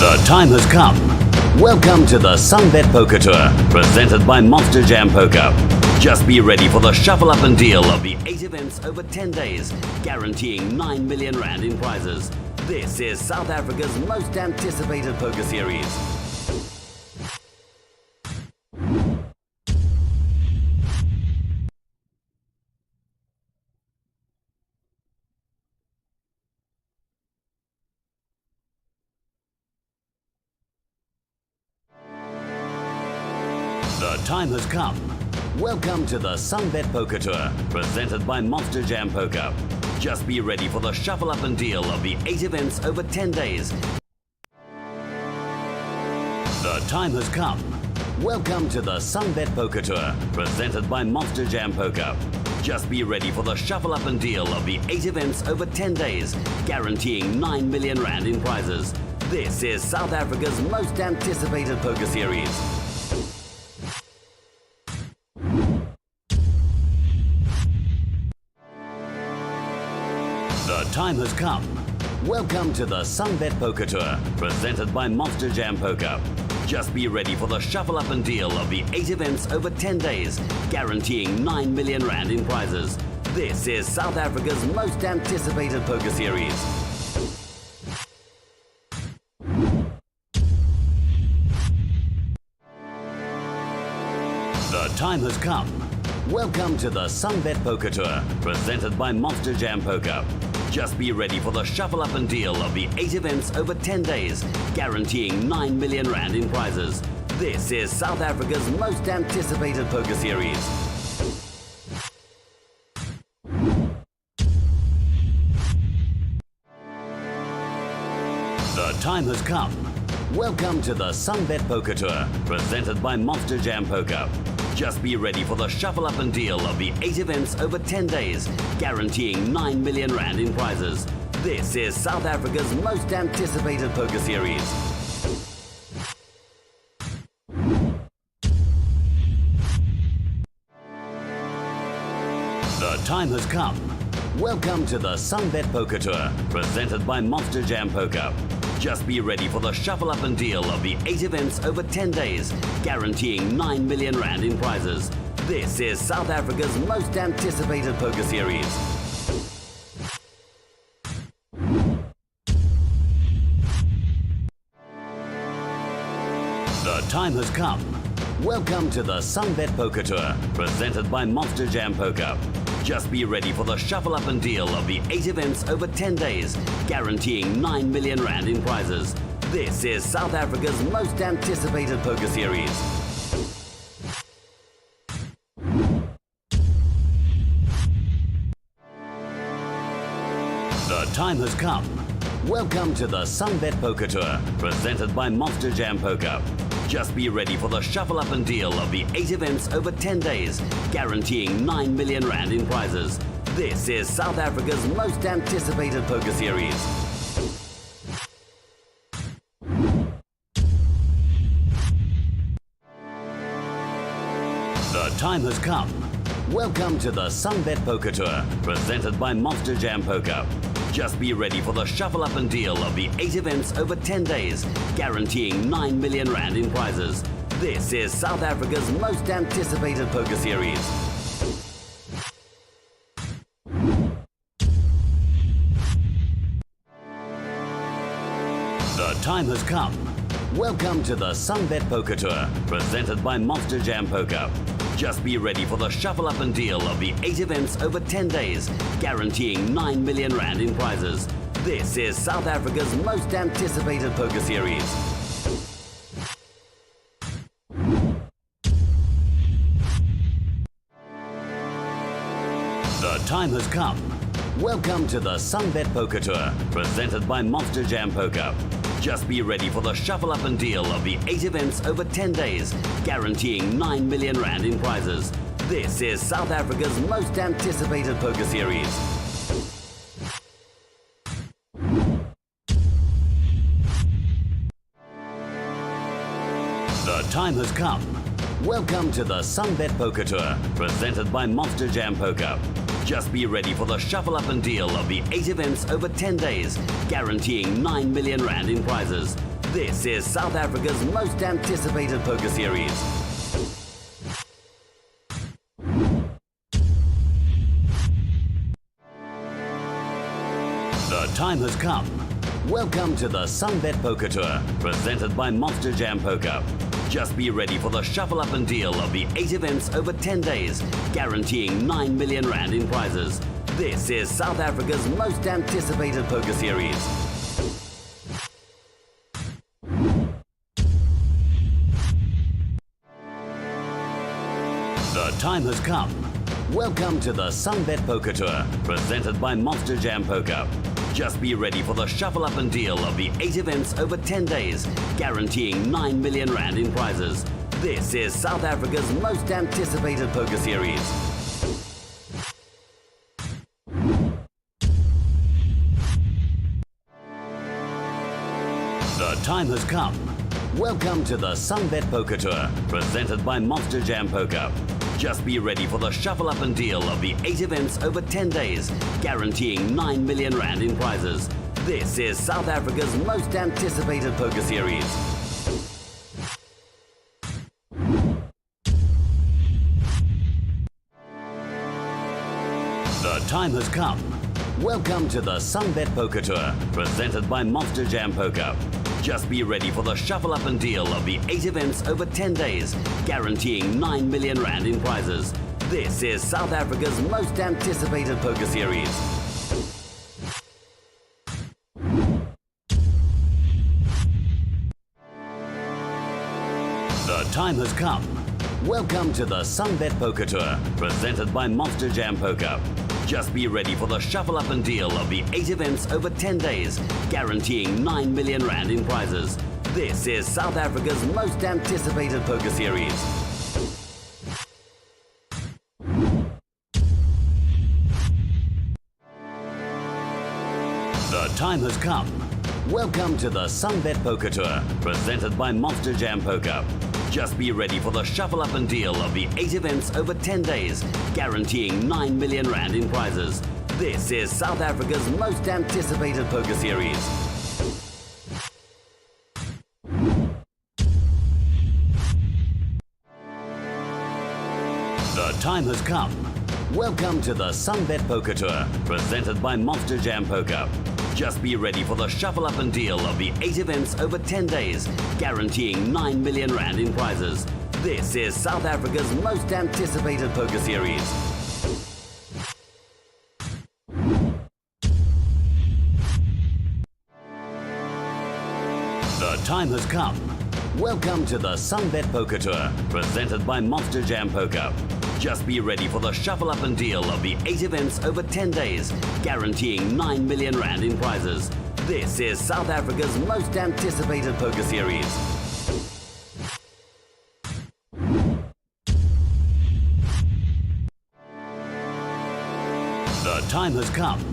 The time has come. Welcome to the Sunbet Poker Tour, presented by Monster Jam Poker. Just be ready for the shuffle up and deal of the 8 events over 10 days, guaranteeing 9 million rand in prizes. This is South Africa's most anticipated poker series. The time has come. Welcome to the Sunbet Poker Tour, presented by Monster Jam Poker. Just be ready for the shuffle up and deal of the 8 events over 10 days. The time has come. Welcome to the Sunbet Poker Tour, presented by Monster Jam Poker. Just be ready for the shuffle up and deal of the 8 events over 10 days, guaranteeing 9 million rand in prizes. This is South Africa's most anticipated poker series. The time has come. Welcome to the Sunbet Poker Tour, presented by Monster Jam Poker. Just be ready for the shuffle up and deal of the 8 events over 10 days, guaranteeing 9 million rand in prizes. This is South Africa's most anticipated poker series. The time has come. Welcome to the Sunbet Poker Tour, presented by Monster Jam Poker. Just be ready for the shuffle up and deal of the 8 events over 10 days, guaranteeing 9 million rand in prizes. This is South Africa's most anticipated poker series. The time has come. Welcome to the Sunbet Poker Tour, presented by Monster Jam Poker. Just be ready for the shuffle up and deal of the 8 events over 10 days, guaranteeing 9 million rand in prizes. This is South Africa's most anticipated poker series. The time has come. Welcome to the Sunbet Poker Tour, presented by Monster Jam Poker. Just be ready for the shuffle up and deal of the 8 events over 10 days, guaranteeing 9 million rand in prizes. This is South Africa's most anticipated poker series. The time has come. Welcome to the Sunbet Poker Tour, presented by Monster Jam Poker. Just be ready for the shuffle up and deal of the 8 events over 10 days, guaranteeing 9 million rand in prizes. This is South Africa's most anticipated poker series. The time has come. Welcome to the Sunbet Poker Tour, presented by Monster Jam Poker. Just be ready for the shuffle up and deal of the 8 events over 10 days, guaranteeing 9 million rand in prizes. This is South Africa's most anticipated poker series. The time has come. Welcome to the Sunbet Poker Tour, presented by Monster Jam Poker. Just be ready for the shuffle up and deal of the 8 events over 10 days, guaranteeing 9 million rand in prizes. This is South Africa's most anticipated poker series. The time has come. Welcome to the Sunbet Poker Tour, presented by Monster Jam Poker. Just be ready for the shuffle up and deal of the 8 events over 10 days, guaranteeing 9 million rand in prizes. This is South Africa's most anticipated poker series. The time has come. Welcome to the Sunbet Poker Tour, presented by Monster Jam Poker. Just be ready for the shuffle up and deal of the 8 events over 10 days, guaranteeing 9 million rand in prizes. This is South Africa's most anticipated poker series. The time has come. Welcome to the Sunbet Poker Tour, presented by Monster Jam Poker. Just be ready for the shuffle up and deal of the 8 events over 10 days, guaranteeing 9 million rand in prizes. This is South Africa's most anticipated poker series. The time has come. Welcome to the Sunbet Poker Tour, presented by Monster Jam Poker. Just be ready for the shuffle up and deal of the 8 events over 10 days, guaranteeing 9 million rand in prizes. This is South Africa's most anticipated poker series. The time has come. Welcome to the Sunbet Poker Tour, presented by Monster Jam Poker. Just be ready for the shuffle up and deal of the 8 events over 10 days, guaranteeing 9 million rand in prizes. This is South Africa's most anticipated poker series. The time has come. Welcome to the Sunbet Poker Tour, presented by Monster Jam Poker. Just be ready for the shuffle up and deal of the 8 events over 10 days, guaranteeing 9 million rand in prizes. This is South Africa's most anticipated poker series. The time has come. Welcome to the Sunbet Poker Tour, presented by Monster Jam Poker. Just be ready for the shuffle up and deal of the 8 events over 10 days, guaranteeing 9 million rand in prizes. This is South Africa's most anticipated poker series. The time has come. Welcome to the Sunbet Poker Tour, presented by Monster Jam Poker. Just be ready for the shuffle up and deal of the 8 events over 10 days, guaranteeing 9 million rand in prizes. This is South Africa's most anticipated poker series. The time has come. Welcome to the Sunbet Poker Tour, presented by Monster Jam Poker. Just be ready for the shuffle up and deal of the 8 events over 10 days, guaranteeing 9 million rand in prizes. This is South Africa's most anticipated poker series. The time has come. Welcome to the Sunbet Poker Tour, presented by Monster Jam Poker. Just be ready for the shuffle up and deal of the 8 events over 10 days, guaranteeing 9 million rand in prizes. This is South Africa's most anticipated poker series. The time has come. Welcome to the Sunbet Poker Tour, presented by Monster Jam Poker. Just be ready for the shuffle up and deal of the 8 events over 10 days, guaranteeing 9 million rand in prizes. This is South Africa's most anticipated poker series. The time has come.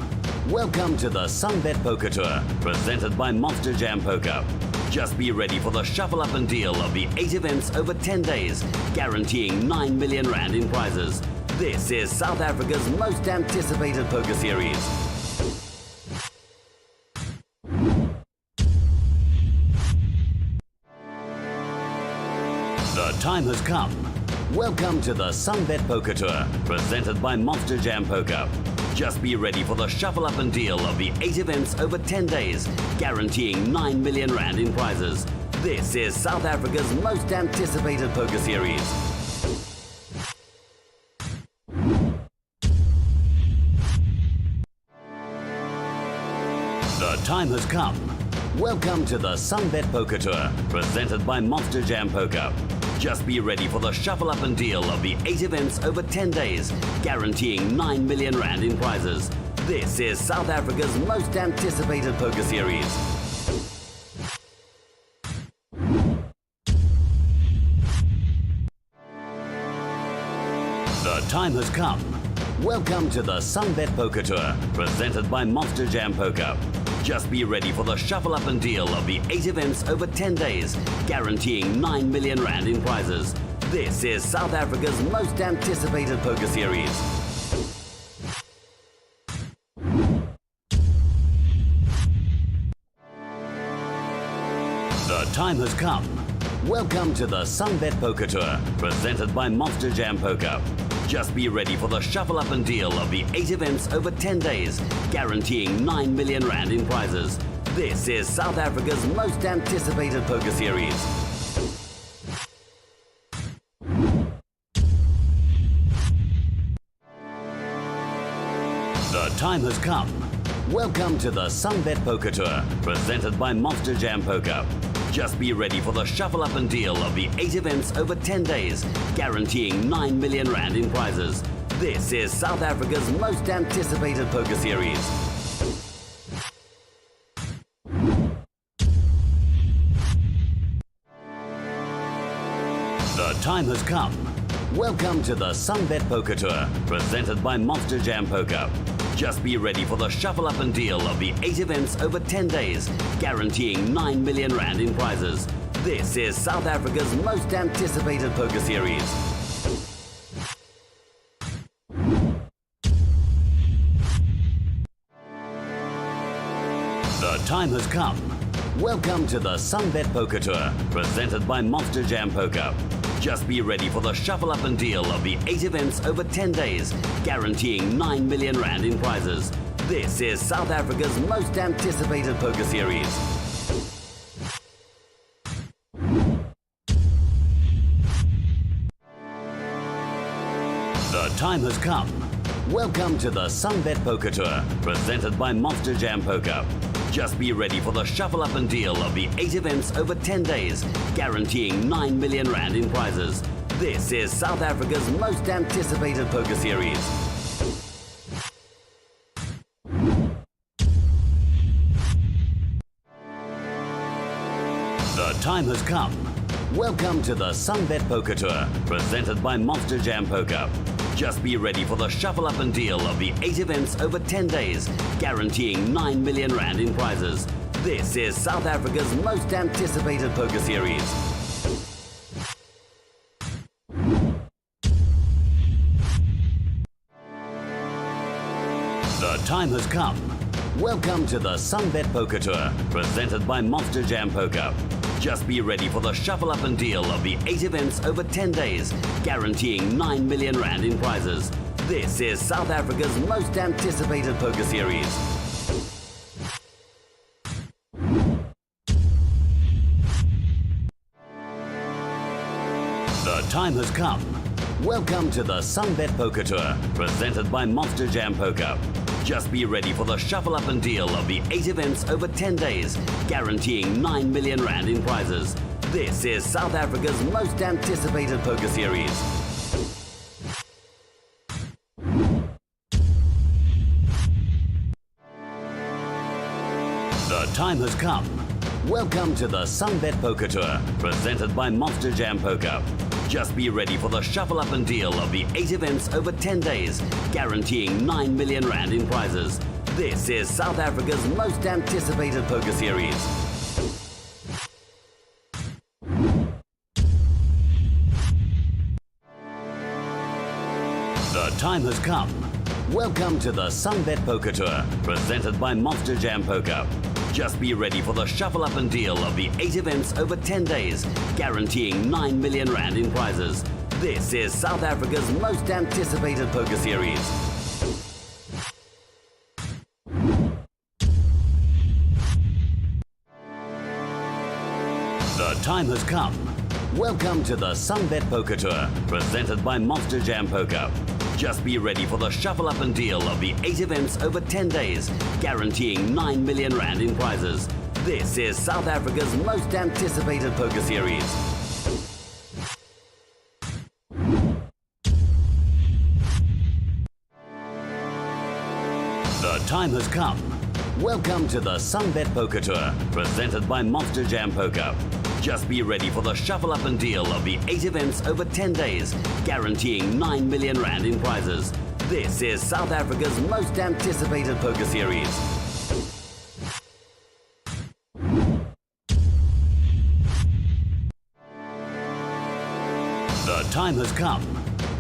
Welcome to the Sunbet Poker Tour, presented by Monster Jam Poker. Just be ready for the shuffle up and deal of the 8 events over 10 days, guaranteeing 9 million rand in prizes. This is South Africa's most anticipated poker series. The time has come. Welcome to the Sunbet Poker Tour, presented by Monster Jam Poker. Just be ready for the shuffle up and deal of the 8 events over 10 days, guaranteeing 9 million rand in prizes. This is South Africa's most anticipated poker series. The time has come. Welcome to the Sunbet Poker Tour, presented by Monster Jam Poker. Just be ready for the shuffle up and deal of the 8 events over 10 days, guaranteeing 9 million rand in prizes. This is South Africa's most anticipated poker series. The time has come. Welcome to the Sunbet Poker Tour, presented by Monster Jam Poker. Just be ready for the shuffle up and deal of the 8 events over 10 days, guaranteeing 9 million rand in prizes. This is South Africa's most anticipated poker series. The time has come. Welcome to the Sunbet Poker Tour, presented by Monster Jam Poker. Just be ready for the shuffle up and deal of the 8 events over 10 days, guaranteeing 9 million rand in prizes. This is South Africa's most anticipated poker series. The time has come. Welcome to the Sunbet Poker Tour, presented by Monster Jam Poker. Just be ready for the shuffle up and deal of the 8 events over 10 days, guaranteeing 9 million rand in prizes. This is South Africa's most anticipated poker series. The time has come. Welcome to the Sunbet Poker Tour, presented by Monster Jam Poker. Just be ready for the shuffle up and deal of the 8 events over 10 days, guaranteeing 9 million rand in prizes. This is South Africa's most anticipated poker series. The time has come. Welcome to the Sunbet Poker Tour, presented by Monster Jam Poker. Just be ready for the shuffle up and deal of the 8 events over 10 days, guaranteeing 9 million rand in prizes. This is South Africa's most anticipated poker series. The time has come. Welcome to the Sunbet Poker Tour, presented by Monster Jam Poker. Just be ready for the shuffle up and deal of the 8 events over 10 days, guaranteeing 9 million rand in prizes. This is South Africa's most anticipated poker series. The time has come. Welcome to the Sunbet Poker Tour, presented by Monster Jam Poker. Just be ready for the shuffle up and deal of the 8 events over 10 days, guaranteeing 9 million rand in prizes. This is South Africa's most anticipated poker series. The time has come. Welcome to the Sunbet Poker Tour, presented by Monster Jam Poker. Just be ready for the shuffle up and deal of the 8 events over 10 days, guaranteeing 9 million rand in prizes. This is South Africa's most anticipated poker series. The time has come. Welcome to the Sunbet Poker Tour, presented by Monster Jam Poker. Just be ready for the shuffle up and deal of the 8 events over 10 days, guaranteeing 9 million rand in prizes. This is South Africa's most anticipated poker series. The time has come. Welcome to the Sunbet Poker Tour, presented by Monster Jam Poker. Just be ready for the shuffle up and deal of the 8 events over 10 days, guaranteeing 9 million rand in prizes. This is South Africa's most anticipated poker series. The time has come. Welcome to the Sunbet Poker Tour, presented by Monster Jam Poker. Just be ready for the shuffle up and deal of the 8 events over 10 days, guaranteeing 9 million rand in prizes. This is South Africa's most anticipated poker series. The time has come. Welcome to the Sunbet Poker Tour, presented by Monster Jam Poker. Just be ready for the shuffle up and deal of the 8 events over 10 days, guaranteeing 9 million rand in prizes. This is South Africa's most anticipated poker series. The time has come. Welcome to the Sunbet Poker Tour, presented by Monster Jam Poker. Just be ready for the shuffle up and deal of the 8 events over 10 days, guaranteeing 9 million rand in prizes. This is South Africa's most anticipated poker series. The time has come.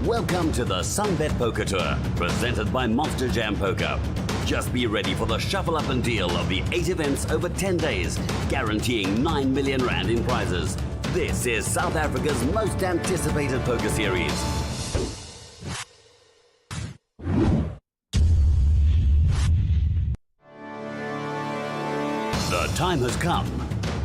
Welcome to the Sunbet Poker Tour, presented by Monster Jam Poker. Just be ready for the shuffle up and deal of the 8 events over 10 days, guaranteeing 9 million rand in prizes. This is South Africa's most anticipated poker series. The time has come.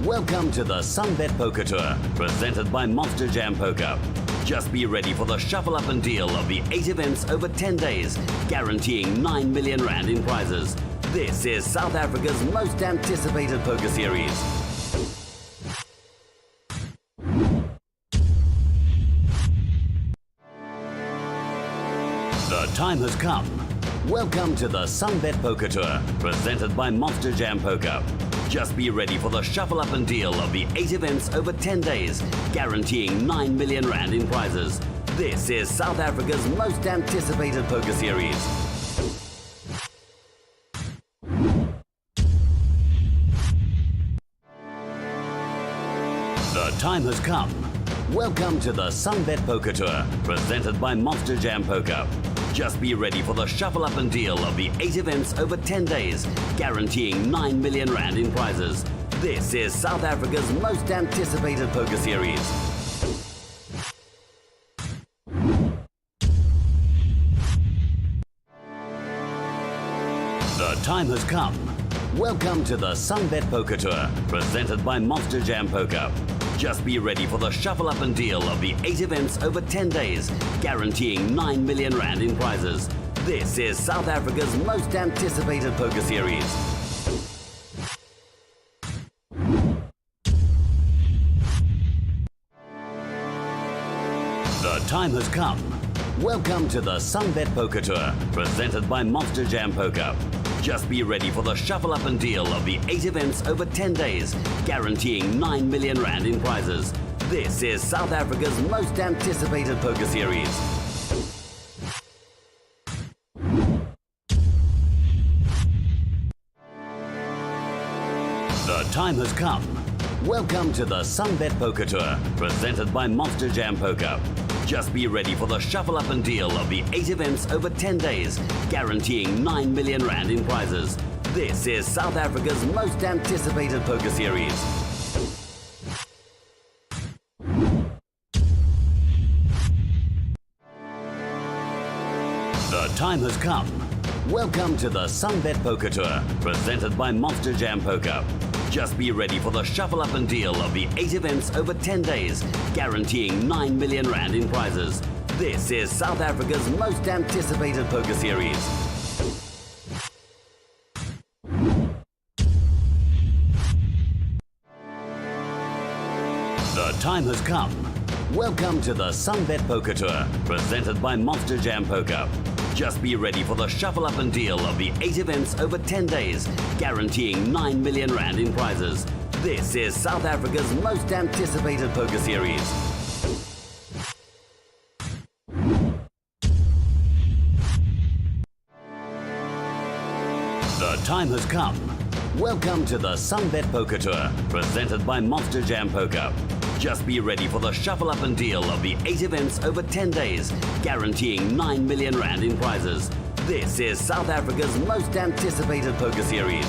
Welcome to the Sunbet Poker Tour, presented by Monster Jam Poker. Just be ready for the shuffle up and deal of the 8 events over 10 days, guaranteeing 9 million rand in prizes. This is South Africa's most anticipated poker series. The time has come. Welcome to the Sunbet Poker Tour, presented by Monster Jam Poker. Just be ready for the shuffle up and deal of the 8 events over 10 days, guaranteeing 9 million rand in prizes. This is South Africa's most anticipated poker series. The time has come. Welcome to the Sunbet Poker Tour, presented by Monster Jam Poker. Just be ready for the shuffle up and deal of the 8 events over 10 days, guaranteeing 9 million rand in prizes. This is South Africa's most anticipated poker series. The time has come. Welcome to the Sunbet Poker Tour, presented by Monster Jam Poker. Just be ready for the shuffle up and deal of the 8 events over 10 days, guaranteeing 9 million rand in prizes. This is South Africa's most anticipated poker series. The time has come. Welcome to the Sunbet Poker Tour, presented by Monster Jam Poker. Just be ready for the shuffle up and deal of the 8 events over 10 days, guaranteeing 9 million rand in prizes. This is South Africa's most anticipated poker series. The time has come. Welcome to the Sunbet Poker Tour, presented by Monster Jam Poker. Just be ready for the shuffle up and deal of the 8 events over 10 days, guaranteeing 9 million rand in prizes. This is South Africa's most anticipated poker series. The time has come. Welcome to the Sunbet Poker Tour, presented by Monster Jam Poker. Just be ready for the shuffle up and deal of the 8 events over 10 days, guaranteeing 9 million rand in prizes. This is South Africa's most anticipated poker series. The time has come. Welcome to the Sunbet Poker Tour, presented by Monster Jam Poker. Just be ready for the shuffle up and deal of the 8 events over 10 days, guaranteeing 9 million rand in prizes. This is South Africa's most anticipated poker series. The time has come. Welcome to the Sunbet Poker Tour, presented by Monster Jam Poker. Just be ready for the shuffle up and deal of the 8 events over 10 days, guaranteeing 9 million rand in prizes. This is South Africa's most anticipated poker series.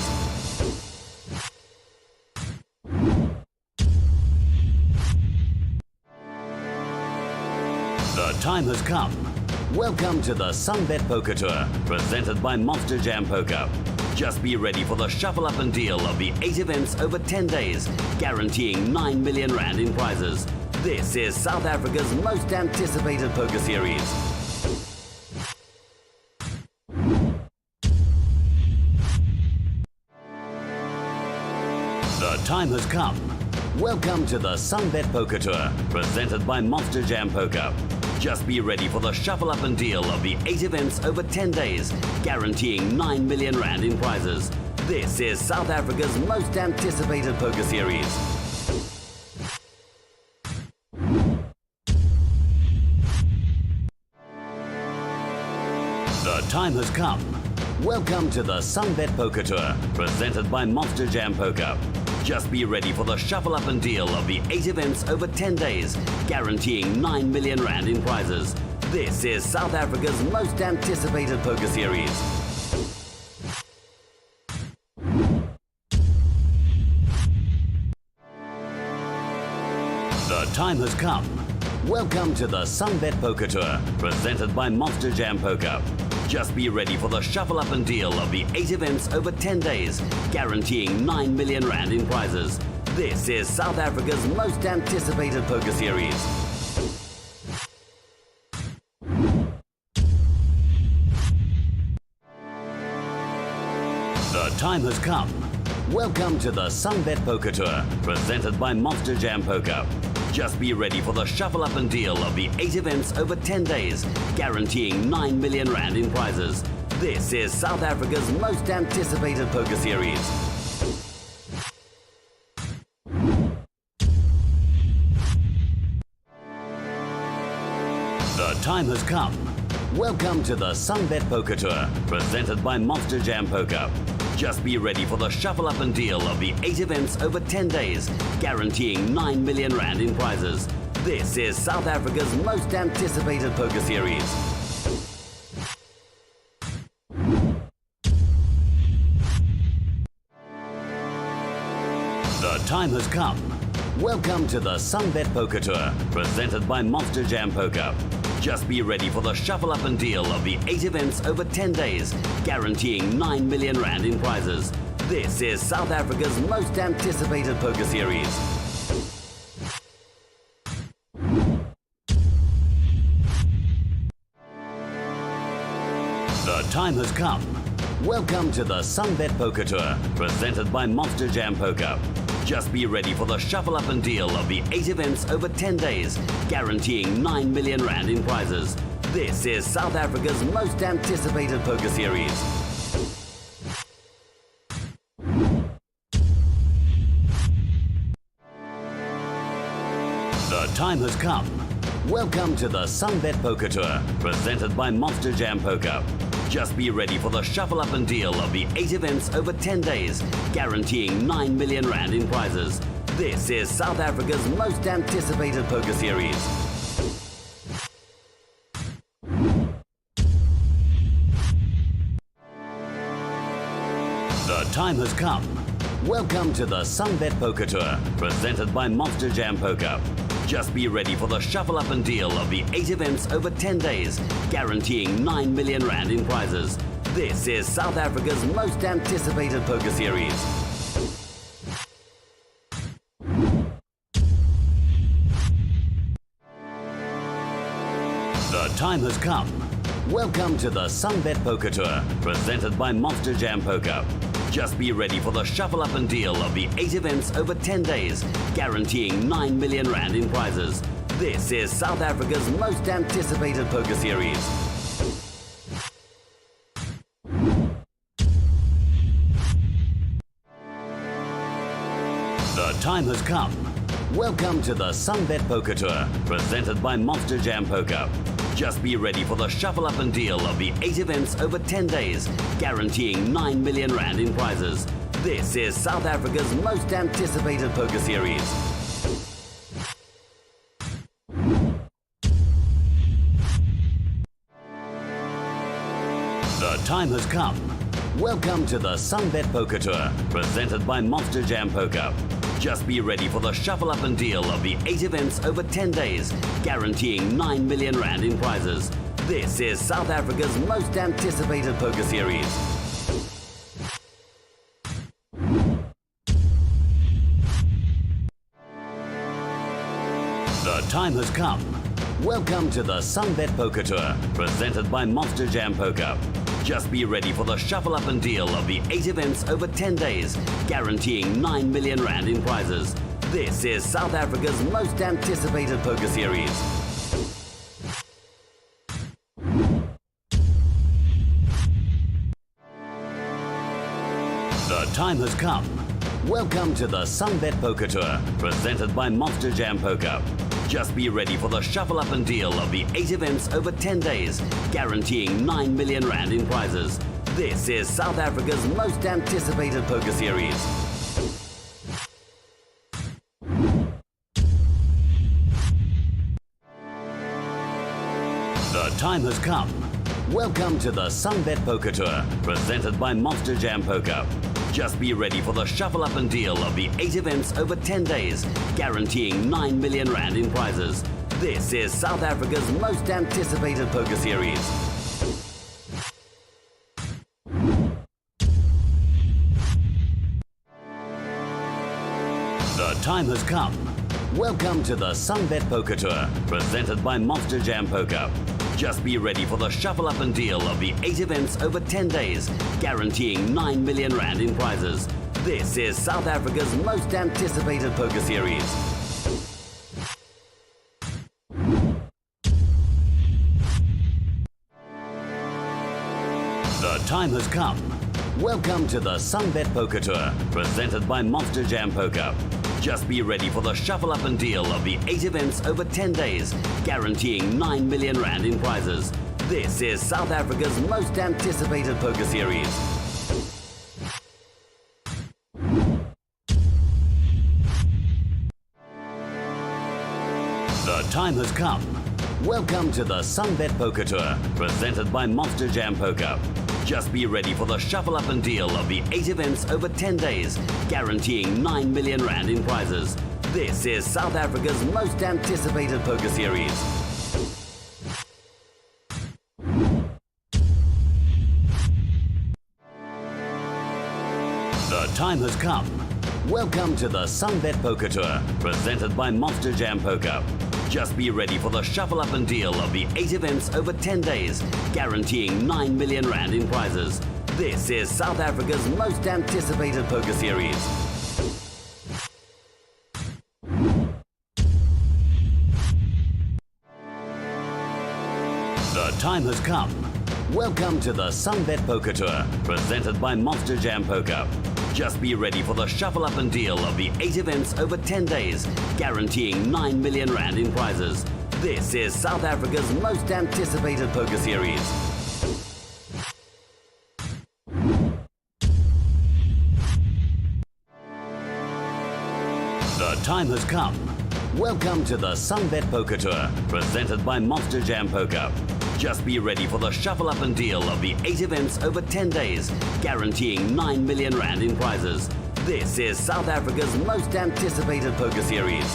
The time has come. Welcome to the Sunbet Poker Tour, presented by Monster Jam Poker. Just be ready for the shuffle up and deal of the 8 events over 10 days, guaranteeing 9 million rand in prizes. This is South Africa's most anticipated poker series. The time has come. Welcome to the Sunbet Poker Tour, presented by Monster Jam Poker. Just be ready for the shuffle up and deal of the 8 events over 10 days, guaranteeing 9 million rand in prizes. This is South Africa's most anticipated poker series. The time has come. Welcome to the Sunbet Poker Tour, presented by Monster Jam Poker. Just be ready for the shuffle up and deal of the 8 events over 10 days, guaranteeing 9 million rand in prizes. This is South Africa's most anticipated poker series. The time has come. Welcome to the Sunbet Poker Tour, presented by Monster Jam Poker. Just be ready for the shuffle up and deal of the 8 events over 10 days, guaranteeing 9 million rand in prizes. This is South Africa's most anticipated poker series. The time has come. Welcome to the Sunbet Poker Tour, presented by Monster Jam Poker. Just be ready for the shuffle up and deal of the 8 events over 10 days, guaranteeing 9 million rand in prizes. This is South Africa's most anticipated poker series. The time has come. Welcome to the Sunbet Poker Tour, presented by Monster Jam Poker. Just be ready for the shuffle up and deal of the 8 events over 10 days, guaranteeing 9 million rand in prizes. This is South Africa's most anticipated poker series. The time has come. Welcome to the Sunbet Poker Tour, presented by Monster Jam Poker. Just be ready for the shuffle up and deal of the 8 events over 10 days, guaranteeing 9 million rand in prizes. This is South Africa's most anticipated poker series. The time has come. Welcome to the Sunbet Poker Tour, presented by Monster Jam Poker. Just be ready for the shuffle up and deal of the 8 events over 10 days, guaranteeing 9 million rand in prizes. This is South Africa's most anticipated poker series. The time has come. Welcome to the Sunbet Poker Tour, presented by Monster Jam Poker. Just be ready for the shuffle up and deal of the 8 events over 10 days, guaranteeing 9 million rand in prizes. This is South Africa's most anticipated poker series. The time has come. Welcome to the Sunbet Poker Tour, presented by Monster Jam Poker. Just be ready for the shuffle up and deal of the 8 events over 10 days, guaranteeing 9 million rand in prizes. This is South Africa's most anticipated poker series. The time has come. Welcome to the Sunbet Poker Tour, presented by Monster Jam Poker. Just be ready for the shuffle up and deal of the 8 events over 10 days, guaranteeing 9 million rand in prizes. This is South Africa's most anticipated poker series. The time has come. Welcome to the Sunbet Poker Tour, presented by Monster Jam Poker. Just be ready for the shuffle up and deal of the 8 events over 10 days, guaranteeing 9 million rand in prizes. This is South Africa's most anticipated poker series. The time has come. Welcome to the Sunbet Poker Tour, presented by Monster Jam Poker. Just be ready for the shuffle up and deal of the 8 events over 10 days, guaranteeing 9 million rand in prizes. This is South Africa's most anticipated poker series. The time has come. Welcome to the Sunbet Poker Tour, presented by Monster Jam Poker. Just be ready for the shuffle up and deal of the 8 events over 10 days, guaranteeing 9 million rand in prizes. This is South Africa's most anticipated poker series. The time has come. Welcome to the Sunbet Poker Tour, presented by Monster Jam Poker. Just be ready for the shuffle up and deal of the 8 events over 10 days, guaranteeing 9 million rand in prizes. This is South Africa's most anticipated poker series. The time has come. Welcome to the Sunbet Poker Tour, presented by Monster Jam Poker. Just be ready for the shuffle up and deal of the 8 events over 10 days, guaranteeing 9 million rand in prizes. This is South Africa's most anticipated poker series. The time has come. Welcome to the Sunbet Poker Tour, presented by Monster Jam Poker. Just be ready for the shuffle up and deal of the 8 events over 10 days, guaranteeing 9 million rand in prizes. This is South Africa's most anticipated poker series. The time has come. Welcome to the Sunbet Poker Tour, presented by Monster Jam Poker. Just be ready for the shuffle up and deal of the 8 events over 10 days, guaranteeing 9 million rand in prizes. This is South Africa's most anticipated poker series. The time has come. Welcome to the Sunbet Poker Tour, presented by Monster Jam Poker. Just be ready for the shuffle up and deal of the 8 events over 10 days, guaranteeing 9 million rand in prizes. This is South Africa's most anticipated poker series. The time has come. Welcome to the Sunbet Poker Tour, presented by Monster Jam Poker. Just be ready for the shuffle up and deal of the 8 events over 10 days, guaranteeing 9 million rand in prizes. This is South Africa's most anticipated poker series. The time has come. Welcome to the Sunbet Poker Tour, presented by Monster Jam Poker. Just be ready for the shuffle up and deal of the 8 events over 10 days, guaranteeing 9 million rand in prizes. This is South Africa's most anticipated poker series. The time has come. Welcome to the Sunbet Poker Tour, presented by Monster Jam Poker. Just be ready for the shuffle up and deal of the 8 events over 10 days, guaranteeing 9 million rand in prizes. This is South Africa's most anticipated poker series.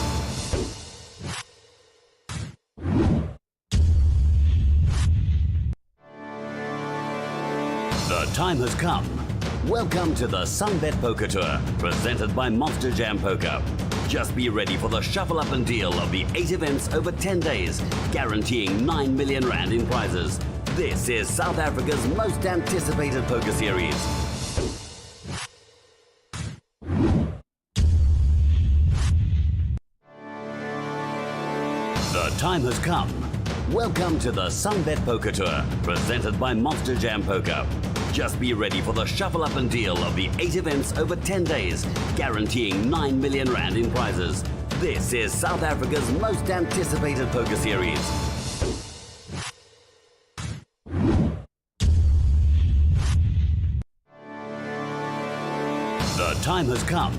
The time has come. Welcome to the Sunbet Poker Tour, presented by Monster Jam Poker. Just be ready for the shuffle up and deal of the 8 events over 10 days, guaranteeing 9 million rand in prizes. This is South Africa's most anticipated poker series. The time has come. Welcome to the Sunbet Poker Tour, presented by Monster Jam Poker. Just be ready for the shuffle up and deal of the 8 events over 10 days, guaranteeing 9 million rand in prizes. This is South Africa's most anticipated poker series. The time has come.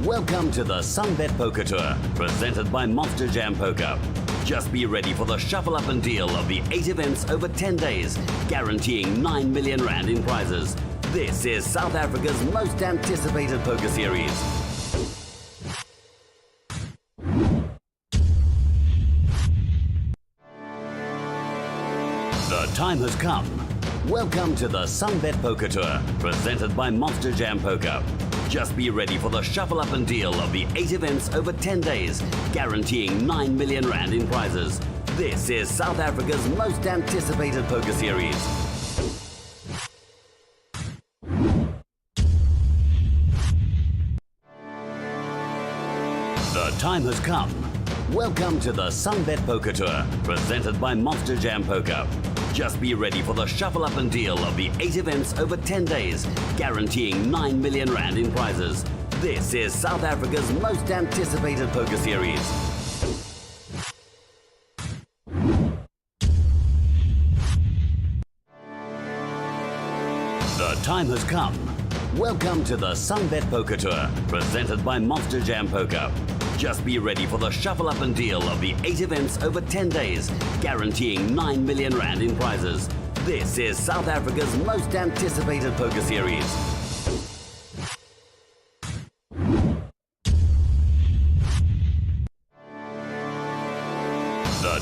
Welcome to the Sunbet Poker Tour, presented by Monster Jam Poker. Just be ready for the shuffle up and deal of the 8 events over 10 days, guaranteeing 9 million rand in prizes. This is South Africa's most anticipated poker series. The time has come. Welcome to the Sunbet Poker Tour, presented by Monster Jam Poker. Just be ready for the shuffle up and deal of the 8 events over 10 days, guaranteeing 9 million rand in prizes. This is South Africa's most anticipated poker series. The time has come. Welcome to the Sunbet Poker Tour, presented by Monster Jam Poker. Just be ready for the shuffle up and deal of the 8 events over 10 days, guaranteeing 9 million rand in prizes. This is South Africa's most anticipated poker series. The time has come. Welcome to the Sunbet Poker Tour, presented by Monster Jam Poker. Just be ready for the shuffle up and deal of the 8 events over 10 days, guaranteeing 9 million rand in prizes. This is South Africa's most anticipated poker series.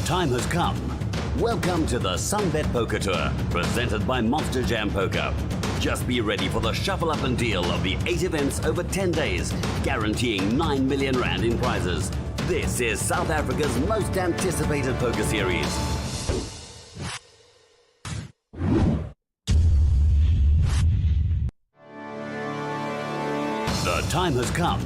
time has come. Welcome to the Sunbet Poker Tour, presented by Monster Jam Poker. Just be ready for the shuffle up and deal of the 8 events over 10 days, guaranteeing 9 million rand in prizes. This is South Africa's most anticipated poker series. The time has come.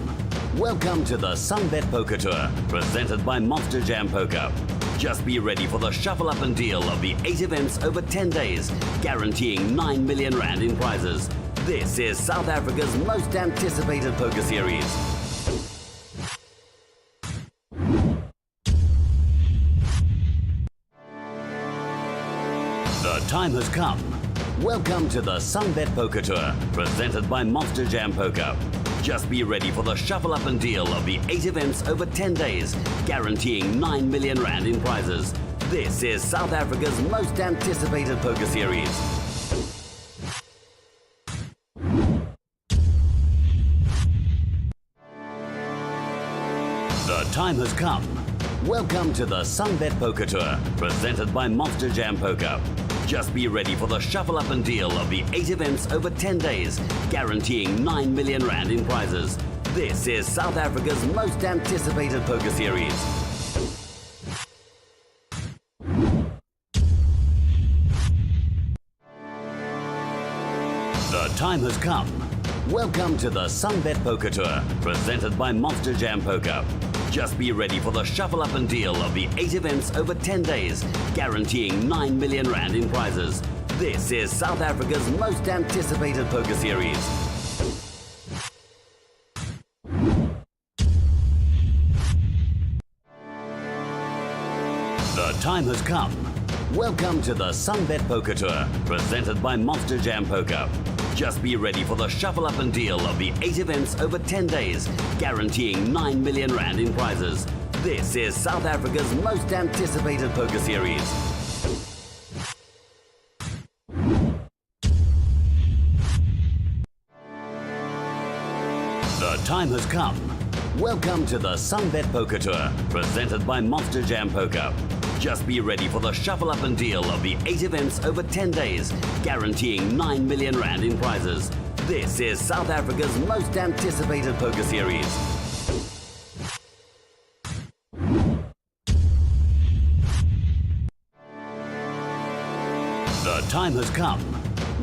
Welcome to the Sunbet Poker Tour, presented by Monster Jam Poker. Just be ready for the shuffle up and deal of the 8 events over 10 days, guaranteeing 9 million rand in prizes. This is South Africa's most anticipated poker series. The time has come. Welcome to the Sunbet Poker Tour, presented by Monster Jam Poker. Just be ready for the shuffle up and deal of the 8 events over 10 days, guaranteeing 9 million rand in prizes. This is South Africa's most anticipated poker series. The time has come. Welcome to the Sunbet Poker Tour, presented by Monster Jam Poker. Just be ready for the shuffle up and deal of the 8 events over 10 days, guaranteeing 9 million rand in prizes. This is South Africa's most anticipated poker series. The time has come. Welcome to the Sunbet Poker Tour, presented by Monster Jam Poker. Just be ready for the shuffle up and deal of the 8 events over 10 days, guaranteeing 9 million rand in prizes. This is South Africa's most anticipated poker series. The time has come. Welcome to the Sunbet Poker Tour, presented by Monster Jam Poker. Just be ready for the shuffle up and deal of the 8 events over 10 days, guaranteeing 9 million rand in prizes. This is South Africa's most anticipated poker series. The time has come. Welcome to the Sunbet Poker Tour, presented by Monster Jam Poker. Just be ready for the shuffle up and deal of the 8 events over 10 days, guaranteeing 9 million rand in prizes. This is South Africa's most anticipated poker series. The time has come.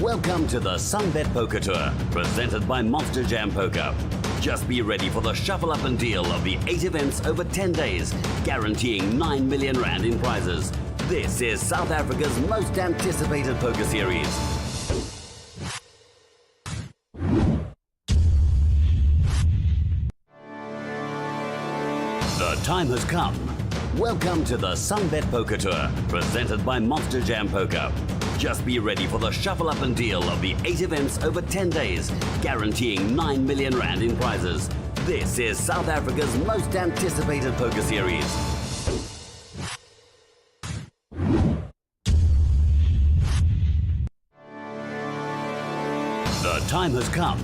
Welcome to the Sunbet Poker Tour, presented by Monster Jam Poker. Just be ready for the shuffle up and deal of the 8 events over 10 days, guaranteeing 9 million rand in prizes. This is South Africa's most anticipated poker series. The time has come. Welcome to the Sunbet Poker Tour, presented by Monster Jam Poker. Just be ready for the shuffle up and deal of the 8 events over 10 days, guaranteeing 9 million rand in prizes. This is South Africa's most anticipated poker series. The time has come.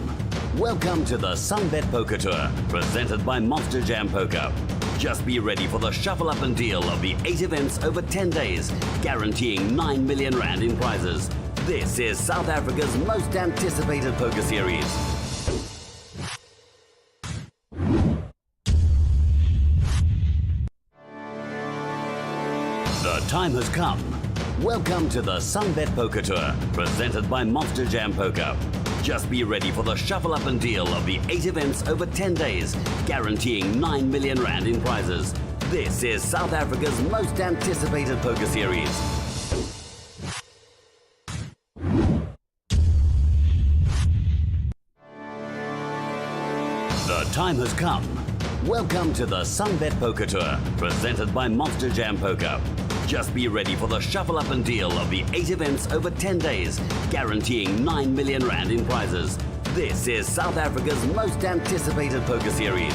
Welcome to the Sunbet Poker Tour, presented by Monster Jam Poker. Just be ready for the shuffle up and deal of the 8 events over 10 days, guaranteeing 9 million rand in prizes. This is South Africa's most anticipated poker series. The time has come. Welcome to the Sunbet Poker Tour, presented by Monster Jam Poker. Just be ready for the shuffle up and deal of the 8 events over 10 days, guaranteeing 9 million rand in prizes. This is South Africa's most anticipated poker series. The time has come. Welcome to the Sunbet Poker Tour, presented by Monster Jam Poker. Just be ready for the shuffle up and deal of the 8 events over 10 days, guaranteeing 9 million rand in prizes. This is South Africa's most anticipated poker series.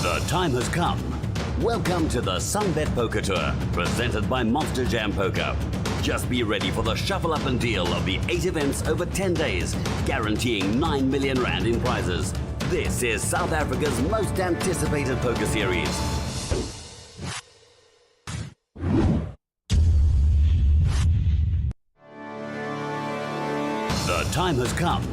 The time has come. Welcome to the Sunbet Poker Tour, presented by Monster Jam Poker. Just be ready for the shuffle up and deal of the 8 events over 10 days, guaranteeing 9 million rand in prizes. This is South Africa's most anticipated poker series. The time has come.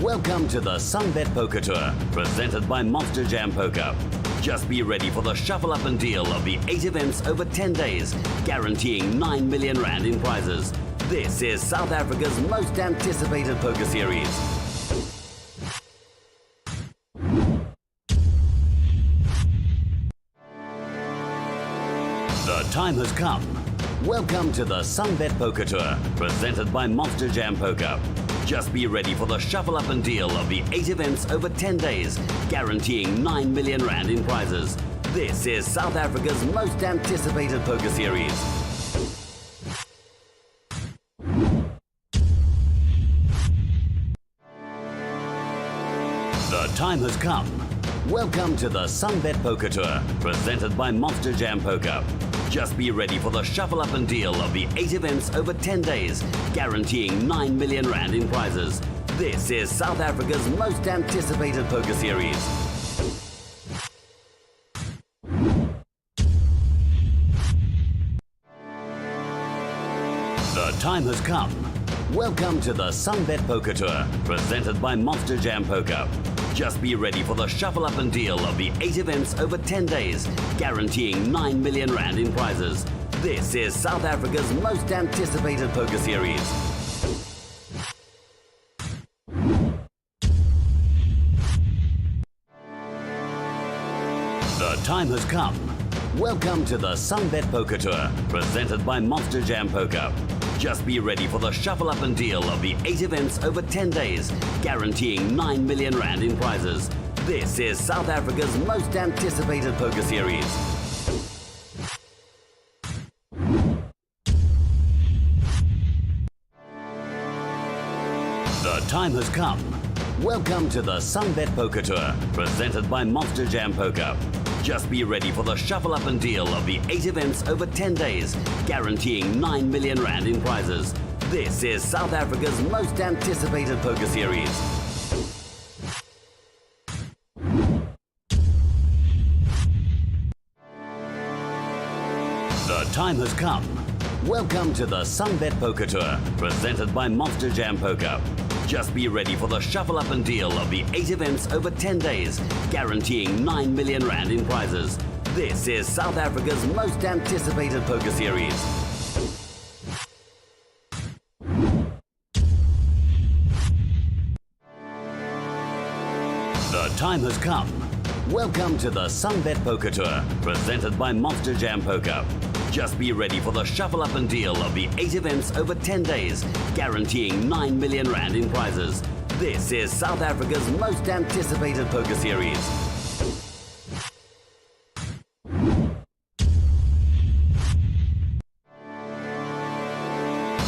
Welcome to the Sunbet Poker Tour, presented by Monster Jam Poker. Just be ready for the shuffle up and deal of the 8 events over 10 days, guaranteeing 9 million rand in prizes. This is South Africa's most anticipated poker series. The time has come. Welcome to the Sunbet Poker Tour, presented by Monster Jam Poker. Just be ready for the shuffle up and deal of the 8 events over 10 days, guaranteeing 9 million rand in prizes. This is South Africa's most anticipated poker series. The time has come. Welcome to the Sunbet Poker Tour, presented by Monster Jam Poker. Just be ready for the shuffle up and deal of the 8 events over 10 days, guaranteeing 9 million rand in prizes. This is South Africa's most anticipated poker series. The time has come. Welcome to the Sunbet Poker Tour, presented by Monster Jam Poker. Just be ready for the shuffle up and deal of the 8 events over 10 days, guaranteeing 9 million rand in prizes. This is South Africa's most anticipated poker series. The time has come. Welcome to the Sunbet Poker Tour, presented by Monster Jam Poker. Just be ready for the shuffle up and deal of the 8 events over 10 days, guaranteeing 9 million rand in prizes. This is South Africa's most anticipated poker series. The time has come. Welcome to the Sunbet Poker Tour, presented by Monster Jam Poker. Just be ready for the shuffle up and deal of the 8 events over 10 days, guaranteeing 9 million rand in prizes. This is South Africa's most anticipated poker series. The time has come. Welcome to the Sunbet Poker Tour, presented by Monster Jam Poker. Just be ready for the shuffle up and deal of the 8 events over 10 days, guaranteeing 9 million rand in prizes. This is South Africa's most anticipated poker series. The time has come. Welcome to the Sunbet Poker Tour, presented by Monster Jam Poker. Just be ready for the shuffle up and deal of the 8 events over 10 days, guaranteeing 9 million rand in prizes. This is South Africa's most anticipated poker series.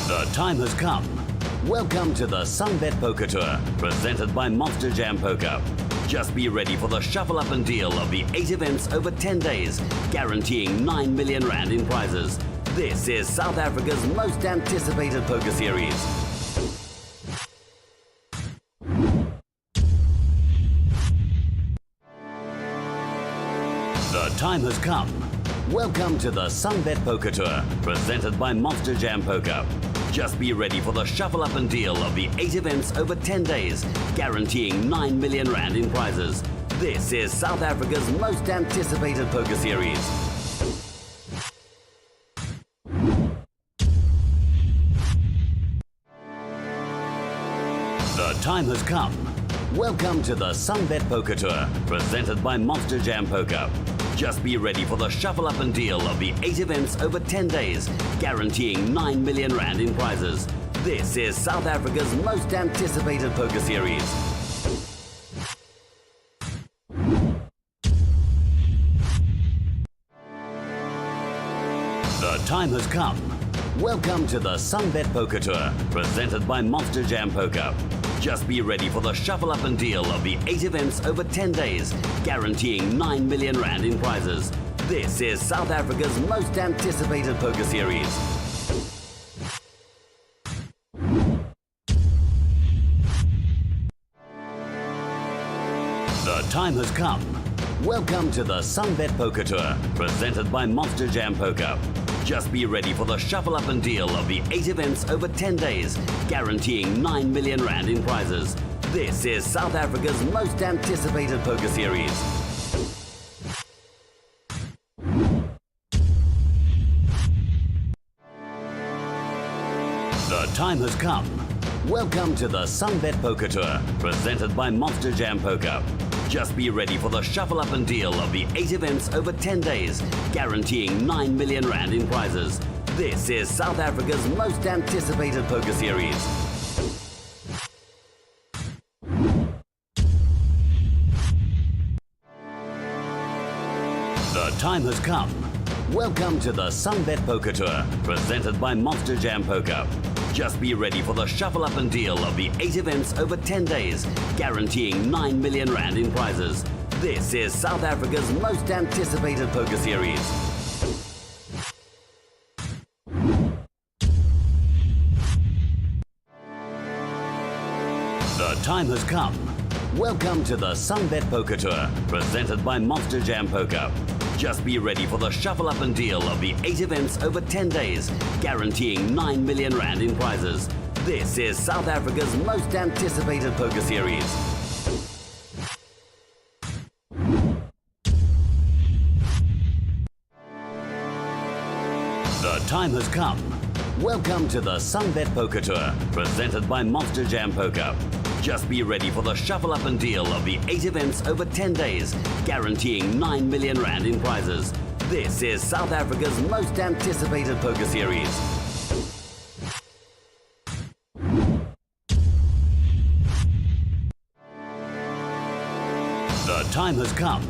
The time has come. Welcome to the Sunbet Poker Tour, presented by Monster Jam Poker. Just be ready for the shuffle up and deal of the 8 events over 10 days, guaranteeing 9 million rand in prizes. This is South Africa's most anticipated poker series. The time has come. Welcome to the Sunbet Poker Tour, presented by Monster Jam Poker. Just be ready for the shuffle up and deal of the 8 events over 10 days, guaranteeing 9 million rand in prizes. This is South Africa's most anticipated poker series. The time has come. Welcome to the Sunbet Poker Tour, presented by Monster Jam Poker. Just be ready for the shuffle up and deal of the 8 events over 10 days, guaranteeing 9 million rand in prizes. This is South Africa's most anticipated poker series. The time has come. Welcome to the Sunbet Poker Tour, presented by Monster Jam Poker. Just be ready for the shuffle up and deal of the 8 events over 10 days, guaranteeing 9 million rand in prizes. This is South Africa's most anticipated poker series. time has come. Welcome to the Sunbet Poker Tour, presented by Monster Jam Poker. Just be ready for the shuffle up and deal of the 8 events over 10 days, guaranteeing 9 million rand in prizes. This is South Africa's most anticipated poker series. The time has come. Welcome to the Sunbet Poker Tour, presented by Monster Jam Poker. Just be ready for the shuffle up and deal of the 8 events over 10 days, guaranteeing 9 million rand in prizes. This is South Africa's most anticipated poker series. The time has come. Welcome to the Sunbet Poker Tour, presented by Monster Jam Poker. Just be ready for the shuffle up and deal of the 8 events over 10 days, guaranteeing 9 million rand in prizes. This is South Africa's most anticipated poker series. The time has come. Welcome to the Sunbet Poker Tour, presented by Monster Jam Poker. Just be ready for the shuffle up and deal of the 8 events over 10 days, guaranteeing 9 million rand in prizes. This is South Africa's most anticipated poker series. The time has come. Welcome to the Sunbet Poker Tour, presented by Monster Jam Poker. Just be ready for the shuffle up and deal of the 8 events over 10 days, guaranteeing 9 million rand in prizes. This is South Africa's most anticipated poker series. The time has come.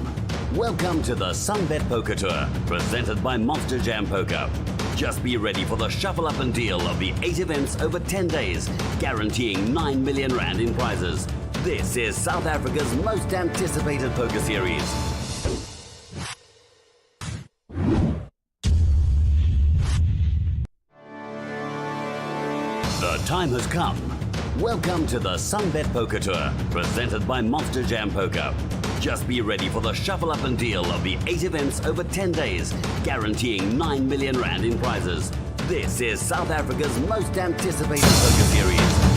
Welcome to the Sunbet Poker Tour, presented by Monster Jam Poker. Just be ready for the shuffle up and deal of the 8 events over 10 days, guaranteeing 9 million rand in prizes. This is South Africa's most anticipated poker series. The time has come. Welcome to the Sunbet Poker Tour, presented by Monster Jam Poker. Just be ready for the shuffle up and deal of the 8 events over 10 days, guaranteeing 9 million rand in prizes. This is South Africa's most anticipated poker series.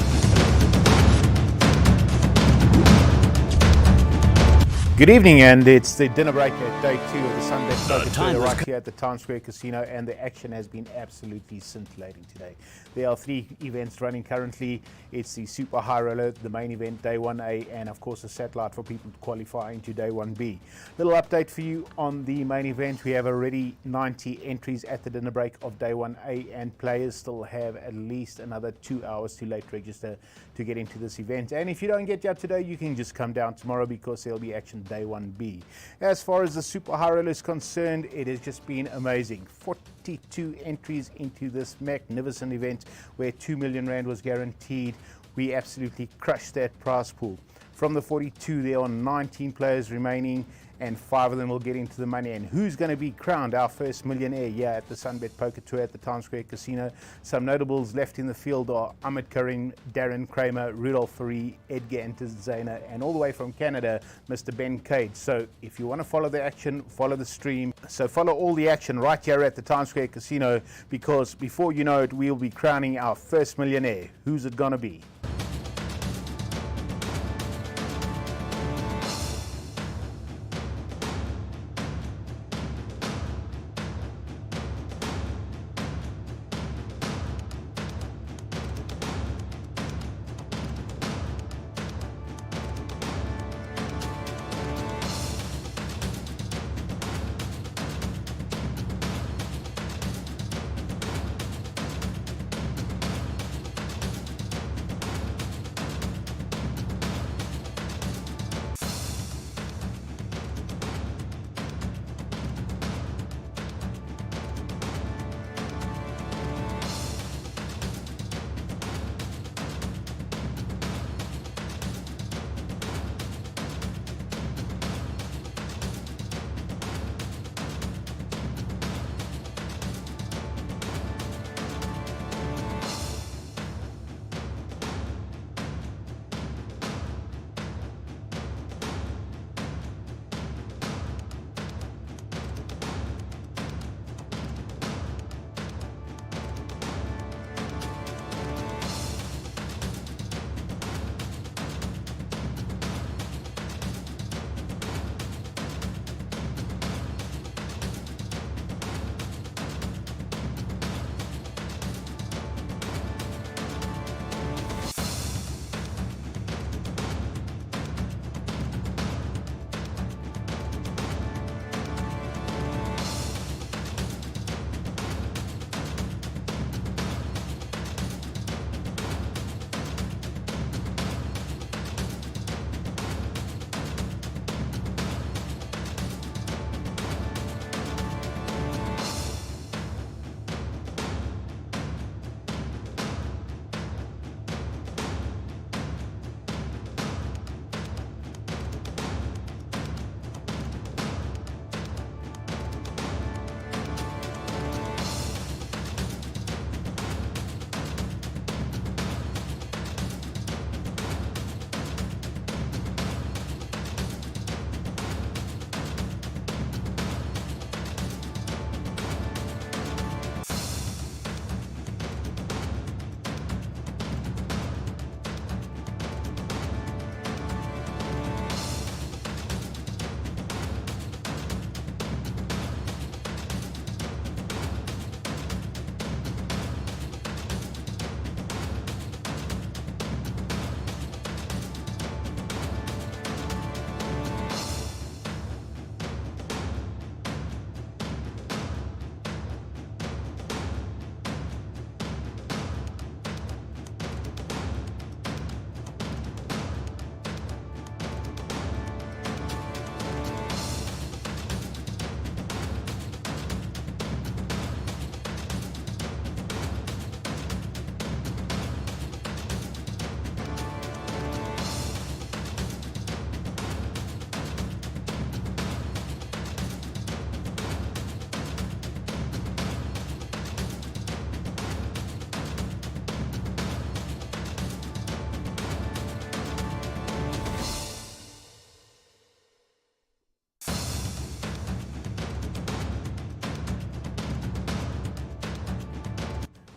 Good evening, and it's the dinner break at day 2 of the Sunbet Poker time Tour has right here at the Times Square Casino, and the action has been absolutely scintillating today. There are 3 events running currently. It's the Super High Roller, the main event, Day 1A, and of course a satellite for people to qualify into Day 1B. Little update for you on the main event. We have already 90 entries at the dinner break of Day 1A, and players still have at least another 2 hours to late register to get into this event. And if you don't get there today, you can just come down tomorrow because there'll be action Day 1B. As far as the Super High Roller is concerned, it has just been amazing. 42 entries into this magnificent event where 2 million rand was guaranteed. We absolutely crushed that prize pool. From the 42, there are 19 players remaining, and 5 of them will get into the money. And who's going to be crowned our first millionaire here at the Sunbet Poker Tour at the Times Square Casino? Some notables left in the field are Ahmed Karim, Darren Kramer, Rudolph Fourie, Edgar Entezena, and all the way from Canada, Mr. Ben Cade. So if you want to follow the action, follow the stream. So follow all the action right here at the Times Square Casino, because before you know it, we'll be crowning our first millionaire. Who's it going to be?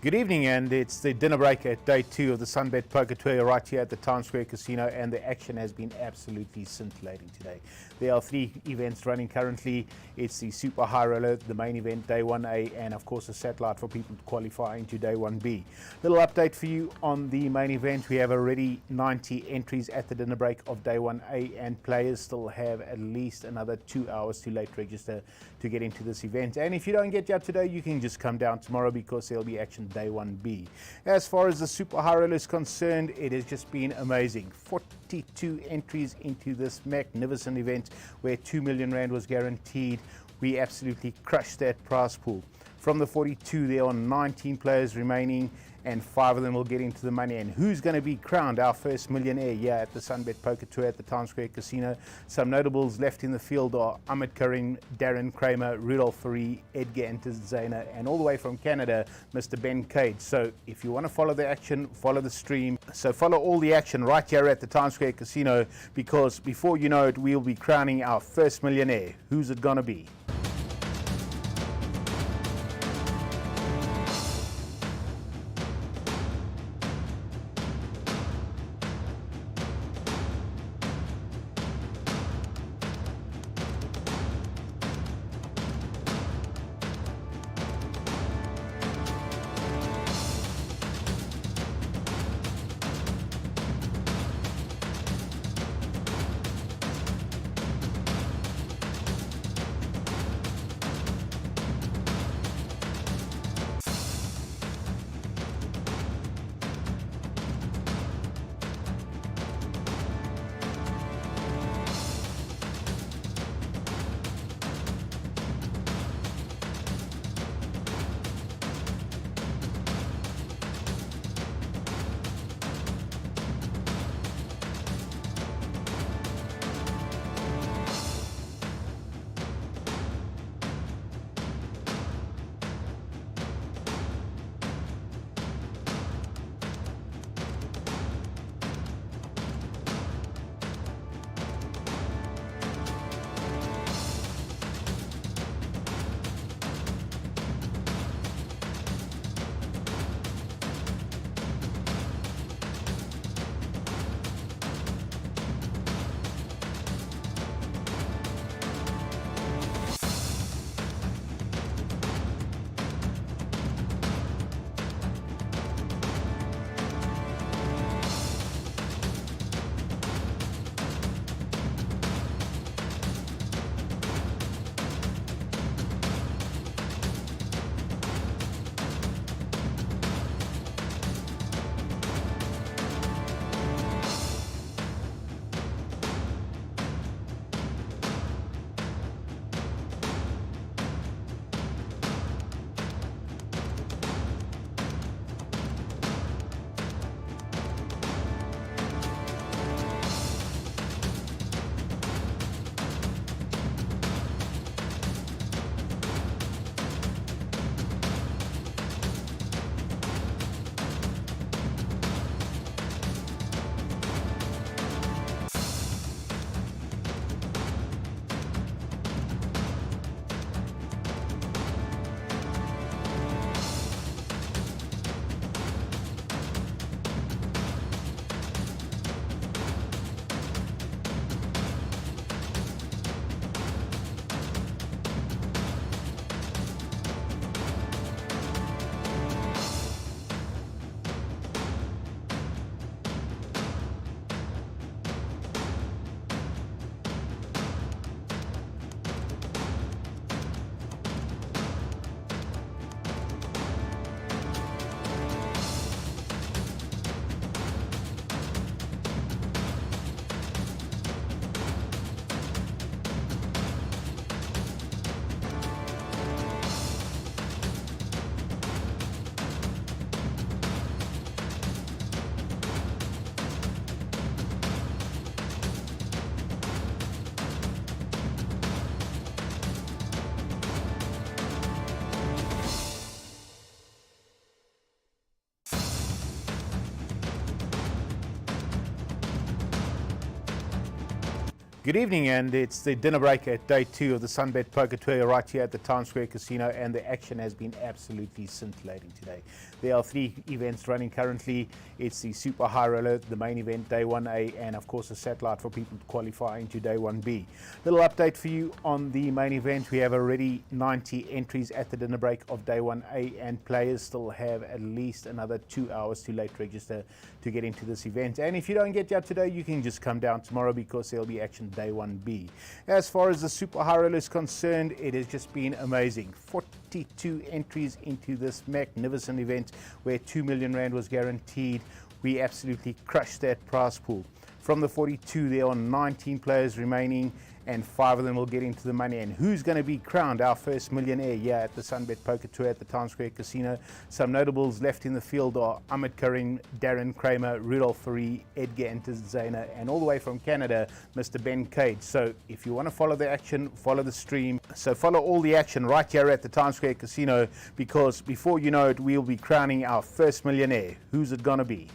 Good evening, and it's the dinner break at day 2 of the Sunbet Poker Tour right here at the Town Square Casino, and the action has been absolutely scintillating today. There are 3 events running currently. It's the Super High Roller, the main event, day 1A, and of course a satellite for people to qualify into day 1B. Little update for you on the main event. We have already 90 entries at the dinner break of day 1A, and players still have at least another 2 hours to late register to get into this event. And if you don't get up today, you can just come down tomorrow because there'll be action day 1B. As far as the Super High Roller is concerned, it has just been amazing. 42 entries into this magnificent event where 2 million rand was guaranteed. We absolutely crushed that prize pool. From the 42, there are 19 players remaining, and 5 of them will get into the money. And who's going to be crowned our first millionaire here at the Sunbet Poker Tour at the Town Square Casino? Some notables left in the field are Ahmed Karim, Darren Kramer, Rudolph Faree, Edgar Antezana, and all the way from Canada, Mr. Ben Cade. So if you want to follow the action, follow the stream. So follow all the action right here at the Town Square Casino, because before you know it, we'll be crowning our first millionaire. Who's it going to be? Good evening, and it's the dinner break at day 2 of the Sunbet Poker Tour right here at the Times Square Casino, and the action has been absolutely scintillating today. There are 3 events running currently. It's the Super High Roller, the main event, day 1A, and of course a satellite for people to qualify into day 1B. Little update for you on the main event. We have already 90 entries at the dinner break of day 1A, and players still have at least another 2 hours to late register to get into this event. And if you don't get here today, you can just come down tomorrow because there'll be action day 1B. As far as the Super High Roller is concerned, it has just been amazing. 42 entries into this magnificent event where 2 million rand was guaranteed. We absolutely crushed that prize pool. From the 42, there are 19 players remaining, and 5 of them will get into the money. And who's going to be crowned our first millionaire here at the Sunbet Poker Tour at the Times Square Casino? Some notables left in the field are Ahmed Karim, Darren Kramer, Rudolph Fourie, Edgar Entezena, and all the way from Canada, Mr. Ben Cage. So if you want to follow the action, follow the stream. So follow all the action right here at the Times Square Casino, because before you know it, we'll be crowning our first millionaire. Who's it going to be?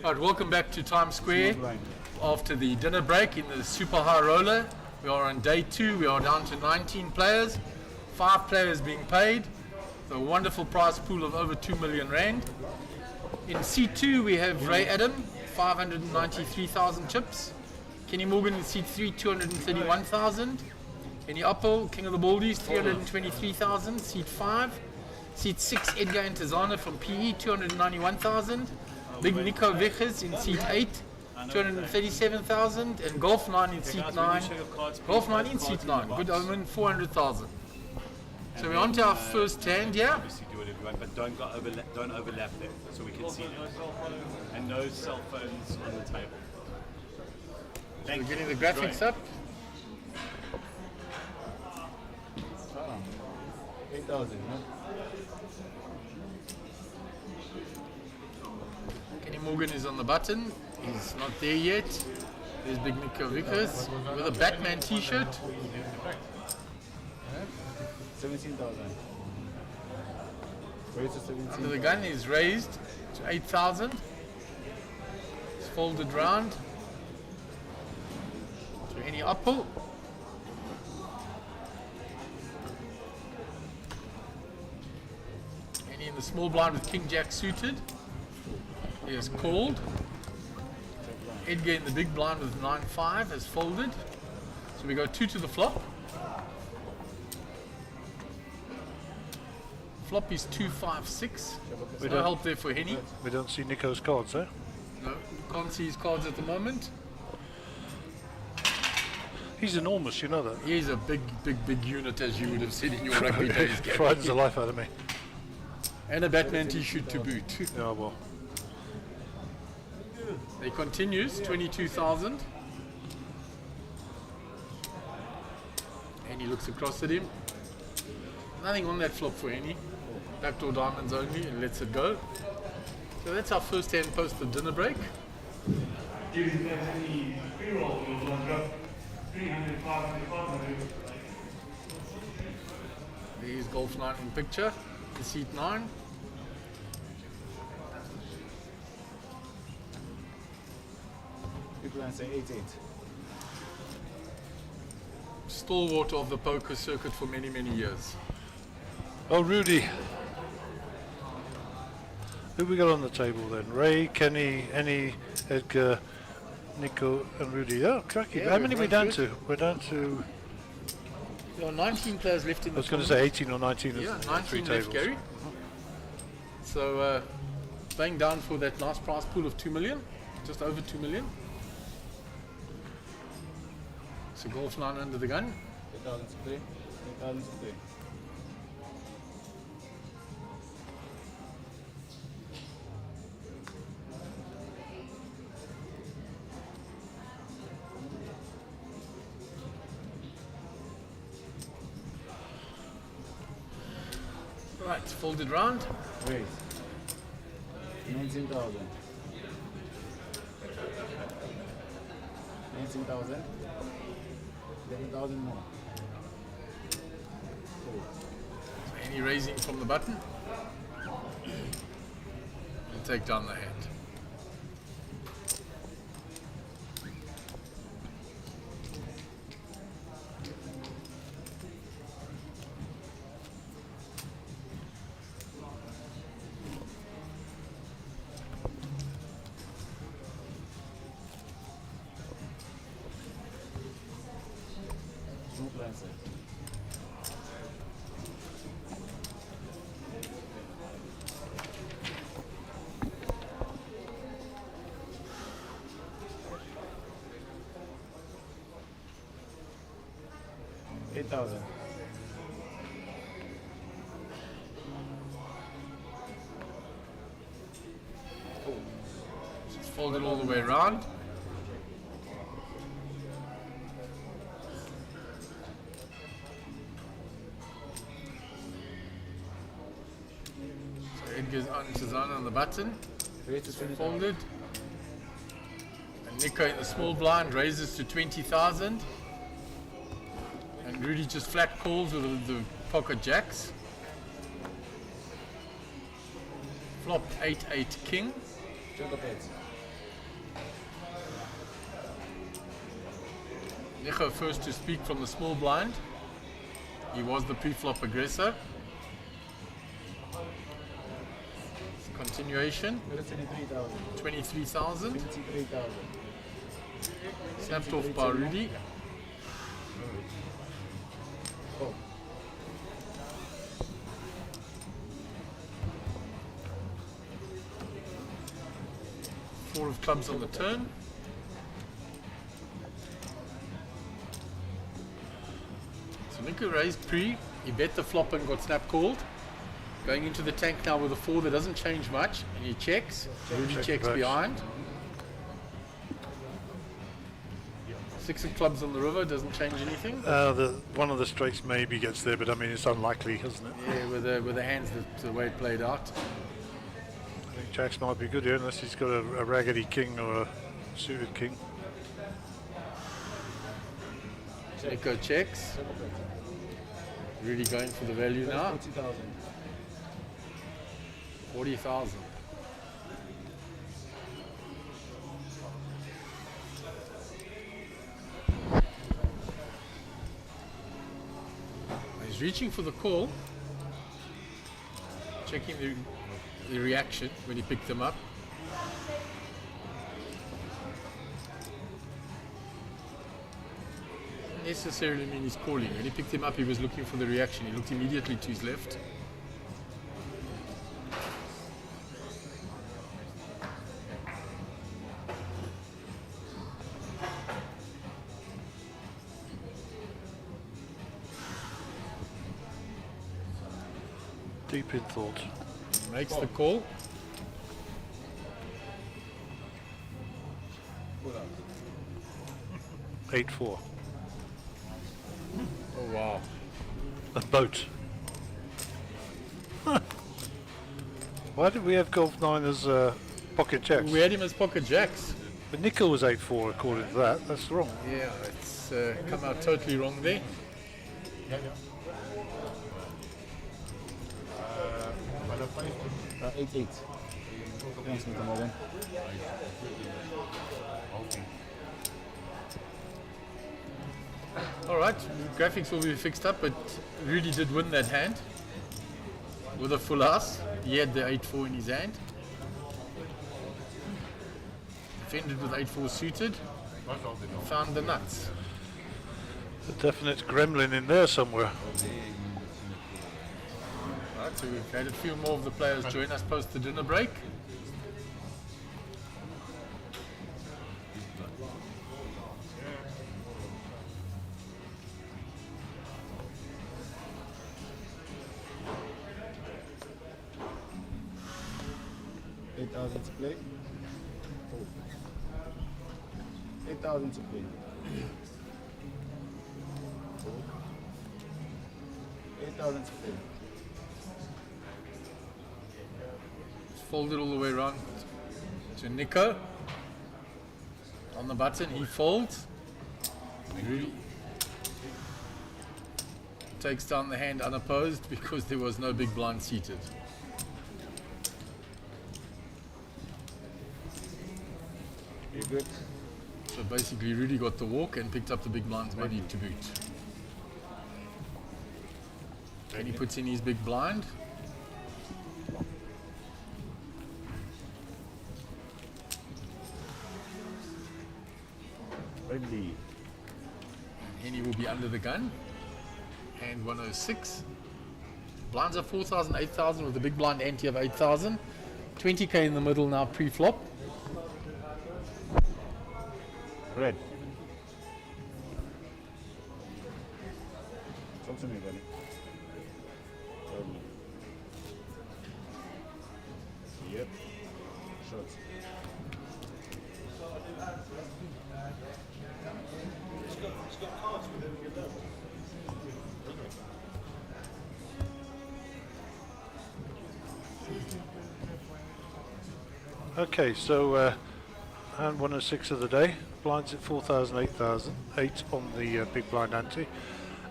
All right, welcome back to Times Square after the dinner break in the Super High Roller. We are on day 2. We are down to 19 players, 5 players being paid. A wonderful prize pool of over 2 million rand. In C2 we have Ray Adam, 593,000 chips. Kenny Morgan in seat 3, 231,000. Kenny Appel, King of the Baldies, 323,000. Seat 5. Seat 6, Edgar Entezena from PE, 291,000. Big Nico Veches in seat 8, 237,000. And Golf 9 in seat 9. Golf 9 in seat 9, Good Omen, 400,000. So we're on to our first hand here. Obviously do whatever you want, but don't overlap that, so we can see them. And no cell phones on the table. We're getting the graphics up. 8,000, no? Kenny Morgan is on the button. He's not there yet. There's Big Nico Vickers with a Batman t-shirt. 17,000. Raised to 17,000. Under the gun is raised to 8,000. It's folded round to any uppull. Any in the small blind with King Jack suited is called. Edgar in the big blind with 9-5 has folded. So we go 2 to the flop. Flop is 2-5-6. We No don't- help there for Henny. We don't see Nico's cards, eh? No, can't see his cards at the moment. He's enormous, you know that. He's a big unit, as you would have said in your rugby days, Gary. Frightens the life out of me. And a Batman t-shirt to boot. Yeah, well. He continues, 22,000. And he looks across at him. Nothing on that flop for Henny. Backdoor diamonds only, and lets it go. So that's our first hand post the dinner break. If there's any pre-roll, we'll drop 300, 500, 500. There's Golf 9 in picture, the seat 9. People say 8-8. Stalwart of the poker circuit for many, many years. Oh, Rudy. Who we got on the table then? Ray, Kenny, Henny, Edgar, Nico, and Rudy. Oh, cracky. Yeah, How many are we we've down run through to? We're down to, There are 19 players left in I the was going to say 18 or 19 Yeah, of 19 3 left, tables. Gary. So, playing down for that nice prize pool of 2 million, just over 2 million. So Golf 9 under the gun. 8,000 to play. 8,000 to play. Right, folded round. Raise. 19,000. 19,000. 11,000 more. So any raising from the button. And take down the hand. No plan, sir. $8,000. Just fold it all the way around. So Edgar's on Shazana on the button. Folded. And Nico in the small blind raises to 20,000. And Rudy just flat calls with the pocket jacks. Flop 8-8 king. Check the bets. Nico first to speak from the small blind. He was the pre-flop aggressor. Continuation. 23,000. 23,000. 23,000. Snapped off by Rudy. Oh. Four of clubs on the turn. So Nico raised pre. He bet the flop and got snap called. Going into the tank now with a 4 that doesn't change much, and he checks. Rudy checks behind. 6 of clubs on the river doesn't change anything. One of the straights maybe gets there, but I mean it's unlikely, isn't it? Yeah, with the hands the way it played out. I think jacks might be good here unless he's got a raggedy king or a suited king. Nico checks. Really going for the value now. 40,000. He's reaching for the call. Checking the reaction when he picked them up. Doesn't necessarily mean he's calling. When he picked him up, he was looking for the reaction. He looked immediately to his left. Deep in thought. Makes the call. Eight 4. Oh wow. A boat. Why did we have Golf 9 as pocket jacks? We had him as pocket jacks. But nickel was 8-4 according to that. That's wrong. Yeah, it's come out totally wrong there. Uh, 8-8. Thanks, Mr. Morgan. Alright, graphics will be fixed up, but Rudy did win that hand with a full house. He had the 8-4 in his hand. Defended with 8-4 suited. Found the nuts. A definite gremlin in there somewhere. Right, so we've had a few more of the players join us post the dinner break. $8,000 to play. 8,000 to play. 8,000 to play. Folded all the way around to Nico. On the button, he folds. Rudy takes down the hand unopposed because there was no big blind seated. Good. So basically Rudy got the walk and picked up the big blinds money to boot. And he puts in his big blind. Ready. Henny will be under the gun. Hand 106. Blinds are 4,000, 8,000 with the big blind ante of 8,000. 20k in the middle now pre-flop. Red. Talk to me, buddy. Yep. Shots. Okay, so hand 106 of the day. Blinds at 4,000, 8,000. 8 on the big blind ante.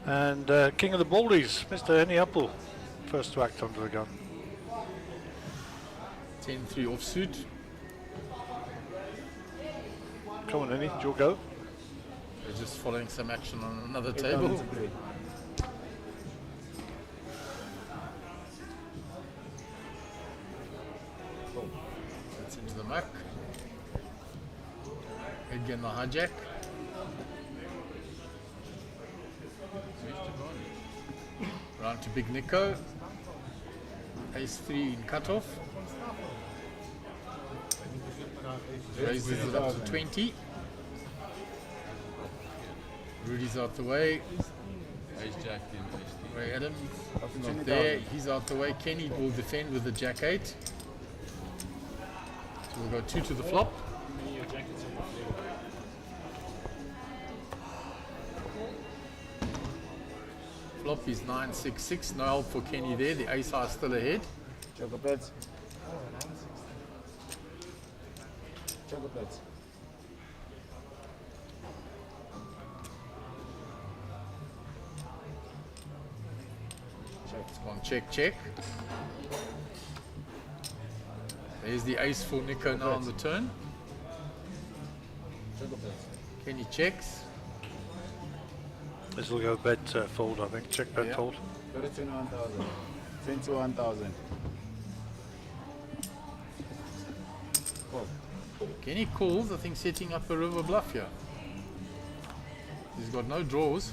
And King of the Baldies, Mr. Henny Apple, first to act under the gun. 10-3 offsuit. Come on, Henny, it's your go. We're just following some action on another table. That's into the muck. Again the hijack. Round to Big Nico. Ace-3 in cutoff. Raises it up to 20. Rudy's out the way. Ace Jack in HD. Ray Adam, not there. He's out the way. Kenny will defend with the Jack 8. So we'll go 2 to the flop. Flop is 9-6-6. No help for Kenny there. The ace high still ahead. Joker bets. Joker bets. It's gone check, check. There's the ace for Nico now on the turn. Kenny checks. This will go bet fold, I think. Check bet fold. Go to 21,000. 21,000. Kenny calls, I think, setting up a river bluff here. He's got no draws.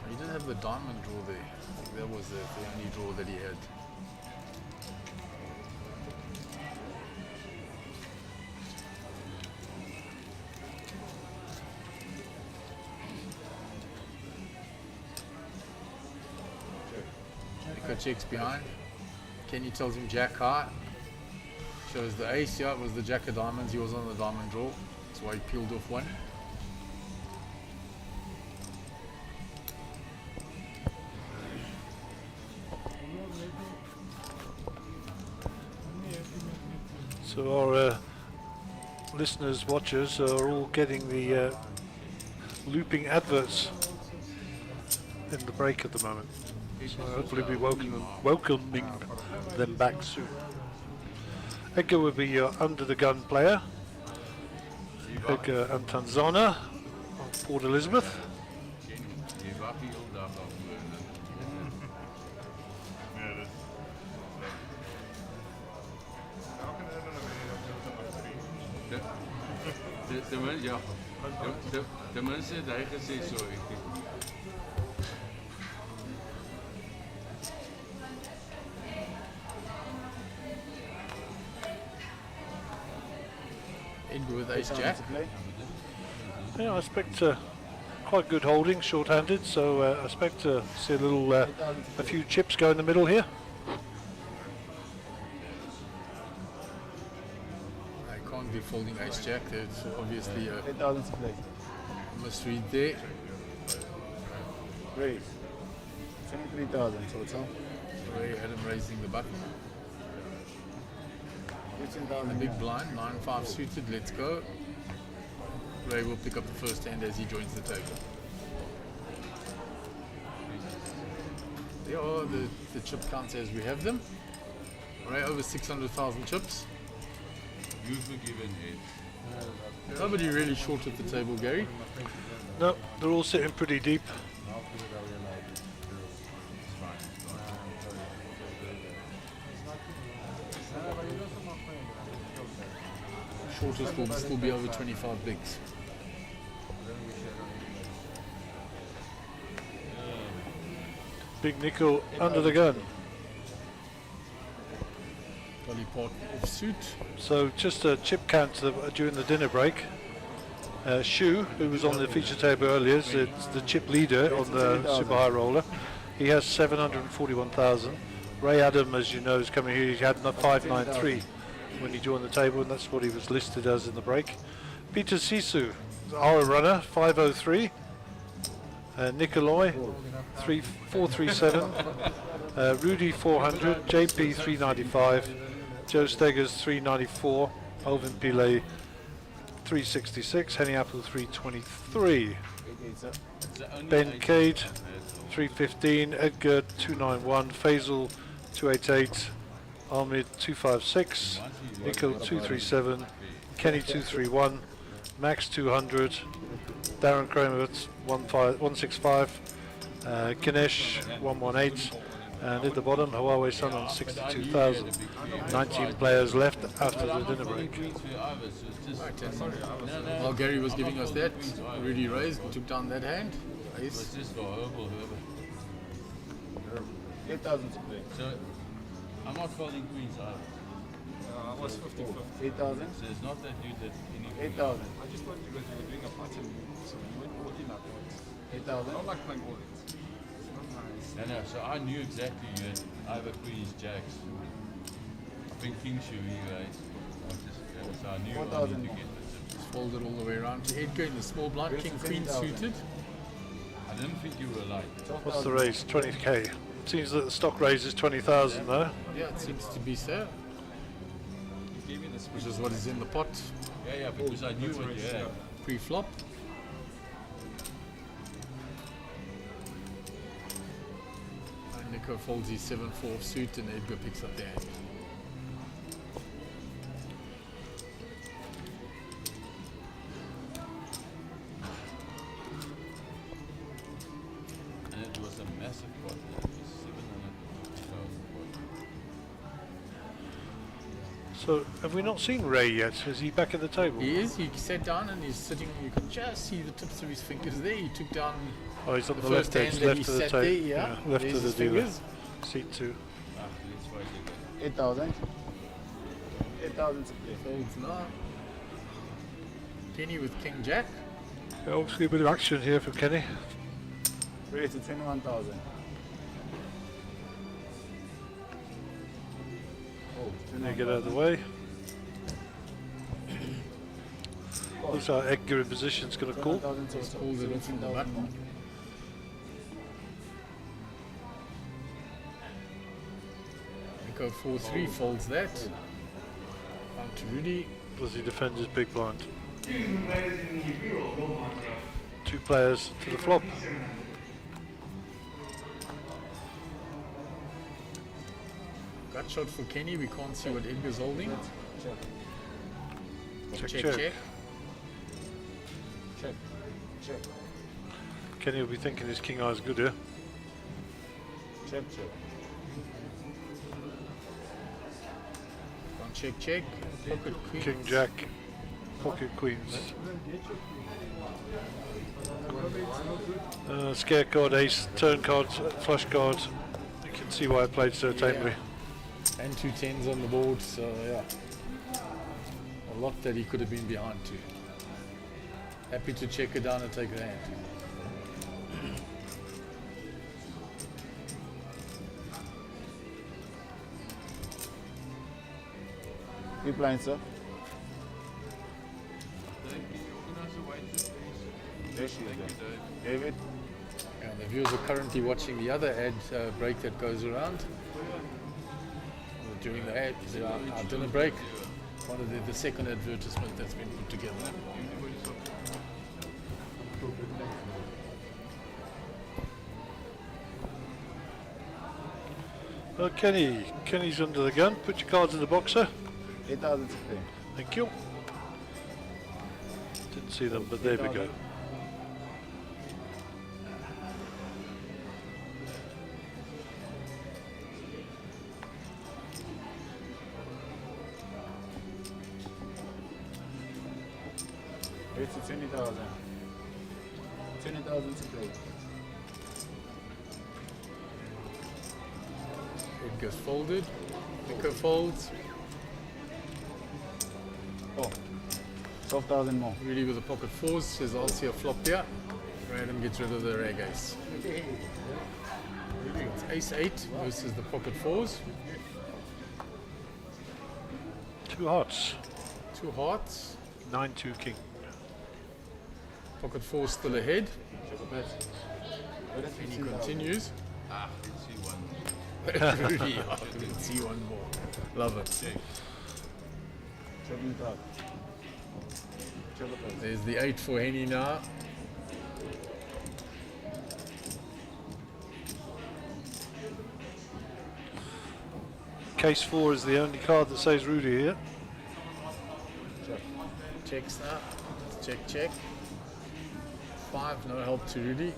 He did have the diamond draw there. I think that was the only draw that he had. Nico checks behind. Kenny tells him jack high. Shows the ace. Yeah, it was the jack of diamonds. He was on the diamond draw. That's why he peeled off one. So our listeners, watchers are all getting the looping adverts in the break at the moment. So hopefully we'll be welcoming them back soon. Edgar will be your under the gun player. Edgar Antanzana of Port Elizabeth. De mensen die hij gezegd zo. In with ace jack. Yeah, I expect quite good holding, short-handed. So I expect to see a few chips go in the middle here. I can't be folding ace jack. There's obviously a 8,000 to play. misread there. Raise. 23,000, so it's all. Ray Adam raising the button. The big blind, 9-5 suited, let's go. Ray will pick up the first hand as he joins the table. There are the chip counts as we have them. Ray over 600,000 chips. You've given it. Nobody really short at the table, Gary. No, they're all sitting pretty deep. Shortest will still be over 25 bigs. Big nickel under the gun. Dolly pot off suit. So just a chip count during the dinner break. Shu, who was on the feature table earlier, is the chip leader on the super high roller. He has 741,000. Ray Adam, as you know, is coming here. He had 593 when he joined the table, and that's what he was listed as in the break. Peter Sisu, our runner, 503. Nikolai, 437. Rudy, 400. JP, 395. Joe Steggers, 394. Alvin Pile, 366. Henny Apple, 323. Ben Cade, 315. Edgar, 291. Faisal, 288. Ahmed 256, Nico 237, Kenny 231, Max 200, Darren Kramer 165, Ganesh 118, and at the bottom Huawei Sun on 62,000. 19 players left after the dinner break. While Gary was giving us that, Rudy raised, took down that hand. Ace. 8,000 to play. So I'm not folding queens either. I was 50-50. 8,000. So it's not that you did anything. 8,000. I just thought because you were doing a pattern, so you went all in like that. 8,000. I don't like playing all in. It's not nice. No, so I knew exactly you had either queens, jacks. I think king shoe you guys. So I knew 4,000 I needed more. to get the Just fold it all the way around to Edgar in the small blind, Where's king the queen 10,000? suited. I didn't think you were like. What's the raise? 20k. Seems that the stock raise is 20,000 though. Yeah, it seems to be so. You gave me the speech. Which is what is in the pot Yeah, because I knew what you had. pre-flop. And Nico folds his 7-4 suit and Edgar picks up the hand. And it was a massive pot. It was 750,000 pot. So have we not seen Ray yet? Is he back at the table? He is, he sat down and he's sitting, you can just see the tips of his fingers there. He took down Oh, he's on the first left edge, hand that left he of the sat table. there, yeah. Left There's of the his dealer. fingers. Seat 2. Let's fight it. 8,000. 8,000 to play. Folds now. Kenny with King Jack. Yeah, obviously a bit of action here for Kenny. Raise to 21,000. Oh, Can you get out of the way? Looks like Edgar in position's going to call. 21,000 Just total. pulled it off from the 17,000 more. button. Nico 4-3 folds that. Out to Rudy. Does he defend his big blind? 2 players to the flop. Gut shot for Kenny. We can't see what Edgar's holding. Check, check, check. check. Check. Check. Kenny will be thinking his king eye is good here. Check, check. Can't check, check. Pocket queen. King Jack, pocket queens. Scare card, ace, turn cards, flush cards. You can see why I played so tamely. And 2 10s on the board, so yeah. A lot that he could have been behind too. Happy to check it down and take a hand. Big blind, sir. There she is. David. Yeah, the viewers are currently watching the other ad break that goes around. During the ad, our dinner break, one of the second advertisement that's been put together. Kenny's under the gun. Put your cards in the box, sir. 8,000 to play. Thank you. Didn't see them, but there we go. Raise to 20,000. 20,000 to play. It goes folded. Nico folds. Oh, 12,000 more. Really with the pocket 4s, says I'll see a flop here. Random gets rid of the rag ace. It's ace 8 versus the pocket 4s. 2 hearts. 2 hearts. 9-2 king. Pocket 4 still ahead. And he continues. Ah, let's see one. Rudy, I can see one more. Love it. Checking top. There's the 8 for Henny now. Case 4 is the only card that says Rudy here. Checks now. Check, check. 5, no help to Rudy.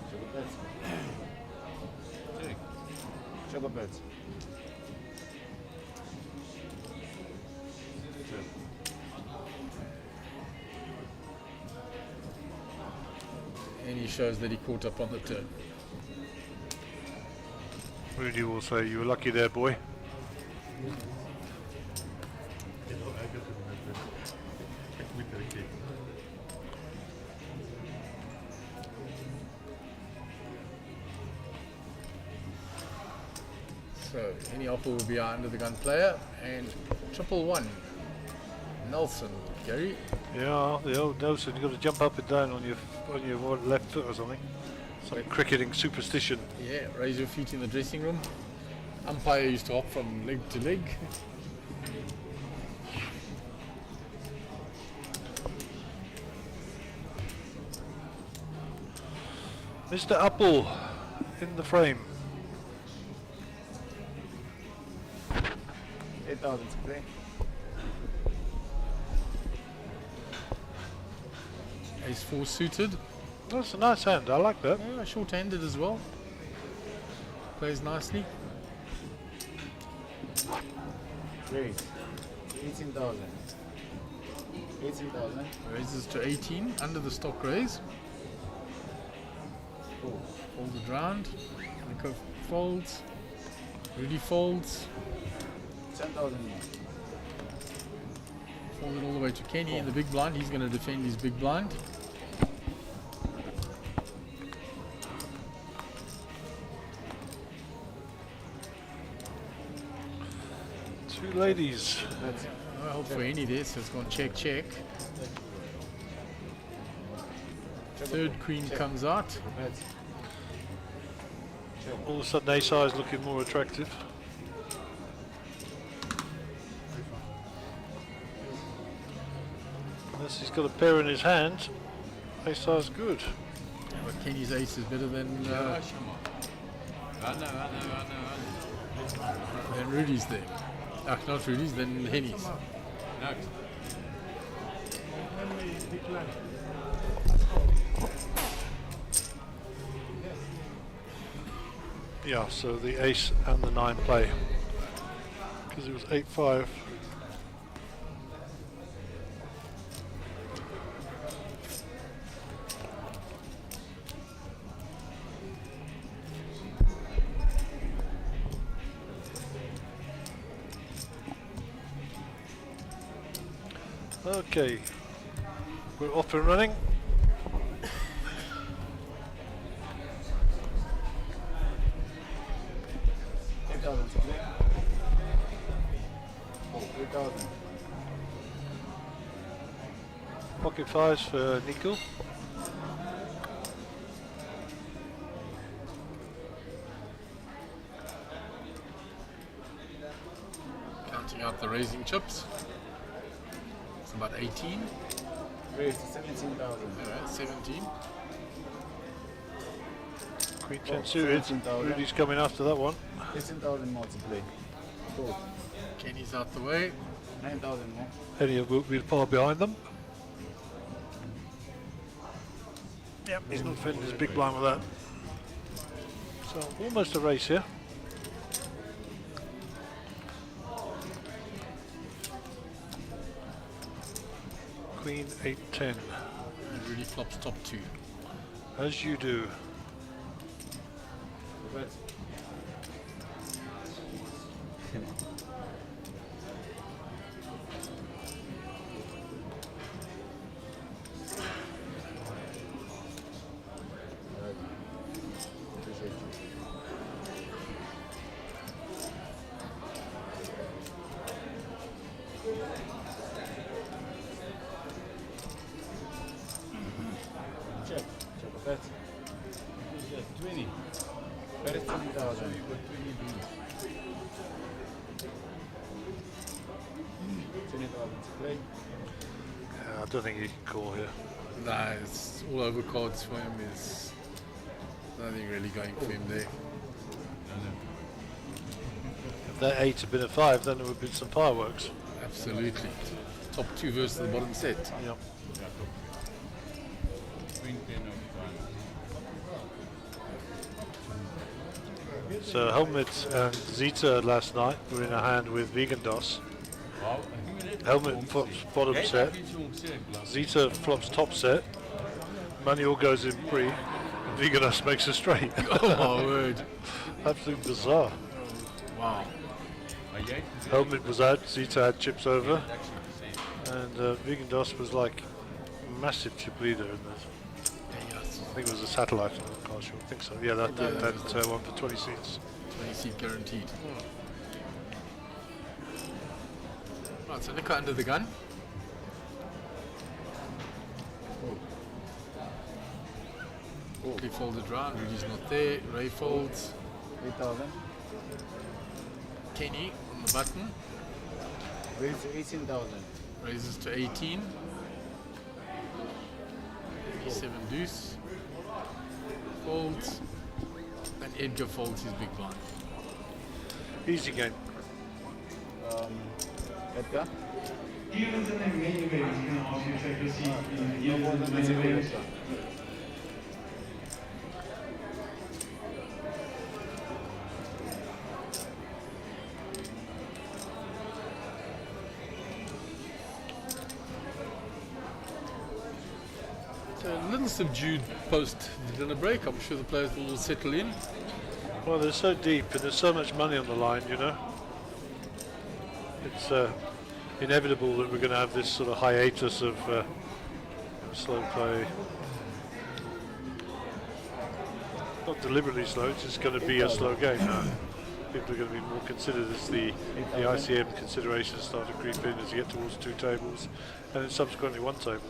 Sugar bets. And he shows that he caught up on the turn. Rudy will say, you were lucky there, boy. cricket. So any offer will be our under the gun player, and 111. Nelson, Gary. Yeah, the old Nelson, you've got to jump up and down on your left foot or something. Some cricketing superstition. Yeah, raise your feet in the dressing room. Umpire used to hop from leg to leg. Mr. Apple in the frame. 8,000 to play. Ace 4 suited. That's a nice hand, I like that. Yeah, short-handed as well. Plays nicely. Raise. 18,000. 18,000. Raises to 18 under the stock raise. Folds it round. Nico folds. Rudy folds. 10,000. Fold it all the way to Kenny in the big blind. He's going to defend his big blind. Two ladies. I hope for any there, so it's gone check, check. Third queen comes out. All of a sudden ace high is looking more attractive. Unless he's got a pair in his hand, ace high is good. Yeah, but Kenny's ace is better than Rudy's there. Not Rudy's, then Henny's. Yeah, so the ace and the 9 play. Because it was 8-5. Okay, we're off and running. Pocket fives for Nico. Counting out the raising chips. It's about 18. Raised to 17,000. Alright, 17. Queen 10 suited. Rudy's coming after that one. 15,000 more to play. Cool. Kenny's out the way. 9,000 more. Eddie will be far behind them. Yep, he's not fitting his big blind with that. So almost a race here. Queen 8-10. And Rudy flops top 2. As you do. Check. Check a bet. 20. Bet is 20,000. 20,000 to play. I don't think you can call here. Nah, it's all over cards for him. There's nothing really going for him there. If that 8 had been a 5, then there would have been some fireworks. Absolutely. Top 2 versus the bottom set. Yep. So Helmut and Zita last night were in a hand with Vegandos. Helmut flops bottom set, Zita flops top set, money all goes in pre, and Vegandos makes a straight. Oh my word. Absolutely bizarre. Wow. Helmut was out, Zita had chips over, And Vigendos was like massive chip leader in this. I think it was a satellite. I'm not quite sure. I think so. Yeah, that one for 20 seats. 20 seat guaranteed. Right, so Nico under the gun. He folded round, Rudy's not there. Ray folds. 8,000. Kenny on the button. Raise to 18,000. Raises to 18. 7 deuce. Folds. And Edgar folds his big blind. Easy game. Edgar? Evens in the main event, you can ask you to take a seat in the main event. So a little subdued post the dinner break. I'm sure the players will settle in. Well, they're so deep and there's so much money on the line, you know. It's inevitable that we're going to have this sort of hiatus of slow play. Not deliberately slow, it's just going to be a slow game. People are going to be more considered as the ICM considerations start to creep in as you get towards 2 tables and then subsequently 1 table.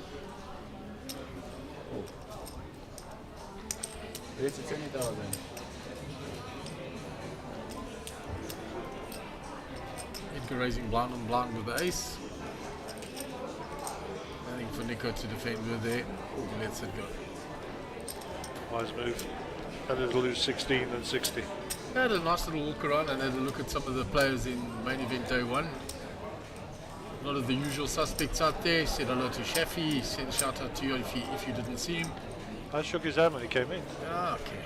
Raise to 20,000. Edgar raising blind on blind with the ace. Nothing for Nico to defend with there. He lets it go. Wise move. And it'll lose 16 and 60. They had a nice little walk around and had a look at some of the players in main event day 1. A lot of the usual suspects out there. Said hello to Shafi. Sent a shout out to you if you didn't see him. I shook his hand when he came in. Ah, okay.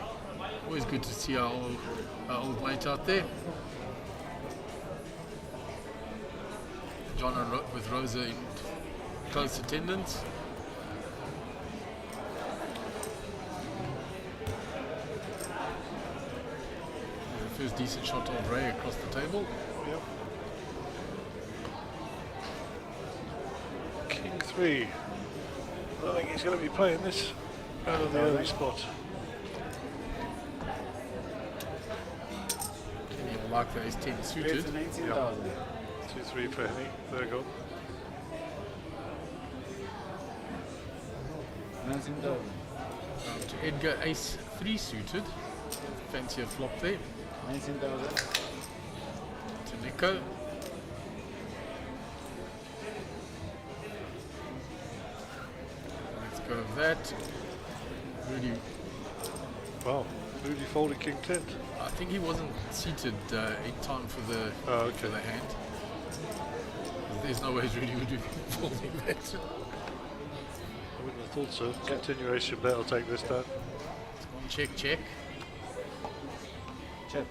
Always good to see our old mate out there. John with Rosa in close attendance. The first decent shot of Ray across the table. Yep. King 3. I don't think he's going to be playing this out of the early spot. Kenny will like that. He's 10 suited. 19,000. 2-3 for Henny. There you go. 19,000. To Edgar, ace 3 suited. Fancy a flop there. 19,000. To Nico. Let's go with that. Rudy. Wow, Rudy folded King 10. I think he wasn't seated in time for the for the hand. There's no way Rudy would be folding that. I wouldn't have thought so. Continuation bet, I'll take this down. Check, check. Check.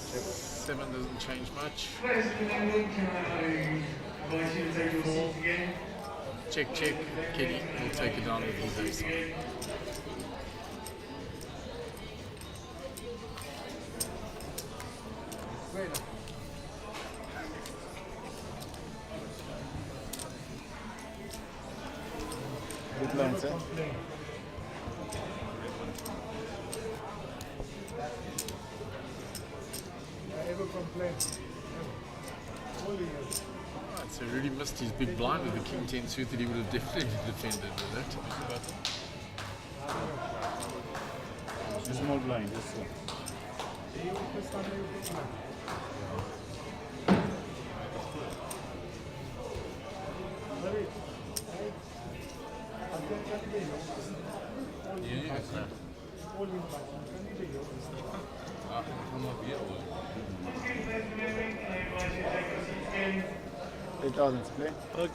7 doesn't change much. Ladies and gentlemen, can I invite you to take your seats again? Check, check. Kenny will take it down with his ace on. Good line, sir. Never complain. Right, so Rudy missed his big blind with the King 10 suited. He would have definitely defended with that. It's a small blind, this one.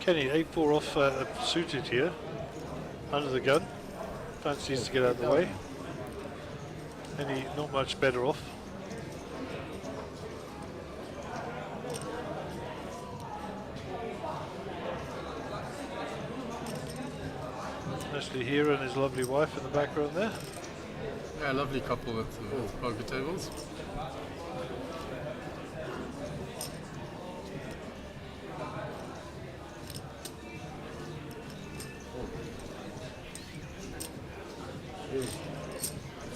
Kenny, 8-4 off suited here. Under the gun. Fancies to get out of the way. Any not much better off. Especially here and his lovely wife in the background there. Yeah, lovely couple at the poker tables.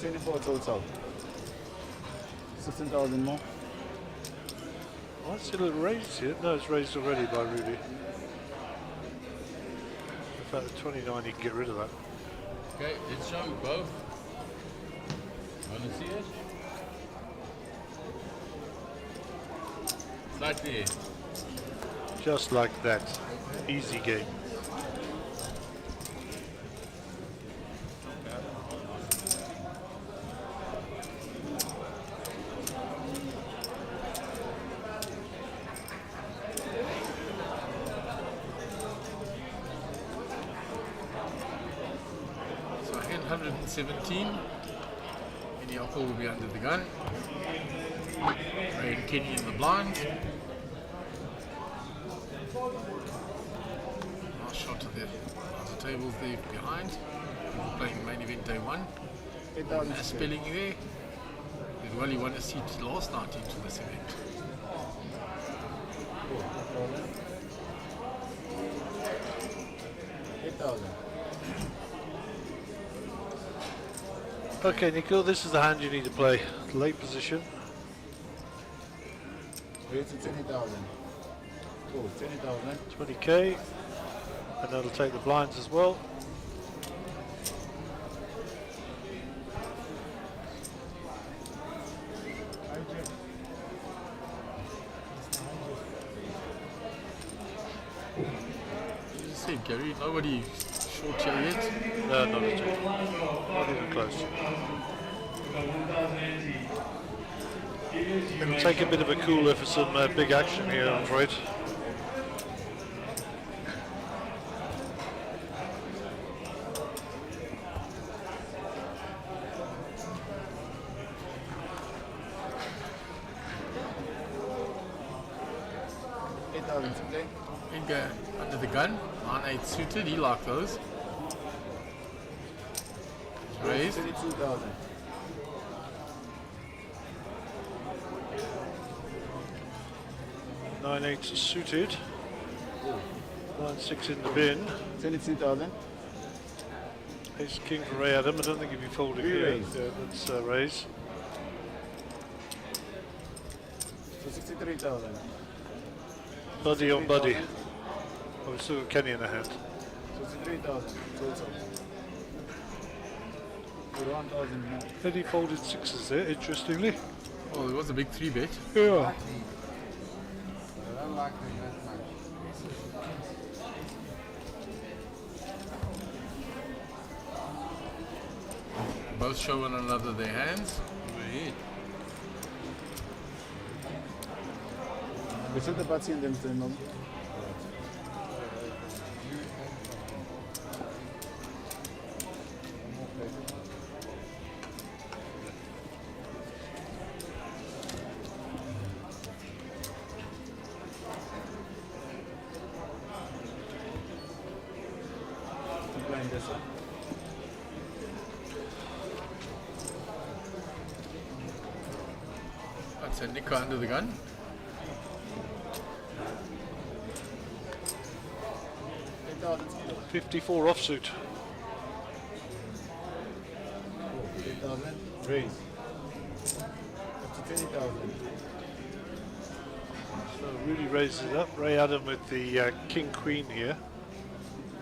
24 total. 16,000 more. I see it raised yet. No, it's raised already by Rudy. In fact, the 29, he can get rid of that. Okay, let's show both. Wanna see it? Slightly. Just like that. Easy game. So again, 117. Any alcohol will be under the gun. Ray and Kenny in the blind. Last shot of the tables there behind. People playing main event day one. Spelling there. Did well, he won a seat last night into this event. Okay, Nico, this is the hand you need to play. Late position. Raise to 20,000. Oh, 20,000. 20k. And that'll take the blinds as well. Did you say, Gary? Nobody short here yet? No, not at all. Not even close. It'll take a bit of a cooler for some big action here, I'm afraid. Edgar under the gun, 9-8 suited, he liked those. Raised. 32,000. 9-8 suited. 9-6 in the bin. 22,000. Ace king for Ray Adam. I don't think he'd be folding here. Raise. Let's raise. So 63,000. Buddy on buddy. Oh, we've still got Kenny in the hand. 63,000 total. 41,000 more. Eddie folded sixes there, interestingly. Oh, there was a big 3-bet. Yeah. Both show one another their hands. We set the party and then turn on. Blind this one. That's a Nico under the gun. 54 offsuit. 8,000. Raise. Up to 20,000. So Rudy raises it up. Ray Adam with the king queen here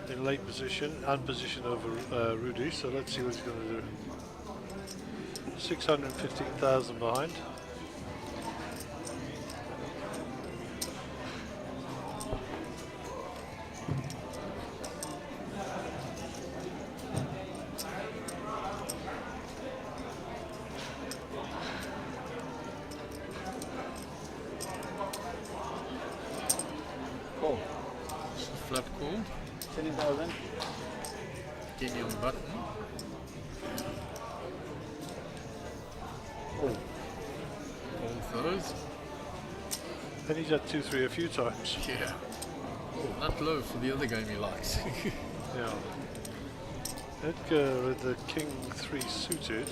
in late position and position over Rudy. So let's see what he's going to do. 615,000 behind. Call. Flat called. 20,000. Kenny on the button. Oh. All those. And he's had 2-3 a few times. Yeah. Not low for the other game he likes. Yeah. Edgar with the king 3 suited.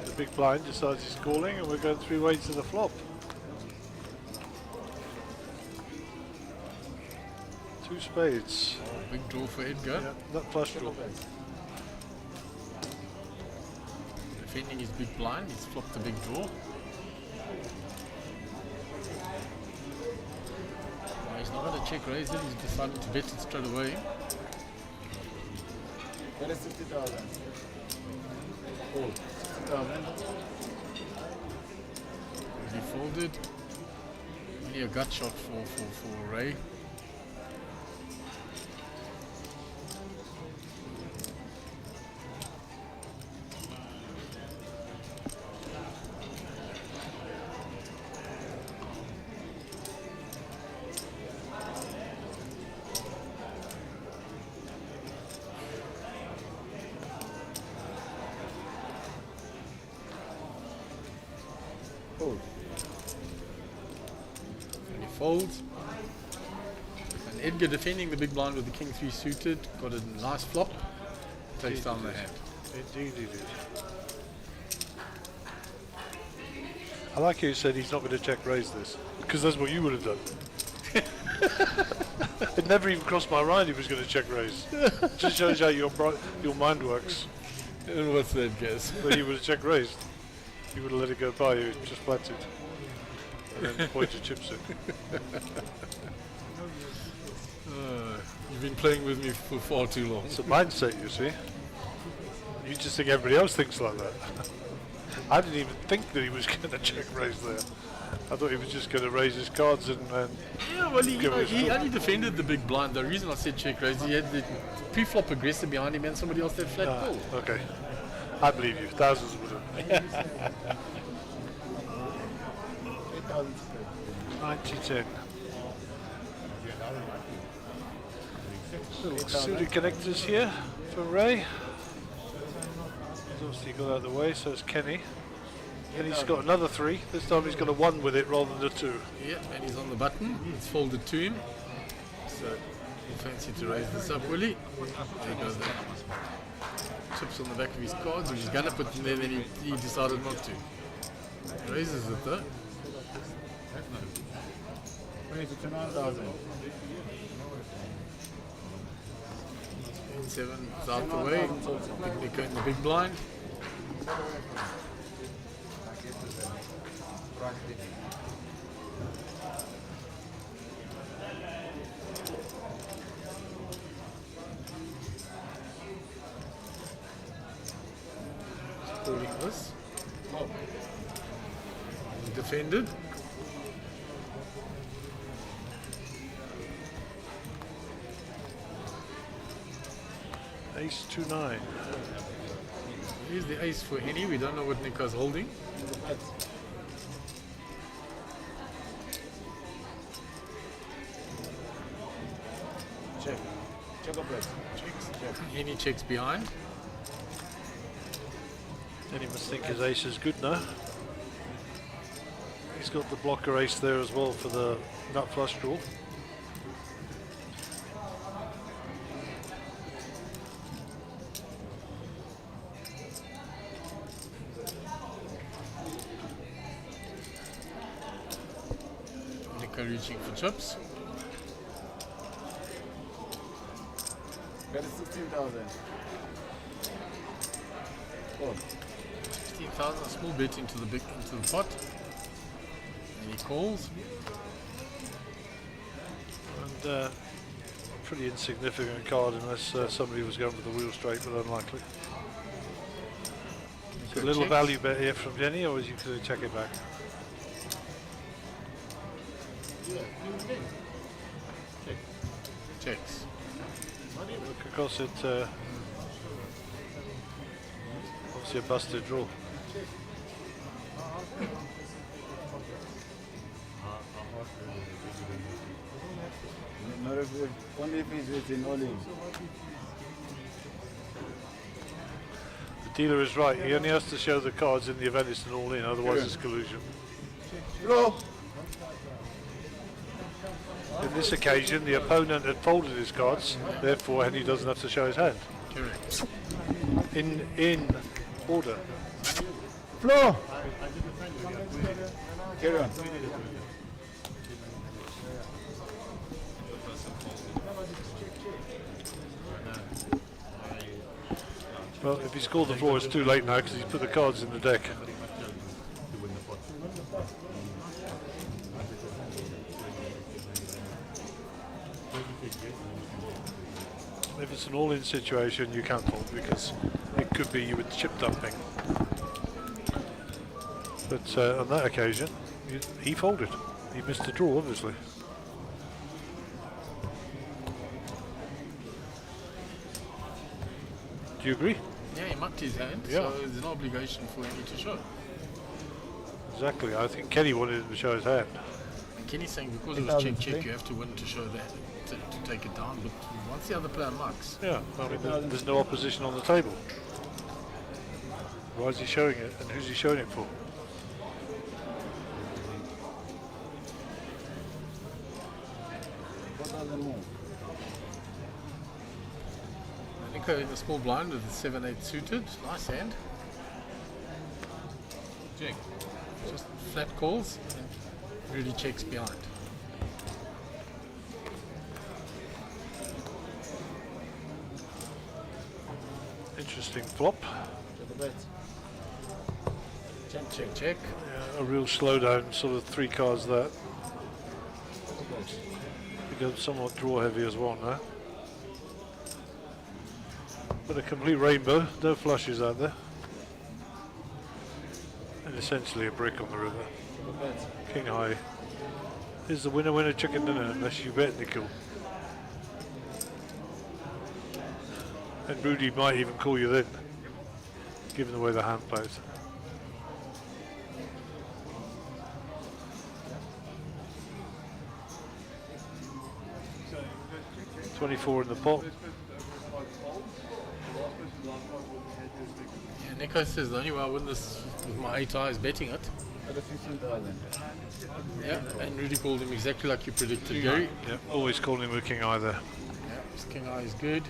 The big blind decides he's calling, and we're going 3 ways to the flop. 2 spades. Oh, big draw for Edgar. Yeah, nut flush draw. Defending his big blind, he's flopped the big draw. Oh, he's not going to check raise it, he's decided to bet it straight away. That is 60,000. Oh, 60,000. He folded. Only a gut shot for Ray. Fold. And he folds. And Edgar defending the big blind with the king 3 suited. Got a nice flop. Takes down the hand. Indeed he did. I like how you said he's not going to check raise this, because that's what you would have done. It never even crossed my mind he was going to check raise. Just shows how your mind works. And what's that guess? But he would have check raised. You would have let it go by, you just flatted. And then pointed chips in. You've been playing with me for far too long. It's a mindset, you see. You just think everybody else thinks like that. I didn't even think that he was going to check raise there. I thought he was just going to raise his cards and yeah, well, he only defended the big blind. The reason I said check raise, he had the pre-flop aggressor behind him and somebody else that flat call. Okay. I believe you. Thousands would have. 90-10. Little suited connectors here for Ray. He's obviously got out of the way, so it's Kenny. Kenny's got another 3. This time he's got a 1 with it rather than a 2. Yeah, and he's on the button. It's folded to him. So he fancy to raise this up, will he? There goes that. Chips on the back of his cards, which he's going to put in there, then he decided not to. He raises it though. 29,000. 7 is out the way. Big Nico in the big blind. Holding this. Defended. Ace 2-9. Here's the ace for Henny. We don't know what Nico's holding. Check. Check or press. Checks. Check. Henny checks behind. Then he must think his ace is good now. He's got the blocker ace there as well for the nut flush draw. Nico reaching for chips. That is 16,000. Oh. 16,000, small bet into the pot. And he calls. And pretty insignificant card unless somebody was going for the wheel straight, but unlikely. A little checks. value bet here from Jenny, or was you going to check it back? Checks. Look across it, obviously a busted draw. Not if, only if he's within all in. The dealer is right, he only has to show the cards in the event it's an all-in, otherwise it's collusion. Draw. In this occasion, the opponent had folded his cards, therefore Henny doesn't have to show his hand. Correct. In order. Floor. Carry on. Well, if he's called the floor, it's too late now because he's put the cards in the deck. If it's an all-in situation, you can't fold because it could be you with chip dumping. But on that occasion, he folded. He missed the draw, obviously. Do you agree? Yeah, he mucked his hand, Yeah. so there's no obligation for him to show. Exactly. I think Kenny wanted him to show his hand. And Kenny's saying because it was check, you have to win to show that, to take it down. But once the other player mucks, Yeah, I mean, there's no opposition on the table. Why is he showing it, and who's he showing it for? Nico in the small blind with the 7-8 suited, nice hand. Check. Just flat calls and really checks behind. Interesting flop. Check. Yeah, a real slowdown, sort of 3 cards that. Becomes somewhat draw heavy as well now. But a complete rainbow, no flushes out there. And essentially a brick on the river. King high. Is the winner chicken dinner unless you bet, nickel. And Rudy might even call you then, given the way the hand plays. $24 in the pot. Yeah, Nico says the only way I win this with my 8 is betting it. Yeah, and Rudy called him exactly like you predicted, Gary. Yeah, always calling him a king eye there. Yeah, his king eye is good.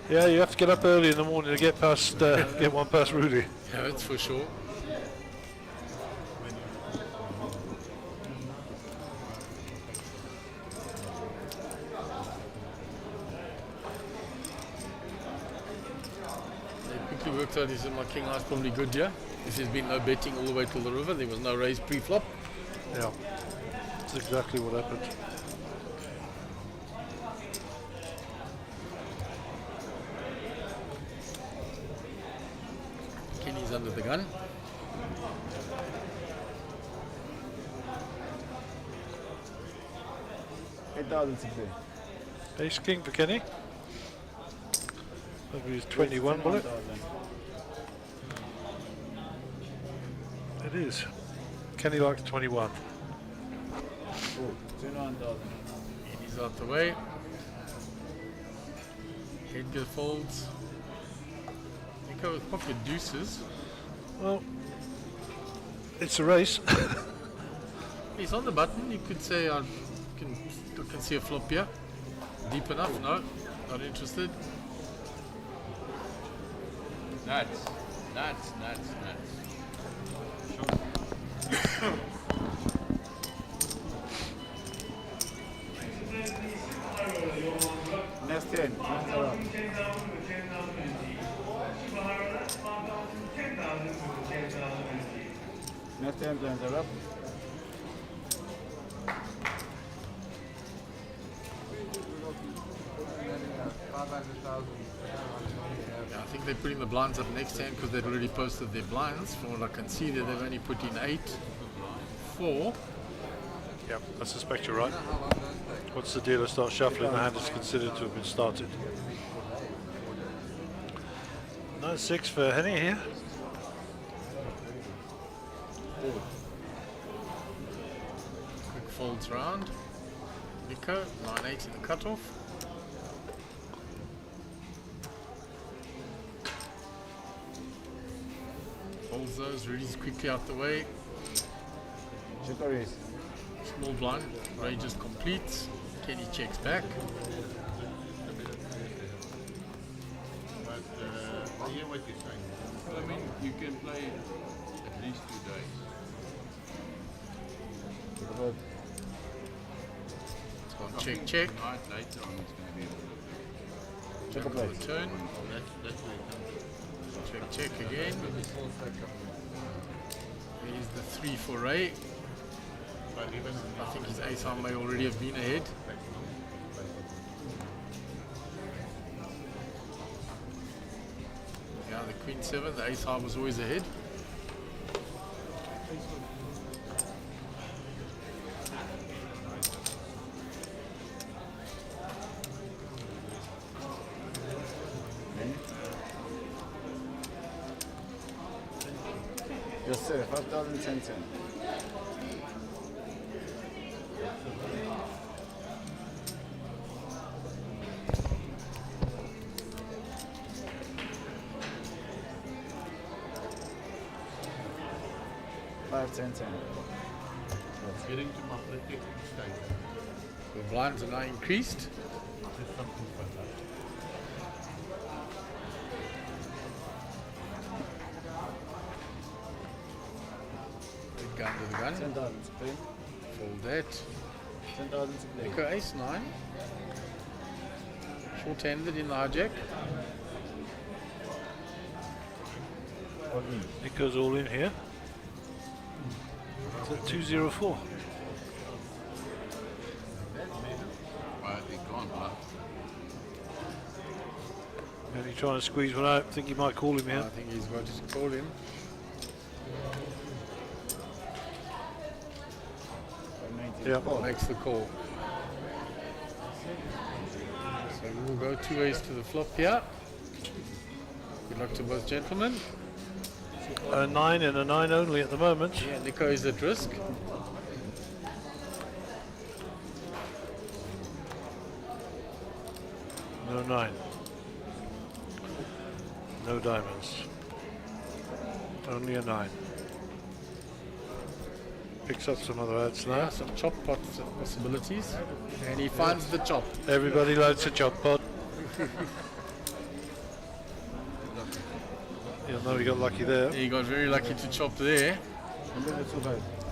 Yeah, you have to get up early in the morning to get past, get one past Rudy. Yeah, that's for sure. They quickly worked out, he said my king eye is probably good, yeah? If there's been no betting all the way till the river, there was no raise pre-flop. Yeah, that's exactly what happened. Kenny's under the gun. Ace king for Kenny. Maybe he's 21, will it? It is. Kenny likes 21. He's out the way. Edgar folds. Nico with pocket deuces. Well, it's a race. He's on the button. You could say I can see a flop here. Deep enough? No, not interested. Nuts. Next 10. Next 10 plans are up. Yeah, I think they're putting the blinds up next hand because they'd already posted their blinds. From what I can see there, they've only put in 8, 4. Yeah, I suspect you're right. Once the dealer starts shuffling, the hand is considered to have been started. 9-6 for Henny here. Quick folds round. Nico, 9-8 in the cutoff. Folds those, Rudy's quickly out the way. Small blind, Ray just completes. Kenny checks back. hear what you're saying. I mean, you can play at least 2 days. Check, check. Night later on, it's going to be a little bit. Check on the turn. That's where it comes. Check again. Here's the 3 for Ray. I think his ace high may already have been ahead. Yeah, the Queen 7, the ace high was always ahead. Yes, sir. 5,010. 5,10. Getting to my protected state. The blinds are now increased. Just something for that. The gun to the gun. 10,000 to play. Fold that. 10,000 to play. Nico ace 9. Short-handed in the hijack. It goes all in here. It's at 204. I think gone, but And he's trying to squeeze one out. Think he might call him here. I think he's going to call him. Yeah, makes the call. So we'll go 2 ways to the flop here. Good luck to both gentlemen. A 9 and a 9 only at the moment. Yeah, Nico is at risk. No 9. No diamonds. Only a 9. Picks up some other ads now. Yeah, some chop pot possibilities. And he finds the chop. Everybody likes a chop pot. Yeah, no, he got lucky there. He got very lucky to chop there.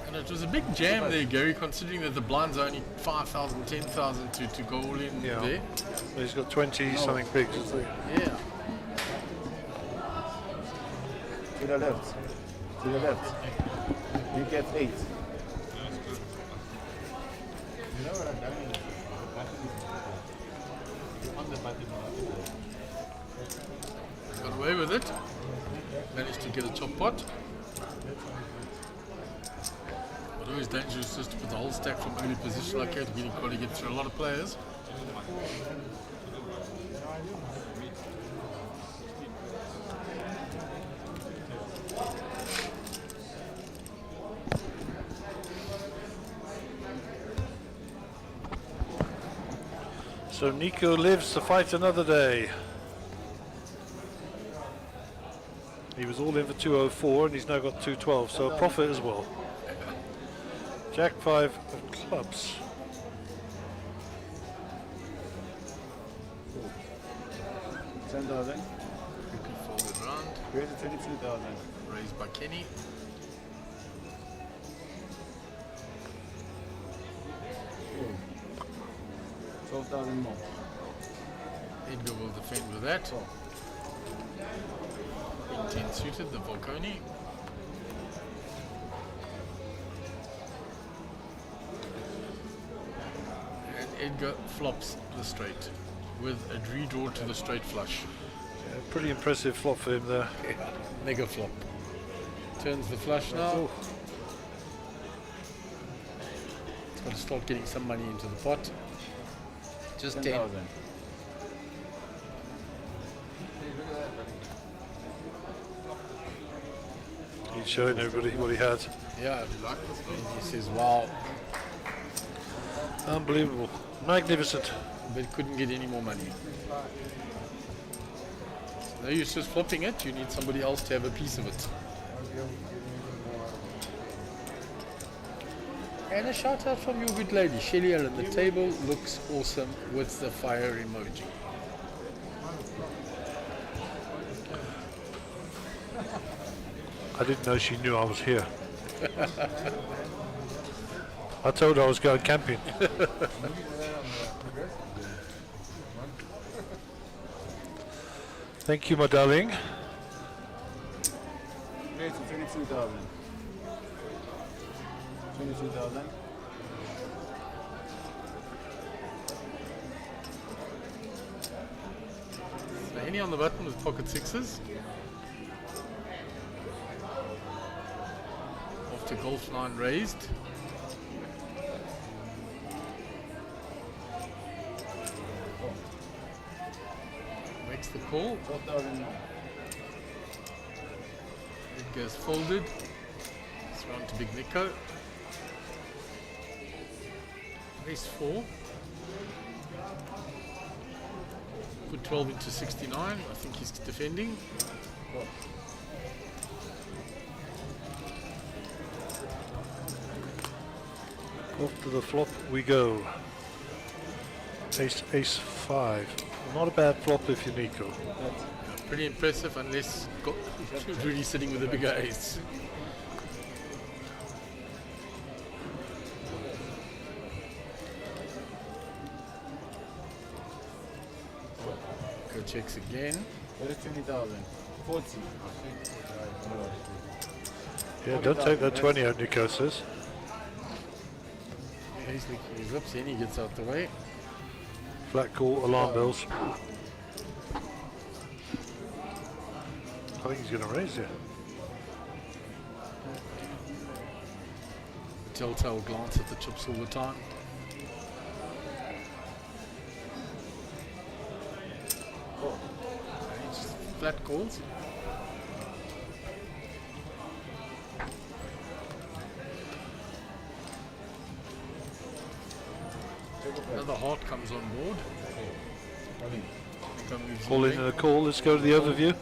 And it was a big jam there, Gary, considering that the blinds are only 5,000, 10,000 to go all in there. So he's got 20 something bigs, isn't he? Yeah. To the left. To the left. You get 8. You know what I've done is on the button. Got away with it. Managed to get a chop pot. But always dangerous just to put the whole stack from early position like that. Getting quite to get through a lot of players. So Nico lives to fight another day. He was all in for 204 and he's now got 212, so a profit as well. Jack 5 of clubs. We can fold it round. Here's the 22,000. Raised by Kenny. Hmm. 12,000 more. Edgar will defend with that. 10 suited, the Volconi. And Edgar flops the straight with a redraw to the straight flush. Yeah, pretty impressive flop for him there. Yeah, mega flop. Turns the flush now. Oh. It's got to start getting some money into the pot. Just 10. He's showing everybody what he had. Yeah, he says, wow. Unbelievable. Magnificent. But couldn't get any more money. No use just flopping it, you need somebody else to have a piece of it. And a shout out from your good lady, Shelly Allen. The table looks awesome with the fire emoji. I didn't know she knew I was here. I told her I was going camping. Thank you, my darling. 22,000. 22,000. So any on the button with pocket sixes. Off to golf 9 raised. Makes the call. 12,000. It goes folded. It's round to Big Nico. Race 4. Put 12 into 69. I think he's defending. Off to the flop we go. Ace, ace 5. Not a bad flop if you're Nico. Pretty impressive unless got really sitting with a bigger ace. Go checks again. What is 20,000? 40. Yeah, don't take that 20 out, Nico says. He's licking his lips in, he gets out the way. Flat call, alarm bells. I think he's going to raise it. Telltale glance at the chips all the time. Just flat calls. Another heart comes on board. Call in a call. Let's go to the overview.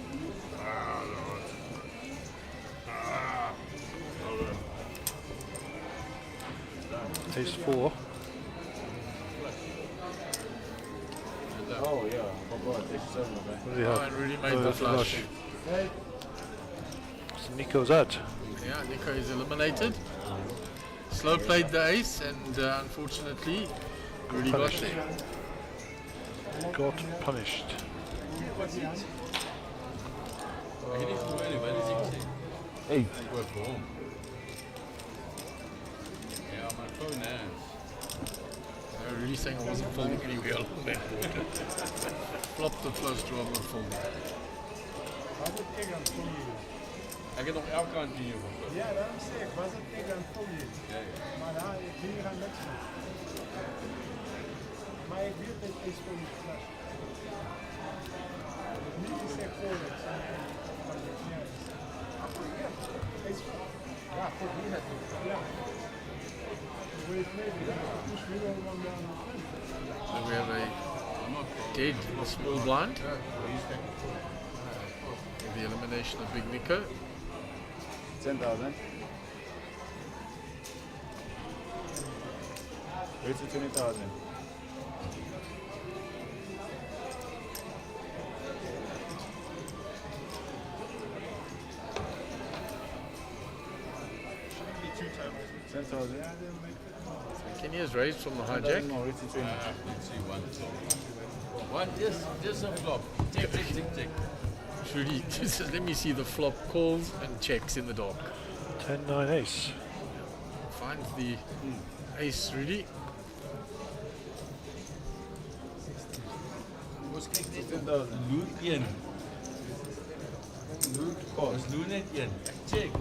Ace 4. Oh, yeah. Oh, God. Ace 7, okay. What do you have? I really made the flush. So Nico's out. Yeah, Nico is eliminated. Slow played the ace and unfortunately really got Punished. there. Got punished. Hey. Yeah, my phone has. They were really saying I wasn't folding anywhere along that board. Flopped the flush draw, I'm not folding. Ek het nog elke kant hier. Ja, daarom zeg ik, was het tegen aan het volgen. Ja, ja. Maar daar, hier gaan niks van. Maar ik weet dat het is voor je flash. Niet gezegd voor het. Ja, voor wie het niet. Ja. So we have a dead small blind. The elimination of Big Nico. 10,000. Raise to 20,000. Kenny has raised from the hijack. Let's see one. One, just a flop. Tick, tick, tick, tick. Trudy, let me see the flop calls and checks in the dark. 10-9 ace. Finds the ace, Rudy. Ons kyk net op loot 1. Loot, ons loot net 1. Check.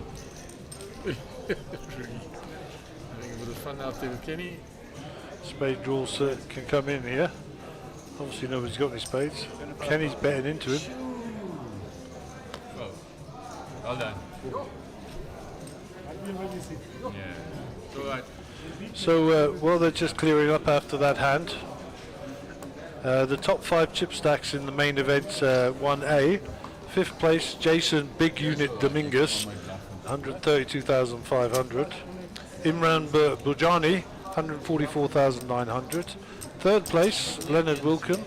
Rudy. Having a bit of fun out there with Kenny. Spade draws can come in here. Obviously nobody's got any spades. Kenny's betting into him. Oh, well done. Yeah. All right. So while they're just clearing up after that hand, the top 5 chip stacks in the main event 1A. 5th place, Jason Big Unit Dominguez, 132,500. Imran Bujani, 144,900. 3rd place, Leonard Wilkin,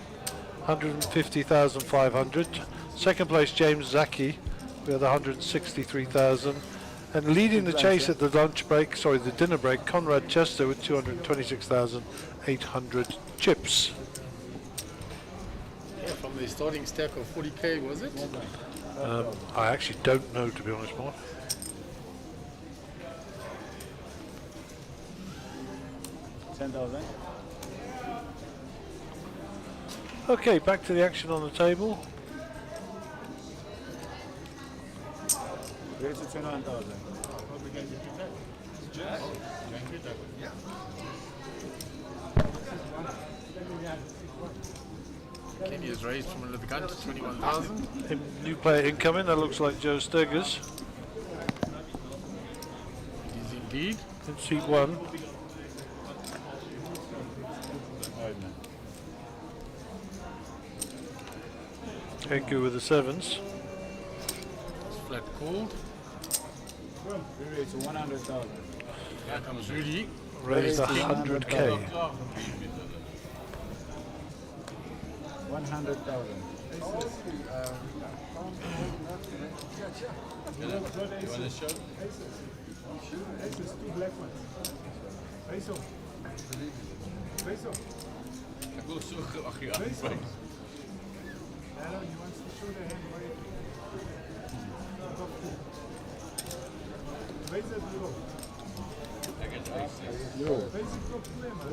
150,500. 2nd place, James Zaki We had 163,000. And leading the chase at the the dinner break, Conrad Chester with 226,800 chips. Yeah, from the starting stack of 40k, was it? I actually don't know, to be honest, Mark. $10,000. Okay, back to the action on the table. Raise to 21,000. Kenny has raised from under the gun to 21,000. New player incoming, that looks like Joe Stegers. It is indeed. In seat 1. Enku with the 7s. Flat called. Raise to 100,000. Here comes Rudy. Raised 100k. 100,000. You want to show? Aces, 2 black ones. Face off. Face off. Ik wil zo graag je Face aanbrengen. off. Hello, you want to show the hand where Raise it low. I get aces. Face it top play, man.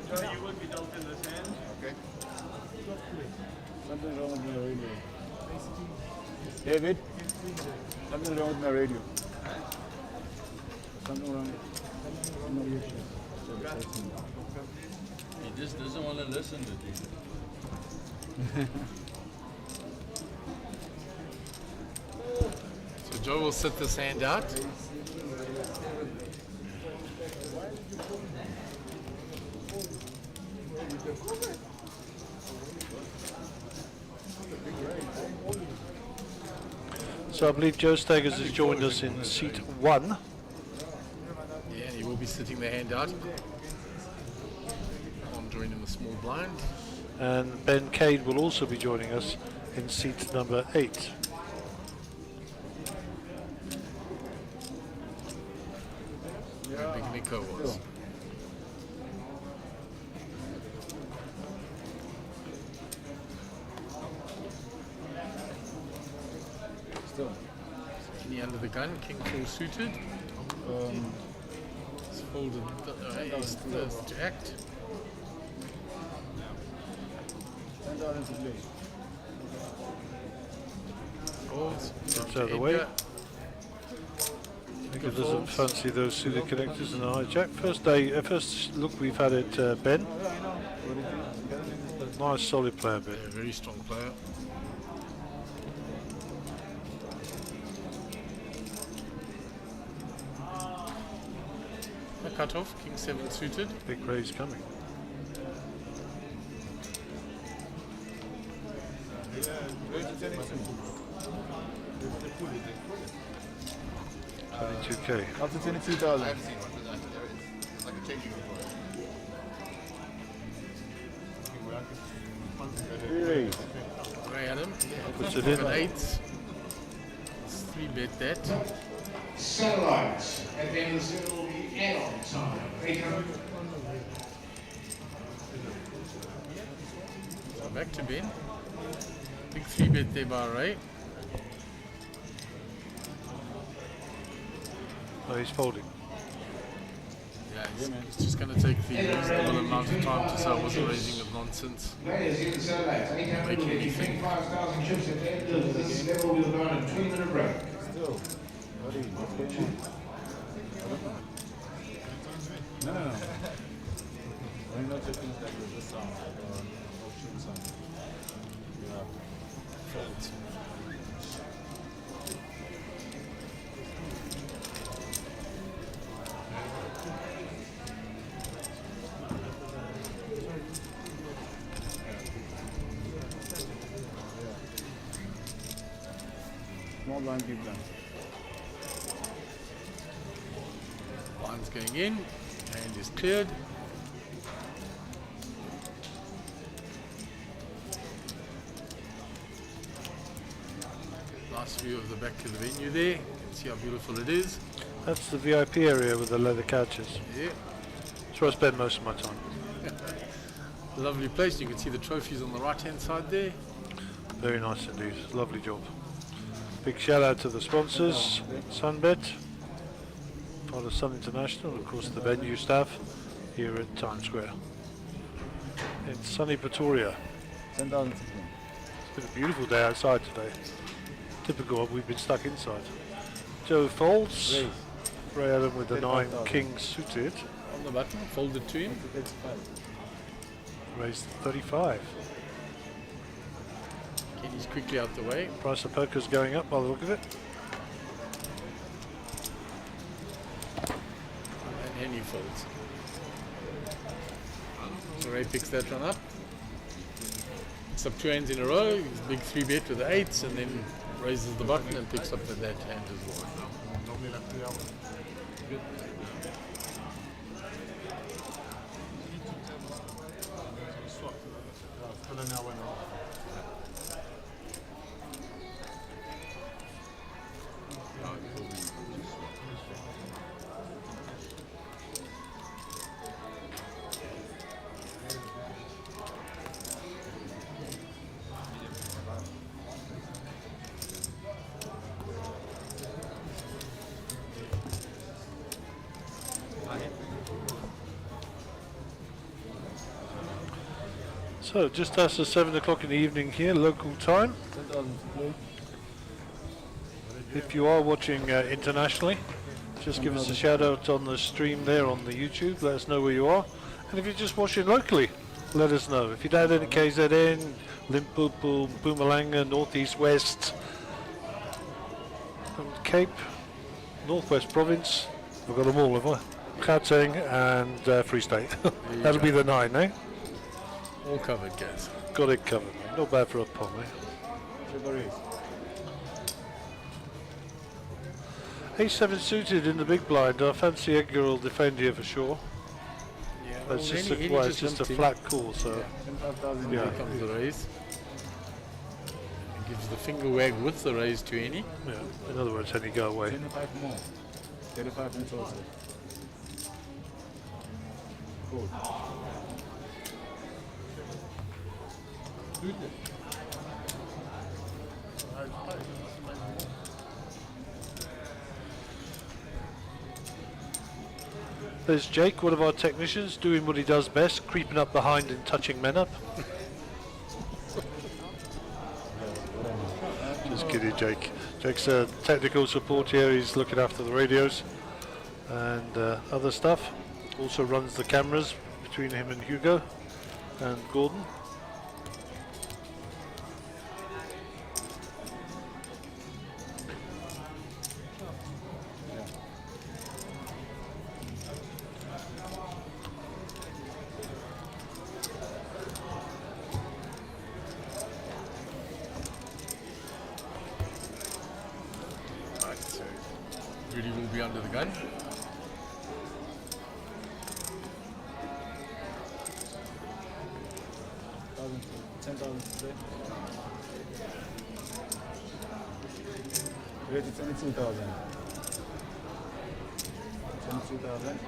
Johnny, you would be dealt in this hand. Okay. Top play. Something wrong with my radio. Face team. David, something wrong with my radio. Something wrong with my radio. He just doesn't want to listen to you. So Joe will sit this hand out. So I believe Joe Stegers has joined us in seat 1. Yeah, he will be sitting the hand out. I'm joining the small blind. And Ben Cade will also be joining us in seat number 8. Where Big Nico was. Still. Kenny under the gun, King full suited. It's folded ace to act. 10,000 to play. Folds. That's out of the way. Nico doesn't fancy those suited connectors in the hijack. First look we've had at Ben. Nice solid player, Ben. Yeah, very strong player. A cut off, King 7 suited. Big raise coming. $22k. Up to 22,000. I've seen one, but it's like a changing room for it. Raise. Ray Adam. Puts it in. Got 8s. Let's 3-bet that. Satellites at the end of the circle will be add-on time. 800. So back to Ben. Big 3-bet there by Ray. Oh, he's folding. Yeah, he's just going to take the reasonable amount of time to say I wasn't raising of nonsense. Players in the satellites. 800 Make will be anything. 25,000 chips at the end of this level. We'll go on a 20-minute break. Still. Buddy, what's going on? I don't know. No. I'm not checking that with this sound or auction sound. Yeah. Folds. Small blind, big blind. Blind's going in. Hand is cleared. Nice view of the back of the venue there. You can see how beautiful it is. That's the VIP area with the leather couches. Yeah. That's where I spend most of my time. Lovely place. You can see the trophies on the right hand side there. Very nice indeed. Lovely job. Big shout out to the sponsors, Sunbet, part of Sun International, and of course the venue staff here at Times Square. In sunny Pretoria. It's been a beautiful day outside today. Typical, we've been stuck inside. Joe folds. Ray Adam with the 9 king suited. On the button, folded to him. Raised 35. Kenny's quickly out the way. Price of poker's going up by the look of it. And Henny folds. So Ray picks that one up. Picks up 2 hands in a row. He's big 3-bet with the 8s, and then raises the button and picks up with that hand as well. So just after 7 o'clock in the evening here, local time. If you are watching internationally, just give us a shout out on the stream there on the YouTube. Let us know where you are. And if you're just watching locally, let us know. If you're down in KZN, Limpopo, Mpumalanga, Northeast West, and Cape, Northwest Province, I've got them all, have I? Gauteng and Free State. That'll be the 9, eh? All covered, guys. Got it covered, mate. Not bad for a pom, eh? A7 suited in the big blind. I fancy Edgar will defend here for sure. Yeah, But it's just, it's just a flat call, so. Yeah. Here comes the raise. It gives the finger wag with the raise to any. Yeah. In other words, any go away. 25 more. 35 in total. Cool. There's Jake, one of our technicians, doing what he does best, creeping up behind and touching men up. Just kidding, Jake. Jake's a technical support here. He's looking after the radios and other stuff. Also runs the cameras between him and Hugo and Gordon. Rudy will be under the gun. Great, it's only 2,000. 22,000.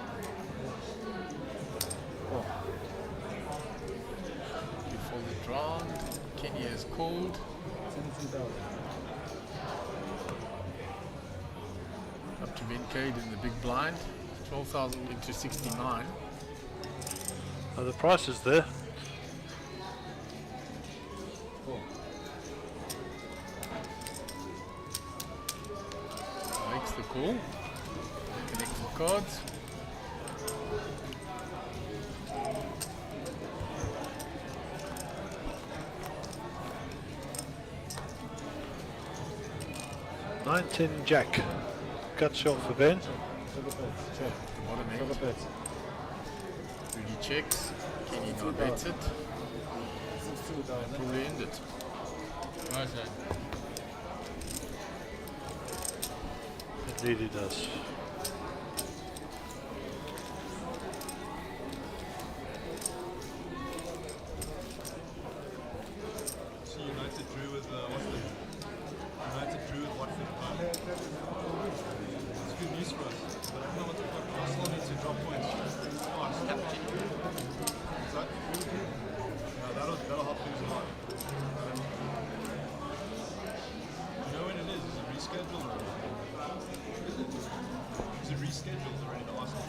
Oh. Before the round, Kenny has called. 22,000. Up to Bencade in the big blind. 12,000 into 69. The price is there. Makes the call. Connects the cards. Nine-10 Jack. Gut shot for Ben. Bottom end. Rudy checks. Kenny not bets it. Probably end it. Nice hand. Indeed he does. See, United drew with United drew with schedule's already awesome.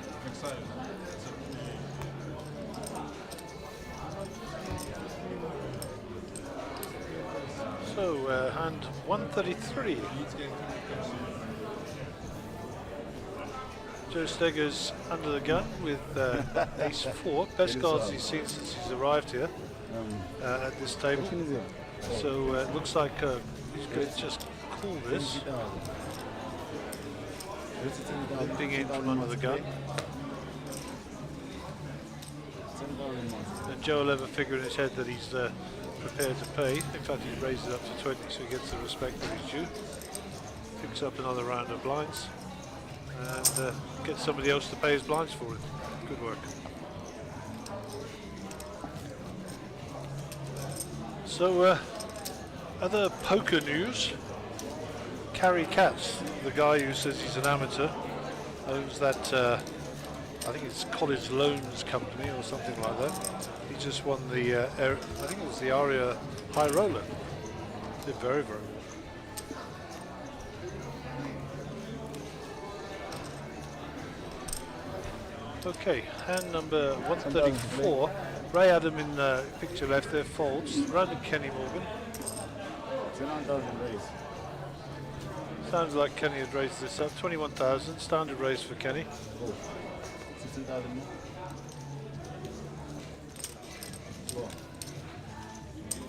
I'm excited. So, hand 133. Joe Stegger's under the gun with ace 4. Best cards he's seen since he's arrived here at this table. So it looks like he's going to just call this. Limping in from under the gun. And Joe will have a figure in his head that he's prepared to pay. In fact, he's raised it up to 20, so he gets the respect that he's due. Picks up another round of blinds and gets somebody else to pay his blinds for it. Good work. So, other poker news. Carrie Katz, the guy who says he's an amateur, owns that, I think it's College Loans Company or something like that. He just won the, I think it was the Aria High Roller. Did very, very well. Okay, hand number 134. Ray Adam in picture left there, folds. Round Kenny Morgan. Sounds like Kenny had raised this up. 21,000, standard raise for Kenny. 16,000 more.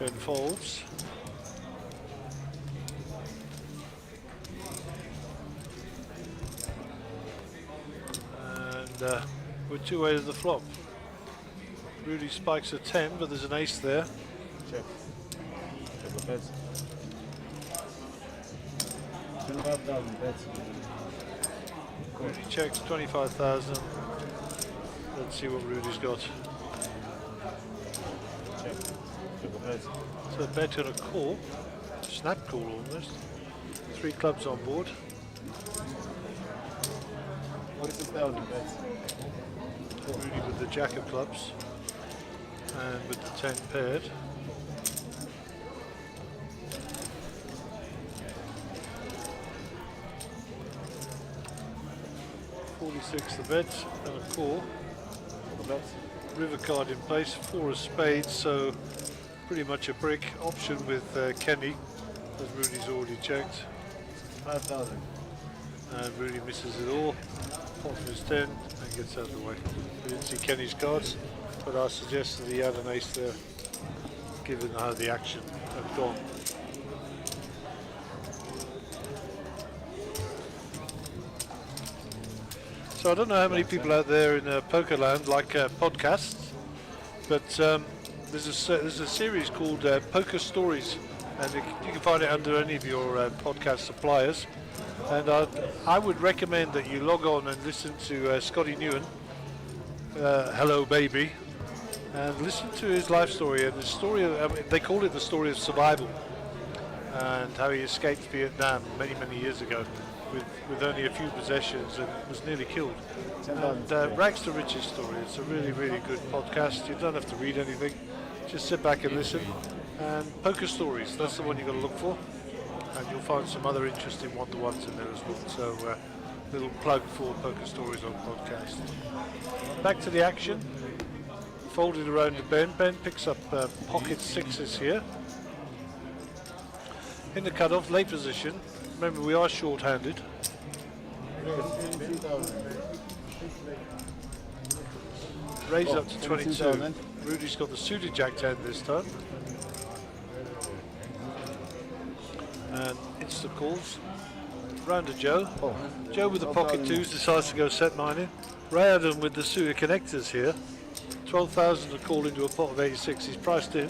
Ben folds. And we're 2 ways to the flop. Rudy spikes a 10, but there's an ace there. Check. Check the bets. 25,000 bets. Rudy checks 25,000. Let's see what Rudy's got. Check. Check the bets. So bet on a call. Snap call almost. 3 clubs on board. 46,000 bets. Rudy with the jack of clubs. And with the 10 paired. $46 the bet and a call. River card in place, 4 of spades, so pretty much a brick option with Kenny, as Rudy's already checked. 5,000. And Rudy misses it all. Bottom is 10 and gets out of the way. We didn't see Kenny's cards, but I suggested he had an ace there, given how the action had gone. So I don't know how many people out there in poker land like podcasts, but there's a series called Poker Stories, and you can find it under any of your podcast suppliers. And I would recommend that you log on and listen to Scotty Newen, Hello Baby, and listen to his life story. And the story, they call it the story of survival, and how he escaped Vietnam many, many years ago with only a few possessions and was nearly killed. And Rags to Riches story. It's a really, really good podcast. You don't have to read anything. Just sit back and listen. And Poker Stories, that's the one you've got to look for. And you'll find some other interesting one-to-ones in there as well. So, little plug for Poker Stories on podcast. Back to the action. Folded around to Ben. Ben picks up pocket sixes here. In the cutoff, late position. Remember, we are short-handed. Raise up to 22. Rudy's got the suited Jack-10 this time. And insta calls. Round to Joe. Joe with the pocket twos decides to go set 9 in. Ray Adam with the suited connectors here. 12,000 to call into a pot of 86. He's priced in.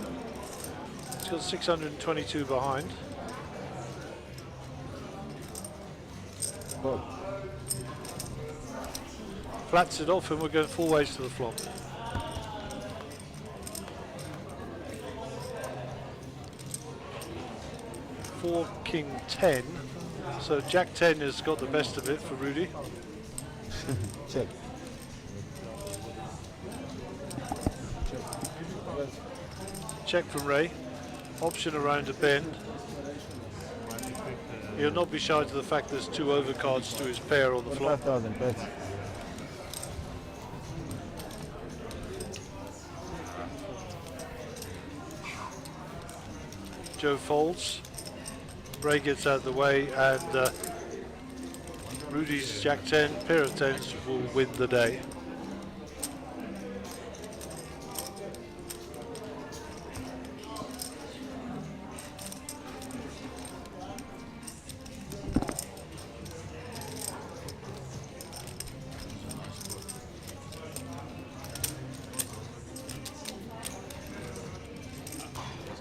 He's got 622 behind. Flats it off and we're going 4 ways to the flop. Four, King 10. So Jack 10 has got the best of it for Rudy. Check. Check from Ray. Option around a bend. He'll not be shy to the fact there's 2 overcards to his pair on the flop. 5,000 bets. Joe folds. Ray gets out of the way, and Rudy's Jack 10, pair of 10s will win the day.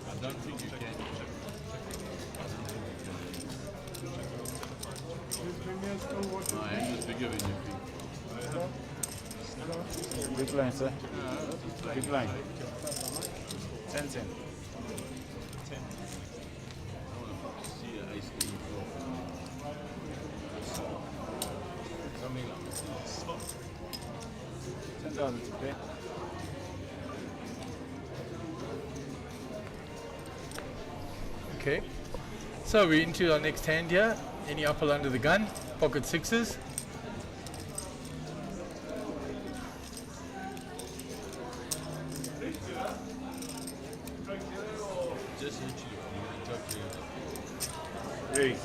I don't think you can. My hand is bigger than your feet. Big line, sir. Big line. 10, 10. See an ace king floor. Something like that. 10,000 to pay. Okay, so we're into our next hand here. Any upper under the gun, pocket sixes. Just hit you. Raise.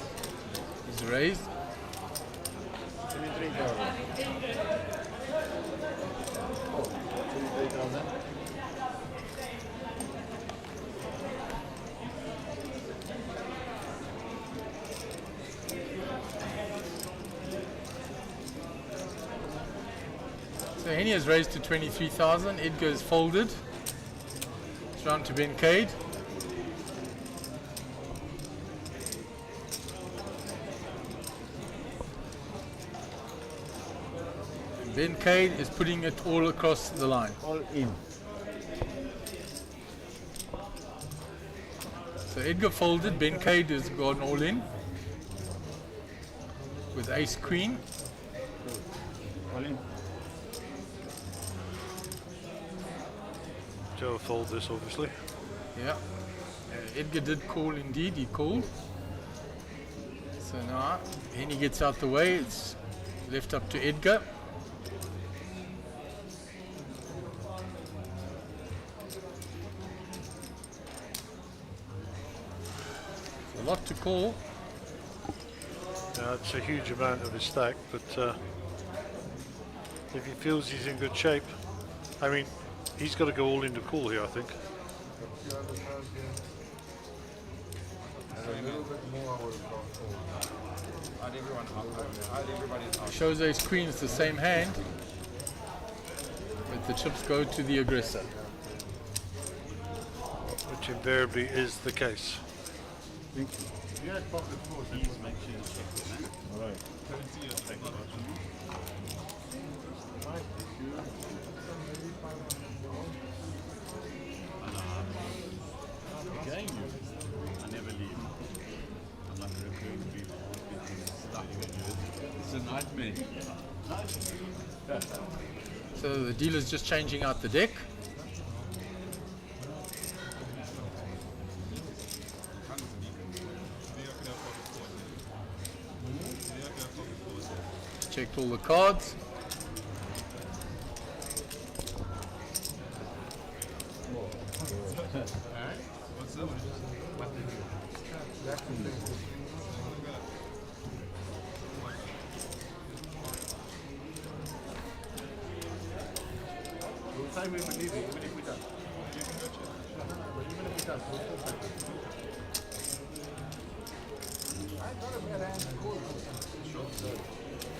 Is raised. 23,000. 23,000. So Henny has raised to 23,000. Edgar is folded. It's round to Ben Cade. And Ben Cade is putting it all across the line. All in. So Edgar folded. Ben Cade has gone all in with ace queen. All in. Joe will fold this, obviously. Yeah. Edgar did call indeed, he called. So now Henny gets out the way, it's left up to Edgar. It's a lot to call. Yeah, it's a huge amount of his stack, but if he feels he's in good shape, I mean, he's got to go all in to call here, I think. Shows ace queen, it's the same hand, but the chips go to the aggressor. Which invariably is the case. If you had pocket fours, he's making a shuffle, man. All right. Currency is taking a Again, I never leave. I'm like recurring people. It's a nightmare. So the dealer's just changing out the deck. Checked all the cards.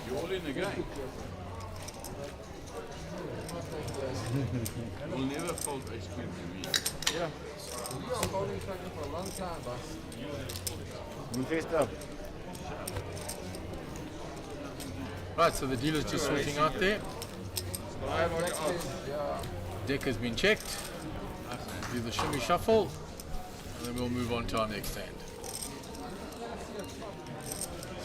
You're all in again. We'll never fold ace queen to me. Yeah. You are holding something for a long time, boss. We faced up. Right, so the dealer's just sorting out there. Deck has been checked. Do the shimmy shuffle, and then we'll move on to our next hand.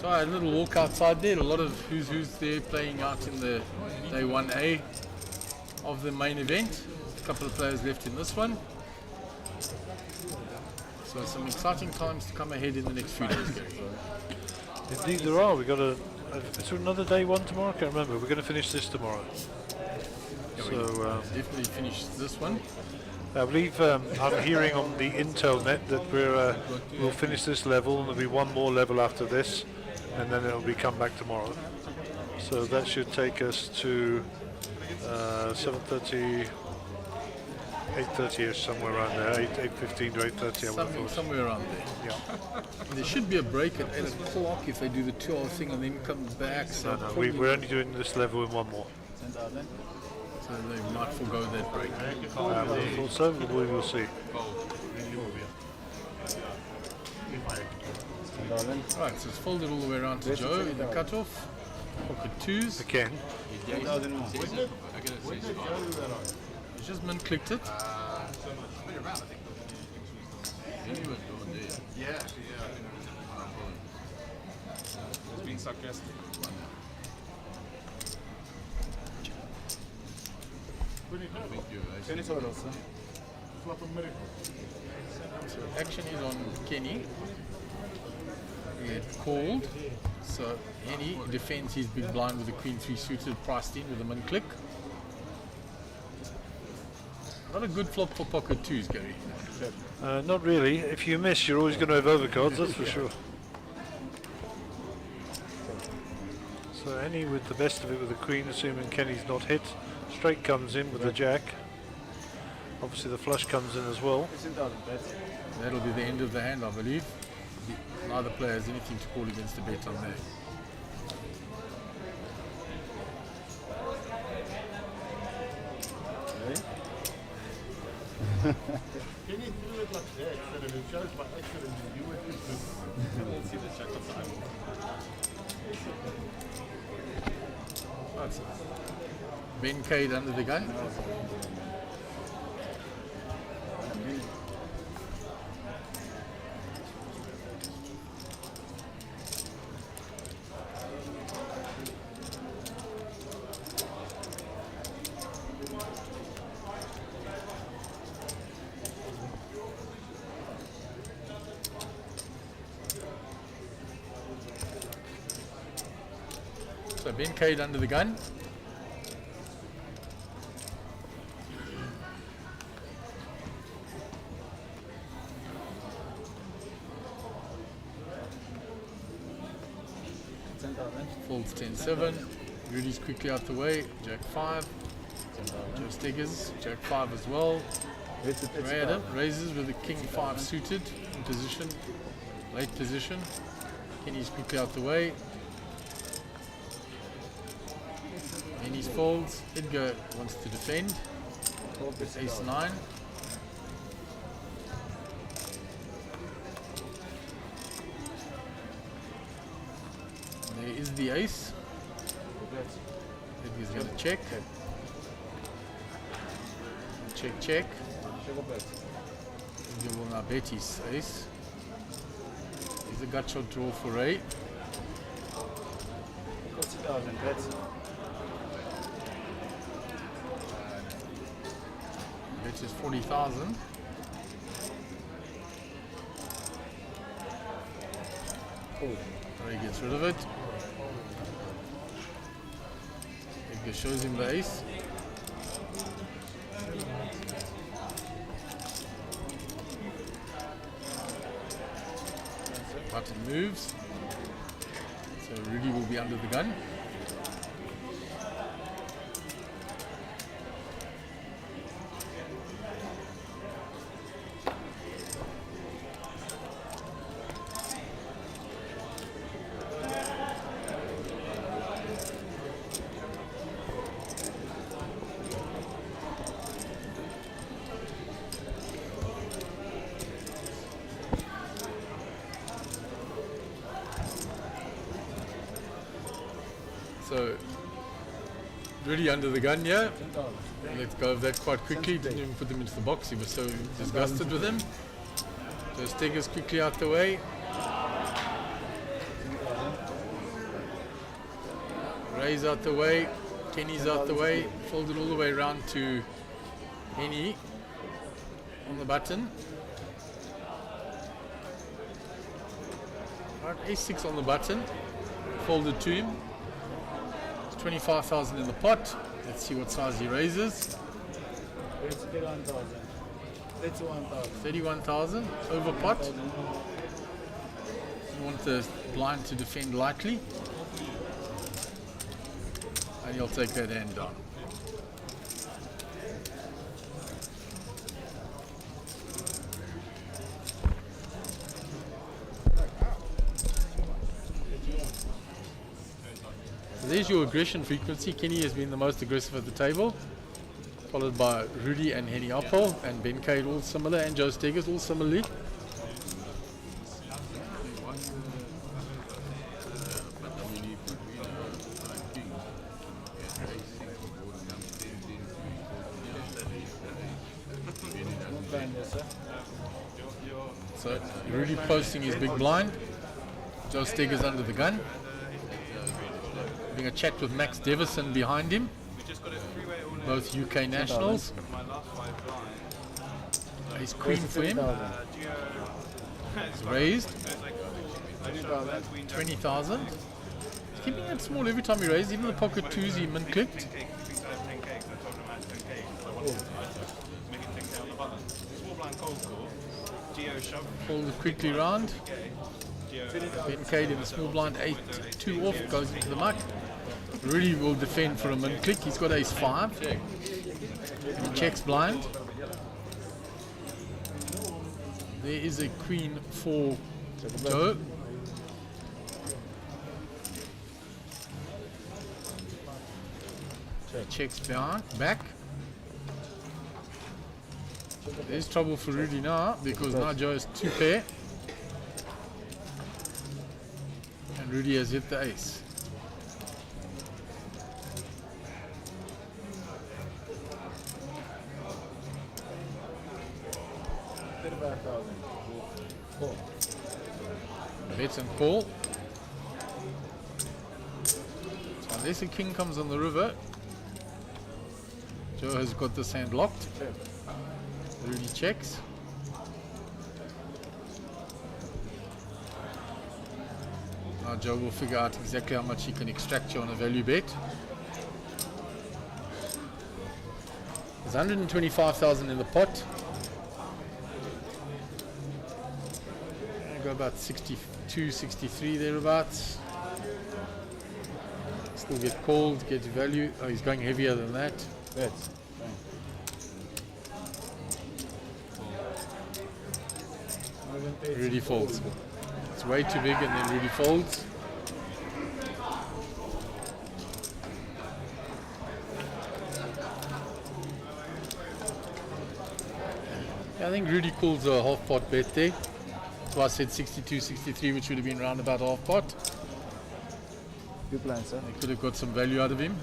So I had a little walk outside there, a lot of who's there playing out in the day 1A of the main event. couple of players left in this one. So some exciting times to come ahead in the next few days, Gary. Indeed there are. We've got is there another day one tomorrow? I can't remember. We're going to finish this tomorrow. So definitely finish this one. I believe I'm hearing on the Intel net that we'll finish this level and there'll be one more level after this, and then it'll be come back tomorrow. So that should take us to 7:30, 8:30ish, somewhere around there. 8:15 to 8:30. I would have thought. Somewhere around there. Yeah. There should be a break at 8 o'clock if they do the 2-hour thing and then come back. So No, we're only doing this level in one more. So they might forego that break. Also, we will see. Right, so it's folded all the way around to Joe in the cutoff. Pocket twos. Again. He's just clicked it. Yeah. It's being sarcastic. So action is on Kenny. It called. So Henny defends his big blind with the queen 3 suited, priced in with a min click. Not a good flop for pocket twos, Gary. Not really. If you miss, you're always going to have overcards, that's for sure. So any with the best of it with the queen, assuming Kenny's not hit. Straight comes in with the jack. Obviously the flush comes in as well. That'll be the end of the hand, I believe. Neither player has anything to call against the bet on there. Can you do it like that so that it shows by accident you do it? Let's see the check of time. That's Ben Cade under the gun. So Ben Cade under the gun. Folds 10-7. Rudy's quickly out the way. Jack 5. Joe Steggers. Jack 5 as well. Raider raises with the King 5 suited in position. Late position. Kenny's quickly out the way. Kenny's folds. Edgar wants to defend. Ace 9. There is the ace. Edgar's going to check. Check, check. Edgar will now bet his ace. He's a gut shot draw for Ray. Bet is 40,000. Ray gets rid of it. Edgar shows him the ace. Button moves. So Rudy will be under the gun. So, Rudy under the gun, yeah. Let go of that quite quickly. Didn't even put them into the box. He was so disgusted with him. So Steggers quickly out the way. Ray's out the way. Kenny's out the way. Folded all the way around to Henny on the button. Right, ace-6 on the button. Folded to him. It's 25,000 in the pot. Let's see what size he raises. 31,000. 31,000. 31,000 over pot. You want the blind to defend lightly. And you'll take that hand down. So there's your aggression frequency. Kenny has been the most aggressive at the table, followed by Rudy and Henny Appel, and Ben Cade all similar, and Joe Steggers all similarly. So Rudy posting his big blind. Joe Steggers under the gun. Having a chat with Max Devison behind him. Both UK nationals. Ace Queen for him. It's raised. 20,000. He's keeping it small every time he raises. Even the pocket twos he min clicked. Fold it quickly round. Ben Cade in the small blind, 8-2 off, goes into the muck. Rudy will defend for a min click. He's got ace 5. He checks blind. There is a queen for Joe. He checks back. There's trouble for Rudy now because now Joe has 2 pair. And Rudy has hit the ace. Bet and call. So unless a king comes on the river, Joe has got this hand locked. Rudy checks. Now Joe will figure out exactly how much he can extract you on a value bet. There's 125,000 in the pot. Go about 62, 63 thereabouts. Still get called, get value. Oh, he's going heavier than that. That's Rudy folds. It's way too big and then Rudy folds. I think Rudy calls a half pot bet there. So I said 62, 63, which would have been round about half pot. good plan, sir. They could have got some value out of him.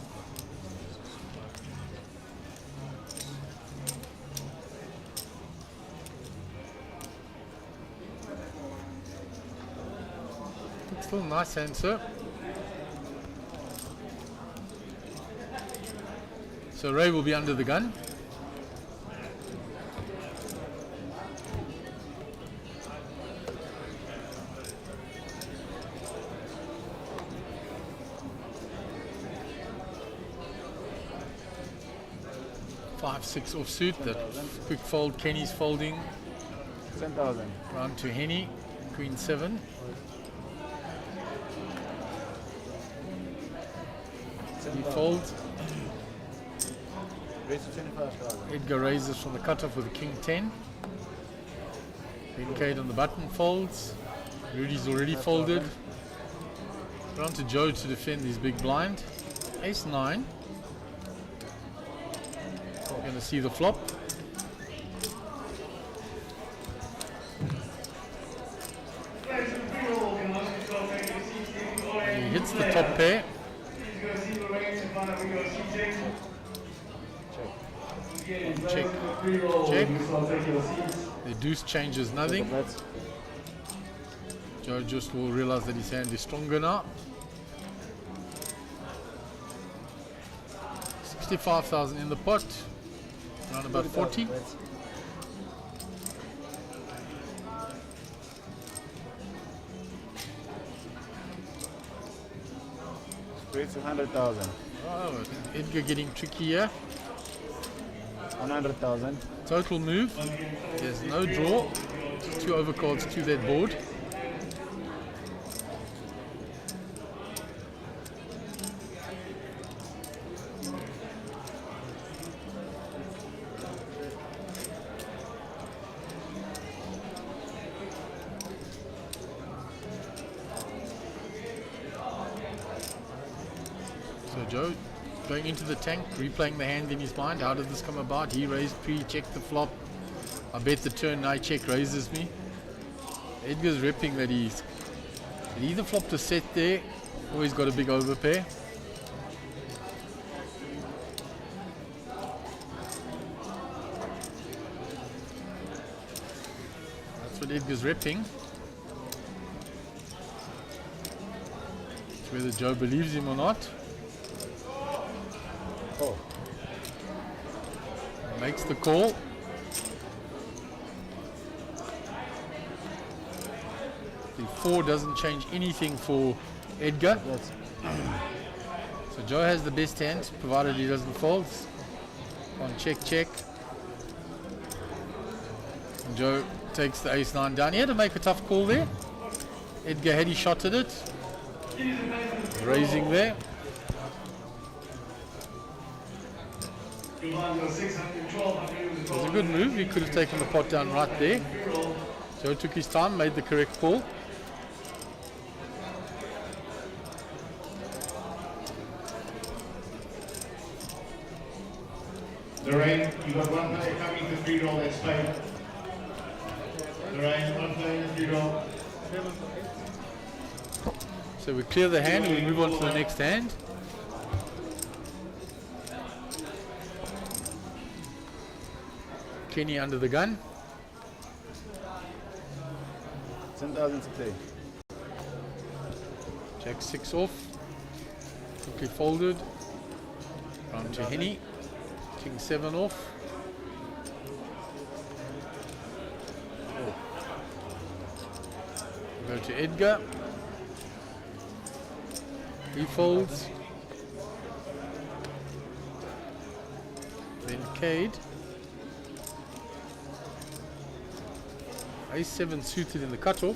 Still a nice answer. So Ray will be under the gun. Five, 6 offsuit. That quick fold. Kenny's folding. 10,000. Round to Henny. Queen 7. He folds. Raise to 25,000. Edgar raises from the cutoff with a king 10. Ben Cade on the button folds. Rudy's already folded. Round to Joe to defend his big blind. Ace 9. We're going to see the flop. And he hits the top pair. Check. Check. The deuce changes nothing. Joe just will realize that his hand is stronger now. 65,000 in the pot. Around about 40. Rates 100,000. Oh, Edgar getting tricky here. 100,000. Total move. There's no draw. Just 2 overcards to that board. So Joe going into the tank, replaying the hand in his mind. How did this come about? He raised pre, checked the flop. I bet the turn I check raises me. Edgar's ripping that he either flopped a set there or he's got a big overpair. That's what Edgar's ripping. It's whether Joe believes him or not. Oh. Makes the call. The 4 doesn't change anything for Edgar. So Joe has the best hand, provided he doesn't fold. On check, check. And Joe takes the ace-9 down. He had to make a tough call there. Edgar had he shot at it. Raising there. It was a good move. He could have taken the pot down right there. Joe took his time, made the correct call. Lorraine, you got one player coming to free roll, that's paid. Lorraine, one player in the free roll. So we clear the hand and we move on to the next hand. Kenny under the gun. 10,000 to play. Jack 6 off. Quickly folded. Round to Henny. King 7 off. Go to Edgar. He folds. Then Cade. Ace-7 suited in the cutoff.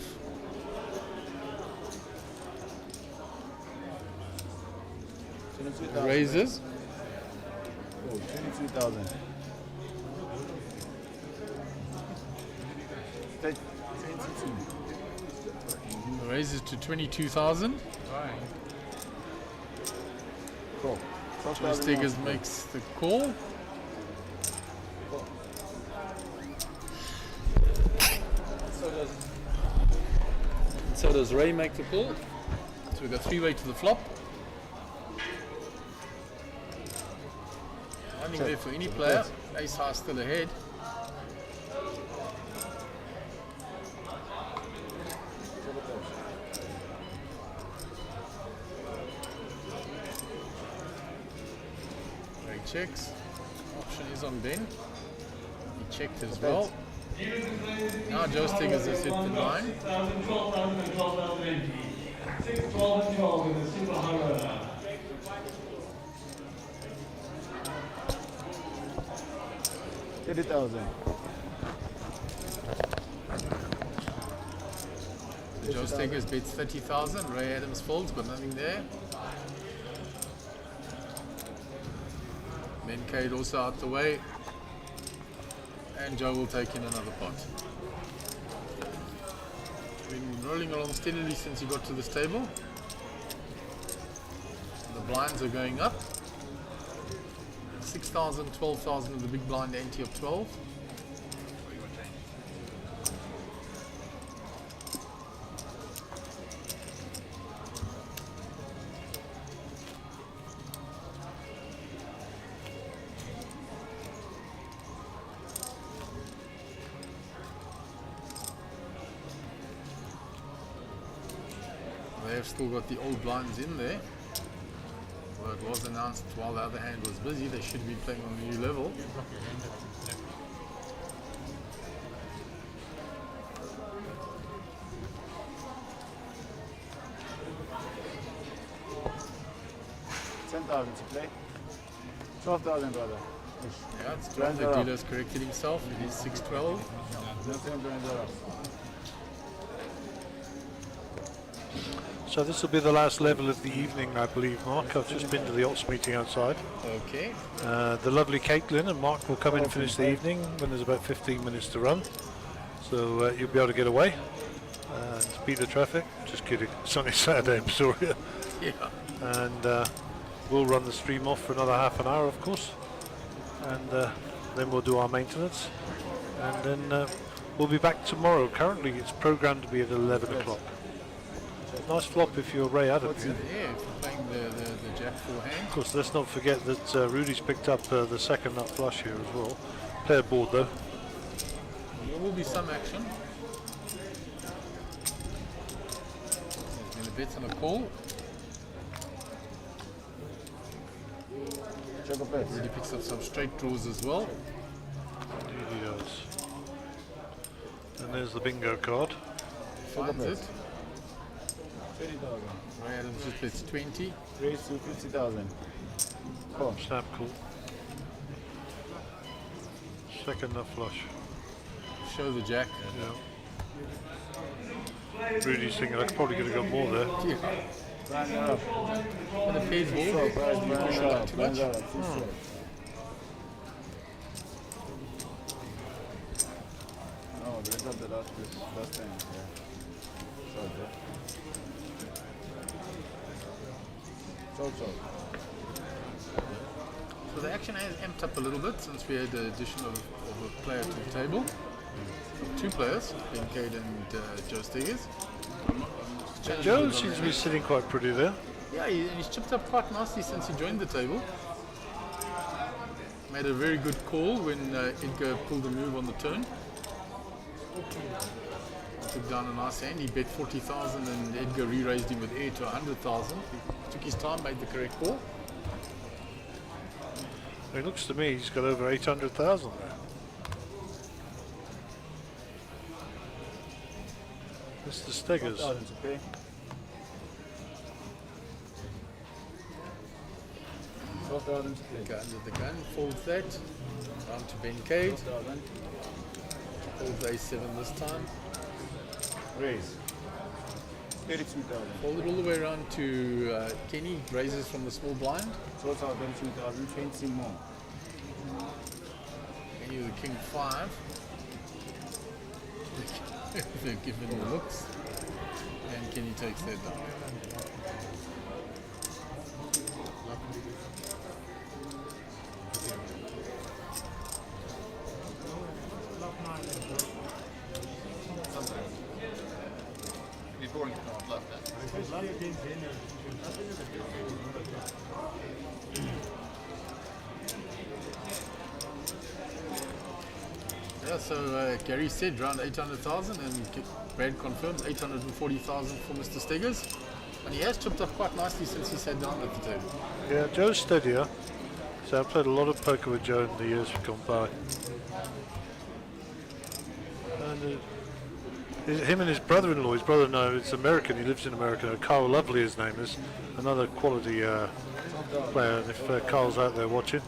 Raises. Oh, 22,000. Raises to 22,000. Cool. Joe Stiggers makes the call. So does Ray make the call. So we've got 3-way to the flop. Running there for any player. Ace high still ahead. Ray checks. Option is on Ben. He checked as well. Now Joe Stiggers has hit the 9. 12,000 and 12,000. 6, 12 and 12 in the super high roller. $30,000. Joe Stiggers beats 30,000. Ray Adams folds, got nothing there. Mencade also out the way. And Joe will take in another pot. Been rolling along steadily since he got to this table. The blinds are going up. 6,000, 12,000 with the big blind ante of 12. They have still got the old blinds in there. Although it was announced while the other hand was busy, they should be playing on a new level. $10,000 to play. 12,000, brother. Yeah, it's 12. The dealer's corrected himself. It is 612. So this will be the last level of the evening, I believe, Mark. I've just been to the Ops meeting outside. Okay. The lovely Caitlin and Mark will come in and finish the evening when there's about 15 minutes to run. So you'll be able to get away and beat the traffic. Just kidding. It's only Saturday in Pretoria. Yeah. And we'll run the stream off for another half an hour, of course. And then we'll do our maintenance. And then we'll be back tomorrow. Currently it's programmed to be at 11 o'clock. Nice flop if you're Ray Adam. Yeah, if you're playing the jack forehand. Of course, let's not forget that Rudy's picked up the second nut flush here as well. Player board though. There will be some action. There's been a bit on a call. Rudy picks up some straight draws as well. Indeed he does. And there's the bingo card. Finds it. 20,000. Ray Adams just bets 20. Raise to 50,000. Cool. Snap call. Second nut flush. Show the jack. Yeah. Rudy's thinking I probably could have got more there. Yeah. And a paired board. Too much. No, they got the last time. Yeah. So the action has amped up a little bit since we had the addition of a player to the table. Two players, Ben Cade and Joe Stiggers. Joe seems to be sitting quite pretty there. Yeah, he's chipped up quite nicely since he joined the table. Made a very good call when Edgar pulled the move on the turn. Took down a nice hand. He bet 40,000 and Edgar re-raised him with air to 100,000. He took his time, made the correct call. It looks to me he's got over 800,000 there. Mr. Steggers. Go under the gun, folds that. Round to Ben Cade. Folds A7 this time. Raise. 32,000. Fold it all the way around to Kenny. Raises from the small blind. So it's out 32,000, 20 more. Kenny with a king 5. They're given the looks. And Kenny takes that down. Yeah, so Gary said around 800,000 and Brad confirms 840,000 for Mr. Steggers. And he has chipped up quite nicely since he sat down at the table. Yeah, Joe's steadier. So I've played a lot of poker with Joe in the years gone by. And him and his brother-in-law, it's American, he lives in America, Carl Lovely his name is, another quality player, and if Carl's out there watching,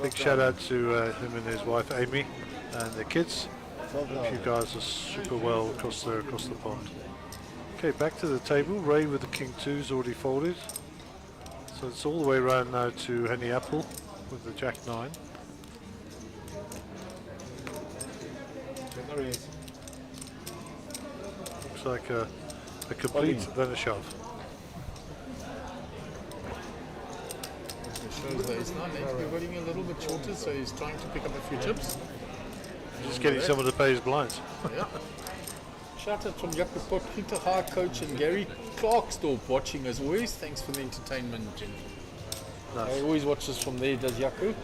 big shout out to him and his wife Amy and their kids. You guys are super well across the pond. Okay, back to the table. Ray with the king 2's already folded. So it's all the way around now to Henny Apple with the jack 9. Looks like a complete, then a shove. Shows that he's not running a little bit shorter, so he's trying to pick up a few chips. Just getting someone to pay his blinds. Yeah. Shout out from Jaco Potgieter, High Coach and Gary Clarksdorp watching as always. Thanks for the entertainment, gentlemen. Nice. He always watches from there, does Jaco.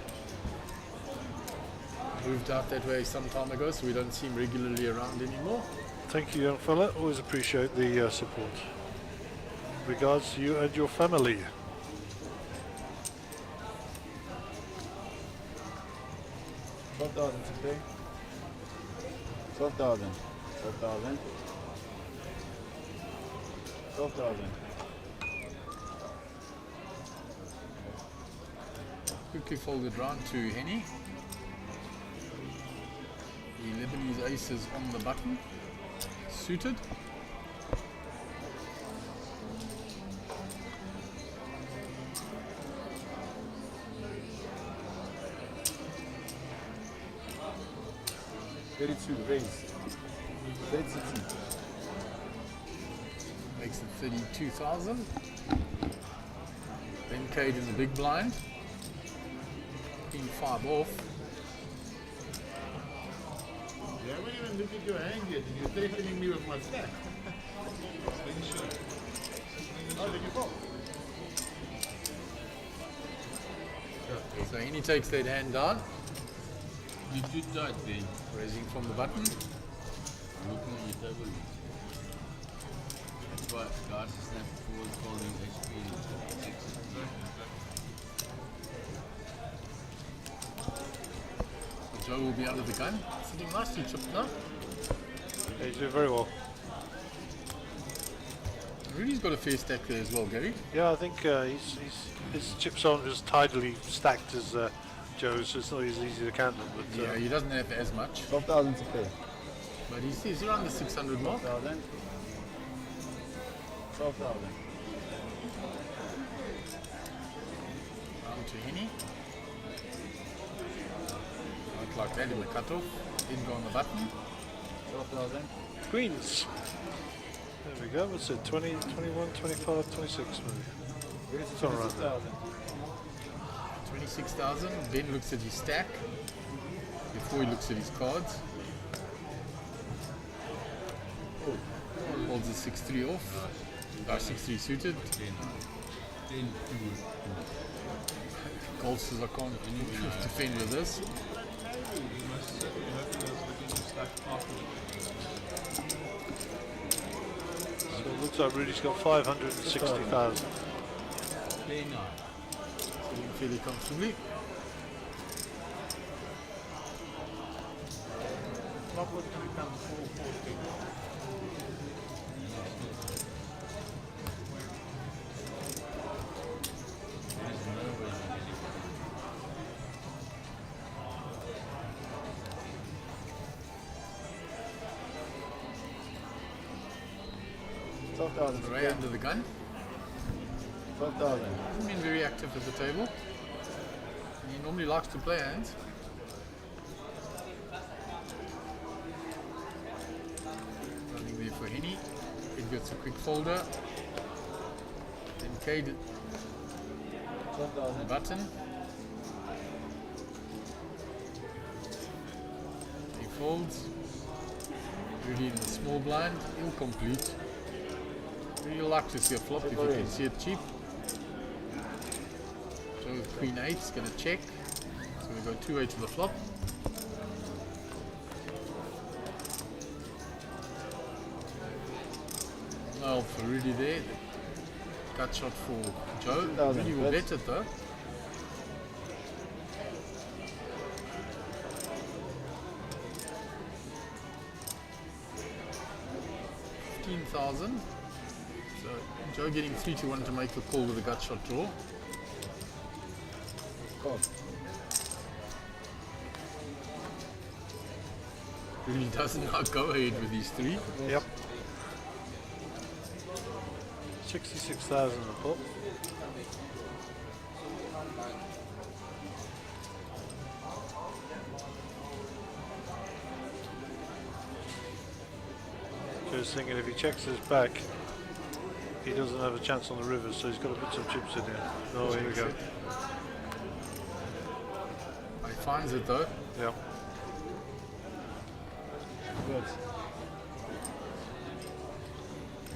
Moved out that way some time ago, so we don't see him regularly around anymore. Thank you, young fella. Always appreciate the support. Regards to you and your family. 12,000 to pay. 12,000. 12,000. 12,000. Quickly folded round to Henny. The Lebanese aces on the button. Suited. Raise. 30. Makes it 32,000. Then Cade in the big blind. King 5 off. Yeah, I haven't even looked at your hand yet, and you're threatening me with my stack. Oh, did you fall? So Henny takes that hand down. You too tight then. Raising from the button. Looking at your table. That's why guys snap forward folding HP and 6. Joe will be out of the gun. Sitting nicely chipped now. Yeah, he's doing very well. Rudy's got a fair stack there as well, Gary. Yeah, I think his chips aren't as tidily stacked as Joe's, so it's not as easy to count them. But Yeah, he doesn't have as much. 12,000 to pay. But he's around the 600 mark. 12,000. 12,000. Round to Henny. Not like that in the cutoff. Didn't go on the button. 12,000. Queens. There we go. What's it? 20, 21, 25, 26 maybe. It's all around there. 26,000. Ben looks at his stack before he looks at his cards. Holds a 6-3 off. 6-3 suited. 10. Golsters, I can't defend with this. So it looks like Rudy's got 560,000. Sitting fairly comfortably. Not looking to become full 40. Ray under the gun. 12,000. Hasn't been very active at the table. He normally likes to play hands. Running there for Henny. It gets a quick folder. Then Cade 12,000. button. He folds. Rudy in the small blind. Incomplete. Really like to see a flop if you can see it cheap. So with Queen 8 is going to check. So we go 2-8 to the flop. No for Rudy there. Gut shot for Joe. Rudy will bet it though. $15,000. So Joe getting 3-1 to make the call with a gut shot draw. Really doesn't now go ahead with these 3. Yep. 66,000 a pop. Just thinking if he checks his back, he doesn't have a chance on the river, so he's got to put some chips in here. Oh, here we go. He finds it though. Yep. Good.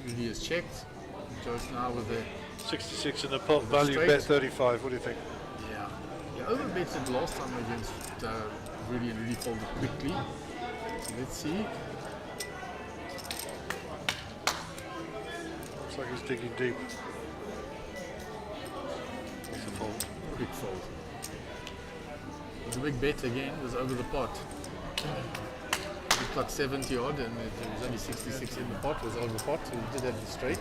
Rudy has checked. Joe's now with the 66 in the pot, with value straight. bet 35. What do you think? Yeah. He overbetted last time against Rudy, and Rudy folded quickly. So let's see. Looks like he's digging deep. It's a fold. Quick fold. The big bet again was over the pot. Looked like 70 odd, and it was only 66 in the pot. Was over the pot, so he did have the straight.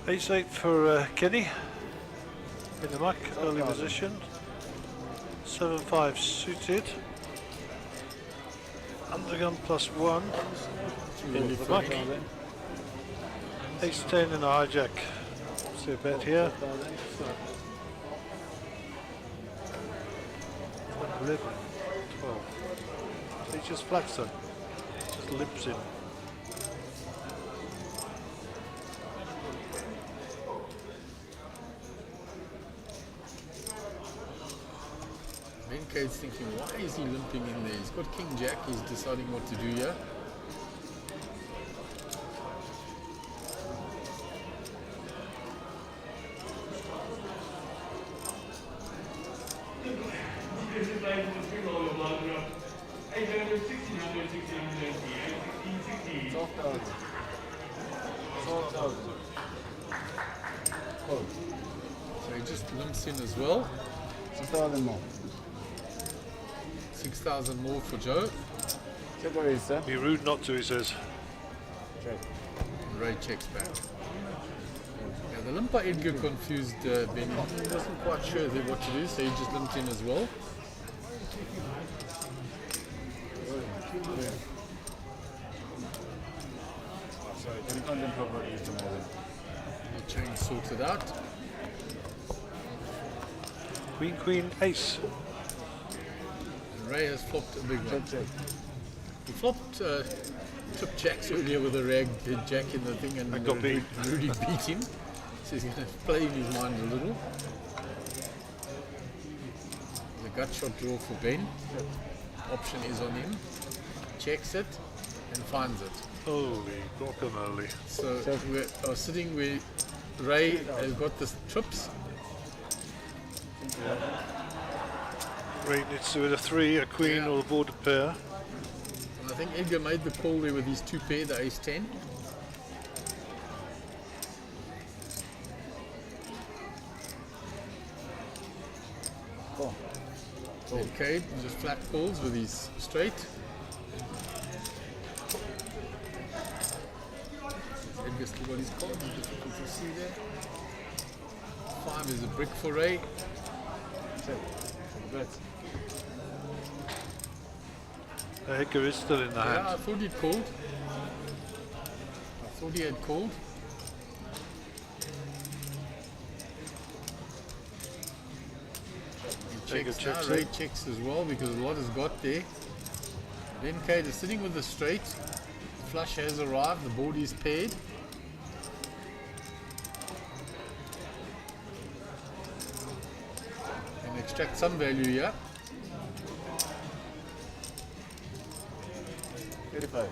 Ace-8 for Kenny in the muck, early position. 7-5 suited. Undergun +1 in the muck. Ace-10 in the hijack. See a bet here. 11, 12. So he just flats them. Just limps in. Benkate's thinking, why is he limping in there? He's got King Jack, he's deciding what to do here. So he just limps in as well. 6,000 more. 6,000 more for Joe. Check what it is, sir. Be rude not to, he says. Check. Ray checks back. Yeah, the limper Edgar confused Benny. He wasn't quite sure what to do, so he just limped in as well. Sorry, can you content properly tomorrow? The chain sorted out. Queen, Queen, Ace. And Ray has flopped a big one. Check. He flopped took jacks earlier with a rag jack in the thing, and got beat. Rudy beat him. So he's going to play in his mind a little. The gut shot draw for Ben. Option is on him. Checks it and finds it. Holy guacamole. So we're sitting where Ray has got the trips. Ray needs to with a 3, a queen, or a boarded pair. And I think Edgar made the call there with his 2 pair, the ace-10. Cool. Okay, just flat calls with his straight. Edgar still got his cards, difficult to see there. 5 is a brick for Ray. Edgar is still in the hand. Yeah, I thought he'd called. I thought he had called. He checks now. Ray checks as well because a lot has got there. Then Kate is sitting with the straight. Flush has arrived. The board is paired. And extract some value here. 35.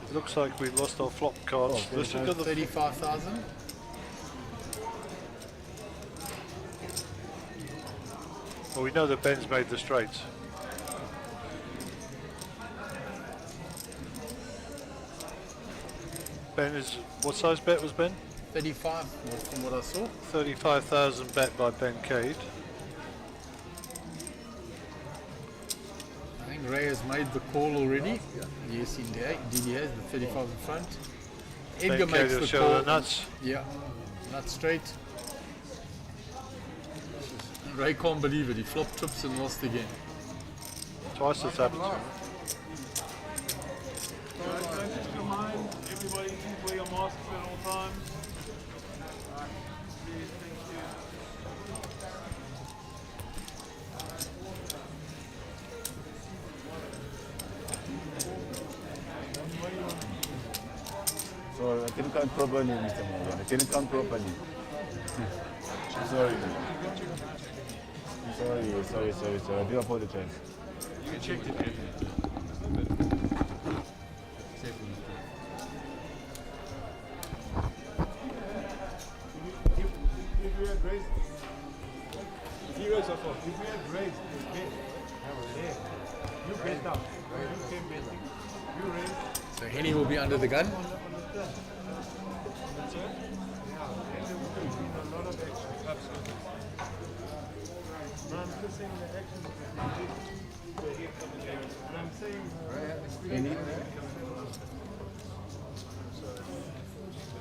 It looks like we've lost our flop cards. Let's look at the 35,000. Well, we know that Ben's made the straights. Ben is, what size bet was Ben? 35 from what I saw. 35,000 bet by Ben Cade. I think Ray has made the call already. Yes, indeed he has, the 35 in front. Edgar makes the show call. the nuts. Yeah, nuts straight. Ray can't believe it. He flopped trips and lost again. Twice it's happened. Everybody keep wear your masks at all times. Yes, thank you. count properly, Mr. Morgan. It didn't count properly. I'm sorry. Sorry. I do apologize. You can check it. If we had raised, zeros are for. If we had raised, you bent up. You came bending. You raised. So Henny will be under the gun. That's it? Yeah. And there would have been a lot of action. Absolutely. No, I'm just saying the action that we did. And I'm saying. Any?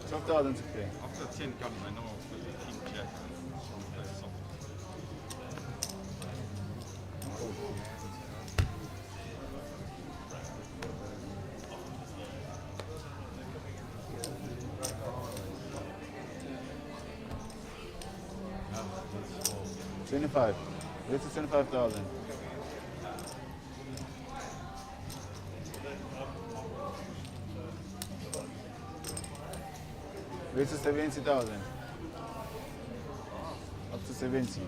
12,000 okay. After 10 comes, I know I'll put the king jack and play something. Oh, 25. This is 25,000. This is 70,000. Up to 70.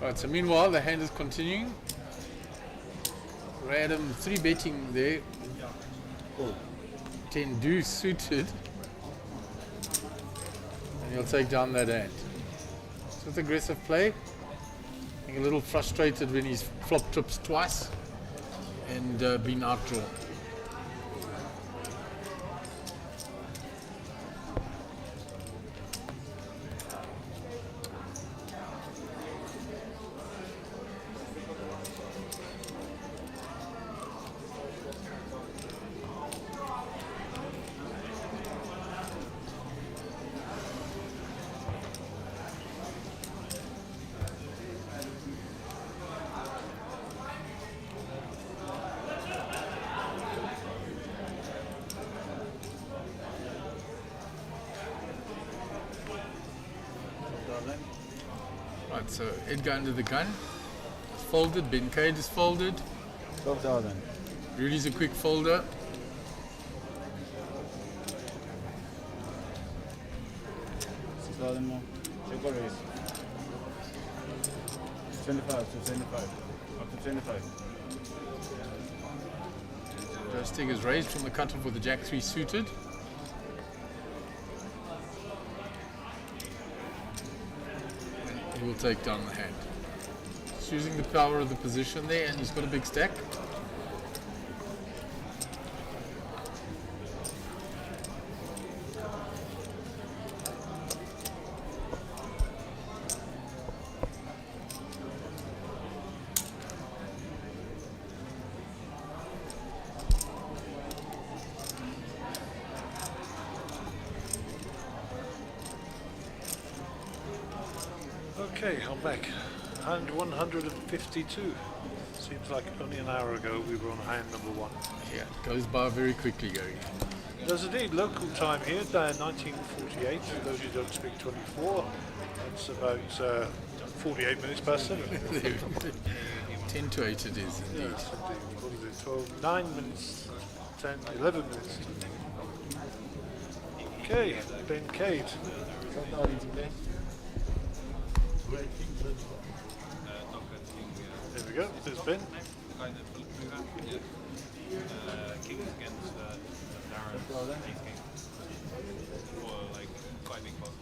Right, so meanwhile the hand is continuing. Random 3 betting there. 10 deuce suited. And he'll take down that hand. So it's aggressive play. A little frustrated when he's flop trips twice and been outdrawn. Right, so Edgar under the gun. It's folded, Ben Cade is folded. 12,000. Rudy's a quick folder. More. Check or raise. 25 to 25. Up to 25. Joystick is raised from the cutoff with the Jack 3 suited. He will take down the hand. He's using the power of the position there, and he's got a big stack. Okay, I'm back. Hand 152. Seems like only an hour ago we were on hand number 1. Yeah, it goes by very quickly, Gary. There's indeed local time here, 1948. For those who don't speak 24, that's about 48 minutes past 7. 10 to 8 it is indeed. Yes, indeed. What is it? 12, 9 minutes, 10, 11 minutes. Okay, Ben Cade. There we go, there's Ben. Kings against Darren, ace king. For like 5 big pots.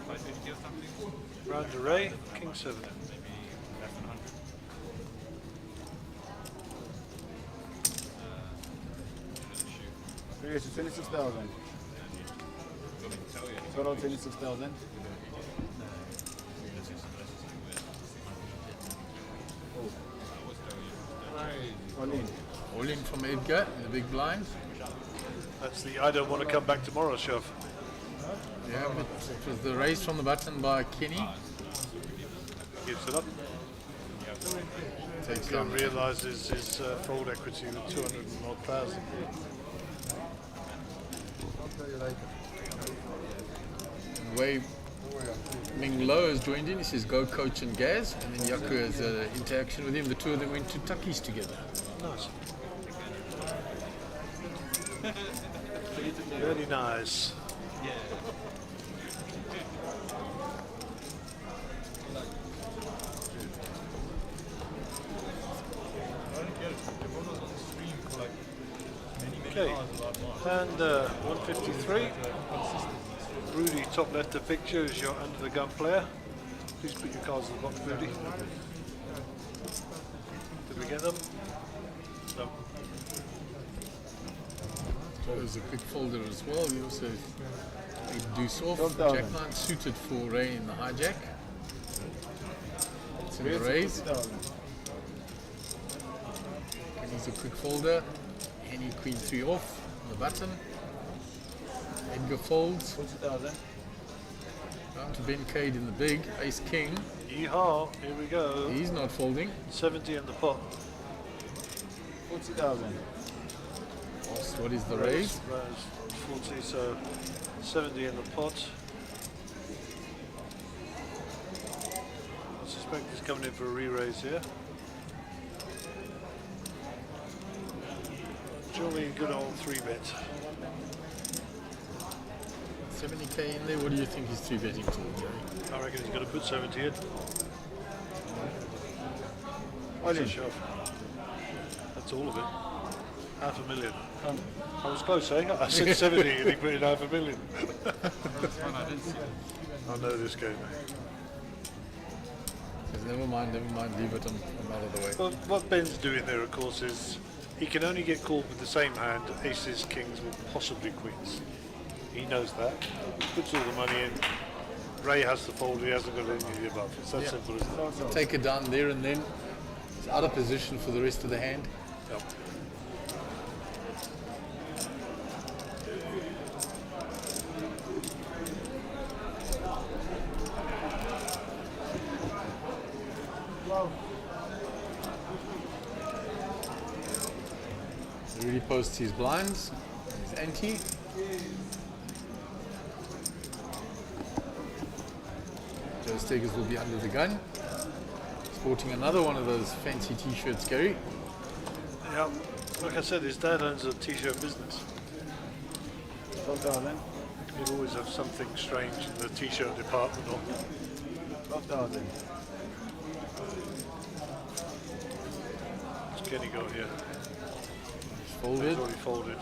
550 or something. Round array, king 7. Maybe less than 100. Yes, it's 26,000. Total 26,000. All in from Edgar in the big blind. That's the I don't want to come back tomorrow shove. Yeah, but it was the raise from the button by Kenny. Gives it up. Takes Edgar down. realises his fold equity with 200,000. The way Ming Lo has joined in. He says, go coach and Gaz. And then Yaku has interaction with him. The two of them went to Tuckies together. Nice. Very nice. Yeah. Okay, and 153. Rudy, top left of picture is your under the gun player. Please put your cards in the box, Rudy. Did we get them? No. There's a quick folder as well. We also deuce off. Jack 9 suited for Ray in the hijack. It's in the raise. And he's a quick folder. Henny Queen 3 off on the button. Edgar folds. 40,000. Down to Ben Cade in the big. Ace King. Yeehaw, here we go. He's not folding. 70 in the pot. 40,000. What is the raise? 40, so 70 in the pot. I suspect he's coming in for a re-raise here. Jolly good old 3-bet. 70k in there. What do you think he's 3-betting to, Jerry? I reckon he's going to put 70 in. All in. Shove. That's all of it. $500,000. I was close, eh? I said 70 and he put in $500,000. I know this game. Says, never mind, leave it, I'm out of the way. Well, what Ben's doing there, of course, is he can only get called with the same hand, aces, kings, or possibly queens. He knows that. Puts all the money in. Ray has the fold, he hasn't got any of the above. It's that simple, isn't it? Take it down there and then. It's out of position for the rest of the hand. Yep. He really posts his blinds, his ante. Joe Stegers will be under the gun. Sporting another one of those fancy t-shirts, Gary. Yeah, like I said, his dad owns a t-shirt business. He'll always have something strange in the t-shirt department. Or 12,000. what's Kenny got here? Folded. He's already folded.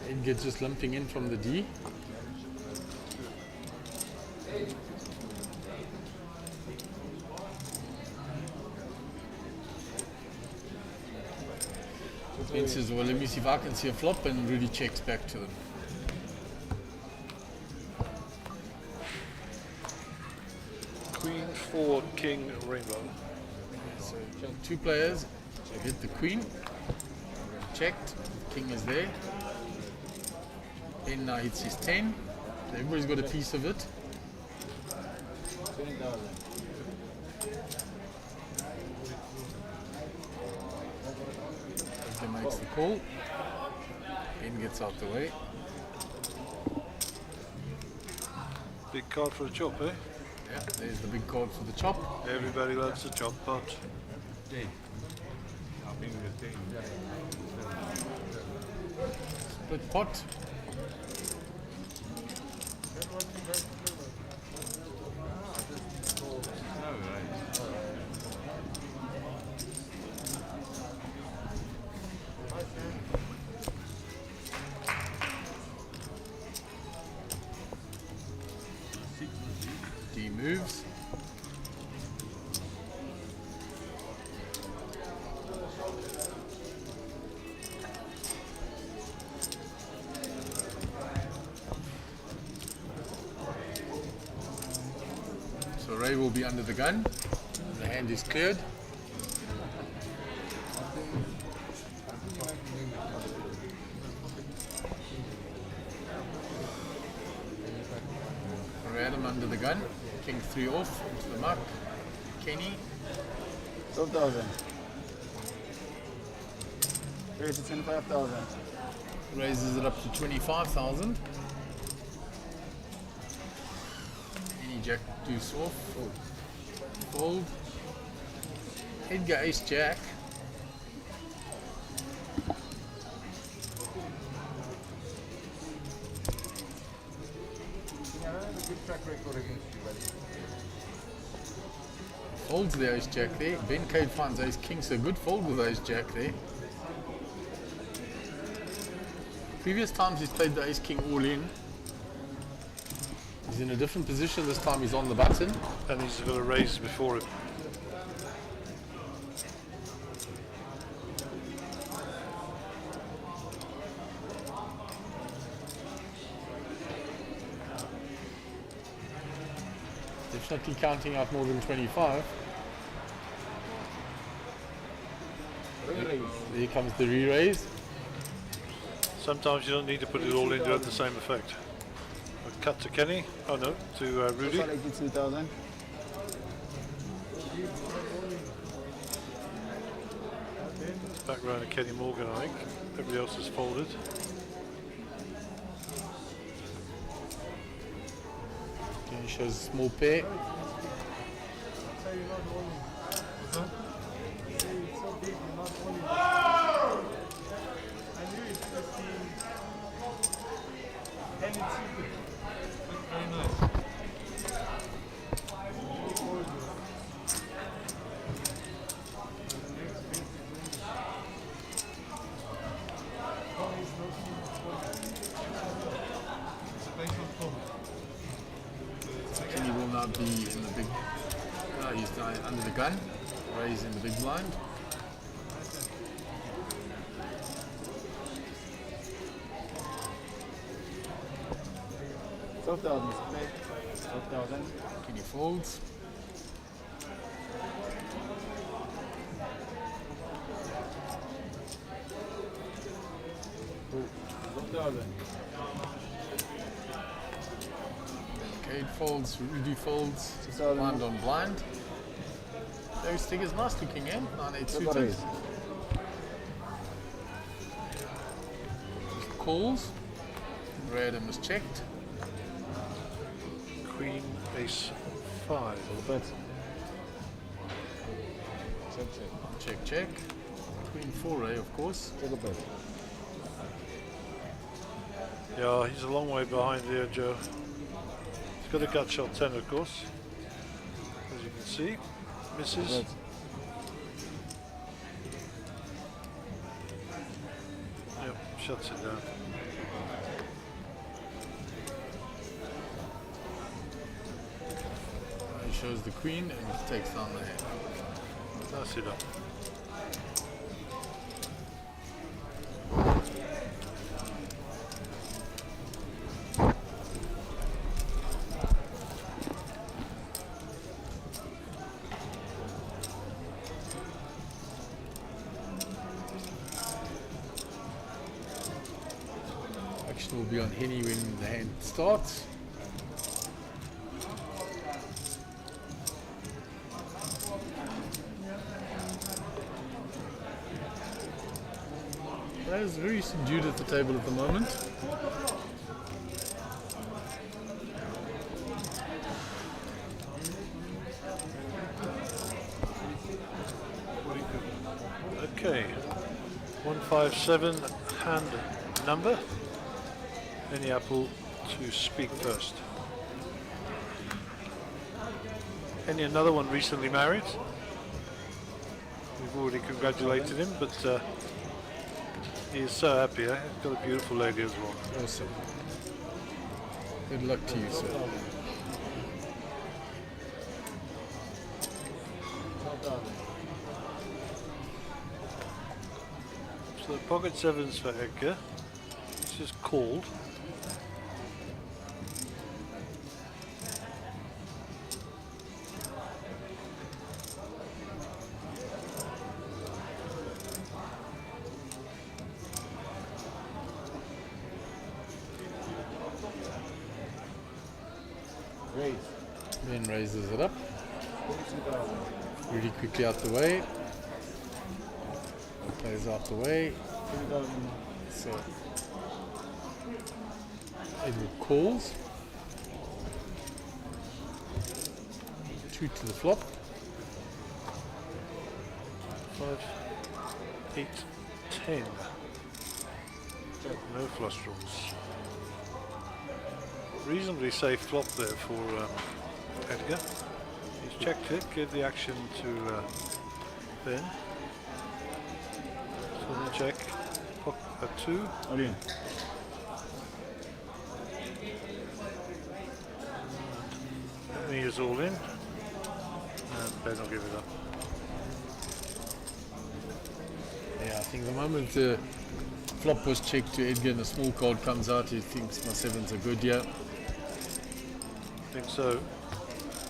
Edgar just limping in from the D. Ben says, well, let me see if I can see a flop, and Rudy checks back to them. Queen, 4, king, rainbow. So two players hit the queen. Checked. King is there. Ben now hits his 10. So everybody's got a piece of it. 20,000. Edgar makes the call. Ben gets out the way. Big card for a chop, eh? Yeah, there's the big card for the chop. Everybody loves the chop pot. Split pot. D moves. So Ray will be under the gun. The hand is cleared. Adam under the gun. King 3 off into the muck. Kenny. 12,000. 25,000. Raises it up to 25,000. Any jack deuce off. Fold. Edgar ace jack. Yeah, I have a good track record against you, buddy. Folds the ace jack there. Ben Cade finds ace king, so good fold with ace jack there. Previous times he's played the ace king all in. He's in a different position. This time he's on the button. And he's got a raise before him. Definitely counting out more than 25. There comes the re-raise. Sometimes you don't need to put it all in to have the same effect. A cut to Kenny. Oh no, to Rudy. 2,000. Back round to Kenny Morgan, I think. Everybody else is folded. Kenny shows a small pair. Kenny will now be in the big. He's under the gun, raising the big blind. Kenny folds. Cade folds, Rudy folds, blind on blind. Those figures nice looking in, 9-8 suited. Just calls. Random was checked. Queen, ace, 5. Check, check. Queen 4A, of course. Yeah, he's a long way behind here, Joe. He's got a gut shot 10, of course. As you can see. Misses. Yep, shuts it down. He shows the queen and takes down the hand. That's it up. Action will be on Henny when the hand starts. Players very subdued at the table at the moment. Okay, 157 hand number. Any apple to speak first. Any another one recently married? We've already congratulated him, but he is so happy. Eh? He's got a beautiful lady as well. Awesome. Good luck to you, sir. So pocket sevens for Edgar. It's just called. Ben raises it up. Really quickly out the way. Plays out the way. So Edward calls. 2 to the flop. 5, 8, 10. No flush draws. Reasonably safe flop there for Edgar. He's checked it, gave the action to Ben. So then check, a 2. All in. Me is all in. And Ben will give it up. Yeah, I think the moment the flop was checked to Edgar and a small card comes out, he thinks my 7s are good, yeah. I think so.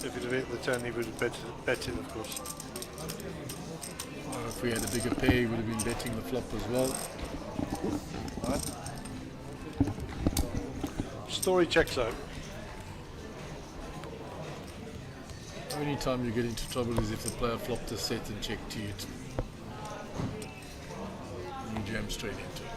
If he'd have hit the 10, he would have bet it, of course. Or if we had a bigger pair, he would have been betting the flop as well. Story checks out. The only time you get into trouble is if the player flopped a set and checked to you. You jam straight into it.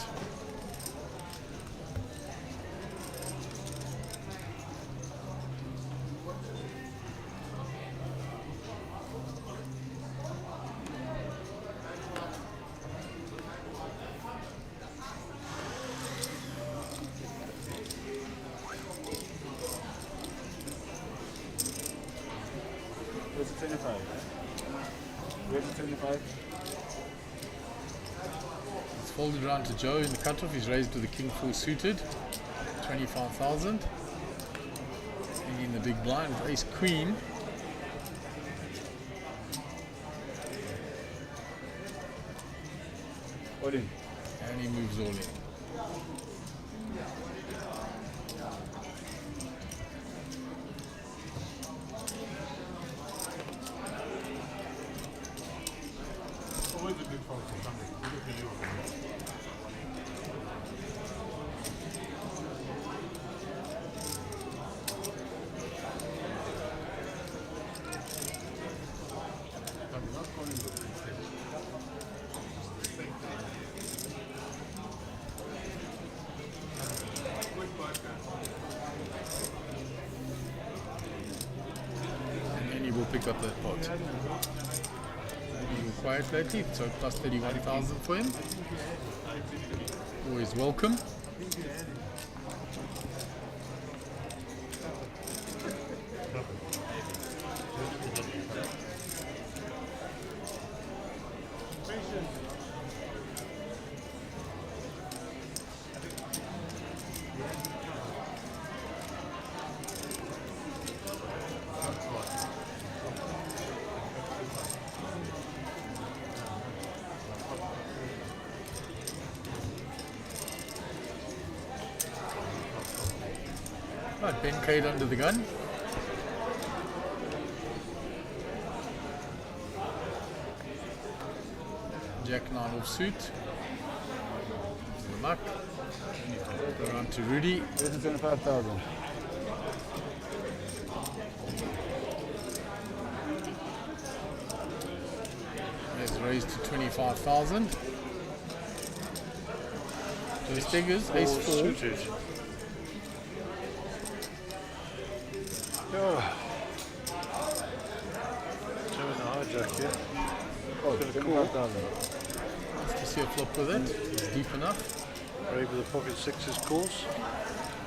Where's the 25? Where's the 25? It's folded around to Joe in the cutoff. He's raised to the king 4 suited, 25,000. And in the big blind with ace queen. All in. And he moves all in. Always a big fold for something. Good for you. I'm not calling the And then he will pick up that pot. He's quiet lately, so plus 31,000 for him. Always welcome. Right, Ben Cade under the gun. Jack 9 off suit. To the muck. Around to Rudy. Where's the 25,000? Has raised to 25,000. Those figures, ace 4. Suited. Oh. Doing the hijack here. Oh, Gonna 25,000. Nice to see a flop with it. It's deep enough. Brave with the pocket sixes calls.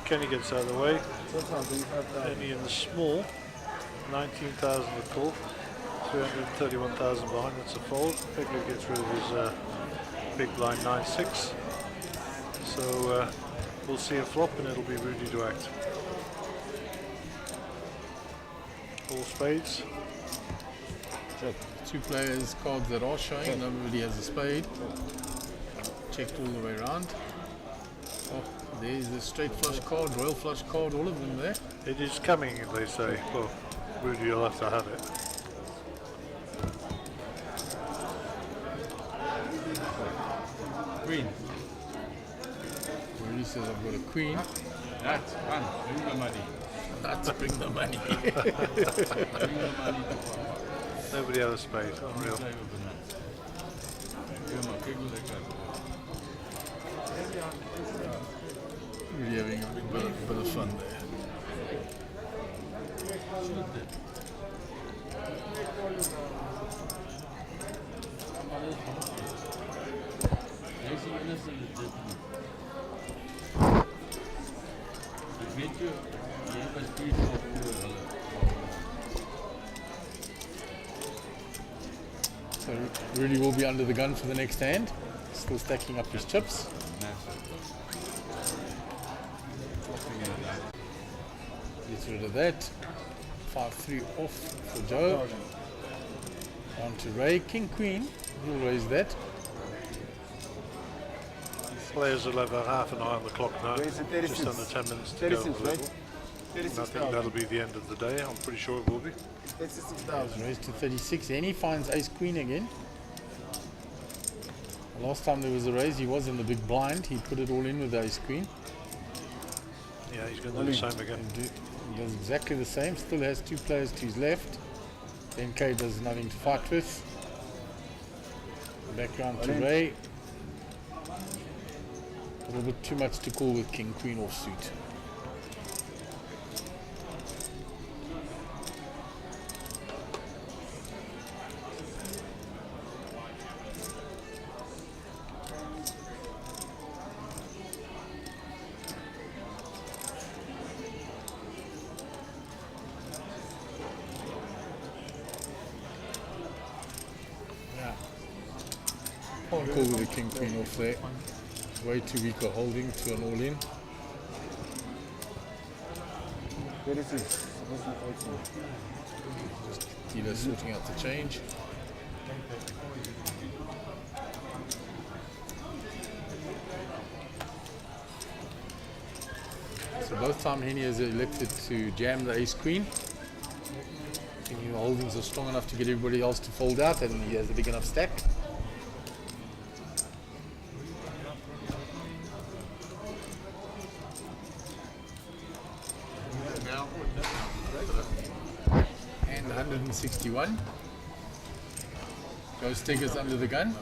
Kenny gets out of the way. What's that, 25,000? Kenny in the small. 19,000 a call. 331,000 behind. That's a fold. Pegler gets rid of his big blind 9-6. So we'll see a flop and it'll be Rudy to act. All spades. Check. 2 players' cards that are showing. Check. Nobody has a spade. Checked all the way around. Oh, there's the straight flush card, royal flush card, all of them there. It is coming, they say. Well, Rudy will have to have it. Queen. Rudy says I've got a queen. That's fun. Bring the money. That's bring the money. Bring the money to Papa. Nobody has a spade. Unreal. Play with the nuts. Give him a giggle like that. Really having a bit of fun there. So Rudy will be under the gun for the next hand. Still stacking up his chips. Gets rid of that. 5-3 off for Joe. On to Ray. King Queen. He'll raise that. Players will have half an eye on the clock now. Just under 10 minutes to go on the level. And I think that'll be the end of the day. I'm pretty sure it will be. 36,000. Raised to 36. And he finds Ace Queen again. The last time there was a raise, he was in the big blind. He put it all in with Ace Queen. Yeah, he's going to do the same again. He does exactly the same. Still has 2 players to his left. MK does nothing to fight with. Background to Ray. A little bit too much to call with King Queen offsuit. Can't call with the King Queen off there. Way too weak a holding to an all in. 36. Just either sorting out the change. So both time Henny has elected to jam the Ace Queen. Thinking the holdings are strong enough to get everybody else to fold out, and he has a big enough stack. And 161. Goes Stiggers under the gun.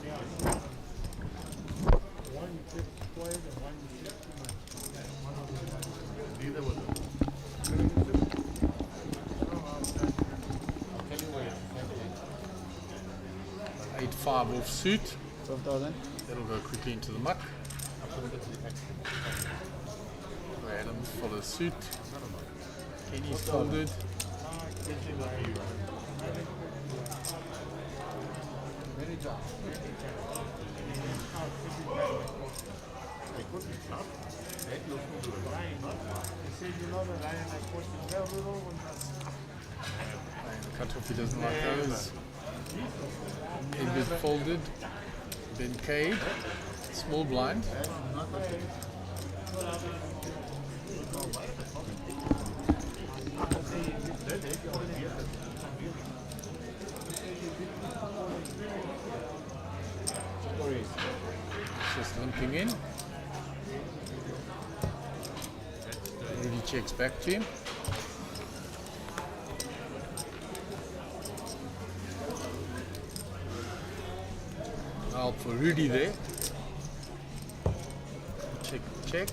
Eight five off suit. 12,000. That'll go quickly into the muck. Adams for the suit. Kenny's folded. Cutoff, he doesn't like those. Edward folded. Ben Cade. Small blind. Just limping in. Rudy checks back to him. Now for Rudy there. Check, check.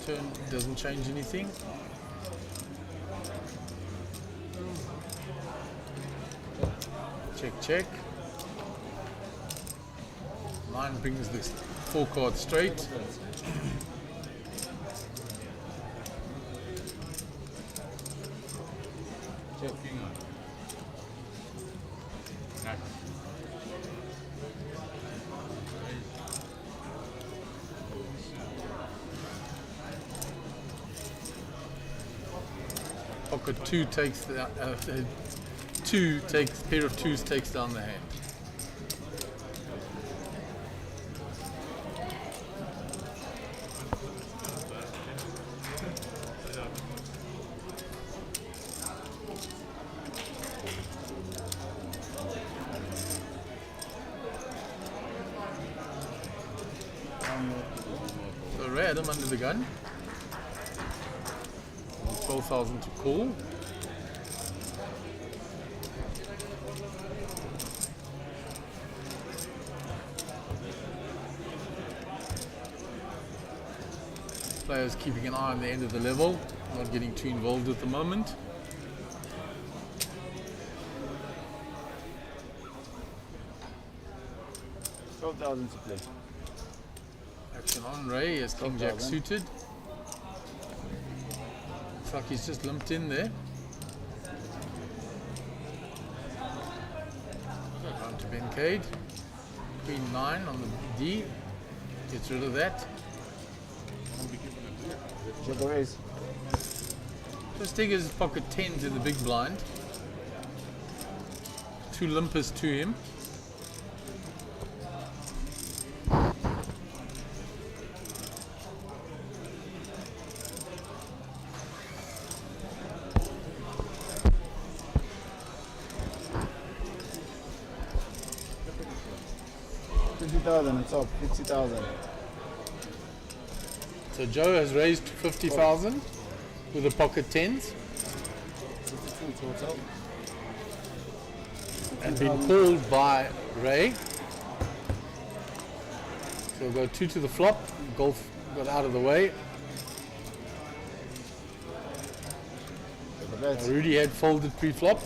Turn doesn't change anything. Check, check. 9 brings this 4 card straight. Pocket 2 takes the pair of 2s takes down the hand. So Ray Adam under the gun. 12,000 to call. players keeping an eye on the end of the level, not getting too involved at the moment. $12,000 to play. Action on Ray as King Jack suited. Looks like he's just limped in there. Round to Bencade. Queen 9 on the D. Gets rid of that. Check the raise. Just take his pocket 10s in the big blind. 2 limpers to him. $50,000 it's up, 60,000. So Joe has raised 50,000 with the pocket 10s. 62 total. And been called by Ray. So we'll go 2 to the flop. Golf got out of the way. Rudy had folded pre-flop.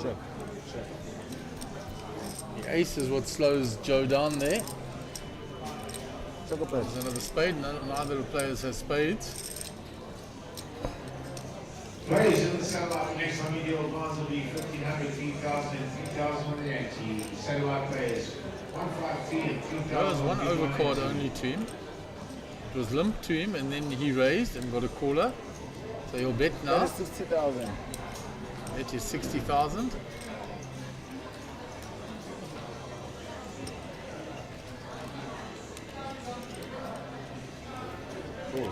Check, check. The ace is what slows Joe down there. Check a place. There's another spade. Neither of the players has spades. Players in the satellite next on your deal bonds will be 1,500, 3,000, and 3,180. Satellite players, 1,500 feet and 3,000. There was one overcard only to him. It was limp to him, and then he raised and got a caller. So he'll bet now. That is 60,000. Bet is 60,000. Cool.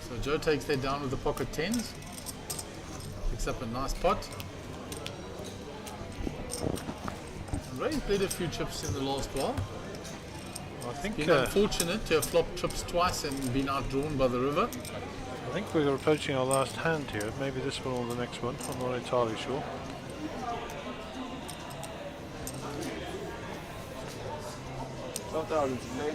So Joe takes that down with the pocket 10s. Picks up a nice pot. And Ray's played a few chips in the last while. I think Been unfortunate to have flopped chips twice and been outdrawn by the river. I think we're approaching our last hand here. Maybe this one or the next one. I'm not entirely sure. $12,000 to play.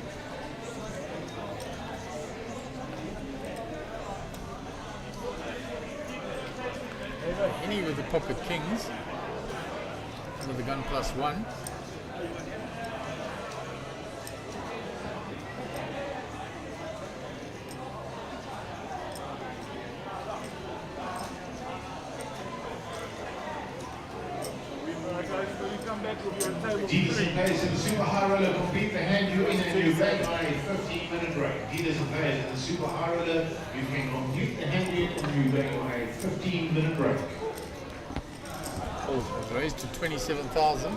Any with the pocket kings. With the gun +1. Dealers and players in the Super High Roller complete the hand you in and you back on a 15-minute break. Dealers and players in the Super High Roller, you can complete the hand you in and you back on a 15-minute break. Oh, it was raised to 27,000.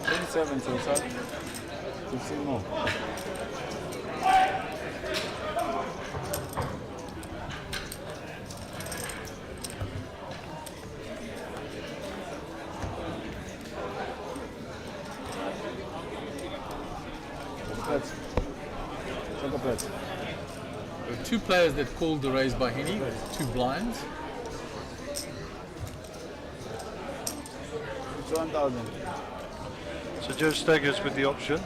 27 total. 15 more. There were 2 players that called the raise by Henny with 2 blinds. 1,000. So Joe staggers with the option.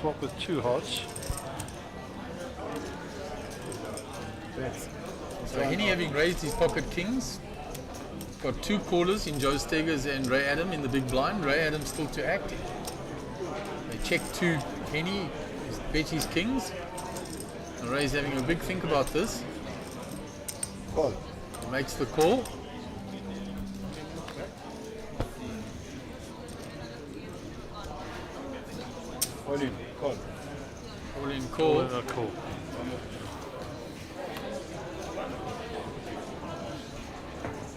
Flop with 2 hots. So Henny, having raised his pocket kings, got 2 callers in Joe Steggers and Ray Adam in the big blind. Ray Adam still to act. They check 2 Henny, bet his kings. And Ray's having a big think about this. Call. He makes the call. All in, call. All in, call. All in a call.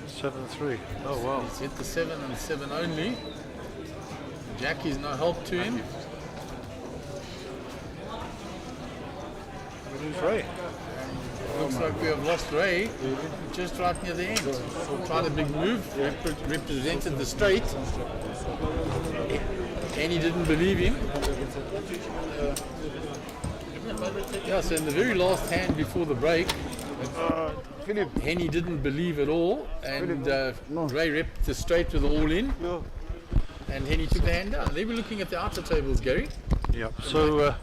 Seven three. Oh wow. He's hit the 7 and 7 only. Jack is no help to him. We lose Ray. Looks like we have lost Ray just right near the end. Tried a big move, represented the straight, and he didn't believe him. Yeah, so in the very last hand before the break, Henny didn't believe at all, and Ray repped the straight with the all in, and Henny took the hand down. They were looking at the outer tables, Gary. Yeah, so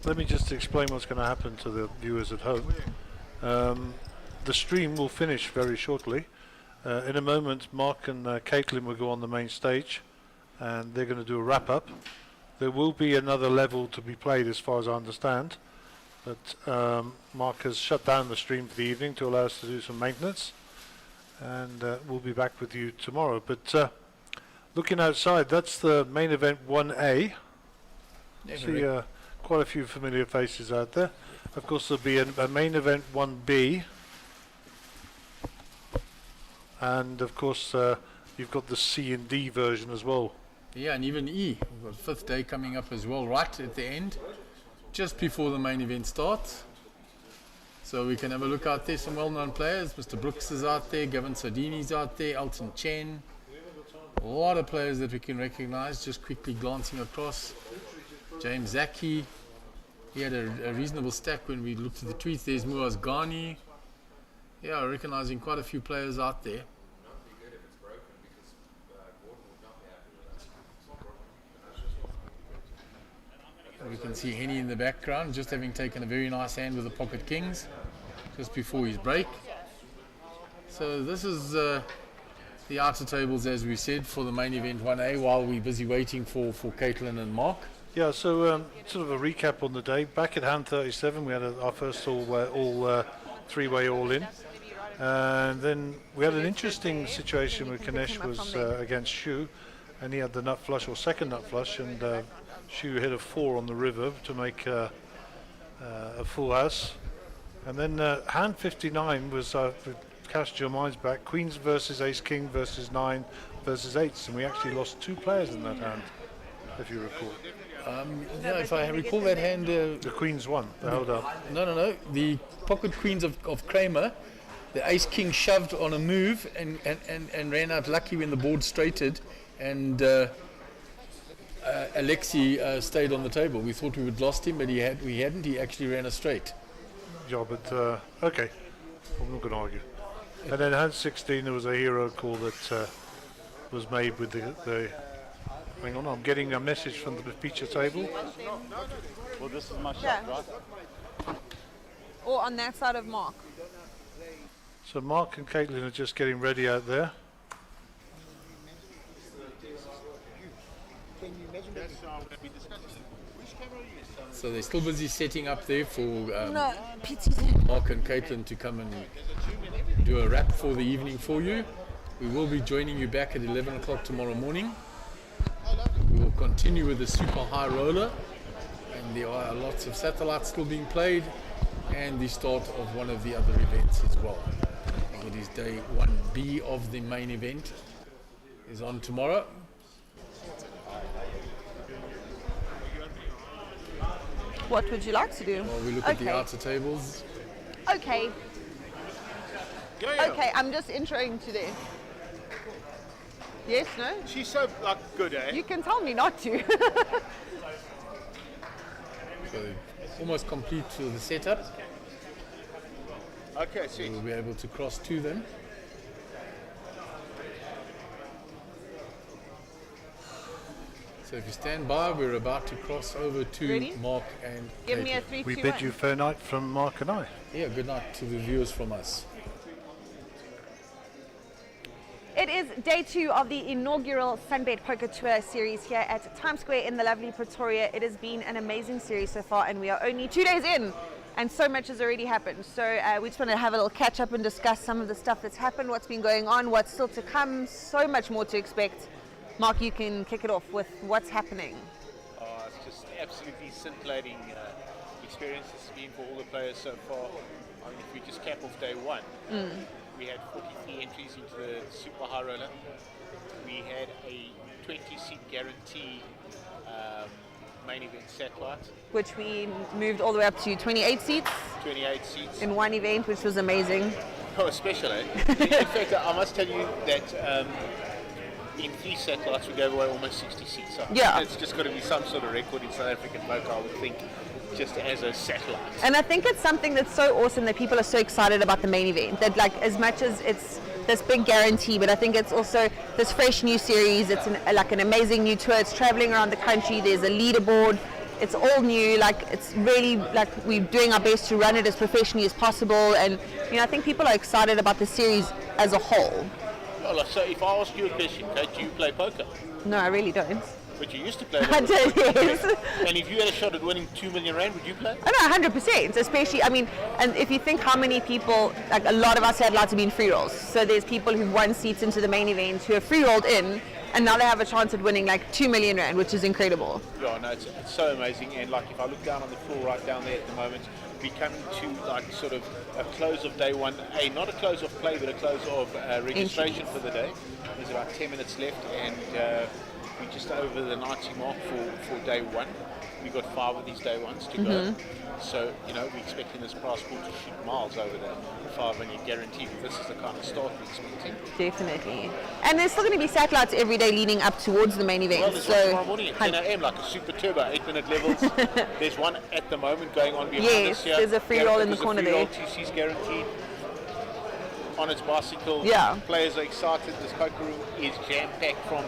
let me just explain what's going to happen to the viewers at home. The stream will finish very shortly. In a moment, Mark and Caitlin will go on the main stage, and they're going to do a wrap-up. There will be another level to be played, as far as I understand, but Mark has shut down the stream for the evening to allow us to do some maintenance, and we'll be back with you tomorrow. But looking outside, that's the main event 1A. See quite a few familiar faces out there. Of course, there'll be a main event 1B, and of course you've got the C and D version as well. Yeah, and even E. We've got fifth day coming up as well, right at the end, just before the main event starts. So we can have a look out there. Some well-known players. Mr. Brooks is out there, Gavin Sardini's out there, Elton Chen. A lot of players that we can recognize. Just quickly glancing across. James Zaki. He had a reasonable stack when we looked at the tweets. There's Muaz Ghani. Yeah, recognizing quite a few players out there. We can see Henny in the background, just having taken a very nice hand with the pocket kings just before his break. So this is the outer tables, as we said, for the main event 1A, while we're busy waiting for Caitlin and Mark. Yeah, so sort of a recap on the day. Back at hand 37, we had our first all three-way all-in. And then we had an interesting situation where Ganesh was against Shu, and he had the nut flush, or second nut flush, and Shu hit a 4 on the river to make a full house. And then hand 59 was, cast your minds back, Queens versus Ace King versus 9 versus 8s, and we actually lost 2 players in that hand, if you recall. Yeah, if I recall that hand... the Queens won, they held up. No. The pocket Queens of Kramer, the Ace King shoved on a move and ran out lucky when the board straighted, and Alexi stayed on the table. We thought we would lost him, but we hadn't. He actually ran a straight. Yeah, but okay, I'm not going to argue. And then hand 16, there was a hero call that was made with the hang on, I'm getting a message from the feature table. Well, this is my shot, right? Or on that side of Mark. So Mark and Caitlin are just getting ready out there. So they're still busy setting up there for Mark and Caitlin to come and do a wrap for the evening for you. We will be joining you back at 11 o'clock tomorrow morning. We will continue with the super high roller, and there are lots of satellites still being played, and the start of one of the other events as well. I think it is day 1B of the main event is on tomorrow. What would you like to do? Well, we look at the outer tables. Okay. Okay, I'm just introing today. Yes, no? She's so good, eh? You can tell me not to. So almost complete to the setup. Okay, see. We'll be able to cross to them. So if you stand by, we're about to cross over to Ready? Mark and Give me a Caitlin. 3, 2, We bid you fair night from Mark and I. Yeah, good night to the viewers from us. It is day 2 of the inaugural Sunbet Poker Tour series here at Times Square in the lovely Pretoria. It has been an amazing series so far, and we are only 2 days in, and so much has already happened. So we just want to have a little catch up and discuss some of the stuff that's happened, what's been going on, what's still to come, so much more to expect. Mark, you can kick it off with what's happening. It's just absolutely scintillating experience this has been for all the players so far. I mean, if we just cap off day one, we had 43 entries into the Super High Roller. We had a 20-seat guarantee main event satellite. Which we moved all the way up to 28 seats. 28 seats. In one event, which was amazing. Oh, special, eh? In fact, I must tell you that in 3 satellites we gave away almost 60 seats. So yeah. It's just got to be some sort of record in South African poker, I would think, just as a satellite. And I think it's something that's so awesome that people are so excited about the main event. That like as much as it's this big guarantee, but I think it's also this fresh new series. It's like an amazing new tour. It's traveling around the country. There's a leaderboard. It's all new. Like it's really like we're doing our best to run it as professionally as possible. And you know, I think people are excited about the series as a whole. Well, so if I ask you a question, Kate, do you play poker? No, I really don't. But you used to play. I did, yes. And if you had a shot at winning 2 million rand, would you play? Oh no, 100%. Especially, I mean, and if you think how many people, like a lot of us satellites have been free rolls. So there's people who've won seats into the main event who are free rolled in, and now they have a chance at winning like 2 million rand, which is incredible. Yeah, no, it's so amazing. And like if I look down on the floor right down there at the moment, we're coming to like sort of a close of day one. Not a close of play, but a close of registration for the day. There's about 10 minutes left, and we're just over the 90 mark for day one. We've got 5 of these day ones to go. So, you know, we're expecting this prize pool to shoot miles over the 5, and you're guaranteed that this is the kind of start we're expecting. Definitely. And there's still going to be satellites every day leading up towards the main event. Well, there's one tomorrow morning at 10 a.m, like a super turbo, 8-minute levels. There's one at the moment going on behind us here. Yes, there's a free roll in the corner there. TC's guaranteed. On its bicycle. Yeah. Players are excited. This poker room is jam-packed from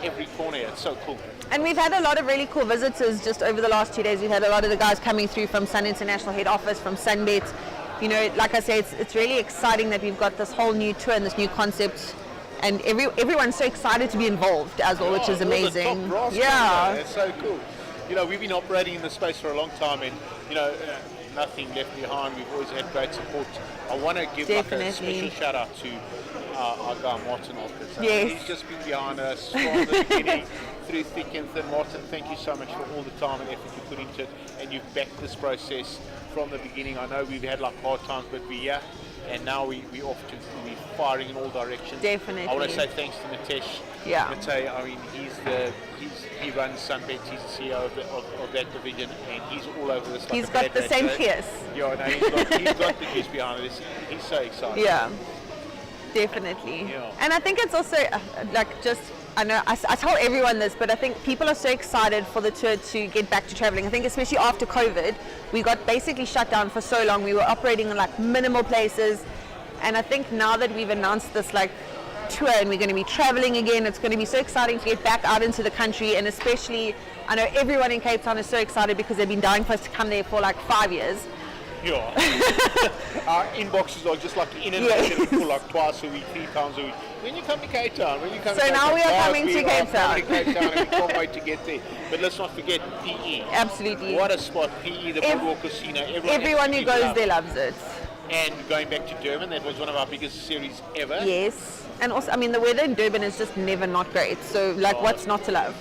every corner. It's so cool. And we've had a lot of really cool visitors just over the last 2 days. We've had a lot of the guys coming through from Sun International head office, from Sunbet. You know, like I say, it's really exciting that we've got this whole new tour and this new concept. And everyone's so excited to be involved as well, which is amazing. Yeah. It's so cool. You know, we've been operating in this space for a long time, and, you know, nothing left behind. We've always had great support. I want to give like a special shout out to our guy Martin Alkes. Yes. He's just been behind us from the beginning, through thick and thin. Martin, thank you so much for all the time and effort you put into it, and you've backed this process from the beginning. I know we've had like hard times, but we're here, and now we're off to be firing in all directions. Definitely. I want to say thanks to Nitesh. Yeah. Matei, I mean, he runs Sunbet. He's the CEO of that division, and he's all over this. Like he's got the same fierce. Yeah, no, he's got the juice behind it. He's so excited. Yeah, definitely. Yeah. And I think it's also like just, I know I tell everyone this, but I think people are so excited for the tour to get back to traveling. I think especially after COVID, we got basically shut down for so long. We were operating in like minimal places, and I think now that we've announced this like tour and we're going to be traveling again, it's going to be so exciting to get back out into the country. And especially, I know everyone in Cape Town is so excited because they've been dying for us to come there for like 5 years. Yeah. Our inboxes are just like inundated for like twice a week, 3 times a week. When you come to Cape Town, when you come so to now Cape we are coming to Cape Town. And we can't wait to get there. But let's not forget PE. Absolutely. What a spot, PE, the Boardwalk Casino. Everyone who goes there loves it. And going back to Durban, that was one of our biggest series ever. Yes. And also, I mean, the weather in Durban is just never not great. So, like, what's not to love?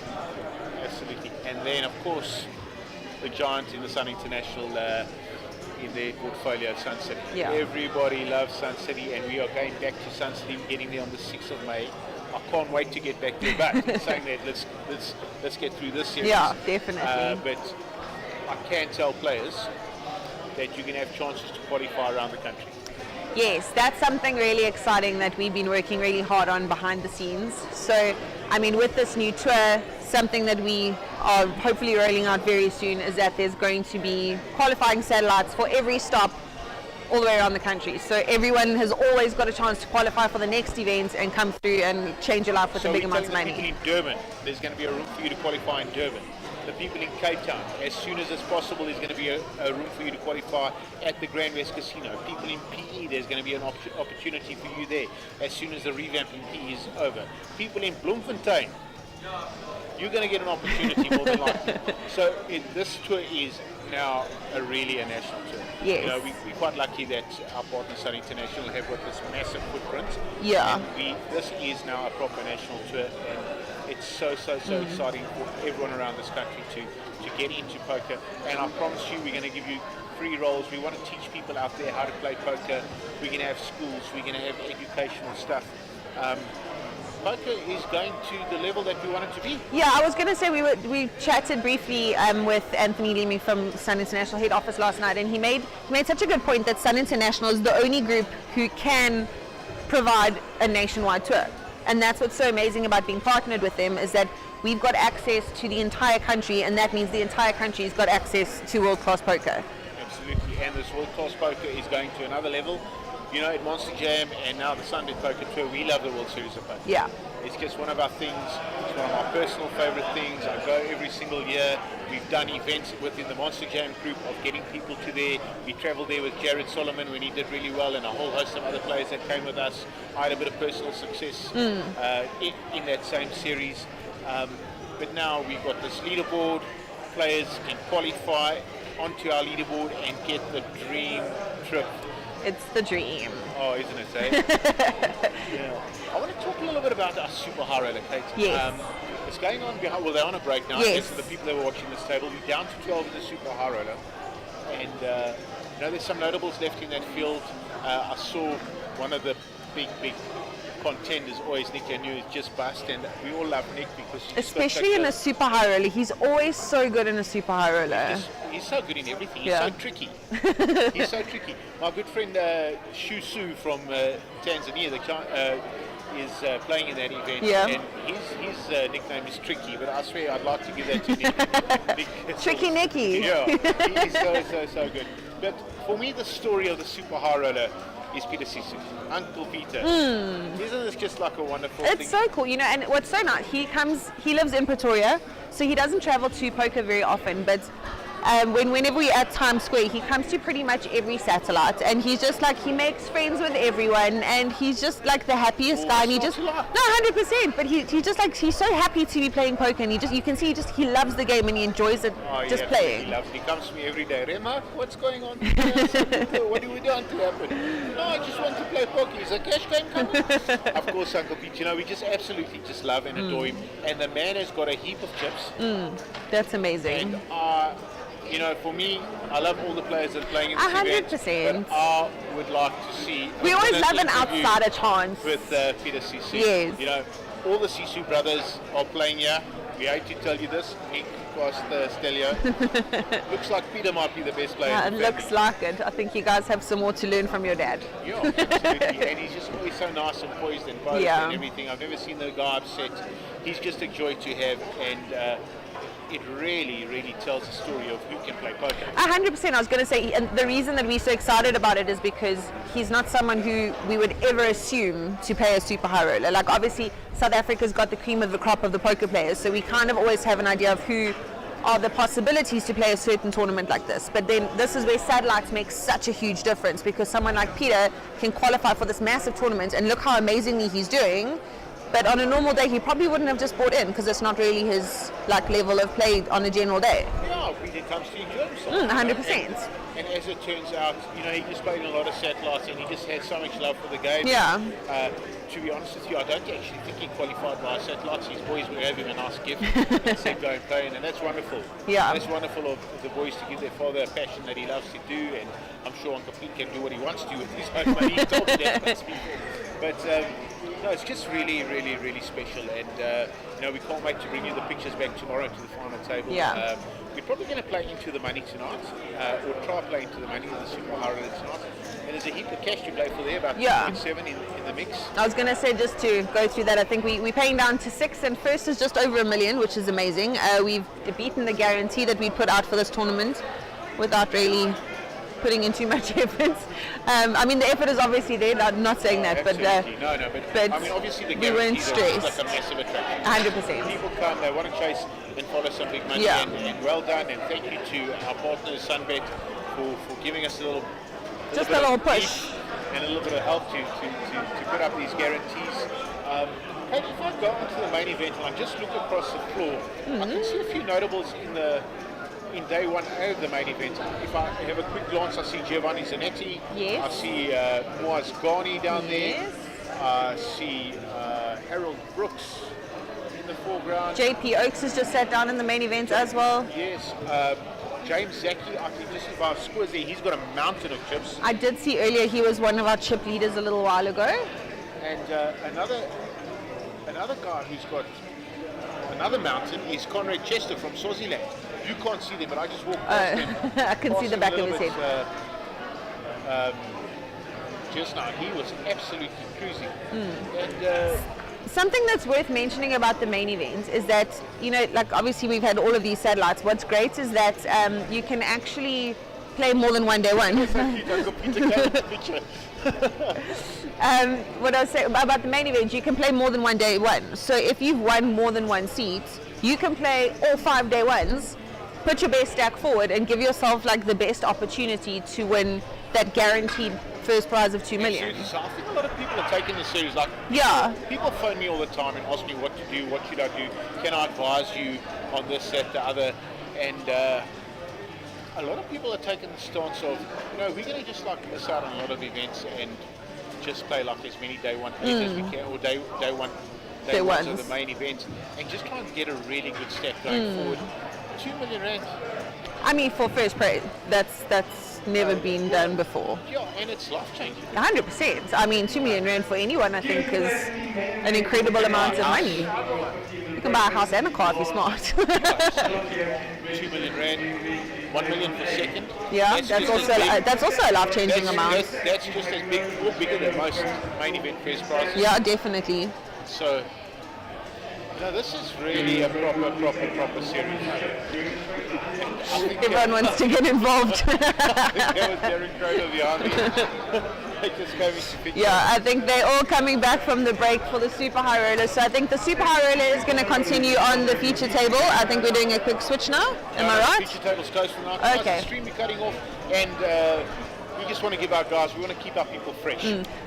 Absolutely. And then, of course, the giant in the Sun International in their portfolio, Sun City. Yeah. Everybody loves Sun City, and we are going back to Sun City, getting there on the 6th of May. I can't wait to get back there, but in saying that, let's get through this series. Yeah, definitely. But I can tell players that you can have chances to qualify around the country. Yes, that's something really exciting that we've been working really hard on behind the scenes. So, I mean, with this new tour, something that we are hopefully rolling out very soon is that there's going to be qualifying satellites for every stop all the way around the country. So everyone has always got a chance to qualify for the next event and come through and change your life with a big amount of money. So in Durban, there's going to be a room for you to qualify in Durban. The people in Cape Town, as soon as it's possible, there's going to be a room for you to qualify at the Grand West Casino. People in PE, there's going to be an opportunity for you there as soon as the revamp in PE is over. People in Bloemfontein, you're going to get an opportunity more than likely. So this tour is now really a national tour. Yes. You know, we're quite lucky that our partner Sun International have got this massive footprint. Yeah. And this is now a proper national tour, and It's so exciting for everyone around this country to get into poker. And I promise you, we're going to give you free rolls. We want to teach people out there how to play poker. We're going to have schools. We're going to have educational stuff. Poker is going to the level that we want it to be. Yeah, I was going to say we chatted briefly with Anthony Leamy from Sun International head office last night, and he made such a good point that Sun International is the only group who can provide a nationwide tour. And that's what's so amazing about being partnered with them, is that we've got access to the entire country, and that means the entire country's got access to world-class poker. Absolutely, and this world-class poker is going to another level. You know, at Monster Jam and now the Sunbet Poker Tour, we love the World Series of Poker. Yeah. It's just one of our things. It's one of my personal favorite things. I go every single year. We've done events within the Monster Jam group of getting people to there. We traveled there with Jared Solomon when he did really well, and a whole host of other players that came with us. I had a bit of personal success in that same series. But now we've got this leaderboard. Players can qualify onto our leaderboard and get the dream trip. It's the dream. Oh, isn't it, eh? Yeah. I want to talk a little bit about our super high roller, Kate. Yes. It's going on behind, well, they're on a break now. Yes. I guess for the people that were watching this table, we're down to 12 in the super high roller. And, you know, there's some notables left in that field. I saw one of the big contenders, always Nick Janu, is just bust, and we all love Nick because especially in a super high roller. He's always so good in a super high roller. He's so good in everything. He's Yeah. so tricky. He's so tricky. My good friend Shu Su from Tanzania is playing in that event, Yeah. and his nickname is Tricky, but I swear I'd like to give that to Nick. Tricky Nicky. Yeah, he's so good. But for me, the story of the super high roller is Peter Sisu, Uncle Peter. Isn't this just like a wonderful thing? It's so cool, you know, and what's so nice, he lives in Pretoria, so he doesn't travel to poker very often, but whenever we're at Times Square, he comes to pretty much every satellite, and he's just like, he makes friends with everyone, and he's just like the happiest guy, and he just, no, 100%, but he just like, he's so happy to be playing poker, and you can see he loves the game, and he enjoys it just playing. He loves it. He comes to me every day. Rema, what's going on? What do we do until happen? No, I just want to play poker. Is a cash game coming? Of course, Uncle Pete. You know, we just absolutely just love and adore him, and the man has got a heap of chips. That's amazing. And you know, for me, I love all the players that are playing in this 100%. event, but I would like to see... We always love an interview outsider chance. With Peter Sisu. Yes. You know, all the Sisu brothers are playing here. We hate to tell you this, Nick, Costa, Stelio. Looks like Peter might be the best player Yeah, in it the family. looks like it. I think you guys have some more to learn from your dad. Yeah, absolutely. And he's just always so nice and poised and posed Yeah. and everything. I've never seen the guy upset. He's just a joy to have, and it really tells the story of who can play poker. 100%. I was going to say, and the reason that we're so excited about it is because he's not someone who we would ever assume to play a super high roller. Like, obviously, South Africa's got the cream of the crop of the poker players, so we kind of always have an idea of who are the possibilities to play a certain tournament like this. But then this is where satellites make such a huge difference, because someone like Peter can qualify for this massive tournament, and look how amazingly he's doing. But on a normal day, he probably wouldn't have just bought in, because it's not really his level of play on a general day. Yeah, Peter comes to enjoy himself. 100%. And as it turns out, you know, he just played in a lot of satellites, and he just had so much love for the game. Yeah. To be honest with you, I don't actually think he qualified by satellites. His boys gave him a nice gift and said go and play, and that's wonderful. Yeah. That's wonderful of the boys to give their father a passion that he loves to do, and I'm sure Uncle Pete can do what he wants to with his own money. He told me that once before. But no, it's just really special, and you know, we can't wait to bring you the pictures back tomorrow to the final table. Yeah. We're probably going to play Into the Money tonight, or try playing Into the Money in the Super High Roller tonight. And there's a heap of cash to play for there, about 2.7 in the mix. I was going to say, just to go through that, I think we're paying down to 6, and first is just over $1 million, which is amazing. We've beaten the guarantee that we put out for this tournament without really putting in too much effort. I mean, the effort is obviously there, I'm not saying that, but I mean, obviously the we weren't guarantees are stressed. like a massive attraction. 100%. People come, they want to chase and follow some big money, Yeah. and well done, and thank you to our partners Sunbet for giving us a little Just bit a little of push. beef and a little bit of help to put up these guarantees. Hey, if I go onto the main event and I just look across the floor, I can see a few notables in day one of the main event. If I have a quick glance, I see Giovanni Zanetti. Yes. I see Moaz Ghani down there. I see Harold Brooks in the foreground. JP Oaks has just sat down in the main event as well. Yes. James Zaki, I think just about scores there. He's got a mountain of chips. I did see earlier he was one of our chip leaders a little while ago. And another guy who's got another mountain is Conrad Chester from Swaziland. You can't see them, but I just walked past him. I can see the back of his head. Just now, he was absolutely cruising. And something that's worth mentioning about the main event is that, you know, like obviously we've had all of these satellites. What's great is that you can actually play more than one day one. What I was saying about the main event, you can play more than one day one. So if you've won more than one seat, you can play all 5 day ones, put your best stack forward, and give yourself like the best opportunity to win that guaranteed first prize of 2 million. So I think a lot of people are taking this serious. Like, yeah, people phone me all the time and ask me what to do, what should I do, can I advise you on this, that, the other, and a lot of people are taking the stance of, you know, we're going to just like miss out on a lot of events and just play like as many day one as we can, or day ones of the main event, and just try and get a really good stack going forward. 2 million rand. I mean, for first prize, that's never been done before. Yeah, and it's life changing. 100%. I mean, 2 million rand for anyone, I think, is an incredible amount of money. You can buy a house and a car if you're smart. 2 million rand, 1 million per second. Yeah, that's also a life-changing amount. That's just as big, or bigger than most main event first prizes. Yeah, definitely. So, you know, this is really a proper series. Everyone wants to get involved. There was Darren Crow behind me. They just gave me some pictures. Yeah, I think they're all coming back from the break for the super high roller. So I think the super high roller is going to continue on the feature table. I think we're doing a quick switch now. Am I right? The feature table's closed for now. Okay. It's extremely cutting off, and we just want to give our guys, we want to keep our people fresh.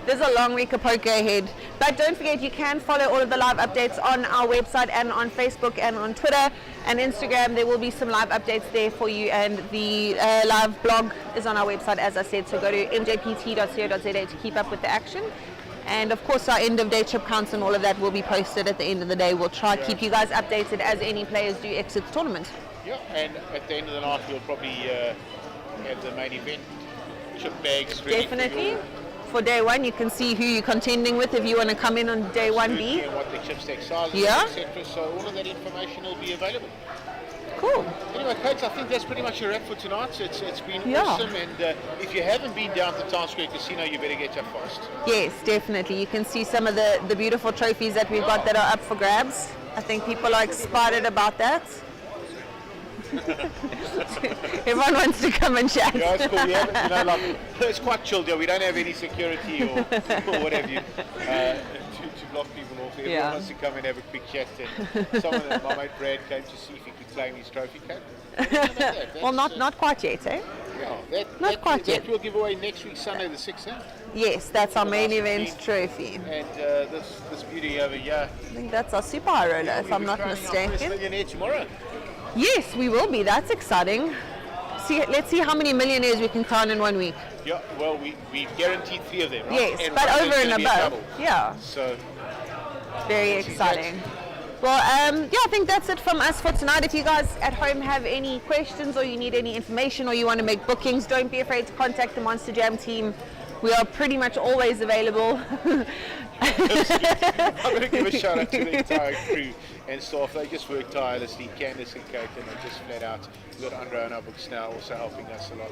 There's a long week of poker ahead. But don't forget, you can follow all of the live updates on our website and on Facebook and on Twitter and Instagram. There will be some live updates there for you, and the live blog is on our website, as I said. So go to mjpt.co.za to keep up with the action. And of course, our end of day chip counts and all of that will be posted at the end of the day. We'll try to keep you guys updated as any players do exit the tournament. Yeah, and at the end of the night, we'll probably have the main event chip bags ready. Definitely. For day one, you can see who you're contending with if you want to come in on day 1B. And what the chip stack size is, etc. So all of that information will be available. Cool. Anyway, Coach, I think that's pretty much a wrap for tonight. It's been awesome, and if you haven't been down to Times Square Casino, you better get your fast. Yes, definitely. You can see some of the beautiful trophies that we've got that are up for grabs. I think people are excited about that. Everyone wants to come and chat. Yeah, it's cool. We haven't, you know, like, it's quite chilled here. We don't have any security or what have you to block people off. Everyone wants to come and have a quick chat. And my mate Brad came to see if he could claim his trophy card. Well, not quite yet, eh? Yeah, not quite yet. That we'll give away next week, Sunday the 6th, eh? Yes, that's our main event trophy. And this beauty over here. I think that's our super high roller, if I'm not mistaken. Our first millionaire tomorrow. Yes, we will be. That's exciting. Let's see how many millionaires we can crown in 1 week. Yeah, well, we've guaranteed 3 of them, right? Yes, and but over and above. Yeah. So. Very exciting. Well, yeah, I think that's it from us for tonight. If you guys at home have any questions or you need any information or you want to make bookings, don't be afraid to contact the Monster Jam team. We are pretty much always available. I'm going to give a shout out to the entire crew and staff. They just work tirelessly. Candice and Kate, and they're just flat out. We've got Andrea on our books now, also helping us a lot.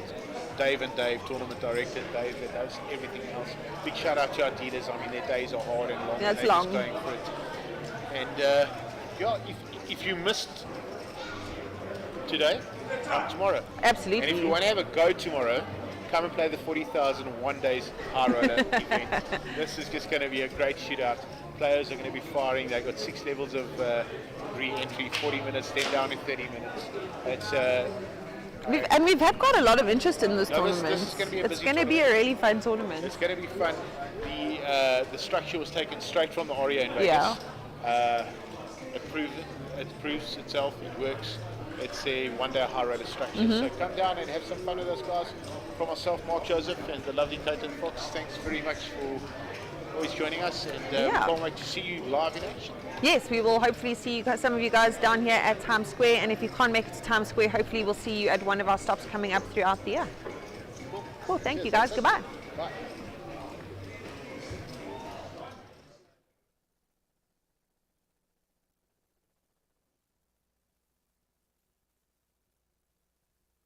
Dave, tournament director, Dave, that does everything else. Big shout out to our dealers. I mean, their days are hard and long. That's and long. Just going for it. And yeah, if you missed today, come tomorrow. Absolutely. And if you want to have a go tomorrow, come and play the 40,000 one days high roller event. This is just going to be a great shootout. Players are going to be firing. They've got 6 levels of re-entry, 40 minutes, then down in 30 minutes. It's we've had quite a lot of interest in this tournament. This is going to be it's going to be a really fun tournament. It's going to be fun. The structure was taken straight from the Oreo in Vegas. Yeah. It proves itself. It works. it's a one-day high roller structure. So come down and have some fun with us, guys. From myself, Mark Joseph, and the lovely Clayton Fox, thanks very much for always joining us, and we can't wait to see you live in action. Yes, we will hopefully see you guys, some of you guys down here at Times Square, and if you can't make it to Times Square, hopefully we'll see you at one of our stops coming up throughout the year. Cool, thank you guys, goodbye. Bye.